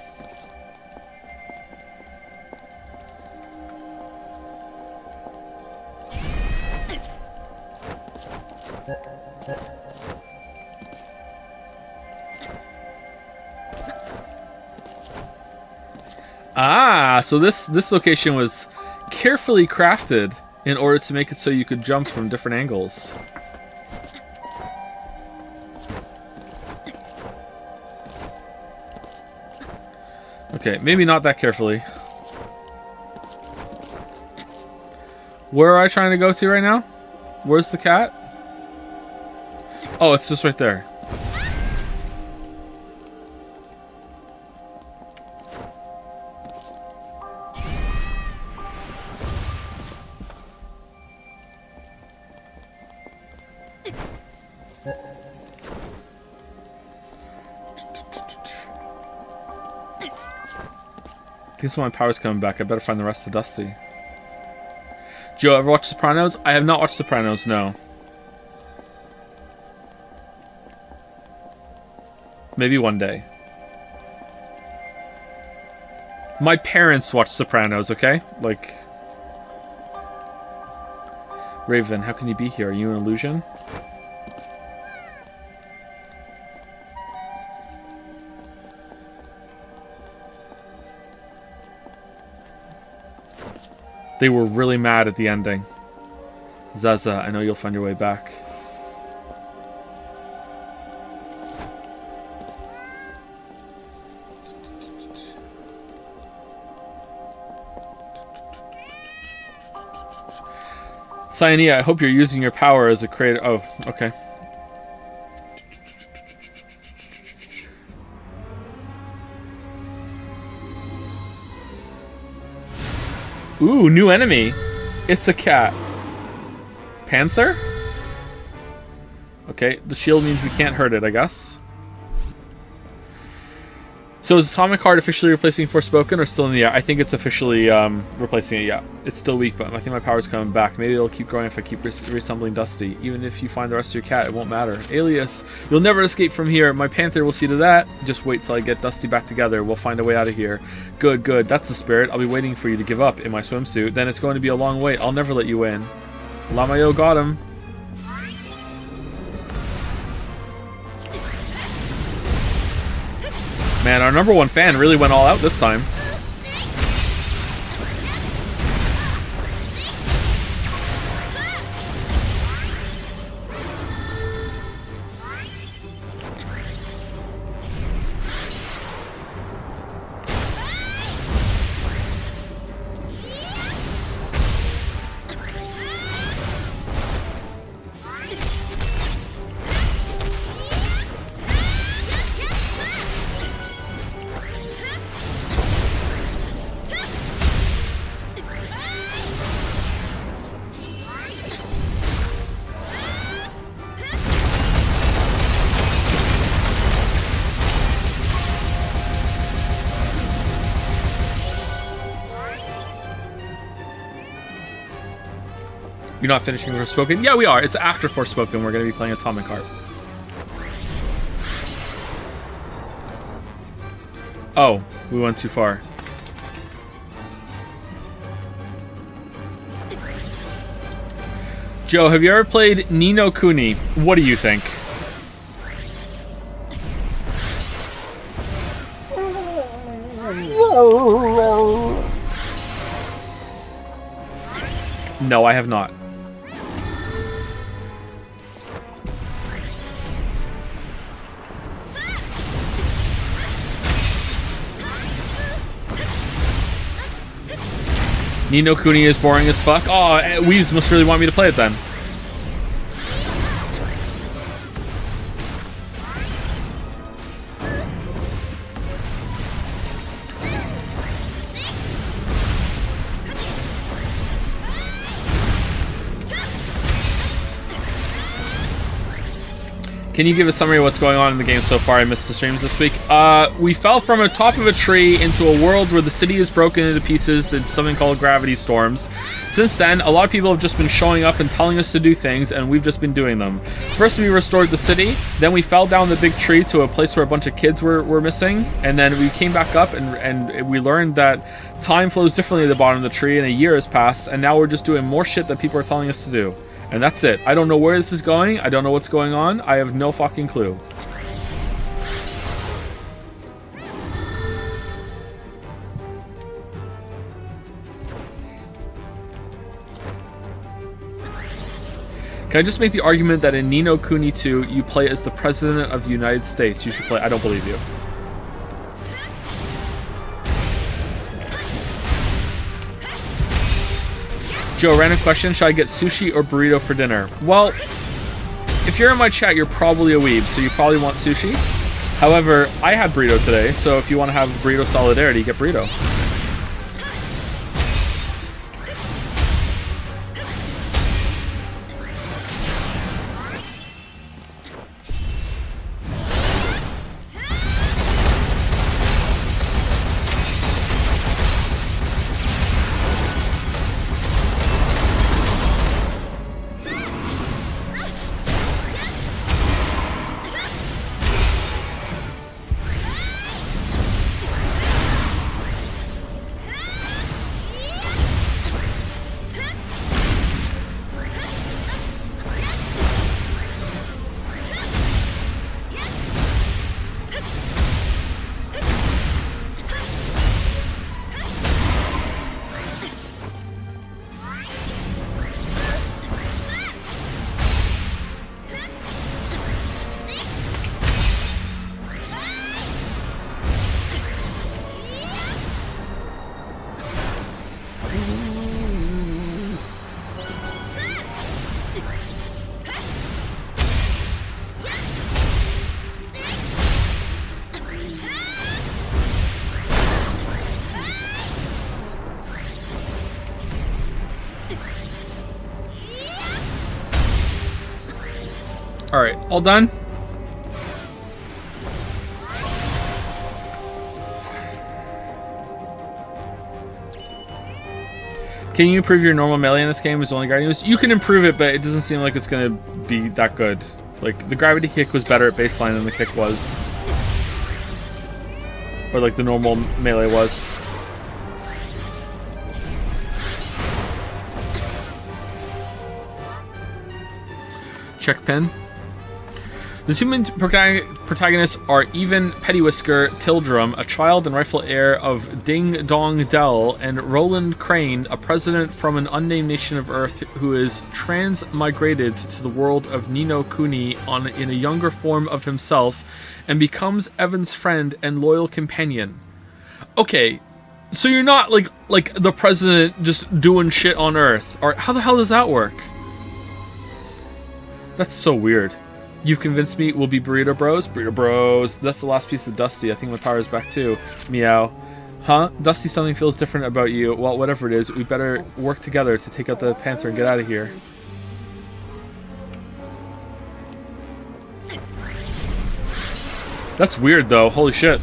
Ah, so this location was carefully crafted in order to make it so you could jump from different angles. Okay, maybe not that carefully. Where am I trying to go to right now? Where's the cat? Oh, it's just right there. I think so my power's coming back. I better find the rest of Dusty. Joe, ever watch Sopranos? I have not watched Sopranos, no. Maybe one day. My parents watch Sopranos, okay? Like... Raven, how can you be here? Are you an illusion? They were really mad at the ending. Zaza, I know you'll find your way back. Cyanea, I hope you're using your power as a creator. Oh, okay. Ooh, new enemy. It's a cat. Panther? Okay, the shield means we can't hurt it, I guess. So is Atomic Heart officially replacing Forspoken or still in the air? I think it's officially replacing it, yeah. It's still weak, but I think my power's coming back. Maybe it'll keep growing if I keep reassembling Dusty. Even if you find the rest of your cat, it won't matter. Alias, you'll never escape from here. My Panther will see to that. Just wait till I get Dusty back together. We'll find a way out of here. Good, good. That's the spirit. I'll be waiting for you to give up in my swimsuit. Then it's going to be a long wait. I'll never let you in. Lamayo got him. Man, our #1 fan really went all out this time. You're not finishing Forspoken? Yeah, we are. It's after Forspoken. We're going to be playing Atomic Heart. Oh, we went too far. Joe, have you ever played Ni no Kuni? What do you think? No, I have not. Ni no Kuni is boring as fuck. Oh, Weaves must really want me to play it then. Can you give a summary of what's going on in the game so far? I missed the streams this week. We fell from the top of a tree into a world where the city is broken into pieces. It's something called gravity storms. Since then, a lot of people have just been showing up and telling us to do things, and we've just been doing them. First, we restored the city. Then we fell down the big tree to a place where a bunch of kids were missing. And then we came back up, and we learned that time flows differently at the bottom of the tree, and a year has passed, and now we're just doing more shit that people are telling us to do. And that's it. I don't know where this is going. I don't know what's going on. I have no fucking clue. Can I just make the argument that in Ni no Kuni 2, you play as the President of the United States? You should play... I don't believe you. Joe, random question. Should I get sushi or burrito for dinner? Well, if you're in my chat, you're probably a weeb, so you probably want sushi. However, I had burrito today, so if you want to have burrito solidarity, get burrito. Alright, all done? Can you improve your normal melee in this game as only Guardian? You can improve it, but it doesn't seem like it's gonna be that good. Like, the gravity kick was better at baseline than the kick was. Or like the normal melee was. Check pin. The two main protagonists are Even Pettywhisker Tildrum, a child and rightful heir of Ding Dong Dell, and Roland Crane, a president from an unnamed nation of Earth who is transmigrated to the world of Ni no Kuni in a younger form of himself and becomes Evan's friend and loyal companion. Okay, so you're not like the president just doing shit on Earth. Or how the hell does that work? That's so weird. You've convinced me. We'll be Burrito Bros. Burrito Bros. That's the last piece of Dusty. I think my power is back too. Meow. Huh? Dusty, something feels different about you. Well, whatever it is, we better work together to take out the Panther and get out of here. That's weird, though. Holy shit.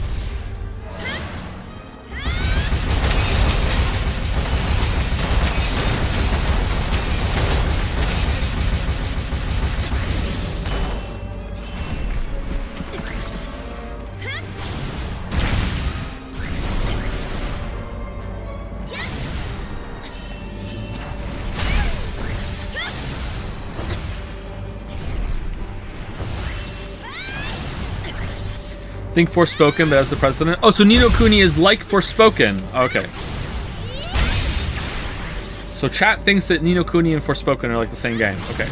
Think Forspoken, but as the president. Oh, so Ni no Kuni is like Forspoken. Okay. So chat thinks that Ni no Kuni and Forspoken are like the same game. Okay.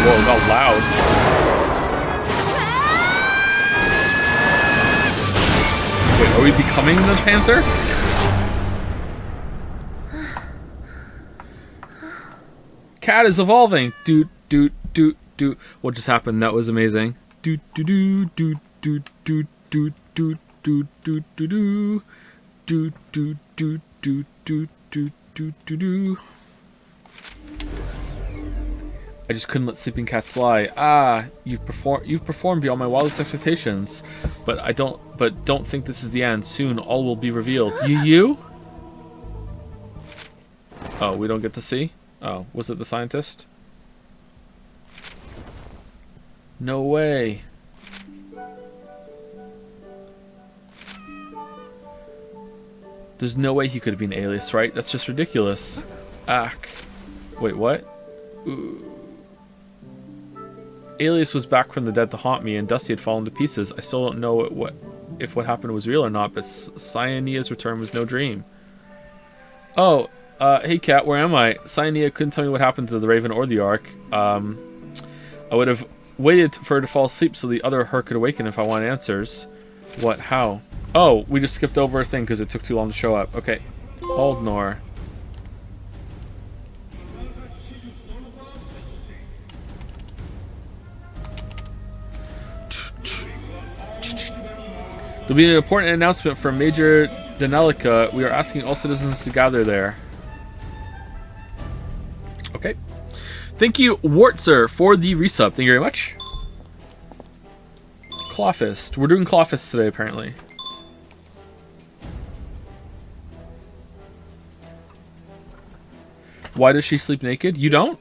Whoa, it got loud. Wait, are we becoming the Panther? Cat is evolving. Do do do do. What just happened? That was amazing. Do do do do do do do do do do do do do do do do do do do do. I just couldn't let sleeping cats lie. Ah, you've performed beyond my wildest expectations, but don't think this is the end. Soon all will be revealed. You? Oh, we don't get to see? Oh, was it the scientist? No way. There's no way he could have been Alias, right? That's just ridiculous. Ack. Wait, what? Ooh. Alias was back from the dead to haunt me, and Dusty had fallen to pieces. I still don't know if what happened was real or not, but Cyania's return was no dream. Oh, hey Cat, where am I? Cyania couldn't tell me what happened to the Raven or the Ark. I would have waited for her to fall asleep so the other her could awaken if I wanted answers. What? How? Oh, we just skipped over a thing because it took too long to show up. Okay. Hold Nor. There'll be an important announcement from Major Danelica. We are asking all citizens to gather there. Okay. Thank you, Wartzer, for the resub. Thank you very much. Clawfist. We're doing Clawfist today, apparently. Why does she sleep naked? You don't?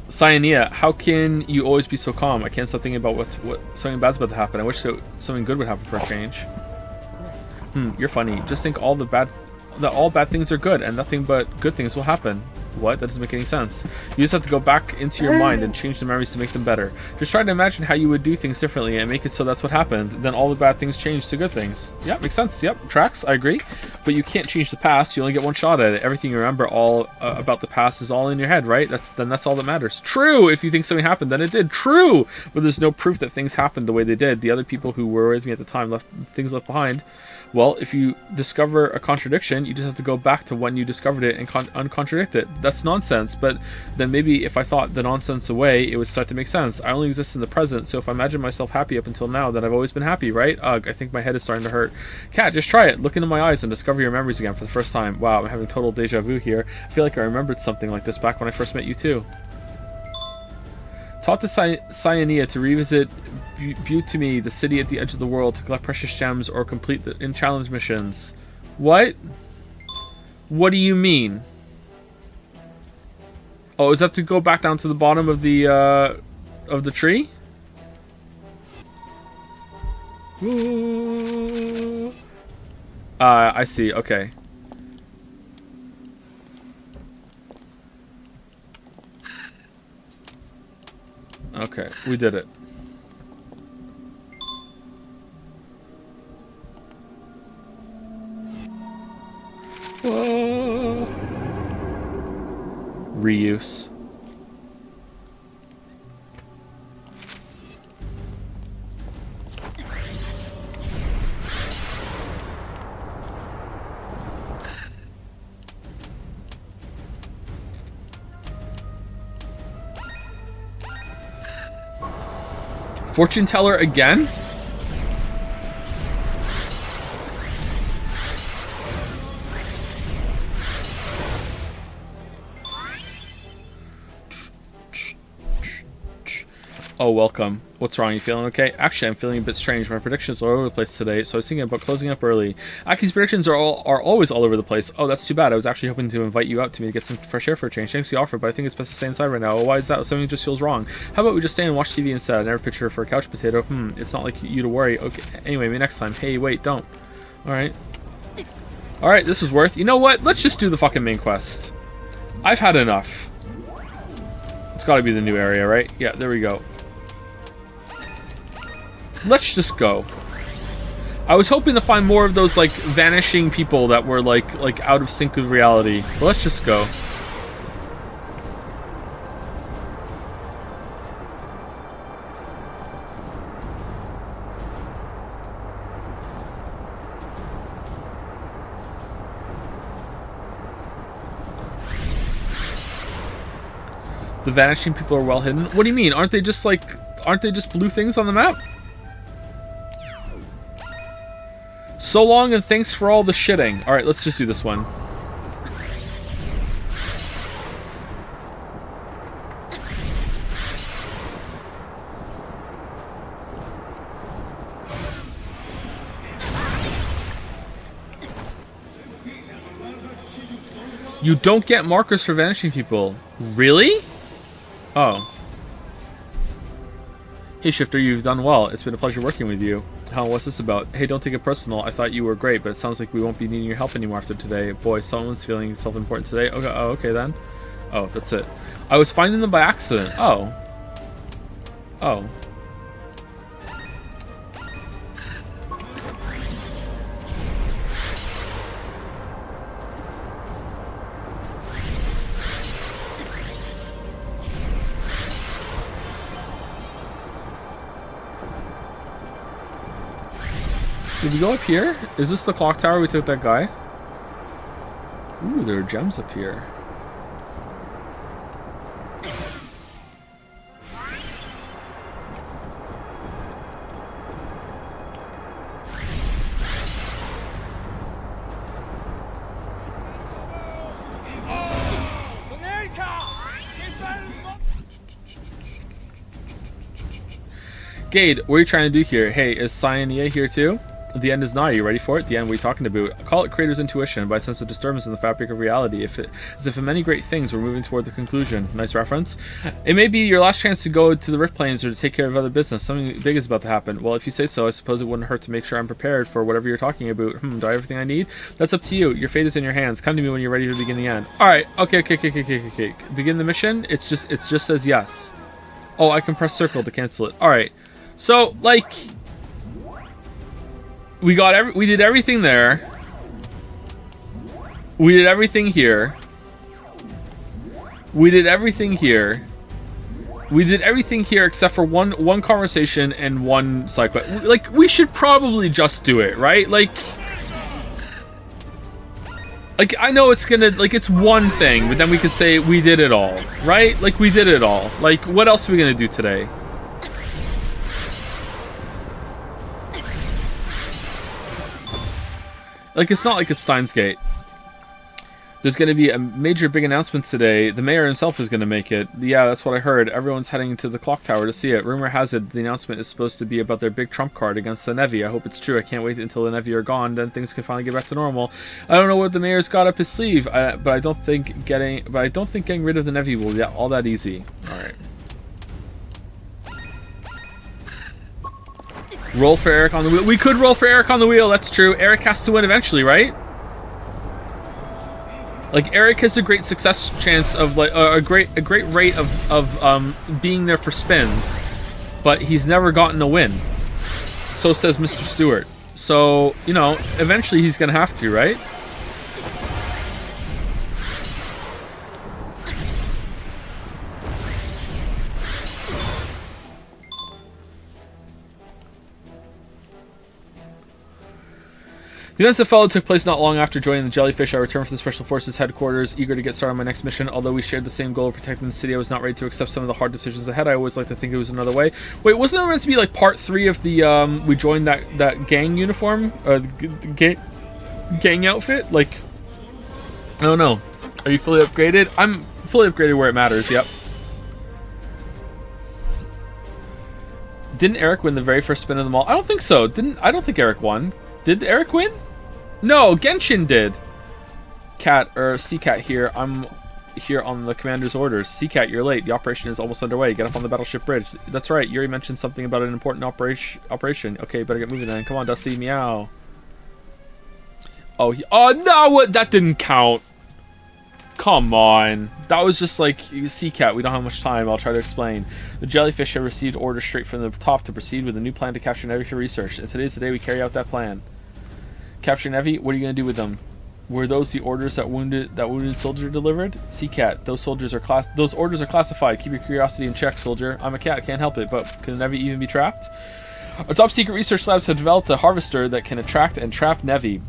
Cyania, how can you always be so calm? I can't stop thinking about what something bad's about to happen. I wish something good would happen for a change. You're funny. Just think all bad things are good and nothing but good things will happen. What? That doesn't make any sense. You just have to go back into your mind and change the memories to make them better. Just try to imagine how you would do things differently and make it so that's what happened. Then all the bad things change to good things. Yeah, makes sense. Yep, tracks. I agree. But you can't change the past. You only get one shot at it. Everything you remember about the past is all in your head, right? That's all that matters. True. If you think something happened, then it did. True. But there's no proof that things happened the way they did. The other people who were with me at the time left behind. Well, if you discover a contradiction, you just have to go back to when you discovered it and uncontradict it. That's nonsense, but then maybe if I thought the nonsense away, it would start to make sense. I only exist in the present, so if I imagine myself happy up until now, then I've always been happy, right? Ugh, I think my head is starting to hurt. Cat, just try it. Look into my eyes and discover your memories again for the first time. Wow, I'm having total deja vu here. I feel like I remembered something like this back when I first met you too. Taught to Cyania to revisit Butumi, the city at the edge of the world, to collect precious gems or complete the challenge missions. What? What do you mean? Oh, is that to go back down to the bottom of the tree? Ooh. I see. Okay. Okay, we did it. Whoa. Reuse. Fortune teller again? Oh, welcome. What's wrong? You feeling okay? Actually, I'm feeling a bit strange. My predictions are all over the place today, so I was thinking about closing up early. Aki's predictions are always all over the place. Oh, that's too bad. I was actually hoping to invite you out to me to get some fresh air for a change. Thanks for the offer, but I think it's best to stay inside right now. Oh, why is that? Something just feels wrong. How about we just stay and watch TV instead? I never picture her for a couch potato. It's not like you to worry. Okay. Anyway, maybe next time. Hey, wait, don't. Alright. Alright, this was worth. You know what? Let's just do the fucking main quest. I've had enough. It's gotta be the new area, right? Yeah, there we go. Let's just go. I was hoping to find more of those like vanishing people that were like out of sync with reality. But let's just go. The vanishing people are well hidden. What do you mean? Aren't they just blue things on the map? So long and thanks for all the shitting. Alright, let's just do this one. You don't get markers for vanishing people. Really? Oh. Hey Shifter, you've done well. It's been a pleasure working with you. Helen, what's this about? Hey, don't take it personal. I thought you were great, but it sounds like we won't be needing your help anymore after today. Boy, someone's feeling self-important today. Okay, oh, okay then. Oh, that's it. I was finding them by accident. Oh. Oh. Did we go up here? Is this the clock tower we took that guy? Ooh, there are gems up here. Gade, what are you trying to do here? Hey, is Cyanea here too? The end is nigh. You ready for it? The end, what are you talking about? Call it Creator's intuition, by a sense of disturbance in the fabric of reality. As if in many great things we're moving toward the conclusion. Nice reference. It may be your last chance to go to the Rift Plains or to take care of other business. Something big is about to happen. Well, if you say so, I suppose it wouldn't hurt to make sure I'm prepared for whatever you're talking about. Do I have everything I need? That's up to you. Your fate is in your hands. Come to me when you're ready to begin the end. Alright, okay. Begin the mission? It just says yes. Oh, I can press circle to cancel it. Alright. So, like... We did everything there. We did everything here. We did everything here. We did everything here except for one conversation and one side quest. Like, we should probably just do it, right? Like, I know it's gonna, like, it's one thing, but then we could say we did it all, right? Like, we did it all. Like, what else are we gonna do today? Like, it's not like it's Steins Gate. There's going to be a major big announcement today. The mayor himself is going to make it. Yeah, that's what I heard. Everyone's heading to the clock tower to see it. Rumor has it the announcement is supposed to be about their big trump card against the Nevi. I hope it's true. I can't wait until the Nevi are gone. Then things can finally get back to normal. I don't know what the mayor's got up his sleeve, but I don't think getting rid of the Nevi will be all that easy. All right. Roll for Eric on the wheel. We could roll for Eric on the wheel. That's true. Eric has to win eventually, right? Like, Eric has a great success chance of, like, a great rate of being there for spins, but he's never gotten a win. So says Mr. Stewart. So, you know, eventually he's gonna have to, right? The events that followed took place not long after joining the Jellyfish. I returned from the Special Forces headquarters, eager to get started on my next mission. Although we shared the same goal of protecting the city, I was not ready to accept some of the hard decisions ahead. I always like to think it was another way. Wait, wasn't there meant to be like part 3 of the we joined that gang uniform, the gang outfit? Like, I don't know. Are you fully upgraded? I'm fully upgraded where it matters. Yep. Didn't Eric win the very first spin of them all? I don't think so. I don't think Eric won. Did Eric win? No, Genshin did. Cat, or Seacat here. I'm here on the commander's orders. Seacat, you're late. The operation is almost underway. Get up on the battleship bridge. That's right. Yuri mentioned something about an important operation. Okay, better get moving then. Come on, Dusty. Meow. Oh, no, what? That didn't count. Come on. That was just like, Seacat, we don't have much time. I'll try to explain. The Jellyfish have received orders straight from the top to proceed with a new plan to capture Nevi for research. And today's the day we carry out that plan. Capture Nevi? What are you going to do with them? Were those the orders that wounded soldier delivered? Seacat, those orders are classified. Keep your curiosity in check, soldier. I'm a cat, can't help it, but can the Nevi even be trapped? Our top secret research labs have developed a harvester that can attract and trap Nevi.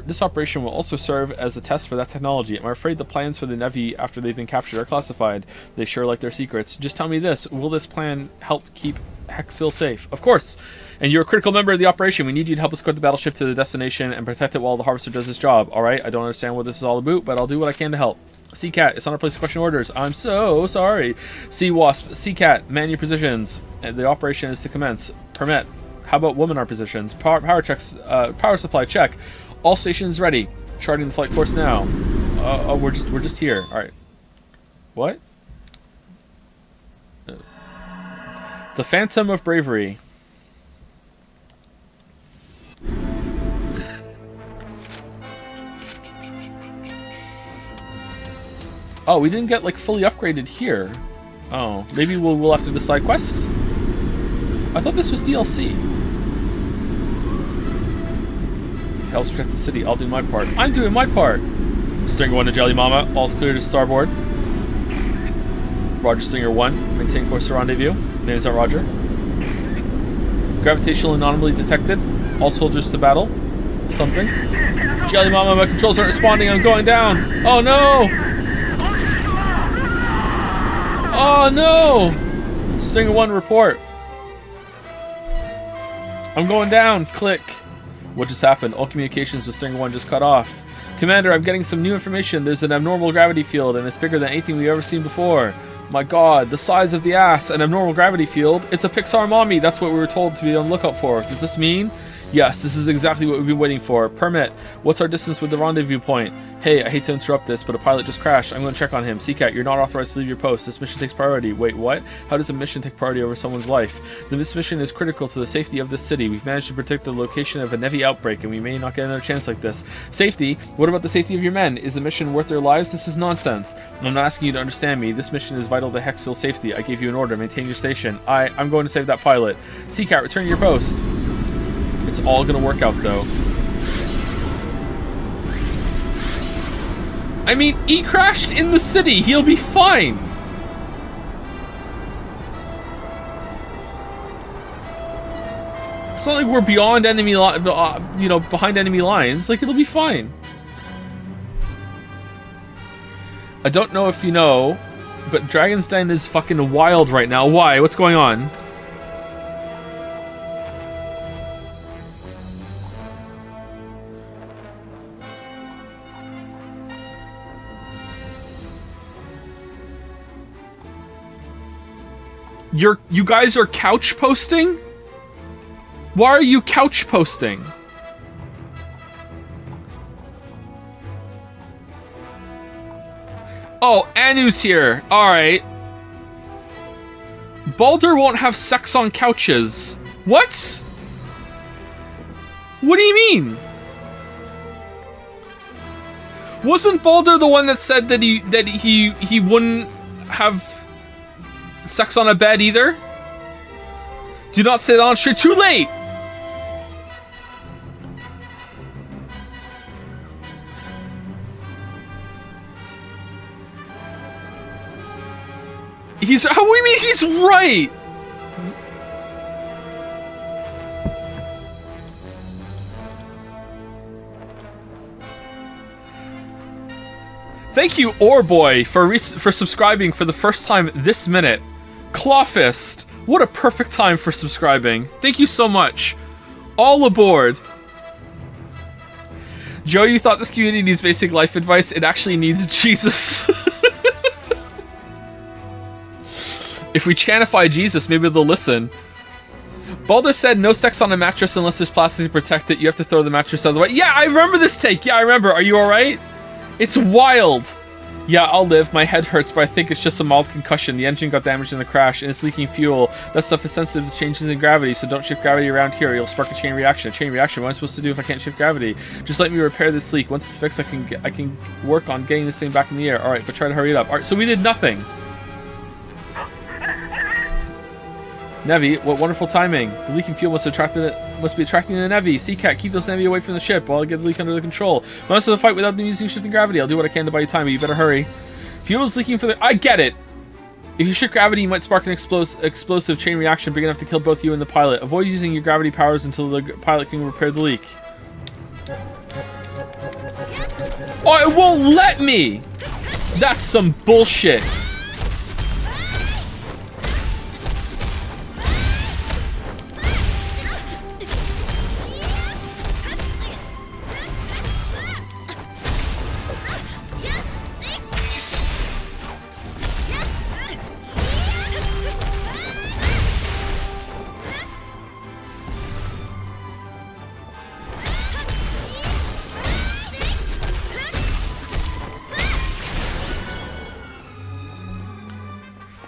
This operation will also serve as a test for that technology. I'm afraid the plans for the Nevi after they've been captured are classified. They sure like their secrets. Just tell me this, will this plan help keep Hexville safe? Of course. And you're a critical member of the operation. We need you to help escort the battleship to the destination and protect it while the harvester does his job. Alright, I don't understand what this is all about, but I'll do what I can to help. Seacat, it's on our place to question orders. I'm so sorry. Sea Wasp, Seacat, man your positions. The operation is to commence. Permit. How about woman our positions? Power checks. Power supply check. All stations ready. Charting the flight course now. Oh, we're just here. All right. What? The Phantom of Bravery. Oh, we didn't get like fully upgraded here. Oh, maybe we'll have to do the side quests. I thought this was DLC. Helps protect the city. I'll do my part. I'm doing my part. Stinger 1 to Jelly Mama. All's clear to starboard. Roger, Stinger 1. Maintain course to rendezvous. Name's not Roger. Gravitational anomaly detected. All soldiers to battle. Something. Jelly Mama, my controls aren't responding. I'm going down. Oh no! Oh no! Stinger 1 report. I'm going down. Click. What just happened? All communications with Stinger 1 just cut off. Commander, I'm getting some new information. There's an abnormal gravity field, and it's bigger than anything we've ever seen before. My god, the size of the ass, an abnormal gravity field. It's a Pixar mommy. That's what we were told to be on the lookout for. Does this mean? Yes, this is exactly what we've been waiting for. Permit. What's our distance with the rendezvous point? Hey, I hate to interrupt this, but a pilot just crashed. I'm going to check on him. Seacat, you're not authorized to leave your post. This mission takes priority. Wait, what? How does a mission take priority over someone's life? This mission is critical to the safety of this city. We've managed to predict the location of a Nevi outbreak, and we may not get another chance like this. Safety? What about the safety of your men? Is the mission worth their lives? This is nonsense. I'm not asking you to understand me. This mission is vital to Hexville safety. I gave you an order. Maintain your station. I'm going to save that pilot. Seacat, return to your post. It's all gonna work out, though. I mean, he crashed in the city. He'll be fine. It's not like we're beyond enemy, behind enemy lines. Like, it'll be fine. I don't know if you know, but Dragon's Den is fucking wild right now. Why? What's going on? You guys are couch posting? Why are you couch posting? Oh, Anu's here. Alright. Baldur won't have sex on couches. What? What do you mean? Wasn't Baldur the one that said that he wouldn't have sex on a bed either? Do not say that on stream. Too late! How do we mean he's right? Thank you, Orboy, for subscribing for the first time this minute. Clawfist, what a perfect time for subscribing. Thank you so much. All aboard. Joe, you thought this community needs basic life advice. It actually needs Jesus. If we chantify Jesus, maybe they'll listen. Baldur said no sex on a mattress unless there's plastic to protect it. You have to throw the mattress out of the way. Yeah, I remember this take. Yeah, I remember. Are you alright? It's wild. Yeah, I'll live. My head hurts, but I think it's just a mild concussion. The engine got damaged in the crash, and it's leaking fuel. That stuff is sensitive to changes in gravity, so don't shift gravity around here. You'll spark a chain reaction. A chain reaction? What am I supposed to do if I can't shift gravity? Just let me repair this leak. Once it's fixed, I can work on getting this thing back in the air. Alright, but try to hurry it up. Alright, so we did nothing. Nevi, what wonderful timing. The leaking fuel must be attracting the Nevi. Seacat, keep those Nevi away from the ship while I get the leak under the control. Most of the fight without them using shifting gravity. I'll do what I can to buy you time, but you better hurry. Fuel is leaking for the... I get it! If you shift gravity, you might spark an explosive chain reaction big enough to kill both you and the pilot. Avoid using your gravity powers until the pilot can repair the leak. Oh, it won't let me! That's some bullshit.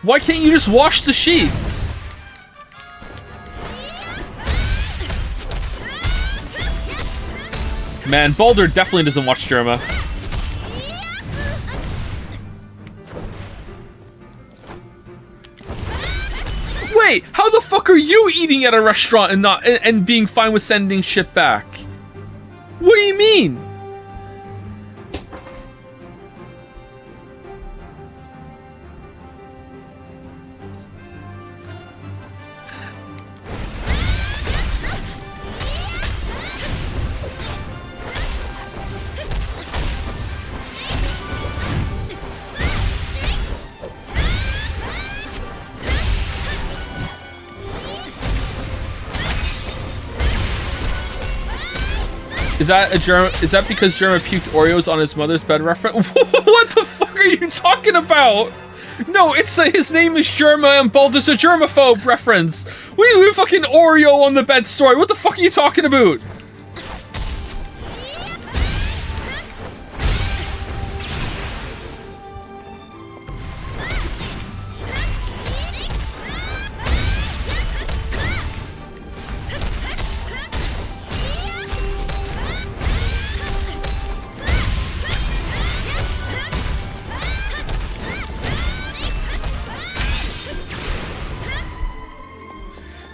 Why can't you just wash the sheets? Man, Baldur definitely doesn't watch Germa. Wait, how the fuck are you eating at a restaurant and being fine with sending shit back? What do you mean? Is that because Germa puked Oreos on his mother's bed reference? What the fuck are you talking about? No, it's his name is Germa and Baldur's a germaphobe reference. We fucking Oreo on the bed story. What the fuck are you talking about?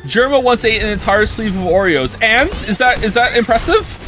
Germa once ate an entire sleeve of Oreos. And is that impressive?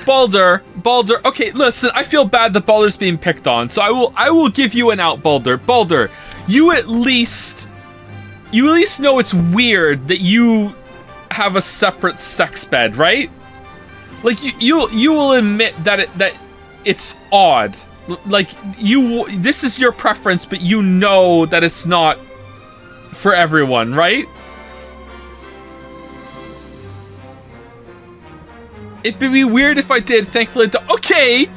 Baldur, okay, listen, I feel bad that Baldur's being picked on, so I will give you an out, Baldur. Baldur, you at least know it's weird that you have a separate sex bed, right? Like you will admit that it's odd. Like this is your preference, but you know that it's not for everyone, right? It'd be weird if I did, thankfully. Okay!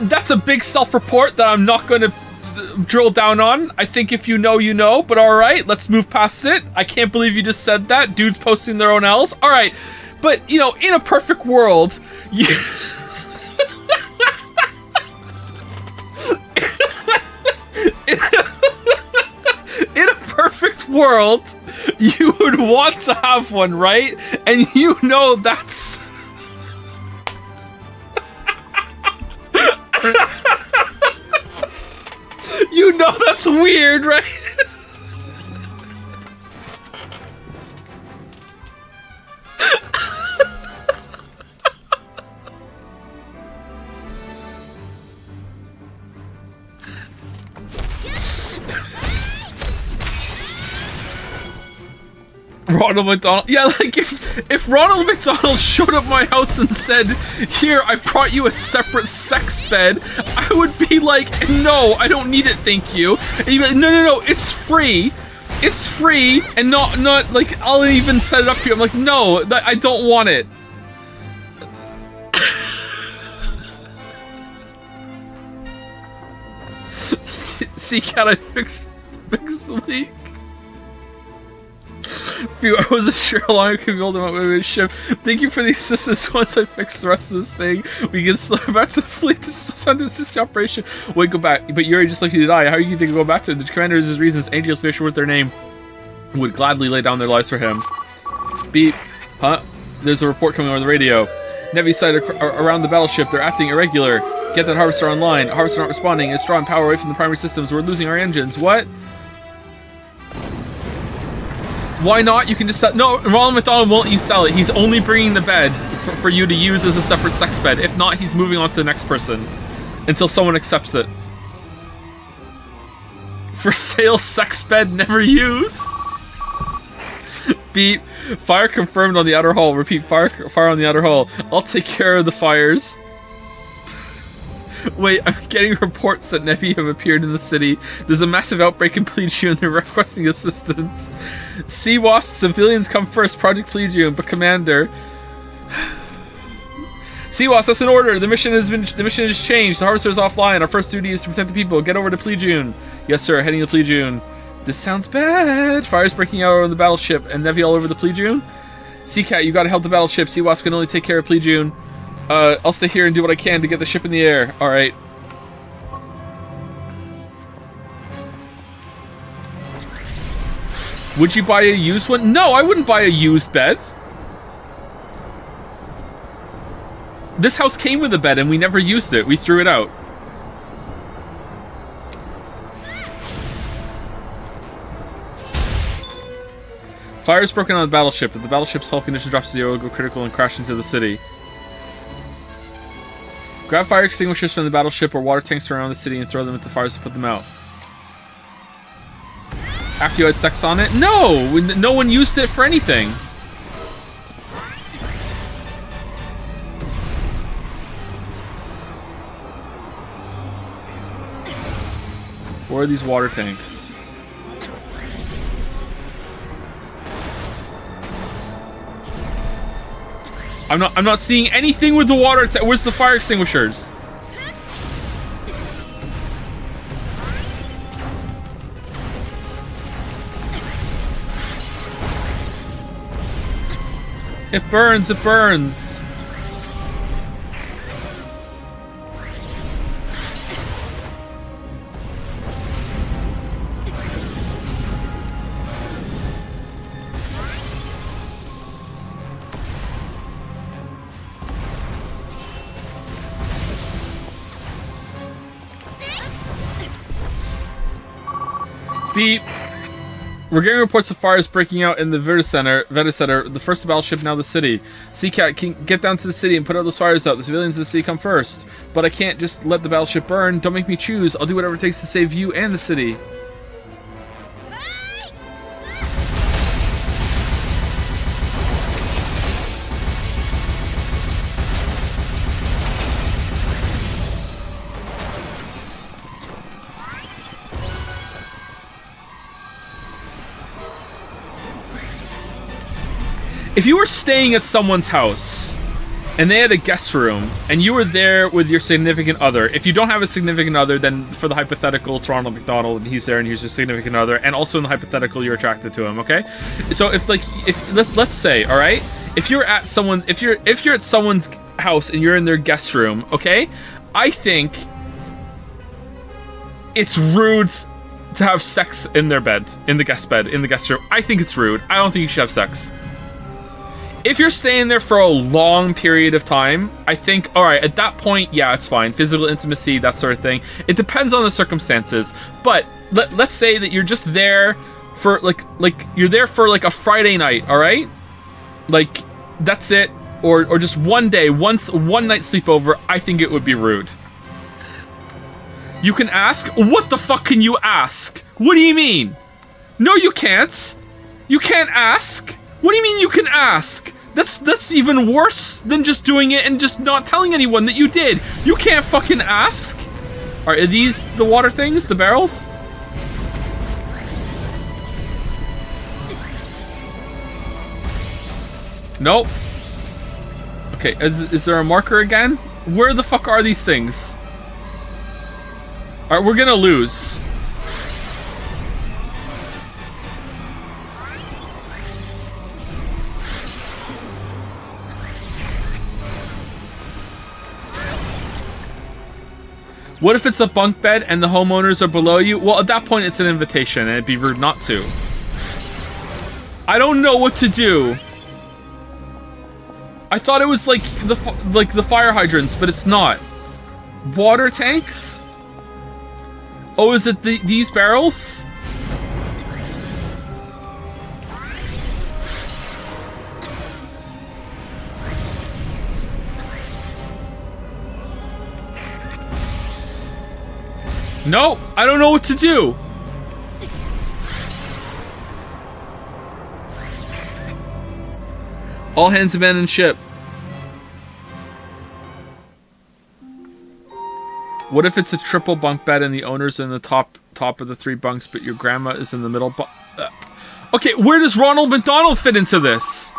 That's a big self-report that I'm not going to drill down on. I think if you know, you know, but alright, let's move past it. I can't believe you just said that. Dudes posting their own L's. Alright, but, you know, in a perfect world, you... in a perfect world, you would want to have one, right? And you know that's... You know that's weird, right? Ronald McDonald. Yeah, like if Ronald McDonald showed up my house and said, "Here, I brought you a separate sex bed," I would be like, "No, I don't need it, thank you." And he'd be like, "No, it's free. It's free, and not like I'll even set it up for you." I'm like, "No, I don't want it." See, can I fix the leak? Phew, I wasn't sure how long I could build him up with his ship. Thank you for the assistance. Once I fix the rest of this thing, we can slip back to the fleet. This is under assist operation. Wait, go back. But Yuri just left you to die. How are you think go back to him? The commander is his reasons. Angels Fish worth their name would gladly lay down their lives for him. Huh? There's a report coming over the radio. Navy site around the battleship. They're acting irregular. Get that harvester online. Harvester not responding. It's drawing power away from the primary systems. We're losing our engines. What? Why not? You can just sell... No, Ronald McDonald won't let you sell it. He's only bringing the bed for you to use as a separate sex bed. If not, he's moving on to the next person until someone accepts it. For sale sex bed never used. Beep. Fire confirmed on the outer hull. Repeat, fire on the outer hull. I'll take care of the fires. Wait, I'm getting reports that Nevi have appeared in the city. There's a massive outbreak in Plegium and they're requesting assistance. Sea Wasp, civilians come first. Project Plegium, but Commander... Sea Wasp, that's an order. The mission has changed. The harvester is offline. Our first duty is to protect the people. Get over to Plegium. Yes, sir. Heading to Plegium. This sounds bad. Fire's breaking out over the battleship and Nevi all over the Plegium. Seacat, you gotta help the battleship. Sea Wasp can only take care of Plegium. I'll stay here and do what I can to get the ship in the air. Alright. Would you buy a used one? No, I wouldn't buy a used bed. This house came with a bed and we never used it. We threw it out. Fire's broken on the battleship. If the battleship's hull condition drops to 0, it'll go critical and crash into the city. Grab fire extinguishers from the battleship or water tanks around the city and throw them at the fires to put them out. After you had sex on it? No! No one used it for anything. Where are these water tanks? I'm not seeing anything with the water. Where's the fire extinguishers? It burns, it burns. Beep. We're getting reports of fires breaking out in the Veta Center, the first battleship, now the city. Seacat can get down to the city and put all those fires out. The civilians in the city come first. But I can't just let the battleship burn. Don't make me choose. I'll do whatever it takes to save you and the city. If you were staying at someone's house and they had a guest room and you were there with your significant other, if you don't have a significant other, then for the hypothetical, it's Ronald McDonald and he's there and he's your significant other, and also in the hypothetical, you're attracted to him, okay? So if let's say, all right, if you're at someone's house and you're in their guest room, okay, I think it's rude to have sex in their bed, in the guest room. I think it's rude. I don't think you should have sex. If you're staying there for a long period of time, I think, all right, at that point, yeah, it's fine. Physical intimacy, that sort of thing. It depends on the circumstances. But let's say that you're just there for like you're there for like a Friday night, all right? Like that's it, or just one day, one night sleepover. I think it would be rude. You can ask. What the fuck can you ask? What do you mean? No, you can't. You can't ask. What do you mean you can ask? That's even worse than just doing it and just not telling anyone that you did. You can't fucking ask. Are these the water things? The barrels? Nope. Okay, is there a marker again? Where the fuck are these things? Alright, we're gonna lose. What if it's a bunk bed and the homeowners are below you? Well, at that point, it's an invitation, and it'd be rude not to. I don't know what to do. I thought it was like the fire hydrants, but it's not. Water tanks? Oh, is it these barrels? No, I don't know what to do. All hands abandon ship. What if it's a triple bunk bed and the owner's in the top of the 3 bunks, but your grandma is in the middle? Okay, where does Ronald McDonald fit into this?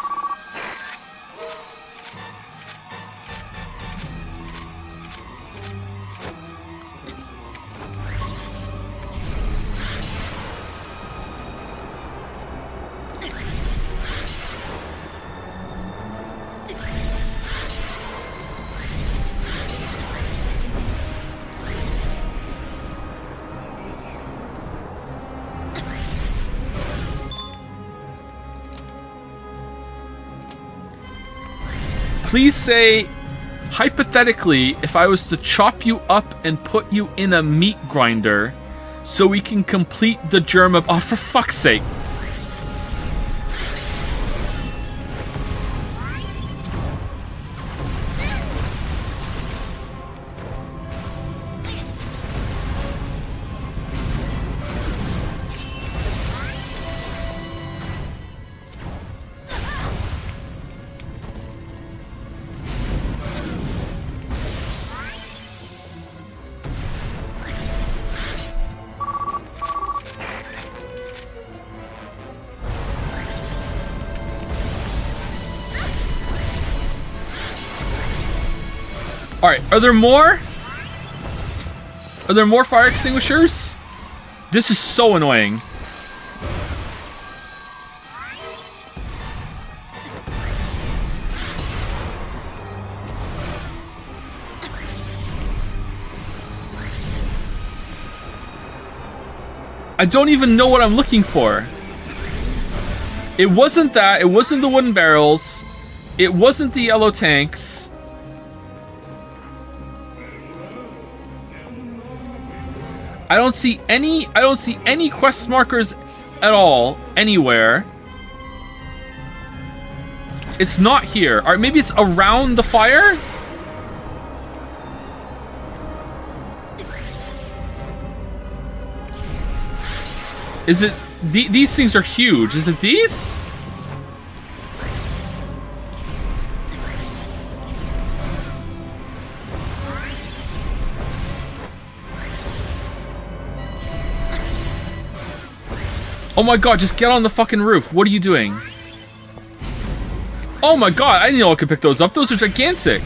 Please say, hypothetically, if I was to chop you up and put you in a meat grinder so we can complete the germ of... Oh, for fuck's sake. Alright, are there more? Are there more fire extinguishers? This is so annoying. I don't even know what I'm looking for. It wasn't that. It wasn't the wooden barrels. It wasn't the yellow tanks. I don't see any quest markers at all anywhere. It's not here. Or maybe it's around the fire? Is it these things are huge. Is it these? Oh my god, just get on the fucking roof. What are you doing? Oh my god, I didn't know I could pick those up. Those are gigantic.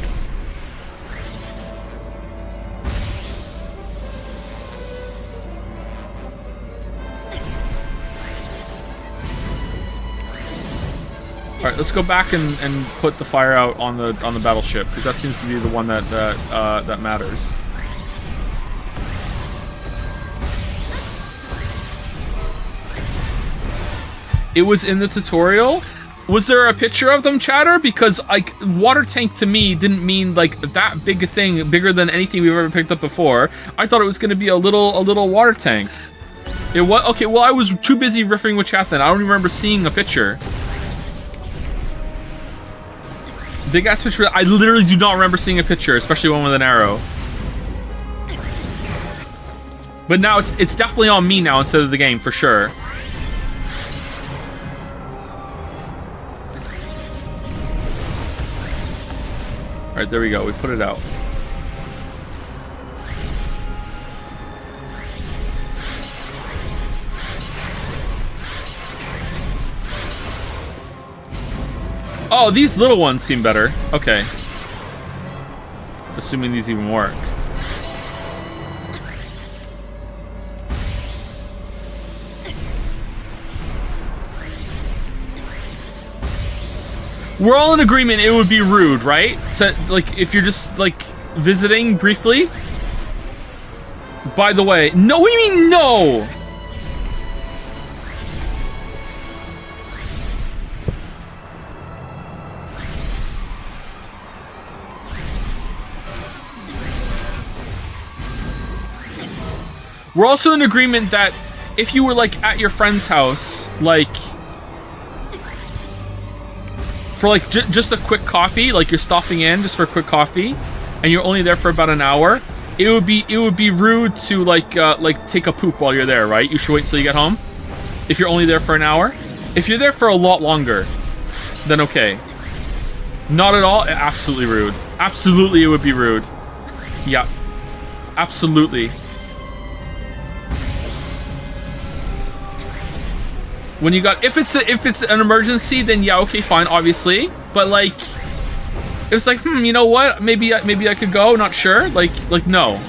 Alright, let's go back and put the fire out on the battleship, because that seems to be the one that matters. It was in the tutorial? Was there a picture of them, chatter? Because, like, water tank to me didn't mean, like, that big a thing, bigger than anything we've ever picked up before. I thought it was going to be a little water tank. It was? Okay, well, I was too busy riffing with chat then. I don't even remember seeing a picture. Big ass picture. I literally do not remember seeing a picture, especially one with an arrow. But now it's definitely on me now instead of the game, for sure. Alright, there we go. We put it out. Oh, these little ones seem better. Okay. Assuming these even work. We're all in agreement it would be rude, right? So, like, if you're just, like, visiting briefly. By the way, no, what do you mean no? We're also in agreement that if you were, like, at your friend's house, like, for, like, just a quick coffee, like, you're stopping in just for a quick coffee, and you're only there for about an hour, it would be rude to, like, take a poop while you're there, right? You should wait till you get home, if you're only there for an hour. If you're there for a lot longer, then okay. Not at all, absolutely rude. Absolutely, it would be rude. Yeah. Absolutely. When you got, if it's an emergency, then yeah, okay, fine, obviously. But like, it's like, you know what? Maybe I could go. Not sure. Like no.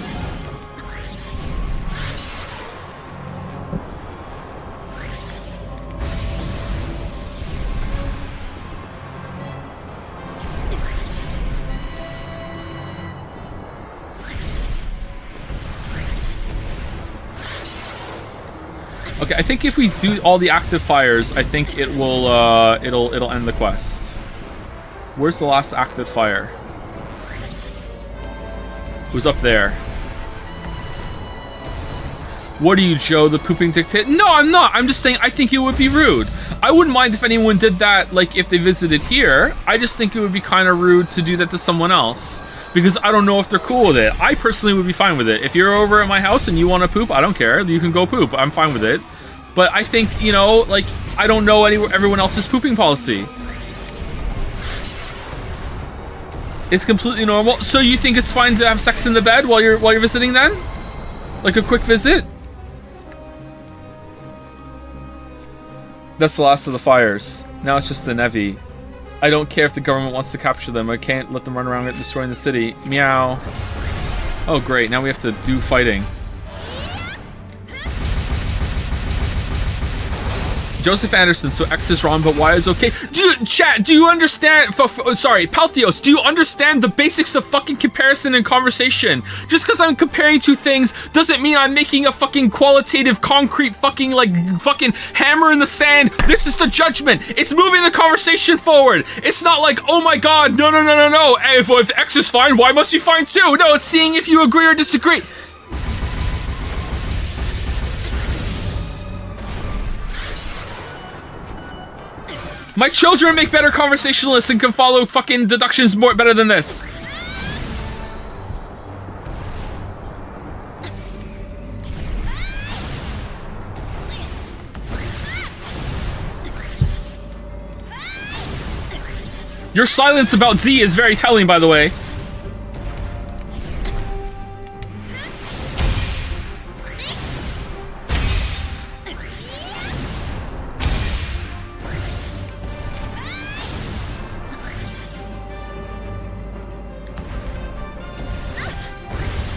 Okay, I think if we do all the active fires, I think it will it'll end the quest. Where's the last active fire? Who's up there? What are you, Joe, the pooping dictator? No, I'm not. I'm just saying I think it would be rude. I wouldn't mind if anyone did that, like if they visited here. I just think it would be kind of rude to do that to someone else. Because I don't know if they're cool with it. I personally would be fine with it. If you're over at my house and you want to poop, I don't care. You can go poop. I'm fine with it. But I think, you know, like, I don't know everyone else's pooping policy. It's completely normal. So you think it's fine to have sex in the bed while you're visiting then? Like a quick visit? That's the last of the fires. Now it's just the Nevi. I don't care if the government wants to capture them. I can't let them run around destroying the city. Meow. Oh great, now we have to do fighting. Joseph Anderson, so X is wrong, but Y is okay. Chat, do you understand? Sorry, Paltheos, do you understand the basics of fucking comparison and conversation? Just because I'm comparing two things doesn't mean I'm making a fucking qualitative, concrete fucking hammer in the sand. This is the judgment. It's moving the conversation forward. It's not like, oh my god, no. If X is fine, Y must be fine too. No, it's seeing if you agree or disagree. My children make better conversationalists and can follow fucking deductions better than this. Your silence about Z is very telling, by the way.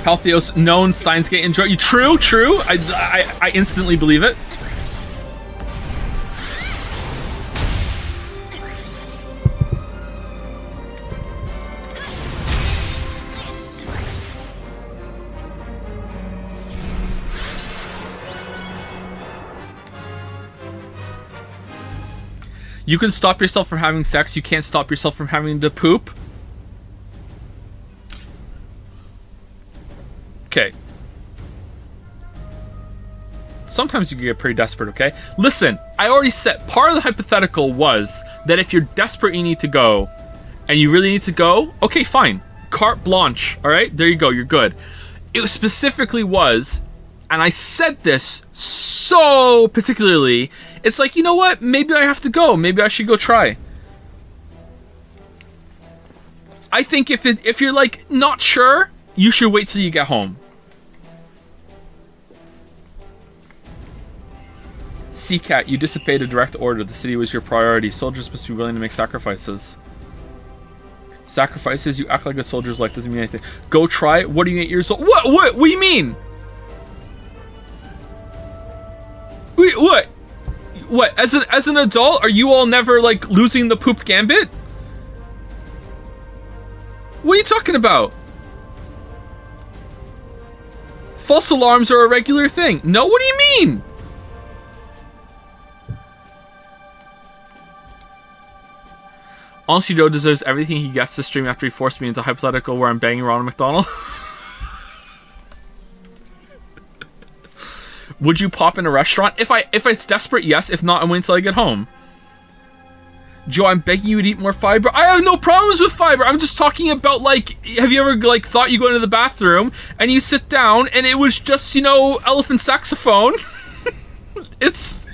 Paltheos, known, Steins Gate, enjoy. True. I instantly believe it. You can stop yourself from having sex. You can't stop yourself from having to poop. Okay. Sometimes you can get pretty desperate, okay? Listen, I already said, part of the hypothetical was that if you're desperate, you need to go, and you really need to go, okay, fine. Carte blanche, all right? There you go, you're good. It specifically was, and I said this so particularly, it's like, you know what? Maybe I have to go. Maybe I should go try. I think if you're, like, not sure, you should wait till you get home. Seacat, you disobeyed a direct order. The city was your priority. Soldiers must be willing to make sacrifices. Sacrifices? You act like a soldier's life doesn't mean anything. Go try it? What are you, 8 years old? What do you mean? Wait, what? As an adult, are you all never, like, losing the poop gambit? What are you talking about? False alarms are a regular thing. No, what do you mean? Honestly, Joe deserves everything he gets to stream after he forced me into hypothetical where I'm banging Ronald McDonald. Would you pop in a restaurant? If it's desperate, yes. If not, I'm waiting until I get home. Joe, I'm begging you to eat more fiber. I have no problems with fiber. I'm just talking about, like, have you ever, like, thought you go into the bathroom and you sit down and it was just, you know, elephant saxophone? It's...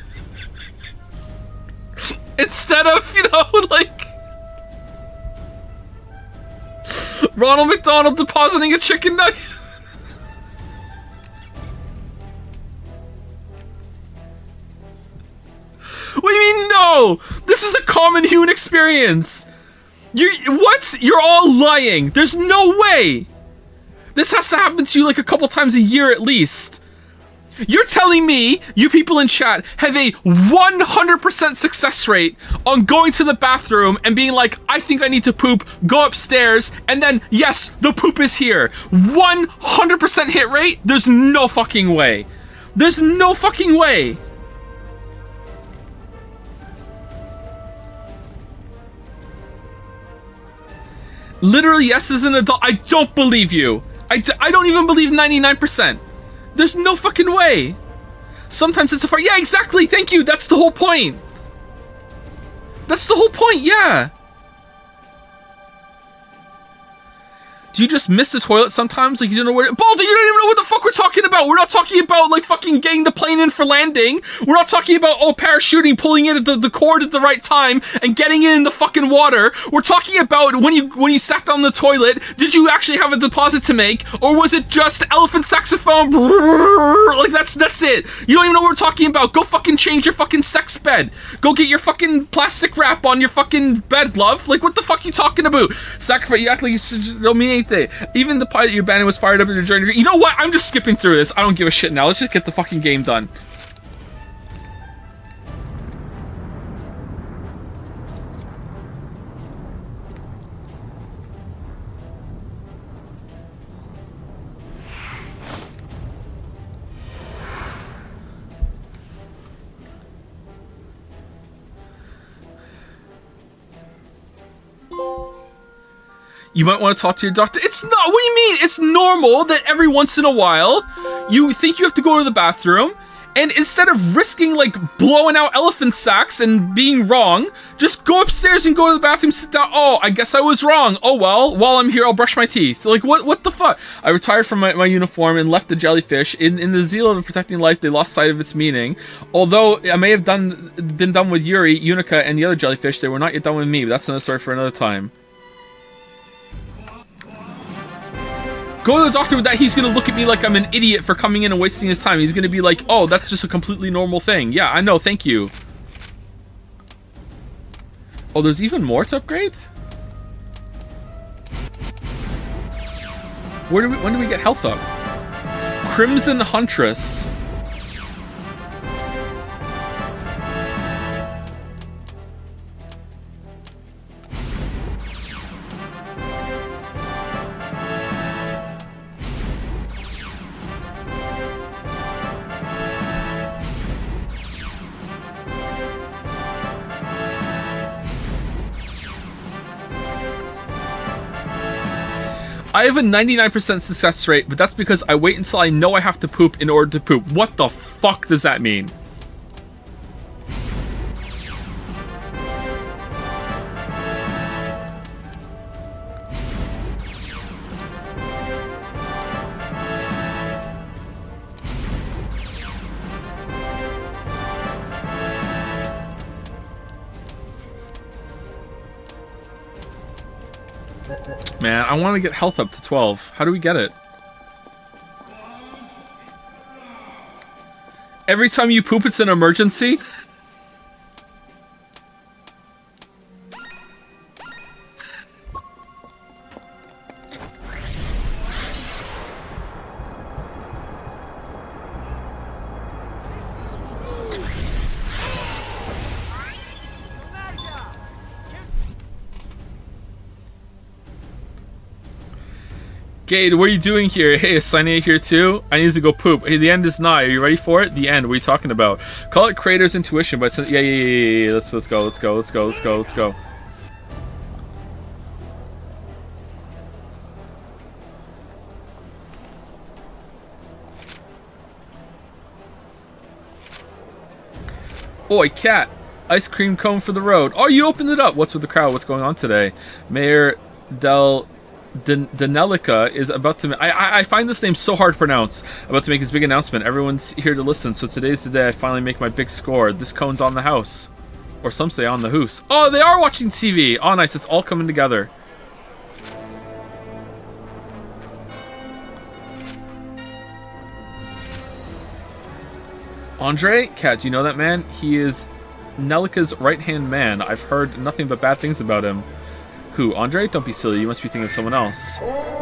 Instead of, you know, like... Ronald McDonald depositing a chicken nugget. What do you mean, no? This is a common human experience. What? You're all lying. There's no way. This has to happen to you like a couple times a year at least. You're telling me, you people in chat, have a 100% success rate on going to the bathroom and being like, I think I need to poop, go upstairs, and then, yes, the poop is here. 100% hit rate? There's no fucking way. There's no fucking way. Literally, yes, as an adult. I don't believe you. I don't even believe 99%. There's no fucking way. Sometimes it's a far. Yeah, exactly. Thank you. That's the whole point. That's the whole point. Yeah. Do you just miss the toilet sometimes? Like, you don't know where... Baldur, you don't even know what the fuck we're talking about! We're not talking about, like, fucking getting the plane in for landing! We're not talking about, oh, parachuting, pulling in the cord at the right time, and getting it in the fucking water! We're talking about when you sat down the toilet, did you actually have a deposit to make? Or was it just elephant saxophone? Like, that's it! You don't even know what we're talking about! Go fucking change your fucking sex bed! Go get your fucking plastic wrap on your fucking bed, love! Like, what the fuck are you talking about? Sacrifice, you act like you don't mean anything. Even the pilot you abandoned was fired up in your journey. You know what? I'm just skipping through this. I don't give a shit now. Let's just get the fucking game done. You might want to talk to your doctor. It's not, what do you mean? It's normal that every once in a while, you think you have to go to the bathroom, and instead of risking, like, blowing out elephant sacks and being wrong, just go upstairs and go to the bathroom, sit down. Oh, I guess I was wrong. Oh, well, while I'm here, I'll brush my teeth. Like, what the fuck? I retired from my uniform and left the jellyfish. In the zeal of protecting life, they lost sight of its meaning. Although I may have been done with Yuri, Unica, and the other jellyfish, they were not yet done with me, but that's another story for another time. Go to the doctor with that, he's gonna look at me like I'm an idiot for coming in and wasting his time. He's gonna be like, oh, that's just a completely normal thing. Yeah, I know, thank you. Oh, there's even more to upgrade? When do we get health up? Crimson Huntress. I have a 99% success rate, but that's because I wait until I know I have to poop in order to poop. What the fuck does that mean? Man, I want to get health up to 12. How do we get it? Every time you poop, it's an emergency? Gade, what are you doing here? Hey, is Sunny here too? I need to go poop. Hey, the end is nigh. Are you ready for it? The end. What are you talking about? Call it Creator's Intuition, but yeah. Let's go. Oi, cat! Ice cream cone for the road. Oh, you opened it up. What's with the crowd? What's going on today? Mayor Danelica is about to... I find this name so hard to pronounce. About to make his big announcement. Everyone's here to listen, so today's the day I finally make my big score. This cone's on the house. Or some say on the hoose. Oh, they are watching TV. Oh, nice. It's all coming together. Andre? Kat, do you know that man? He is Nelica's right-hand man. I've heard nothing but bad things about him. Who, Andre? Don't be silly. You must be thinking of someone else.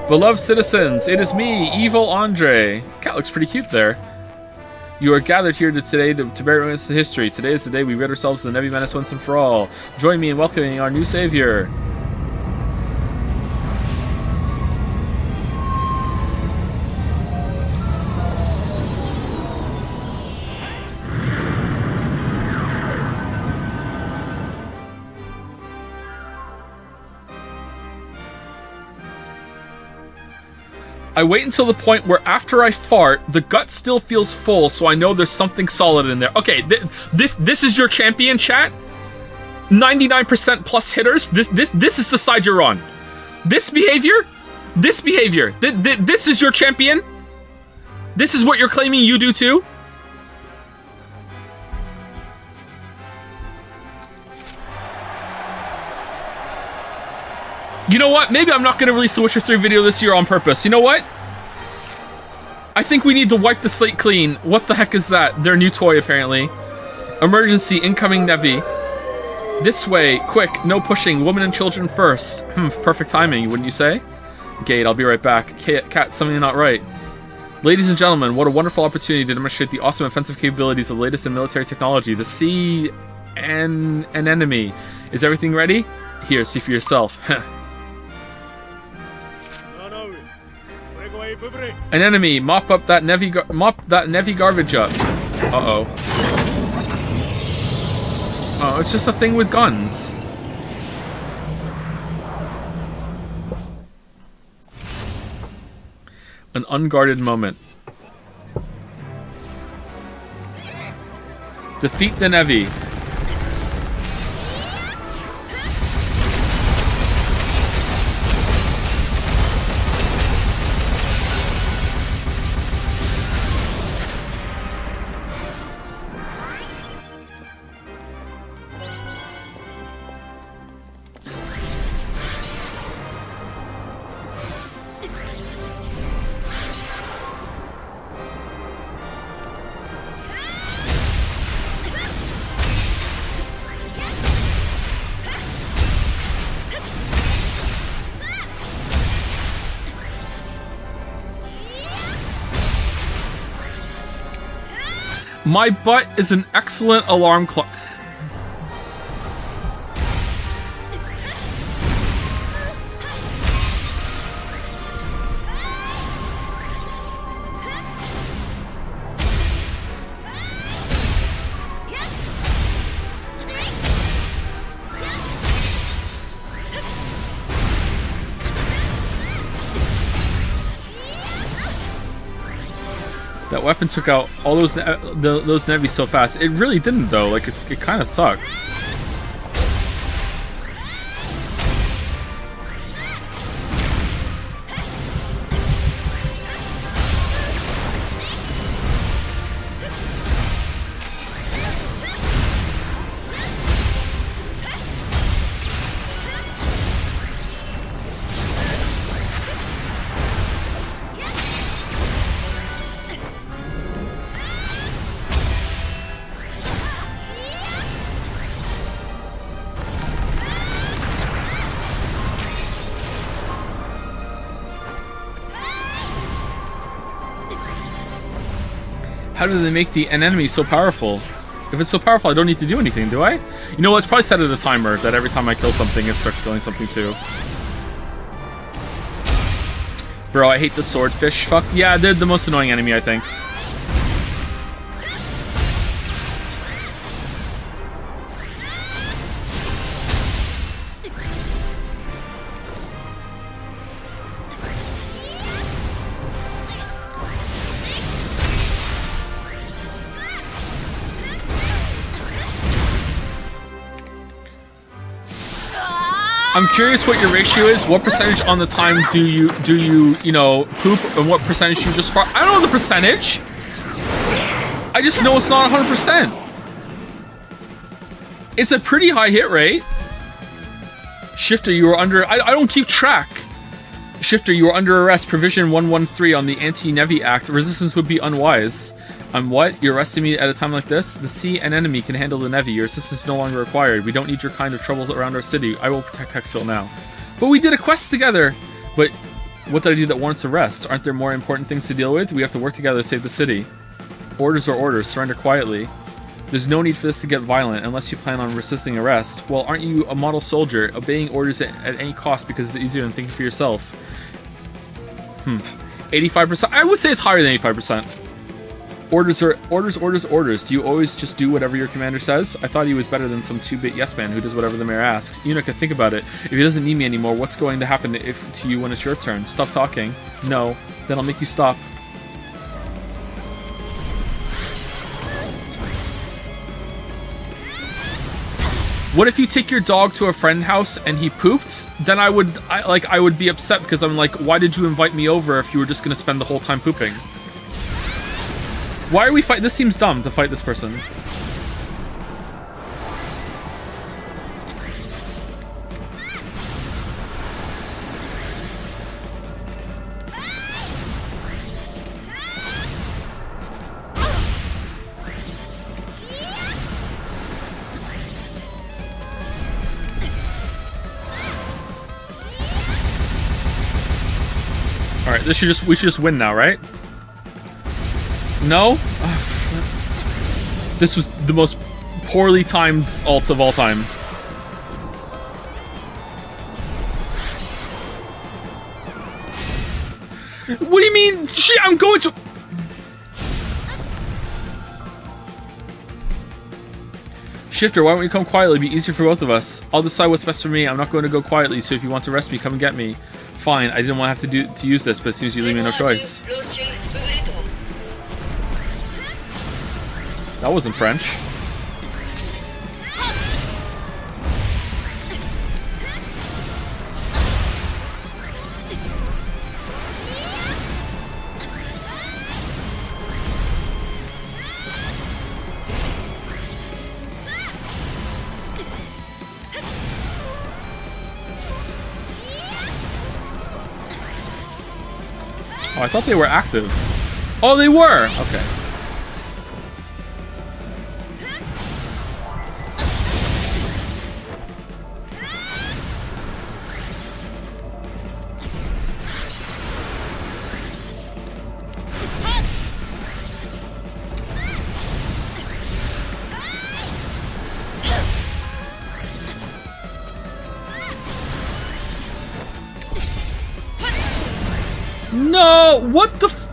Beloved citizens, it is me, Evil Andre. Kat looks pretty cute there. You are gathered here today to bear witness to history. Today is the day we rid ourselves of the Nevi Menace once and for all. Join me in welcoming our new savior. I wait until the point where after I fart, the gut still feels full, so I know there's something solid in there. Okay, this is your champion, chat? 99% plus hitters? This is the side you're on. This behavior? This behavior? This is your champion? This is what you're claiming you do too? You know what? Maybe I'm not going to release the Witcher 3 video this year on purpose. You know what? I think we need to wipe the slate clean. What the heck is that? Their new toy, apparently. Emergency, incoming Nevi. This way, quick, no pushing, women and children first. Perfect timing, wouldn't you say? Gate, I'll be right back. Cat, something not right. Ladies and gentlemen, what a wonderful opportunity to demonstrate the awesome offensive capabilities of the latest in military technology. The sea and an enemy. Is everything ready? Here, see for yourself. An enemy, mop that Nevi garbage up. Uh-oh. Oh, it's just a thing with guns. An unguarded moment. Defeat the Nevi. My butt is an excellent alarm clock. That weapon took out all those Nevi so fast. It really didn't though. Like it kind of sucks. How do they make the enemy so powerful? If it's so powerful, I don't need to do anything, do I? You know what? It's probably set at a timer that every time I kill something, it starts killing something too. Bro, I hate the swordfish fucks. Yeah, they're the most annoying enemy, I think. I'm curious what your ratio is. What percentage on the time do you know, poop, and what percentage you just fart? I don't know the percentage. I just know it's not 100%. It's a pretty high hit rate. Shifter, you are under... I don't keep track. Shifter, you are under arrest. Provision 113 on the Anti-Nevi Act. Resistance would be unwise. What? You're arresting me at a time like this? The sea and enemy can handle the Nevi. Your assistance is no longer required. We don't need your kind of troubles around our city. I will protect Hexville now. But we did a quest together. But what did I do that warrants arrest? Aren't there more important things to deal with? We have to work together to save the city. Orders are orders. Surrender quietly. There's no need for this to get violent unless you plan on resisting arrest. Well, aren't you a model soldier, obeying orders at any cost because it's easier than thinking for yourself? 85%? I would say it's higher than 85%. Orders are orders, orders, orders. Do you always just do whatever your commander says? I thought he was better than some 2-bit yes man who does whatever the mayor asks. Unica, think about it. If he doesn't need me anymore, what's going to happen to you when it's your turn? Stop talking. No. Then I'll make you stop. What if you take your dog to a friend's house and he pooped? Then I would be upset because I'm like, why did you invite me over if you were just gonna spend the whole time pooping? Why are we fight? This seems dumb to fight this person. All right, we should just win now, right? No? This was the most poorly timed ult of all time. What do you mean? Shit, I'm going to... Shifter, why don't you come quietly? It'd be easier for both of us. I'll decide what's best for me. I'm not going to go quietly, so if you want to arrest me, come and get me. Fine, I didn't want to have to use this, but it seems you leave me no choice. That wasn't French. Oh, I thought they were active. Oh, they were! Okay. No! What the f-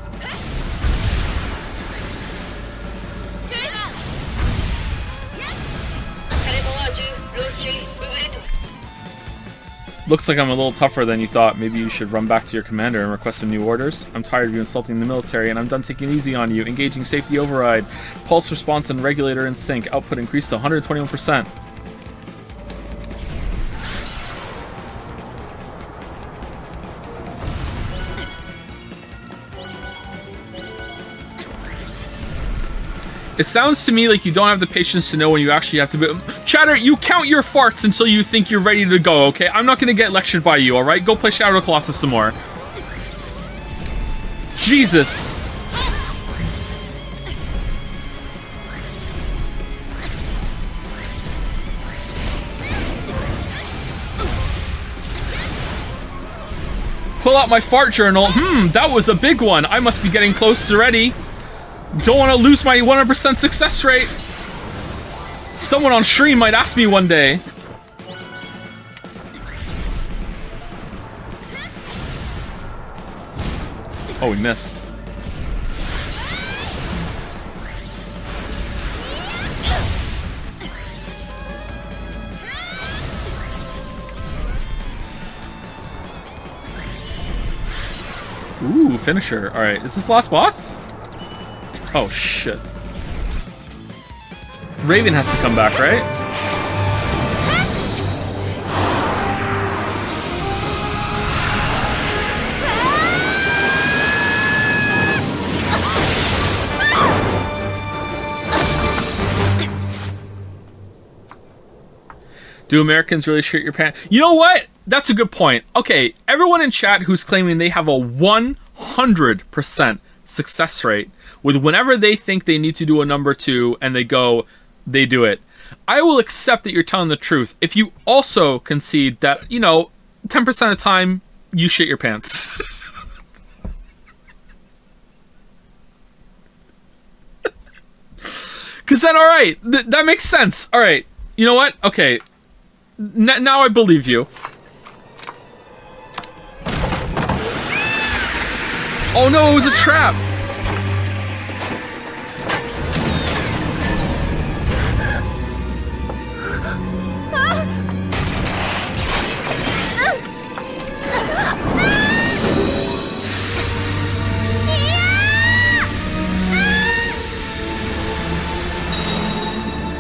Looks like I'm a little tougher than you thought. Maybe you should run back to your commander and request some new orders. I'm tired of you insulting the military, and I'm done taking it easy on you. Engaging safety override. Pulse response and regulator in sync. Output increased to 121%. It sounds to me like you don't have the patience to know when you actually have to be... Chatter, you count your farts until you think you're ready to go, okay? I'm not gonna get lectured by you, alright? Go play Shadow Colossus some more. Jesus. Pull out my fart journal. That was a big one. I must be getting close to ready. Don't want to lose my 100% success rate. Someone on stream might ask me one day. Oh, we missed. Ooh, finisher. All right, is this last boss? Oh, shit. Raven has to come back, right? Do Americans really shit your pants? You know what? That's a good point. Okay, everyone in chat who's claiming they have a 100% success rate with whenever they think they need to do a number 2 and they do it. I will accept that you're telling the truth if you also concede that, 10% of the time you shit your pants. Because then, alright, that makes sense. Alright, you know what? Okay, now I believe you. Oh no, it was a trap!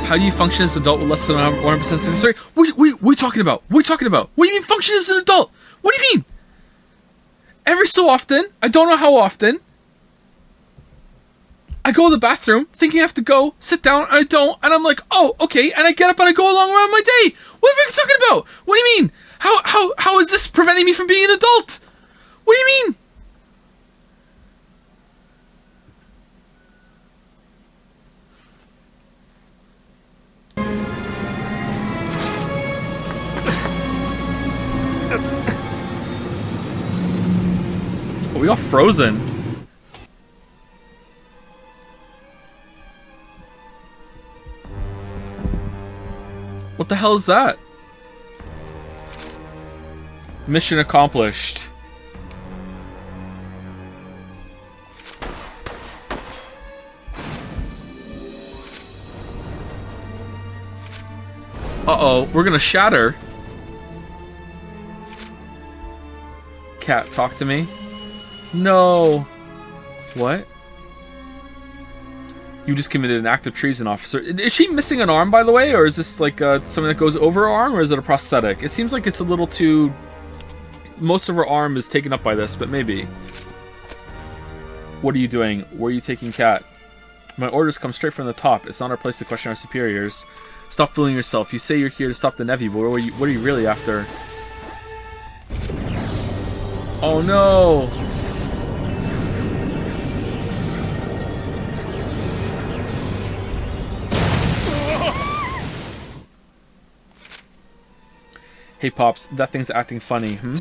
How do you function as an adult with less than 100% success rate? What are you talking about? What are you talking about? What do you mean function as an adult? What do you mean? Every so often, I don't know how often, I go to the bathroom thinking I have to go, sit down, and I don't, and I'm like, oh, okay, and I get up and I go along around my day. What are you talking about? What do you mean? How is this preventing me from being an adult? What do you mean? We got frozen. What the hell is that? Mission accomplished. Uh-oh, we're gonna shatter. Cat, talk to me. No. What? You just committed an act of treason, officer. Is she missing an arm, by the way? Or is this like something that goes over her arm? Or is it a prosthetic? It seems like it's a little too... Most of her arm is taken up by this, but maybe. What are you doing? Where are you taking Cat? My orders come straight from the top. It's not our place to question our superiors. Stop fooling yourself. You say you're here to stop the Nevi, but what are you really after? Oh no! Hey Pops, that thing's acting funny, hmm?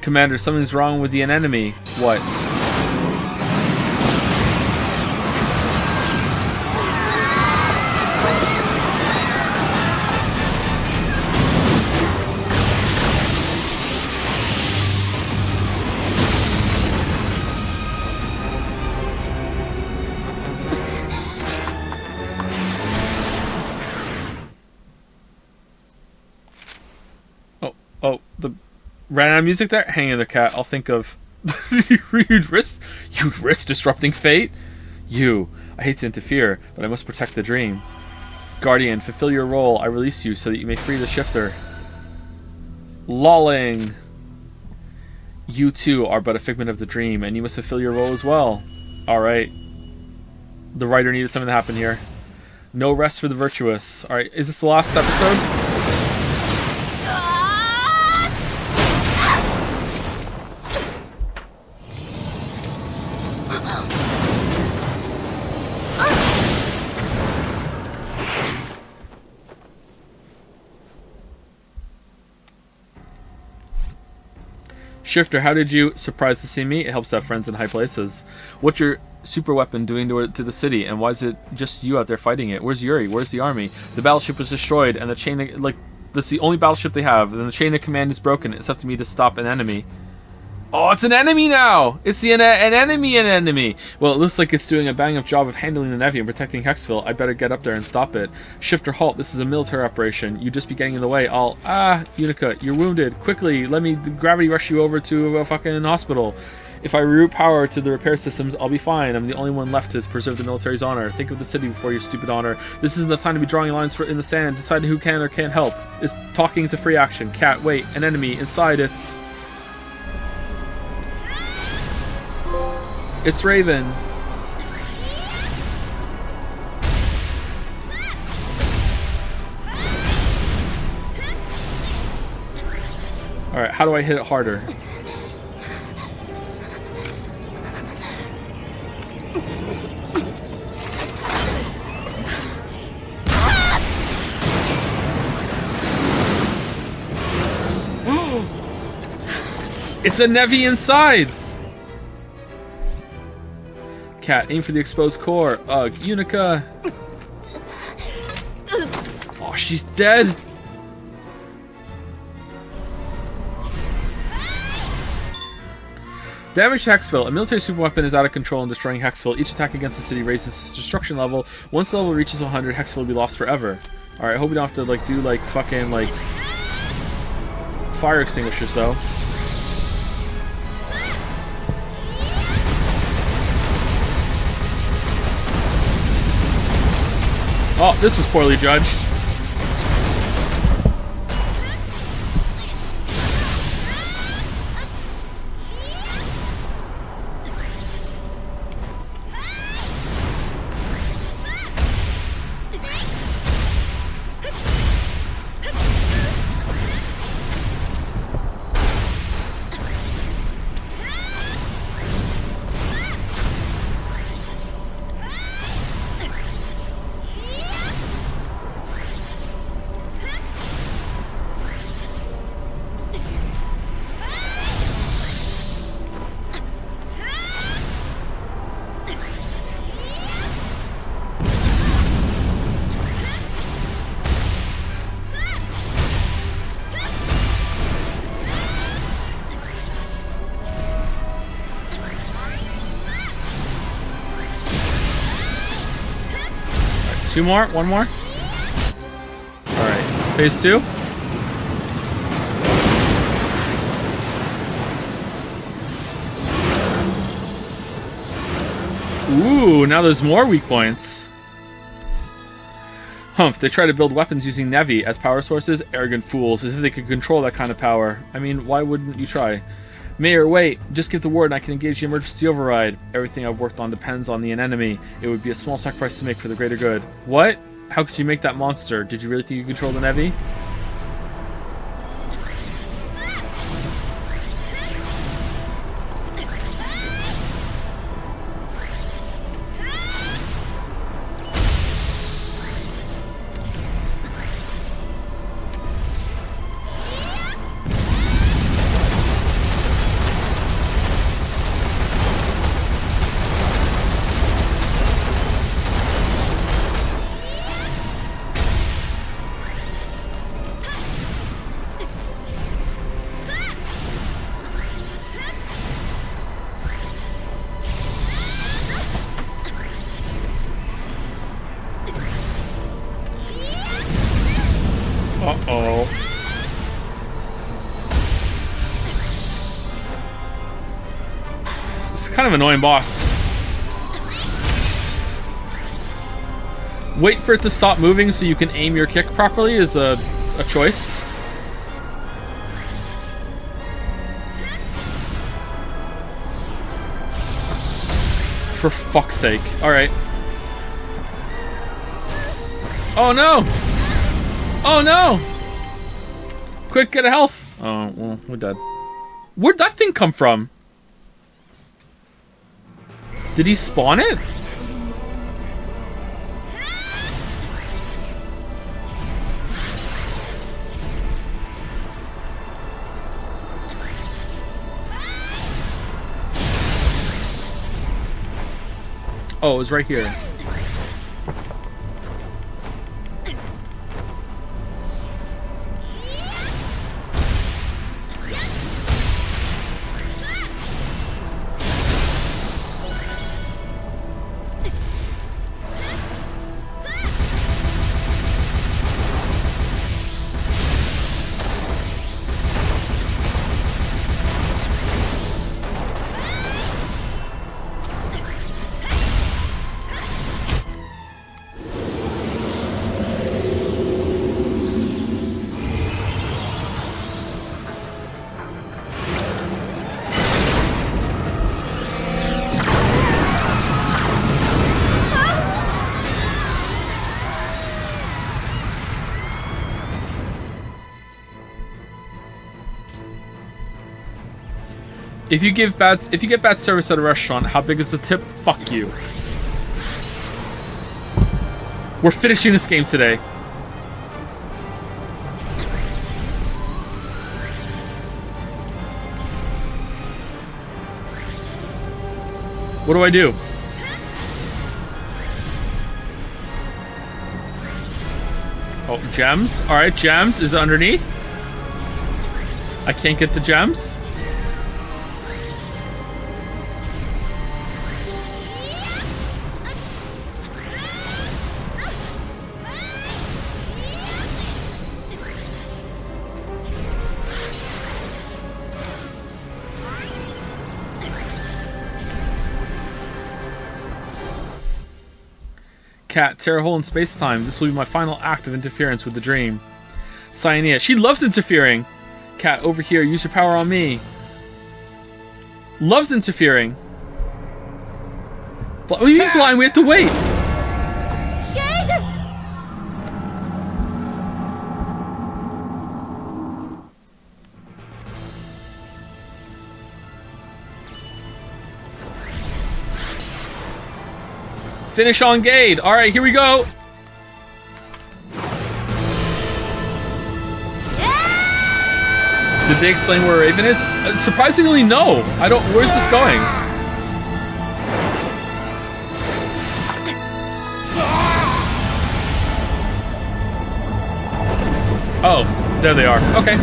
Commander, something's wrong with the enemy. What? Oh, the ran out of music there? Hang in there, Cat. I'll think of... You'd risk disrupting fate? I hate to interfere, but I must protect the dream. Guardian, fulfill your role. I release you so that you may free the shifter. Lolling. You too are but a figment of the dream, and you must fulfill your role as well. Alright. The writer needed something to happen here. No rest for the virtuous. Alright, is this the last episode? Shifter, how did you surprise to see me? It helps to have friends in high places. What's your super weapon doing to the city, and why is it just you out there fighting it? Where's Yuri? Where's the army? The battleship was destroyed, and the chain of, that's the only battleship they have, and the chain of command is broken. It's up to me to stop an enemy. Oh, it's an enemy now! It's an enemy! Well, it looks like it's doing a bang-up job of handling the Nevi and protecting Hexville. I better get up there and stop it. Shifter, halt. This is a military operation. You just be getting in the way. Unica, you're wounded. Quickly, let me gravity rush you over to a fucking hospital. If I reroute power to the repair systems, I'll be fine. I'm the only one left to preserve the military's honor. Think of the city before your stupid honor. This isn't the time to be drawing lines in the sand, deciding who can or can't help. Talking is a free action. Cat, wait. An enemy. Inside, It's Raven. Alright, how do I hit it harder? It's a Nevi inside! Cat, aim for the exposed core. Ugh, Unica. Oh, she's dead. Damage to Hexville. A military superweapon is out of control and destroying Hexville. Each attack against the city raises its destruction level. Once the level reaches 100, Hexville will be lost forever. Alright, I hope we don't have to, like, do, like, fucking, like, fire extinguishers, though. Oh, this was poorly judged. Two more? One more? Alright. Phase 2? Ooh, now there's more weak points. Humph, they try to build weapons using Nevi as power sources? Arrogant fools, as if they could control that kind of power. I mean, why wouldn't you try? Mayor, wait. Just give the word and I can engage the emergency override. Everything I've worked on depends on the enemy. It would be a small sacrifice to make for the greater good. What? How could you make that monster? Did you really think you control the Nevi? Uh-oh. This is kind of an annoying boss. Wait for it to stop moving so you can aim your kick properly is a choice. For fuck's sake. Alright. Oh no! Oh no! Quick, get a health! Oh, well, we're dead. Where'd that thing come from? Did he spawn it? Oh, it was right here. If you get bad service at a restaurant, how big is the tip? Fuck you. We're finishing this game today. What do I do? Oh, gems. All right, gems is underneath. I can't get the gems. Cat, tear a hole in space-time. This will be my final act of interference with the dream. Cyanea, she loves interfering. Cat, over here, use your power on me. Loves interfering. What do you mean blind? We have to wait. Finish on Gade. All right, here we go. Did they explain where Raven is? Surprisingly, no. I don't. Where's this going? Oh, there they are. Okay.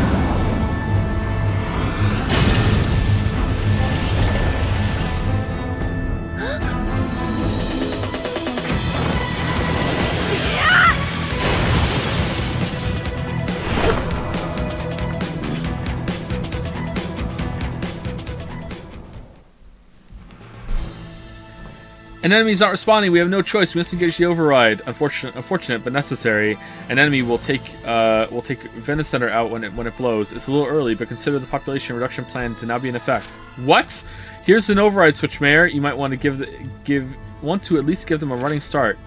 An enemy's not responding. We have no choice. We must engage the override. Unfortunate, but necessary. An enemy will take Venice Center out when it blows. It's a little early, but consider the population reduction plan to now be in effect. What? Here's an override switch, Mayor. You might want to at least give them a running start.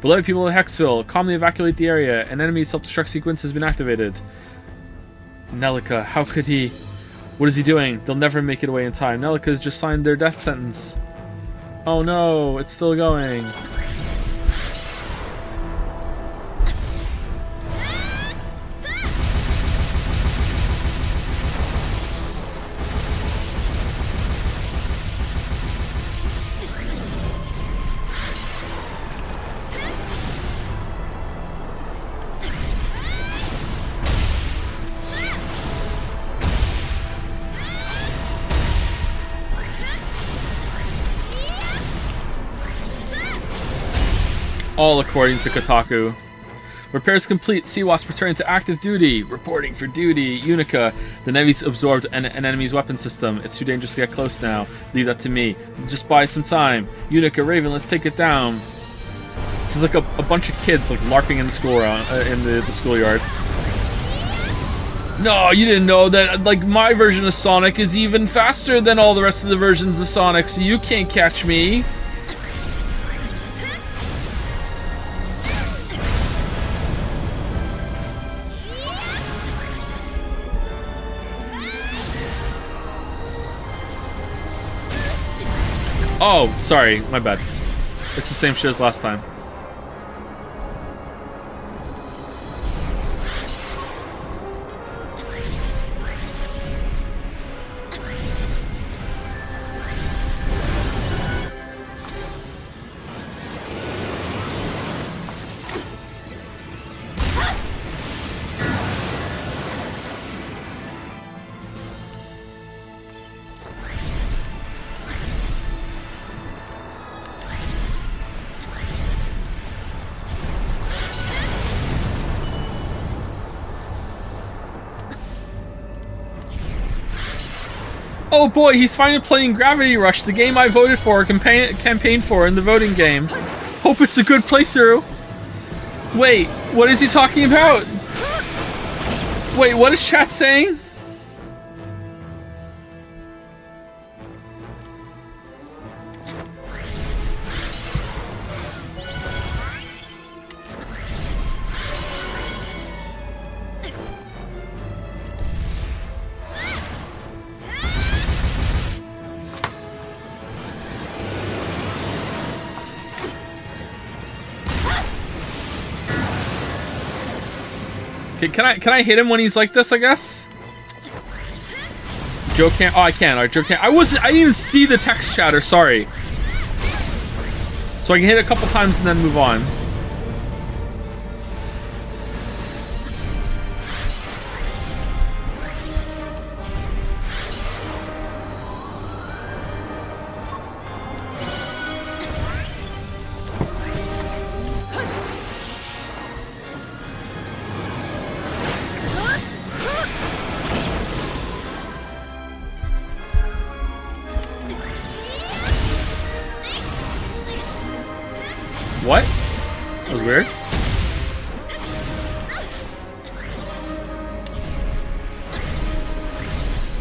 Beloved people of Hexville, calmly evacuate the area. An enemy's self-destruct sequence has been activated. Nelica, how could he? What is he doing? They'll never make it away in time. Nelica has just signed their death sentence. Oh no, it's still going. All according to Kotaku. Repairs complete. Sea Wasp returning to active duty. Reporting for duty. Unica. The Navy's absorbed an enemy's weapon system. It's too dangerous to get close now. Leave that to me. Just buy some time. Unica, Raven, let's take it down. This is like a bunch of kids like LARPing in the school in the schoolyard. No, you didn't know that like my version of Sonic is even faster than all the rest of the versions of Sonic, so you can't catch me. Oh, sorry, my bad. It's the same shit as last time. Oh boy, he's finally playing Gravity Rush, the game I voted for, campaigned for in the voting game. Hope it's a good playthrough. Wait, what is he talking about? Wait, what is chat saying? Okay, can I hit him when he's like this, I guess? Joe can't. Oh, I can. Alright, Joe can't. I didn't even see the text chatter, sorry. So I can hit it a couple times and then move on. What? That was weird.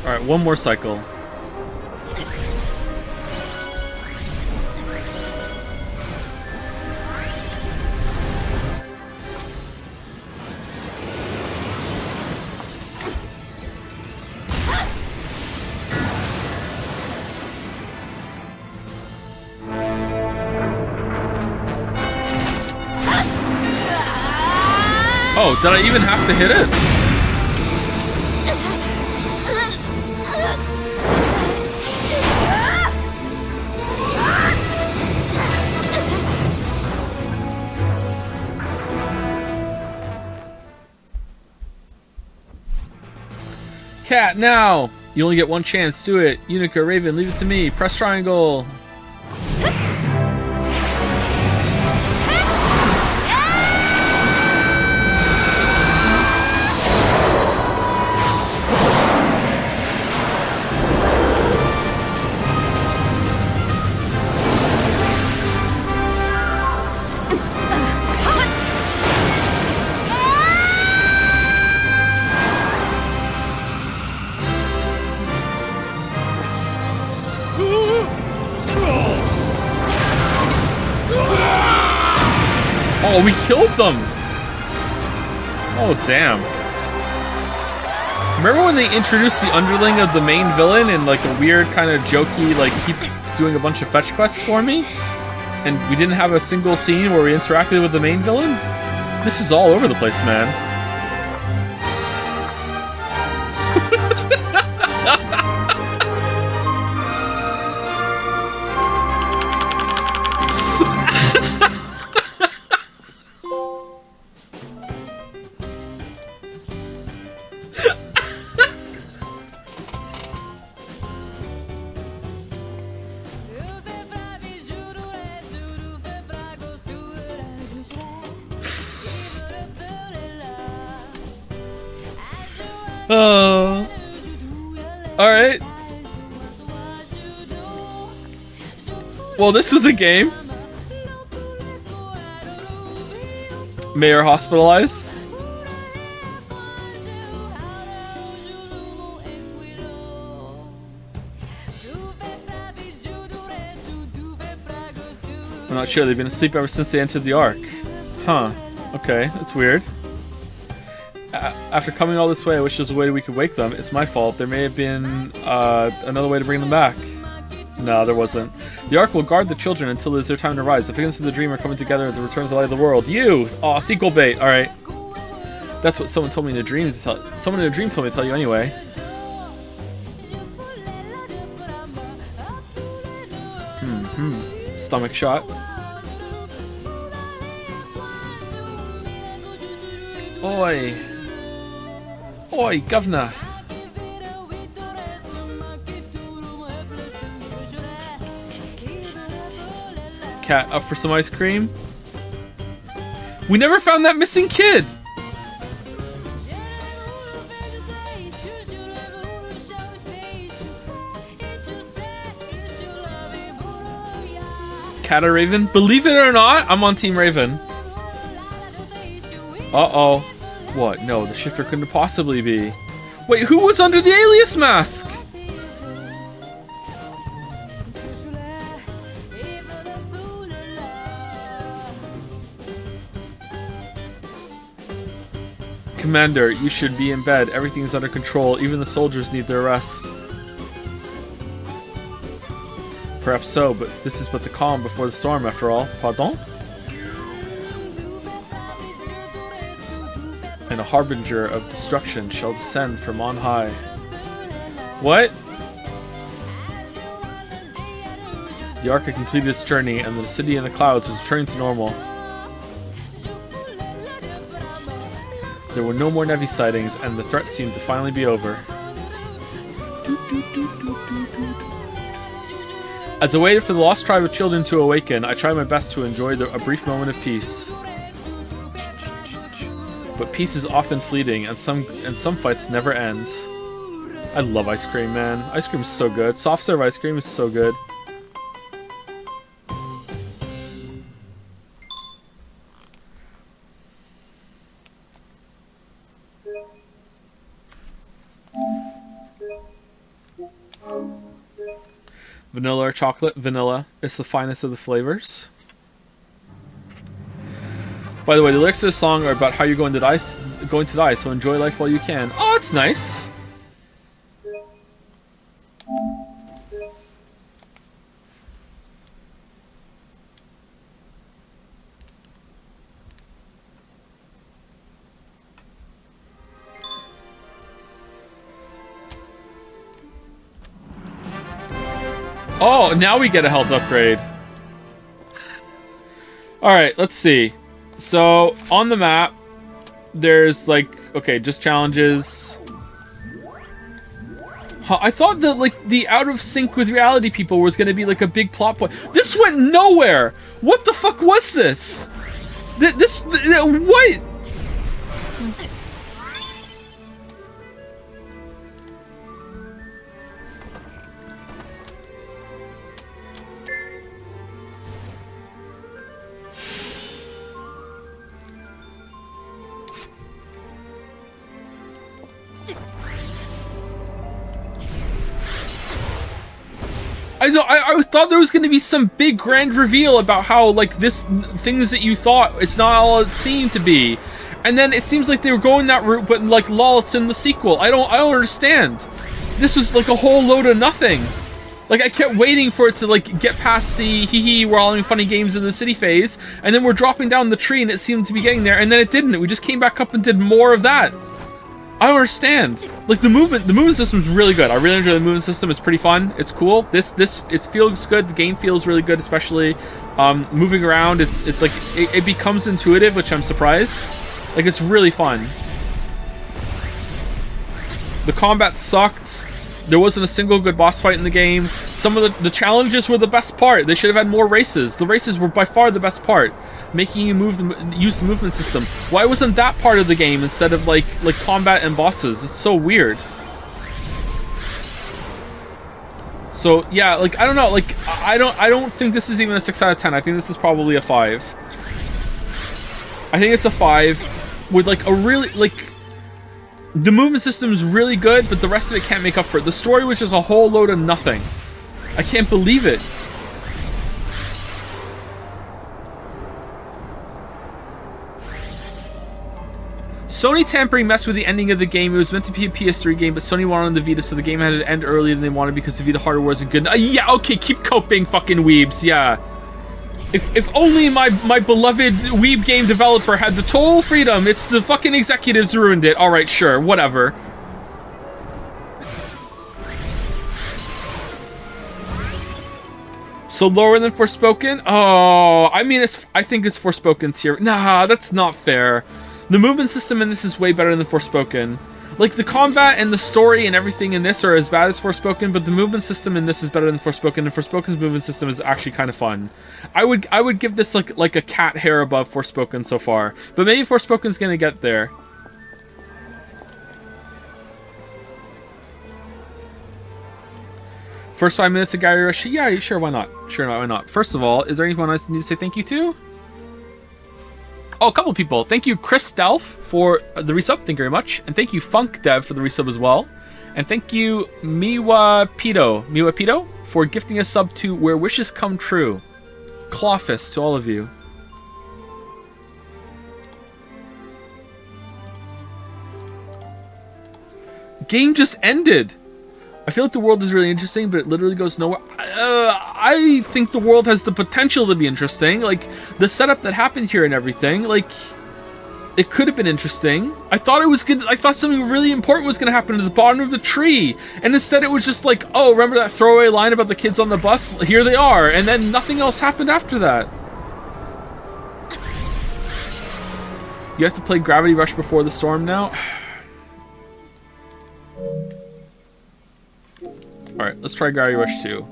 Alright, one more cycle. Oh, did I even have to hit it? Cat, now! You only get one chance. Do it. Unica, Raven, leave it to me. Press triangle. Oh, we killed them! Oh, damn. Remember when they introduced the underling of the main villain in like a weird kind of jokey, like keep doing a bunch of fetch quests for me? And we didn't have a single scene where we interacted with the main villain? This is all over the place, man. Oh. Alright. Well, this was a game. Mayor hospitalized. I'm not sure. They've been asleep ever since they entered the Ark. Huh. Okay, that's weird. After coming all this way, I wish there was a way we could wake them. It's my fault. There may have been another way to bring them back. No, there wasn't. The Ark will guard the children until it is their time to rise. The figments of the dream are coming together to return to the light of the world. You! Aw, sequel bait. Alright. That's what someone told me in a dream to tell. Someone in a dream told me to tell you anyway. Stomach shot. Oi! Oi, governor! Cat, up for some ice cream? We never found that missing kid! Cat or Raven? Believe it or not, I'm on Team Raven. Uh-oh. What? No, the shifter couldn't possibly be. Wait, who was under the alias mask? Commander, you should be in bed. Everything is under control. Even the soldiers need their rest. Perhaps so, but this is but the calm before the storm after all. Pardon? and a harbinger of destruction shall descend from on high. What? The Ark had completed its journey, and the city in the clouds was returning to normal. There were no more Nevi sightings, and the threat seemed to finally be over. As I waited for the lost tribe of children to awaken, I tried my best to enjoy a brief moment of peace. But peace is often fleeting, and some fights never end. I love ice cream, man. Ice cream is so good. Soft serve ice cream is so good. Vanilla or chocolate? Vanilla. It's the finest of the flavors. By the way, the lyrics to this song are about how you're going to die, so enjoy life while you can. Oh, that's nice. Oh, now we get a health upgrade. Alright, let's see. So, on the map, there's like, okay, just challenges. Huh, I thought that like the out of sync with reality people was gonna be like a big plot point. This went nowhere! What the fuck was this? What? I thought there was going to be some big grand reveal about how, like, this things that you thought, it's not all it seemed to be. And then it seems like they were going that route, but, like, lol, it's in the sequel. I don't understand. This was, like, a whole load of nothing. Like, I kept waiting for it to, like, get past the hee-hee, we're all having funny games in the city phase, and then we're dropping down the tree, and it seemed to be getting there, and then it didn't. We just came back up and did more of that. I don't understand. Like, the movement system is really good. I really enjoy the movement system. It's pretty fun. It's cool. It feels good. The game feels really good, especially moving around. It's like it becomes intuitive, which I'm surprised. Like, it's really fun. The combat sucked. There wasn't a single good boss fight in the game. Some of the challenges were the best part. They should have had more races. The races were by far the best part. Making you use the movement system. Why wasn't that part of the game instead of like combat and bosses? It's so weird. So yeah, like I don't know, like I don't think this is even a 6 out of 10. I think this is probably a 5. I think it's a 5 with like a really like the movement system is really good, but the rest of it can't make up for it. The story was just a whole load of nothing. I can't believe it. Sony tampering messed with the ending of the game. It was meant to be a PS3 game, but Sony wanted on the Vita, so the game had to end earlier than they wanted because the Vita hardware wasn't good. Yeah, okay, keep coping, fucking weebs, yeah. If only my beloved weeb game developer had the total freedom. It's the fucking executives who ruined it. Alright, sure, whatever. So lower than Forspoken? Oh, I mean, I think it's Forspoken tier. Nah, that's not fair. The movement system in this is way better than Forspoken. Like, the combat and the story and everything in this are as bad as Forspoken, but the movement system in this is better than Forspoken, and Forspoken's movement system is actually kind of fun. I would give this like a cat hair above Forspoken so far, but maybe Forspoken's gonna get there. First 5 minutes of Gary Rush? Yeah, sure, why not? Sure, why not? First of all, is there anyone else I need to say thank you to? Oh, a couple people. Thank you, Chris Delph, for the resub. Thank you very much. And thank you, Funk Dev, for the resub as well. And thank you, Miwa Pito, for gifting a sub to Where Wishes Come True. Clawfist to all of you. Game just ended. I feel like the world is really interesting, but it literally goes nowhere. I think the world has the potential to be interesting. Like, the setup that happened here and everything. Like, It could have been interesting. I thought it was good. I thought something really important was going to happen to the bottom of the tree. And instead it was just like, oh, remember that throwaway line about the kids on the bus? Here they are. And then nothing else happened after that. You have to play Gravity Rush before the storm now? Alright, let's try Gravity Rush 2.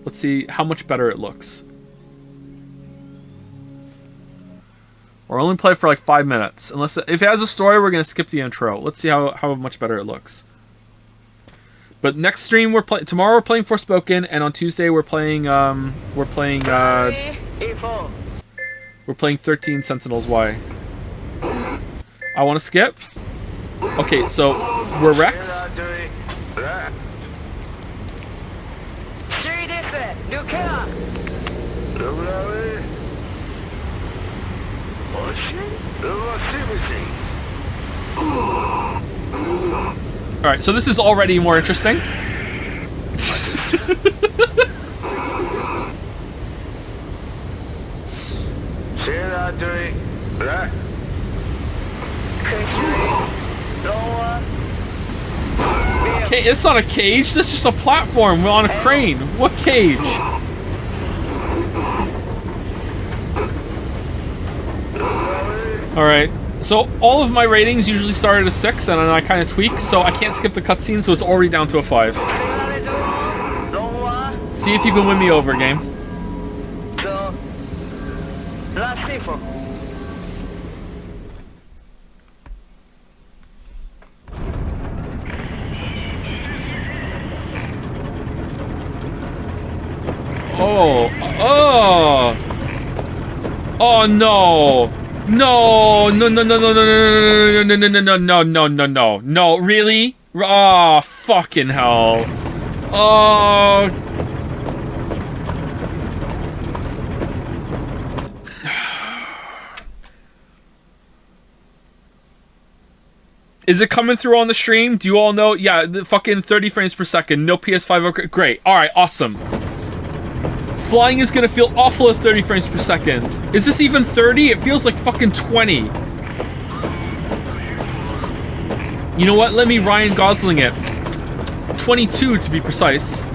Let's see how much better it looks. Or only play for like 5 minutes. Unless if it has a story, we're gonna skip the intro. Let's see how much better it looks. But next stream tomorrow we're playing Forspoken, and on Tuesday we're playing 13 Sentinels Y. I want to skip. Okay, so we're Rex. Alright, so this is already more interesting. Okay, it's not a cage, that's just a platform on a crane. What cage? Alright, so all of my ratings usually start at a 6, and then I kind of tweak, so I can't skip the cutscene, so it's already down to a 5. See if you can win me over, game. Oh no! No, really? Oh, fucking hell. Oh. Is it coming through on the stream? Do you all know? Yeah, the fucking 30 frames per second. No PS5 upgrade. Great. Alright, awesome. Flying is gonna feel awful at 30 frames per second. Is this even 30? It feels like fucking 20. You know what? Let me Ryan Gosling it. 22 to be precise.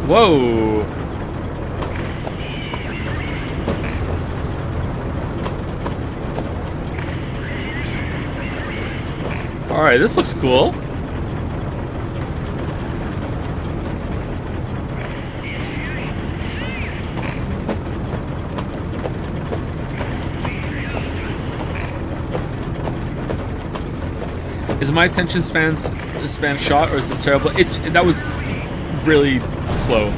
Whoa. Alright, this looks cool. Is my attention span shot, or is this terrible? That was really slow.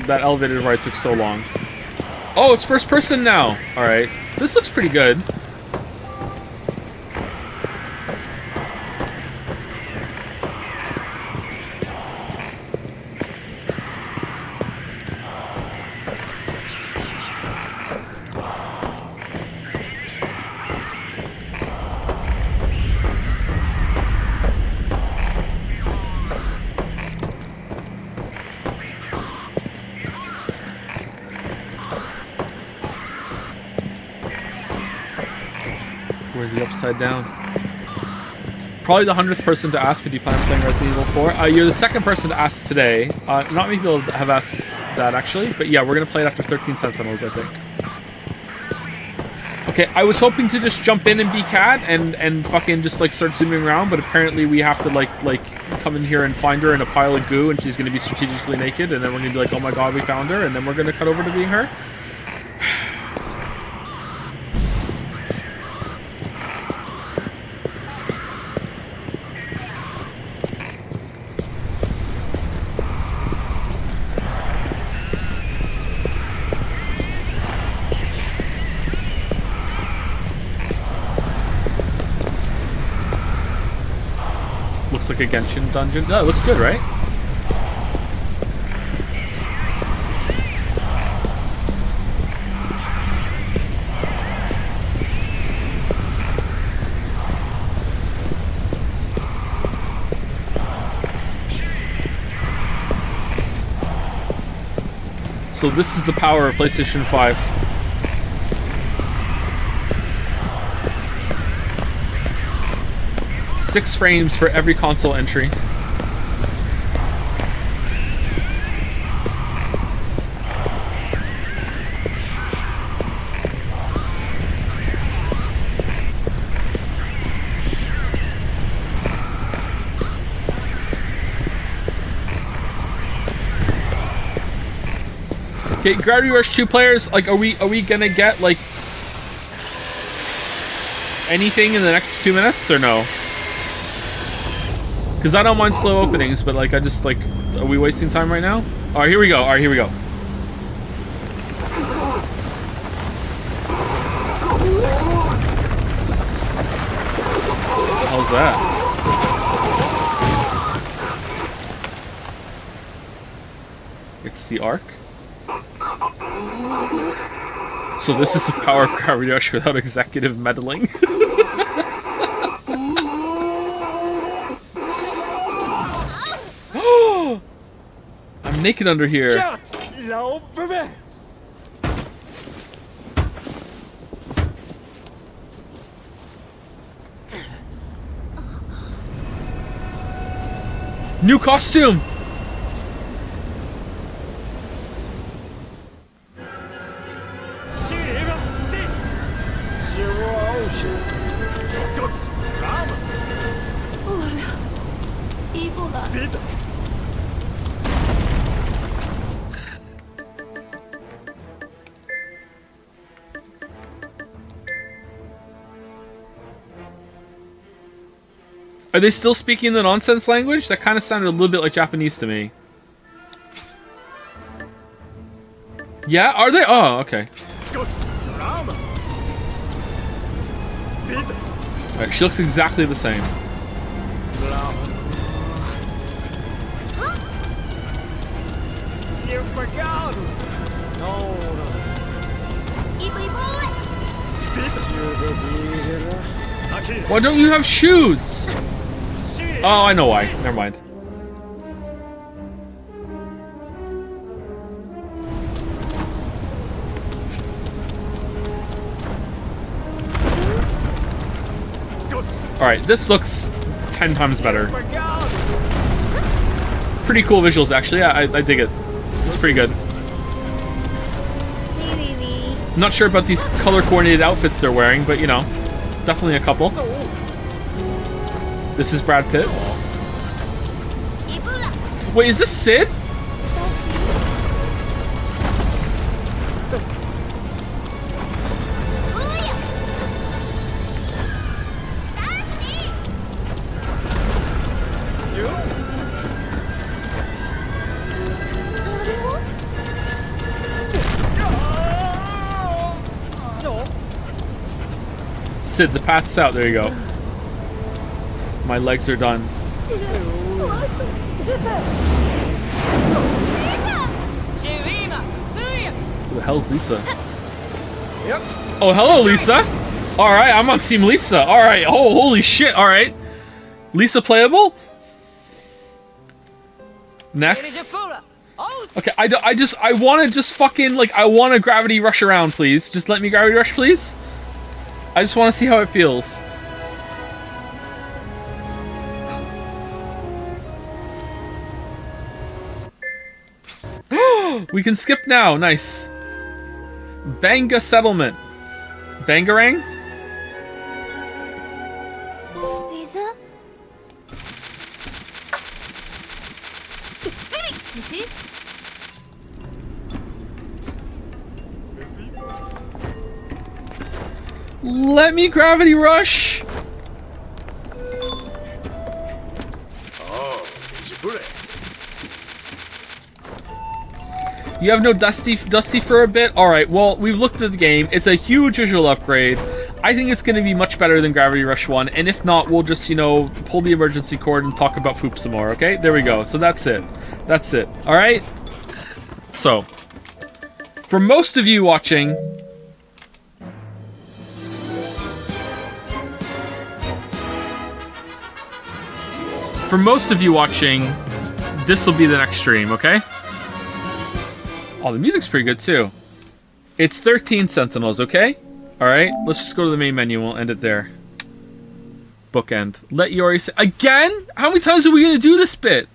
That elevator ride took so long. Oh, it's first person now. Alright. This looks pretty good. Upside down. Probably the 100th person to ask me, do you plan on playing Resident Evil 4? You're the second person to ask today. Not many people have asked that, actually. But yeah, we're going to play it after 13 Sentinels, I think. Okay, I was hoping to just jump in and be Cat and fucking just, like, start zooming around. But apparently we have to, like come in here and find her in a pile of goo. And she's going to be strategically naked. And then we're going to be like, oh my god, we found her. And then we're going to cut over to being her. Like a Genshin dungeon. No, it looks good, right? So this is the power of PlayStation 5. Six frames for every console entry. Okay, Gravity Rush 2 players, like, are we gonna get, like, anything in the next 2 minutes, or no? Because I don't mind slow openings, but, like, I just, like, are we wasting time right now? Alright, here we go. Alright, here we go. How's that? It's the Ark? So this is the power of Gravity Rush without executive meddling. I'm naked under here. New costume! Are they still speaking the nonsense language? That kind of sounded a little bit like Japanese to me. Yeah, are they? Oh, okay. Alright, she looks exactly the same. Why don't you have shoes? Oh, I know why. Never mind. Alright, this looks 10 times better. Pretty cool visuals, actually. Yeah, I dig it. It's pretty good. Not sure about these color-coordinated outfits they're wearing, but, you know, definitely a couple. This is Brad Pitt. Wait, is this Sid? Sid, the path's out. There you go. My legs are done. Who the hell's Lisa? Oh, hello, Lisa. All right, I'm on Team Lisa. All right. Oh, holy shit. All right. Lisa playable? Next. Okay, I want to just fucking, like, I want to gravity rush around, please. Just let me gravity rush, please. I just want to see how it feels. We can skip now. Nice. Banga settlement. Bangarang? Lisa? Let me gravity rush. You have no Dusty for a bit? Alright, well, we've looked at the game. It's a huge visual upgrade. I think it's going to be much better than Gravity Rush 1, and if not, we'll just, you know, pull the emergency cord and talk about poop some more, okay? There we go. So that's it. That's it. Alright? So, for most of you watching... this will be the next stream, okay? Oh, the music's pretty good too. It's 13 Sentinels, okay? Alright, let's just go to the main menu and we'll end it there. Bookend. Let Yori say... Again? How many times are we gonna do this bit?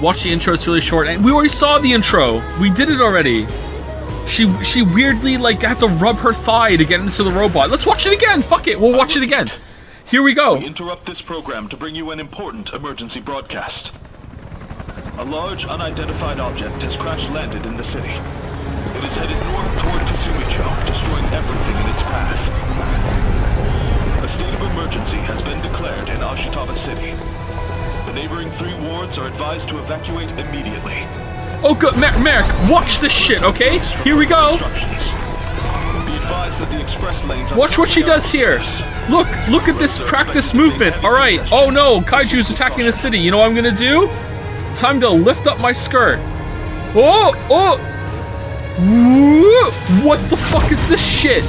Watch the intro, it's really short. And we already saw the intro. We did it already. She weirdly, like, had to rub her thigh to get into the robot. Let's watch it again. Fuck it. We'll watch it again. Here we go. We interrupt this program to bring you an important emergency broadcast. A large, unidentified object has crash-landed in the city. It is headed north toward Kasumicho, destroying everything in its path. A state of emergency has been declared in Ashitaba City. The neighboring 3 wards are advised to evacuate immediately. Oh, good. Merrick, watch this shit, okay? Here we go. Be advised that the express lanes are Watch what she does here. Look at this practice movement. All right. Oh no, Kaiju's attacking the city. You know what I'm gonna do? Time to lift up my skirt. Oh. Whoa. What the fuck is this shit?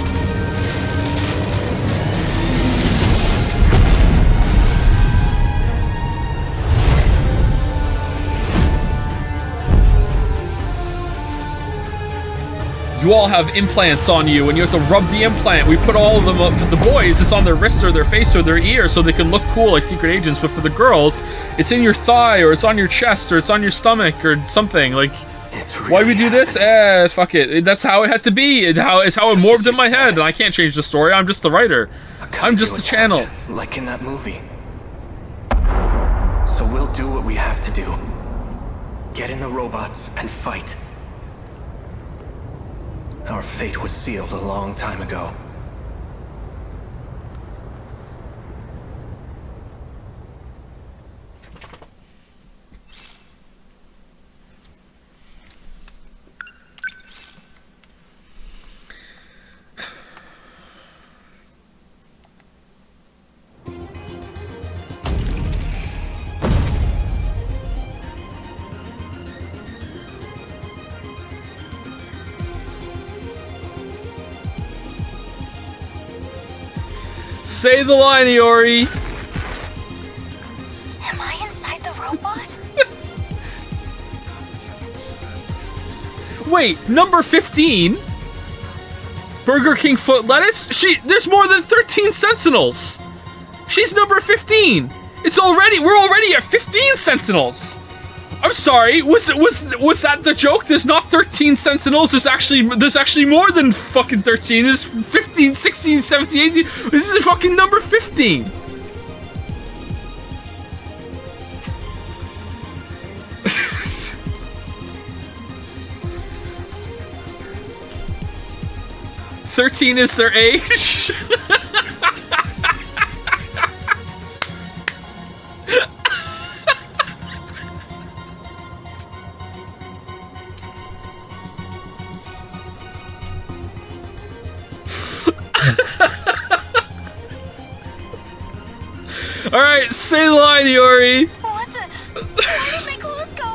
You all have implants on you, and you have to rub the implant. We put all of them up for the boys. It's on their wrist or their face or their ear, so they can look cool like secret agents. But for the girls, it's in your thigh, or it's on your chest, or it's on your stomach, or something. Like, Really why do we do this? Fuck it. That's how it had to be. It's how it morphed in my head, and I can't change the story. I'm just the writer. I'm just the channel. Like in that movie. So we'll do what we have to do. Get in the robots and fight. Our fate was sealed a long time ago. Say the line, Iori. Am I inside the robot? Wait, number 15? Burger King foot lettuce? There's more than 13 Sentinels. She's number 15. We're already at 15 Sentinels. I'm sorry, was that the joke? There's not 13 Sentinels, there's actually more than fucking 13. There's 15, 16, 17, 18. This is fucking number 15. "13 is their age." Alright, say the line, Iori. What the? Where did my clothes go?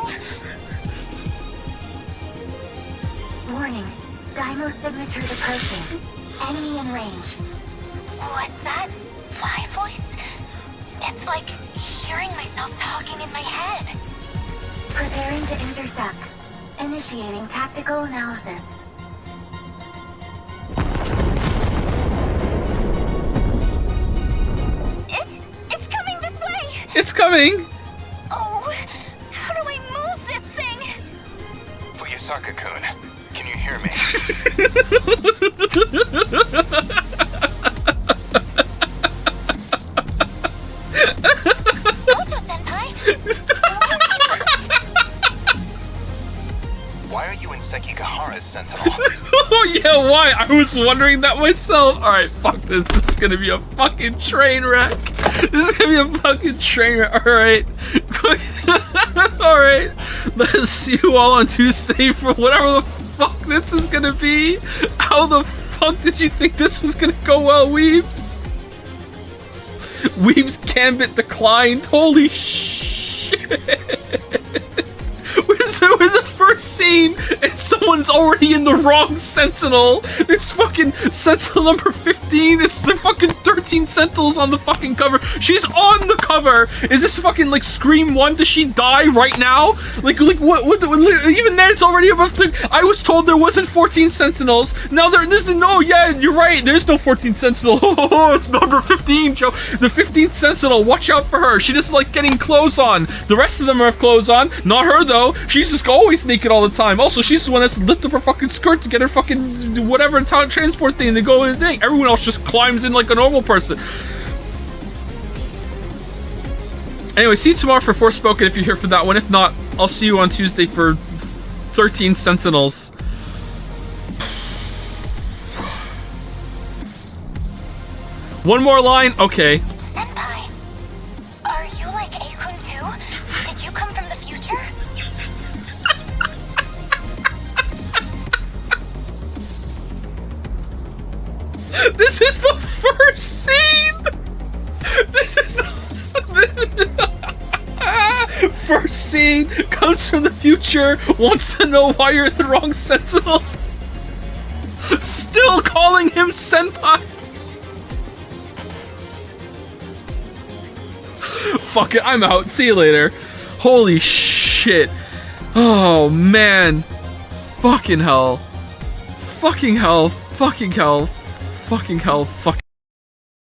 Warning. Dymo signatures approaching. Enemy in range. Was that my voice? It's like hearing myself talking in my head. Preparing to intercept. Initiating tactical analysis. It's coming! Oh, how do I move this thing? Fuyusaka-kun, can you hear me? Ocho-senpai! Why are you in Sekigahara's Sentinel? Oh yeah, why? I was wondering that myself. Alright, fuck this. This is gonna be a fucking train wreck. This is gonna be a fucking train wreck. Alright. Alright. Let's see you all on Tuesday for whatever the fuck this is gonna be. How the fuck did you think this was gonna go well, Weebs? Weeb's Gambit declined. Holy shit. With the first scene, and someone's already in the wrong Sentinel. It's fucking Sentinel number 15. It's the fucking 13 Sentinels on the fucking cover. She's on the cover. Is this fucking like Scream 1? Does she die right now? Like what even there, it's already above 30. I was told there wasn't 14 Sentinels. Now there's no, yeah, you're right. There's no 14 Sentinel. Oh, it's number 15, Joe. The 15th Sentinel. Watch out for her. She just like getting clothes on. The rest of them have clothes on. Not her though. She's just always naked all the time. Also, she's the one that's lift up her fucking skirt to get her fucking whatever transport thing to go in the thing. Everyone else just climbs in like a normal person. Anyway, see you tomorrow for Forspoken if you're here for that one. If not, I'll see you on Tuesday for 13 Sentinels. One more line? Okay. Senpai, are you like Akun too? Did you come from the future? This is the first scene! This is the first scene, comes from the future, wants to know why you're the wrong Sentinel. Still calling him Senpai. Fuck it, I'm out. See you later. Holy shit. Oh man. Fucking hell. Fucking hell. Fucking hell. Fucking hell. Fuck.